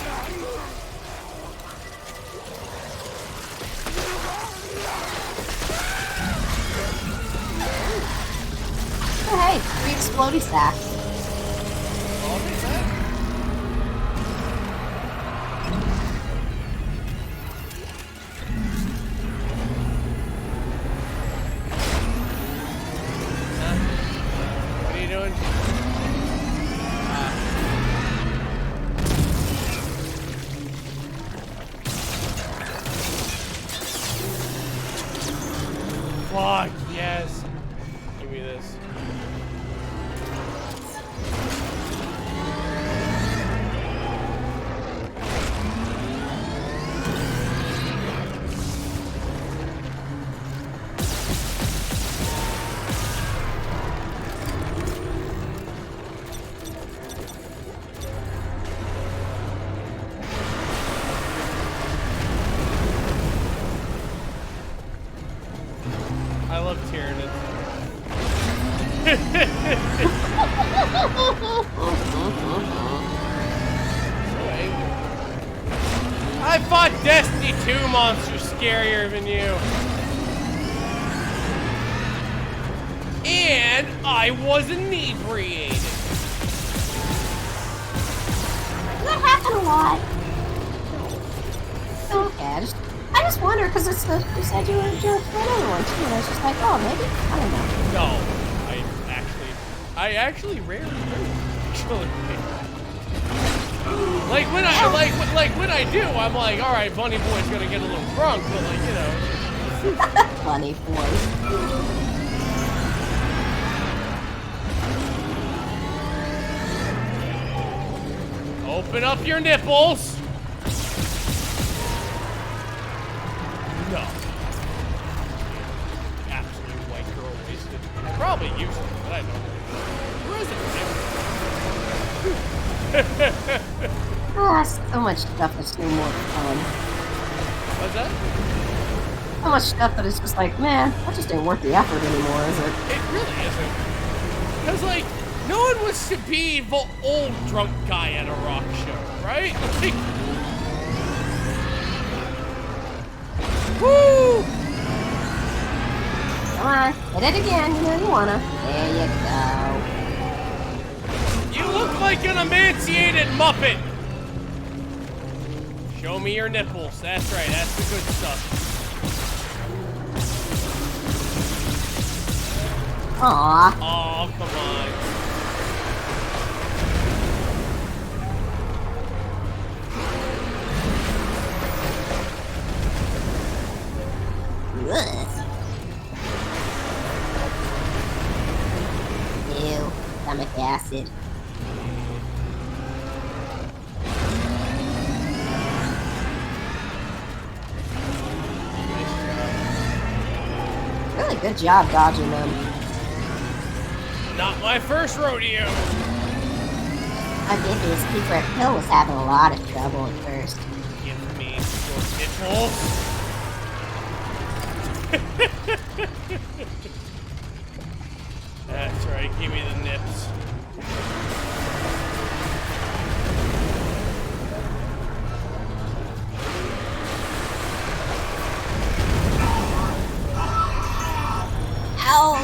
Oh, hey, free explodey sack. What are you doing? Fuck, yes. Give me this. I love Tyranid. I fought Destiny 2 monsters scarier than you. And I was inebriated. That happened a lot. Okay, I just wonder because it's the you said you were just for another one too, and I was just like, oh, maybe I don't know. No, I actually rarely do. Actually, like when I do, I'm like, all right, Bunny Boy's gonna get a little drunk, but like you know, Bunny Boy. Open up your nipples. No. Absolute white girl wasted. Probably useless, but I don't know. Where is it? Oh, so much stuff that's no more fun. What's that? So much stuff that it's just like, man, that just ain't worth the effort anymore, is it? It really isn't. Because, like, no one wants to be the old drunk guy at a rock show, right? Like, woo! Come on, hit it again, you know you wanna. There you go. You look like an emaciated Muppet. Show me your nipples. That's right. That's the good stuff. Aww. Oh, come on. Ew. Stomach acid. Really good job dodging them. Not my first rodeo. I think his secret pill was having a lot of trouble at first. Give me your nipples. That's right. Give me the nips. Ow!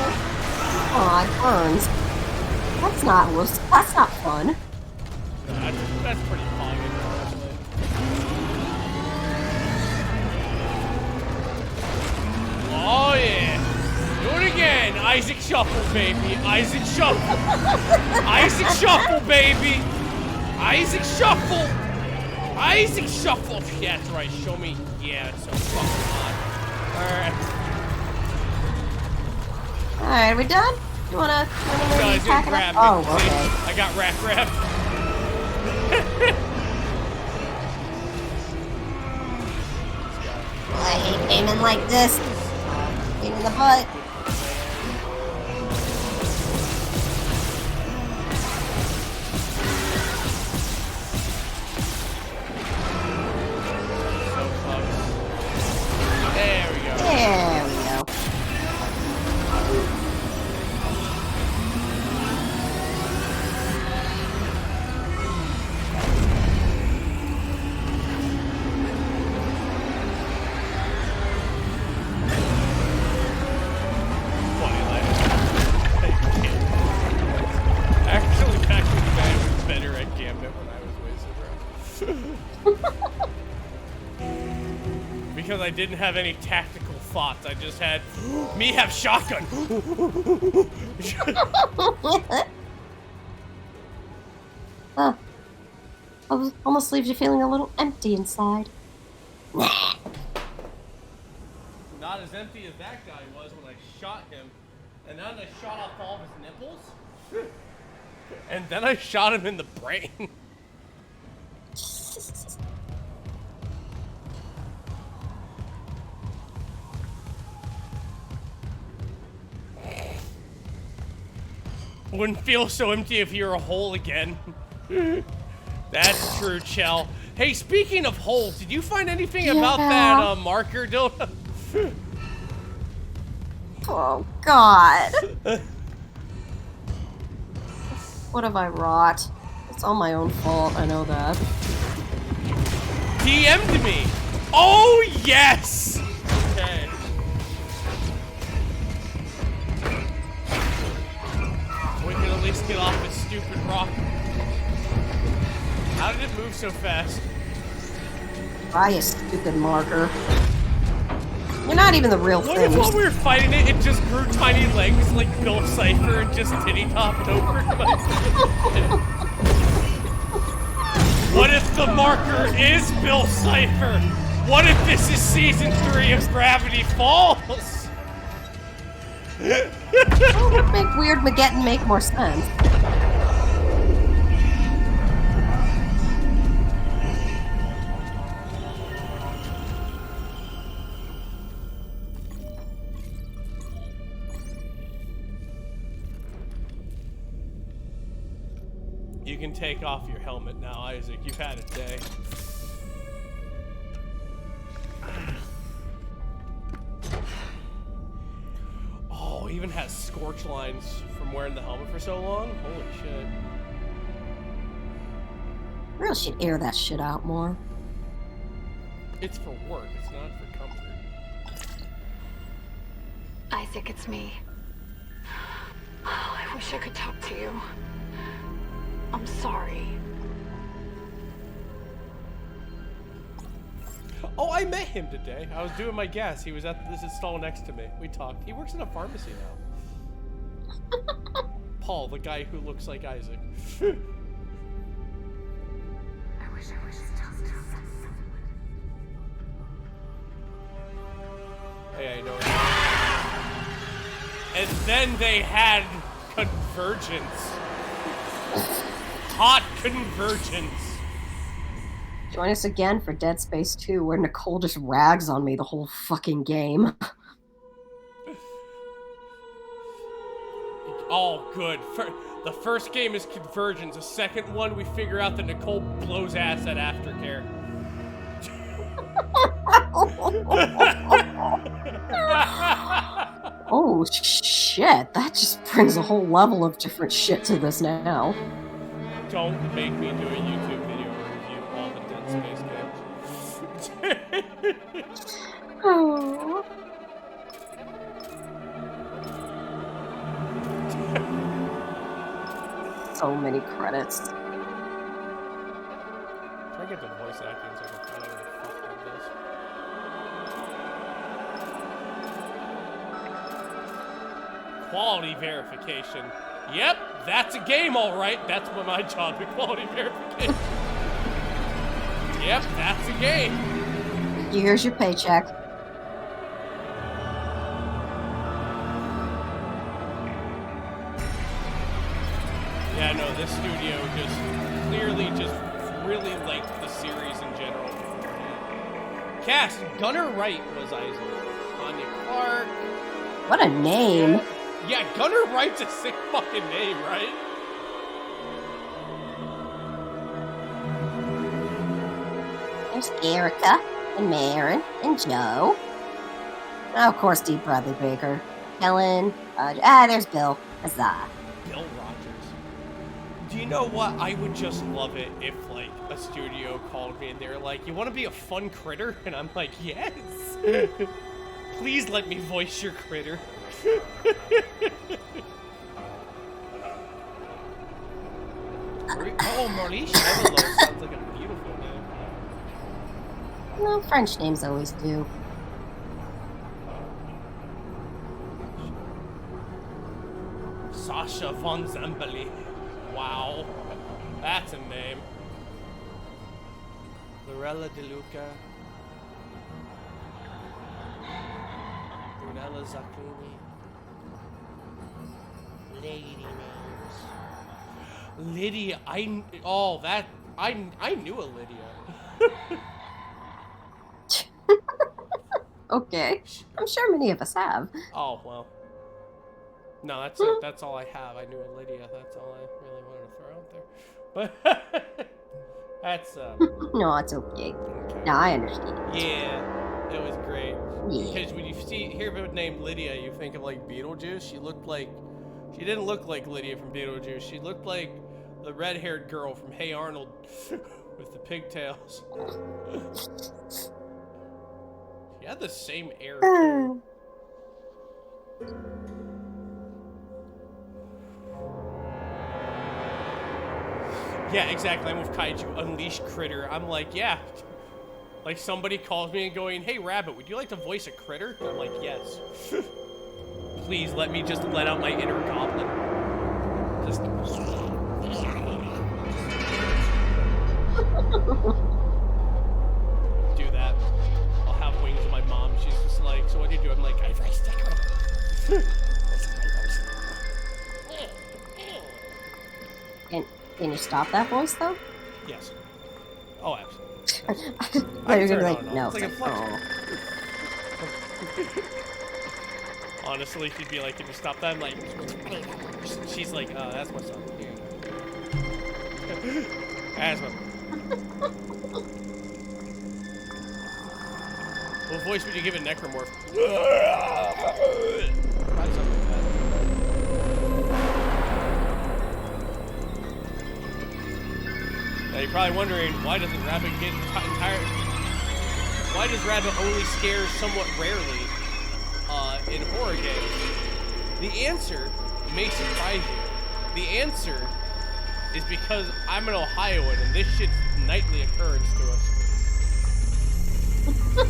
Aw, it burns. That's not fun. No, that's pretty pogging, honestly. Oh yeah! Do it again! Isaac Shuffle, baby! Isaac Shuffle! Isaac Shuffle, baby! Isaac Shuffle! Isaac Shuffle! Yeah, that's right. Show me. Yeah, it's so fucking hot. Alright. Alright, are we done? You wanna No, maybe he's attack gonna it grab up? me. Oh, See? okay. I got rat grabbed. He came in like this. Came in the butt. There we go. There we go. Actually, back in the day, I was better at Gambit when I was wasted around. Because I didn't have any tactical thoughts. I just had me have shotgun. Huh. Almost leaves you feeling a little empty inside. Not as empty as that guy was when I shot him. And then I shot off all of his nipples. And then I shot him in the brain. Wouldn't feel so empty if you were a hole again. That's true, Chell. Hey, speaking of holes, did you find anything about that marker, Dilda? Oh, God. What have I wrought? It's all my own fault, I know that. DM'd me! Oh, yes! Okay. We can at least get off this stupid rock. How did it move so fast? Try a stupid marker. You're not even the real What thing. if while we were fighting it, it just grew tiny legs like Bill Cipher and just titty-topped over? What if the marker is Bill Cipher? What if this is season 3 of Gravity Falls? That would make Weird Mageddon make more sense. You can take off your helmet now, Isaac. You've had a day. Oh, it even has scorch lines from wearing the helmet for so long. Holy shit. Really should air that shit out more. It's for work, it's not for comfort. Isaac, it's me. Oh, I wish I could talk to you. I'm sorry. Oh, I met him today. I was doing my gas. He was at this stall next to me. We talked. He works in a pharmacy now. Paul, the guy who looks like Isaac. Hey, I know. And then they had convergence. Hot convergence. Join us again for Dead Space 2, where Nicole just rags on me the whole fucking game. Oh, good. The first game is convergence. The second one, we figure out that Nicole blows ass at aftercare. Oh shit, that just brings a whole level of different shit to this now. Don't make me do a YouTube video review of all the Dead Space games. Oh. So many credits. Try to get the voice acting so I can find out what the fuck that is. Quality verification. Yep, that's a game, all right. That's what my job is, quality verification. Yep, that's a game. Here's your paycheck. Yeah, no, this studio just clearly just really liked the series in general. Cast, Gunnar Wright was Isaac. Anya Clark. What a name. Yeah, Gunnar Wright's a sick fucking name, right? There's Erica, and Marin, and Joe. Oh, of course, D. Bradley Baker. Helen. There's Bill. Huzzah. Bill Rogers. Do you know what? I would just love it if, like, a studio called me and they're like, you want to be a fun critter? And I'm like, yes. Please let me voice your critter. Oh, Marlies Chevalier sounds like a beautiful name. Well, French names always do. Sasha von Zambeli. Wow. That's a name. Lorella DeLuca. Brunella Zacchini. Lady names. Lydia. I knew a Lydia. Okay. I'm sure many of us have. Oh, well. No, that's all I have. I knew a Lydia. That's all I really wanted to throw out there. But that's No, it's okay. No, I understand. Yeah, it was great. Yeah. Because when you hear the name Lydia, you think of like Beetlejuice. She didn't look like Lydia from Beetlejuice. She looked like the red-haired girl from Hey Arnold with the pigtails. She had the same air too. Yeah, exactly. I'm with Kaiju Unleashed Critter. I'm like, yeah. Like somebody calls me and going, hey Rabbit, would you like to voice a critter? And I'm like, yes. Please let me just let out my inner goblin. Just do that. I'll have wings of my mom. She's just like, so what do you do? I'm like, I voiced a critter. Can you stop that voice, though? Yes. Oh, absolutely. I was gonna be like, no. It's like a oh. Honestly, she'd be like, can you stop that? I'm like, she's like, that's my son. Yeah. That's my What voice would you give a necromorph? Probably something like that. Now you're probably wondering, why doesn't Rabbit get tired? Why does Rabbit only scare somewhat rarely in horror games? The answer may surprise you. The answer is because I'm an Ohioan and this shit's nightly occurrence to us. I'm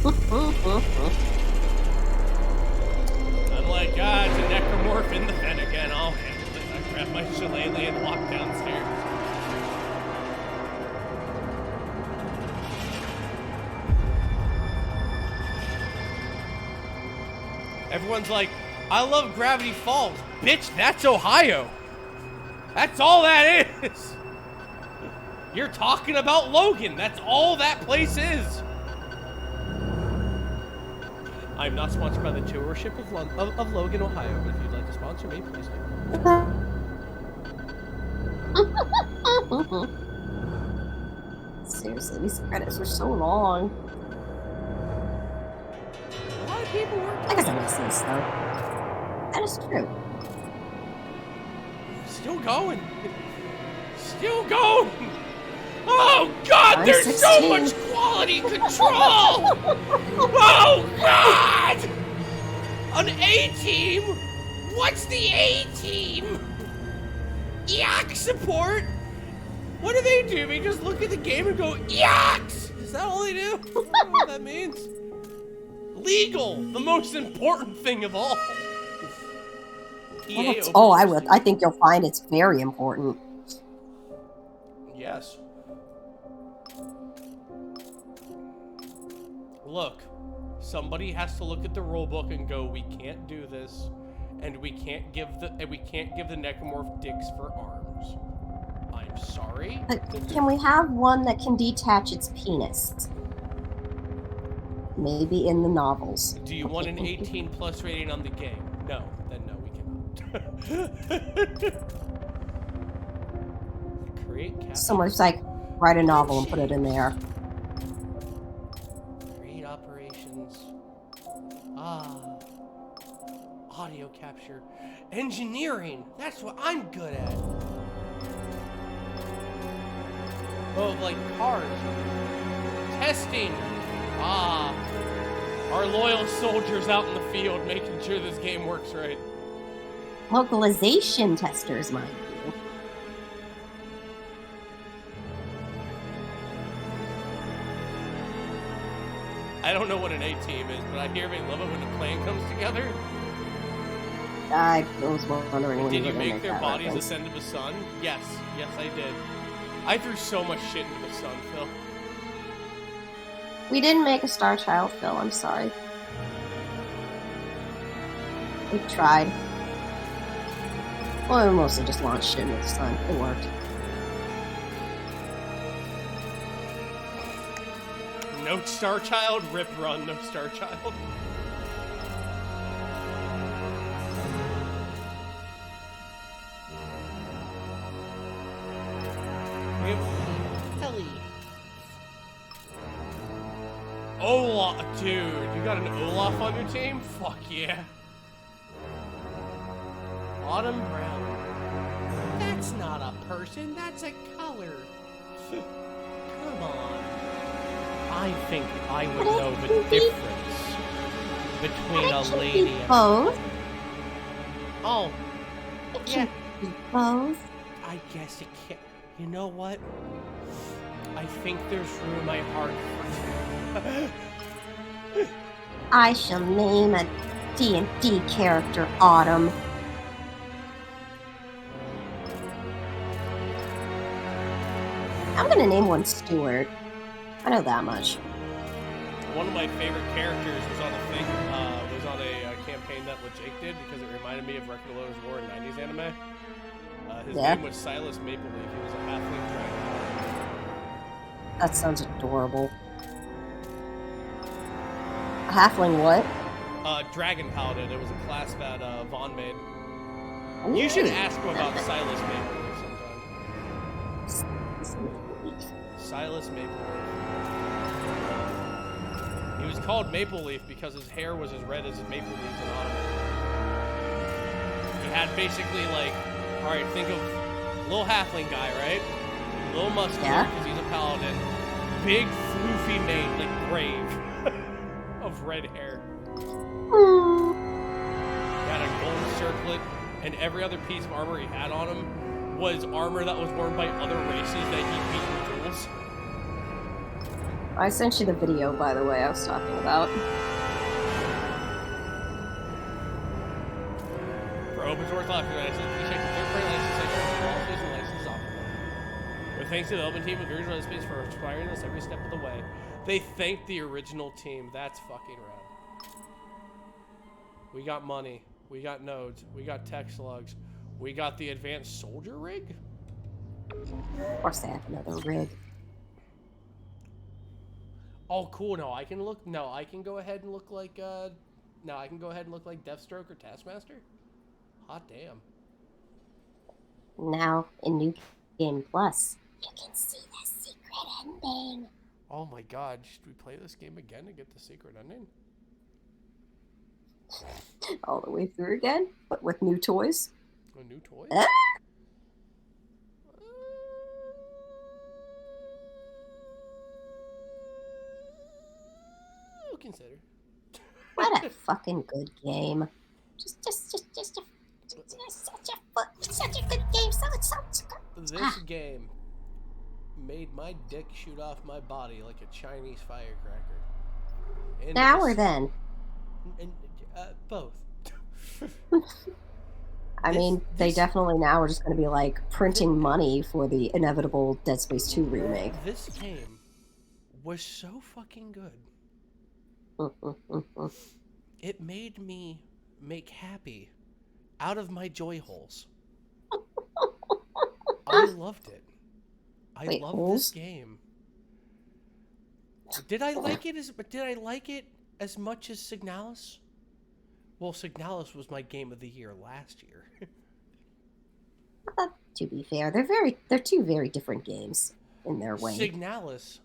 like, ah, it's a necromorph in the pen again. I'll handle it. I grab my shillelagh and walk downstairs. Everyone's like, I love Gravity Falls. Bitch, that's Ohio. That's all that is. You're talking about Logan. That's all that place is. I'm not sponsored by the tourship of Logan, Ohio, but if you'd like to sponsor me, please do. Seriously, these credits are so long. A lot of people work. I guess I miss this though. That is true. Still going. Still going. Oh God, there's so much quality control. Oh God. An A-team? What's the A-team? Yak support? What do? They just look at the game and go, yaks! Is that all they do? I don't know what that means. Legal, the most important thing of all. I think you'll find it's very important. Yes. Look, somebody has to look at the rulebook and go, we can't do this, and we can't give the necromorph dicks for arms. I'm sorry. But can we have one that can detach its penis? Maybe in the novels. Do you want an 18+ rating on the game? No. Then no, we cannot. Create caption. Someone's like, write a novel and put it in there. Create operations. Audio capture. Engineering. That's what I'm good at. Oh, like cars. Testing. Our loyal soldiers out in the field making sure this game works right. Localization testers, mind you. I don't know what an A-team is, but I hear they love it when the plan comes together. I was wondering when Did you were make their that bodies reference. ascend to the sun? Yes. Yes, I did. I threw so much shit into the sun, Phil. We didn't make a Star Child, Phil. I'm sorry. We tried. Well, we mostly just launched shit into the sun. It worked. No Star Child, rip run, no Star Child. We have Ellie. Olaf, dude, you got an Olaf on your team? Fuck yeah. Autumn Brown. That's not a person, that's a color. Come on. I think I would know the difference between a lady and both. Oh, yeah. Both. I guess it can't. You know what? I think there's room in my heart for you. I shall name a D&D character Autumn. I'm gonna name one Stuart. I know that much. One of my favorite characters was on a campaign that Jake did because it reminded me of Record Loaders War in 90s anime. His name was Silas Mapleleaf. He was a halfling dragon. That sounds adorable. A halfling what? Dragon Paladin. It was a class that Vaughn made. You should ask him about Silas Mapleleaf sometime. Silas Mapleleaf. He was called Maple Leaf because his hair was as red as his maple leaves in autumn. He had basically like, alright, think of little halfling guy, right? Little muscular because he's a paladin. Big floofy mane, like Brave, of red hair. He had a gold circlet, and every other piece of armor he had on him was armor that was worn by other races that he beat in duels. I sent you the video, by the way, I was talking about. For open source software, I said we check the third-party license section for all fees and licenses offered. But thanks to the open team of Gears Run Space for inspiring us every step of the way. They thanked the original team. That's fucking rad. We got money. We got nodes. We got tech slugs. We got the advanced soldier rig? Of course they have another rig. Oh, cool. No, I can look. No, I can go ahead and look like. No, I can go ahead and look like Deathstroke or Taskmaster. Hot damn. Now in New Game Plus, you can see the secret ending. Oh my god, should we play this game again to get the secret ending? All the way through again, but with new toys. Oh, new toys? We'll consider. What a fucking good game. Just such a good game. This game made my dick shoot off my body like a Chinese firecracker. And now or then? And, both. I mean, they definitely now are just going to be like printing money for the inevitable Dead Space 2 remake. This game was so fucking good. It made me make happy out of my joy holes. I loved it. I loved this game. Did I like it as much as Signalis? Well, Signalis was my game of the year last year. To be fair, they're two very different games in their way. Signalis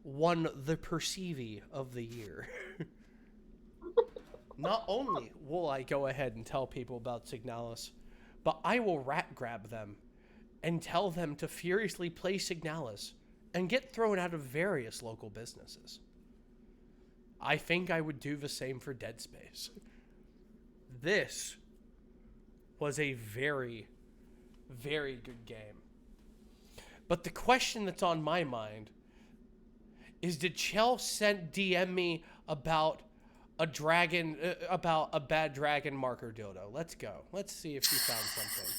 won the Perceive of the year. Not only will I go ahead and tell people about Signalis, but I will rat grab them and tell them to furiously play Signalis and get thrown out of various local businesses. I think I would do the same for Dead Space. This was a very, very good game. But the question that's on my mind is, did Chell DM me about a dragon, about a bad dragon marker dildo? Let's go. Let's see if she found something.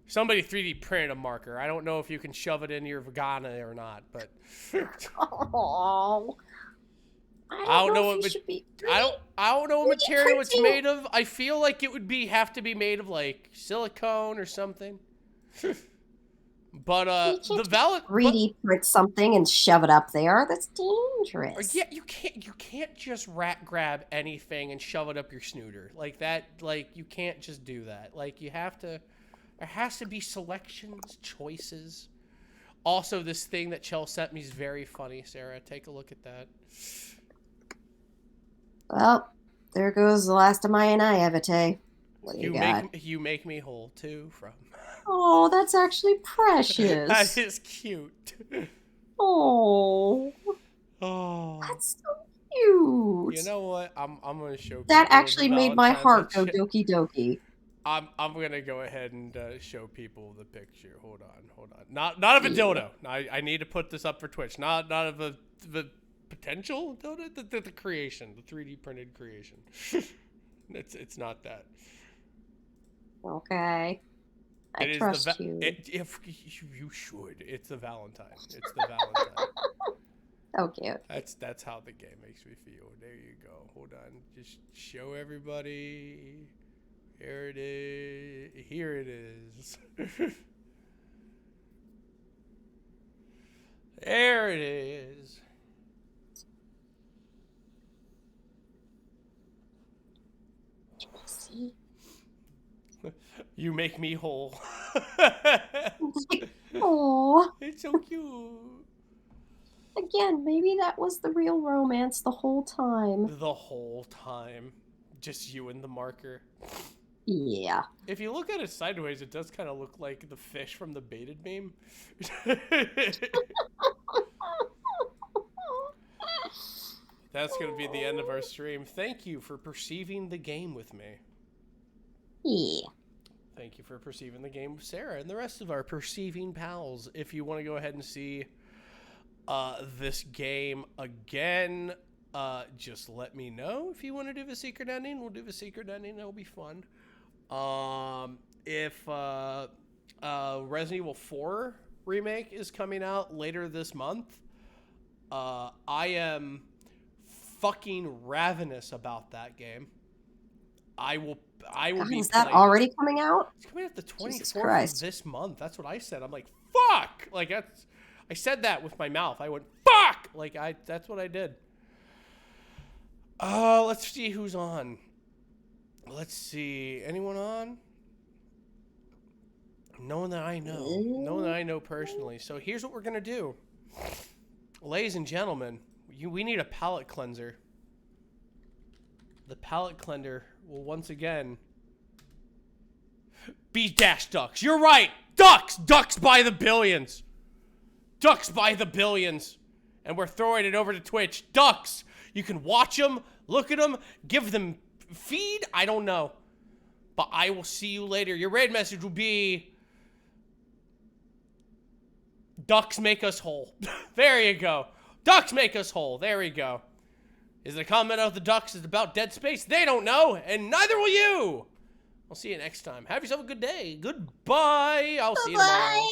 Somebody 3D printed a marker. I don't know if you can shove it in your vagina or not, but Oh, I don't know what I don't know what material it's made of. I feel like it would have to be made of like silicone or something. But the valid 3D print something and shove it up there. That's dangerous. Yeah, you can't just rat grab anything and shove it up your snooter like that. Like you can't just do that. Like you have to. There has to be selections, choices. Also, this thing that Chell sent me is very funny, Sarah. Take a look at that. Well, there goes the last of my naivete. What do you got? You make me whole, too, from... Oh, that's actually precious. That is cute. Oh. Oh. That's so cute. You know what? I'm going to show people that actually made my heart go that doki doki. I'm gonna go ahead and show people the picture. Hold on. Not of a dildo. I need to put this up for Twitch. Not of the potential dildo. The creation, the 3D printed creation. it's not that. Okay. I trust you. If you should. It's the Valentine. It's the Valentine. Oh, cute. That's how the game makes me feel. There you go. Hold on. Just show everybody. Here it is. Here it is. There it is. See? You make me whole. Aww. It's so cute. Again, maybe that was the real romance the whole time. The whole time. Just you and the marker. Yeah. If you look at it sideways, it does kind of look like the fish from the Baited meme. That's going to be the end of our stream. Thank you for perceiving the game with me. Yeah. Thank you for perceiving the game with Sarah and the rest of our perceiving pals. If you want to go ahead and see this game again, just let me know. If you want to do the secret ending, we'll do the secret ending. It'll be fun. If Resident Evil 4 remake is coming out later this month, I am fucking ravenous about that game. I will be. Is that already coming out? It's coming out the 24th of this month. That's what I said. I'm like, fuck. Like I said that with my mouth. I went, fuck. Like that's what I did. Let's see who's on. Let's see. Anyone on? No one that I know. No one that I know personally. So here's what we're gonna do. Ladies and gentlemen, we need a palate cleanser. The palate cleanser will once again be Dash Ducks. You're right! Ducks! Ducks by the billions! Ducks by the billions! And we're throwing it over to Twitch. Ducks! You can watch them, look at them, give them feed? I don't know. But I will see you later. Your raid message will be... Ducks make us whole. There you go. Ducks make us whole. There we go. Is the comment of the Ducks is about Dead Space? They don't know, and neither will you. I'll see you next time. Have yourself a good day. Goodbye. I'll see you tomorrow.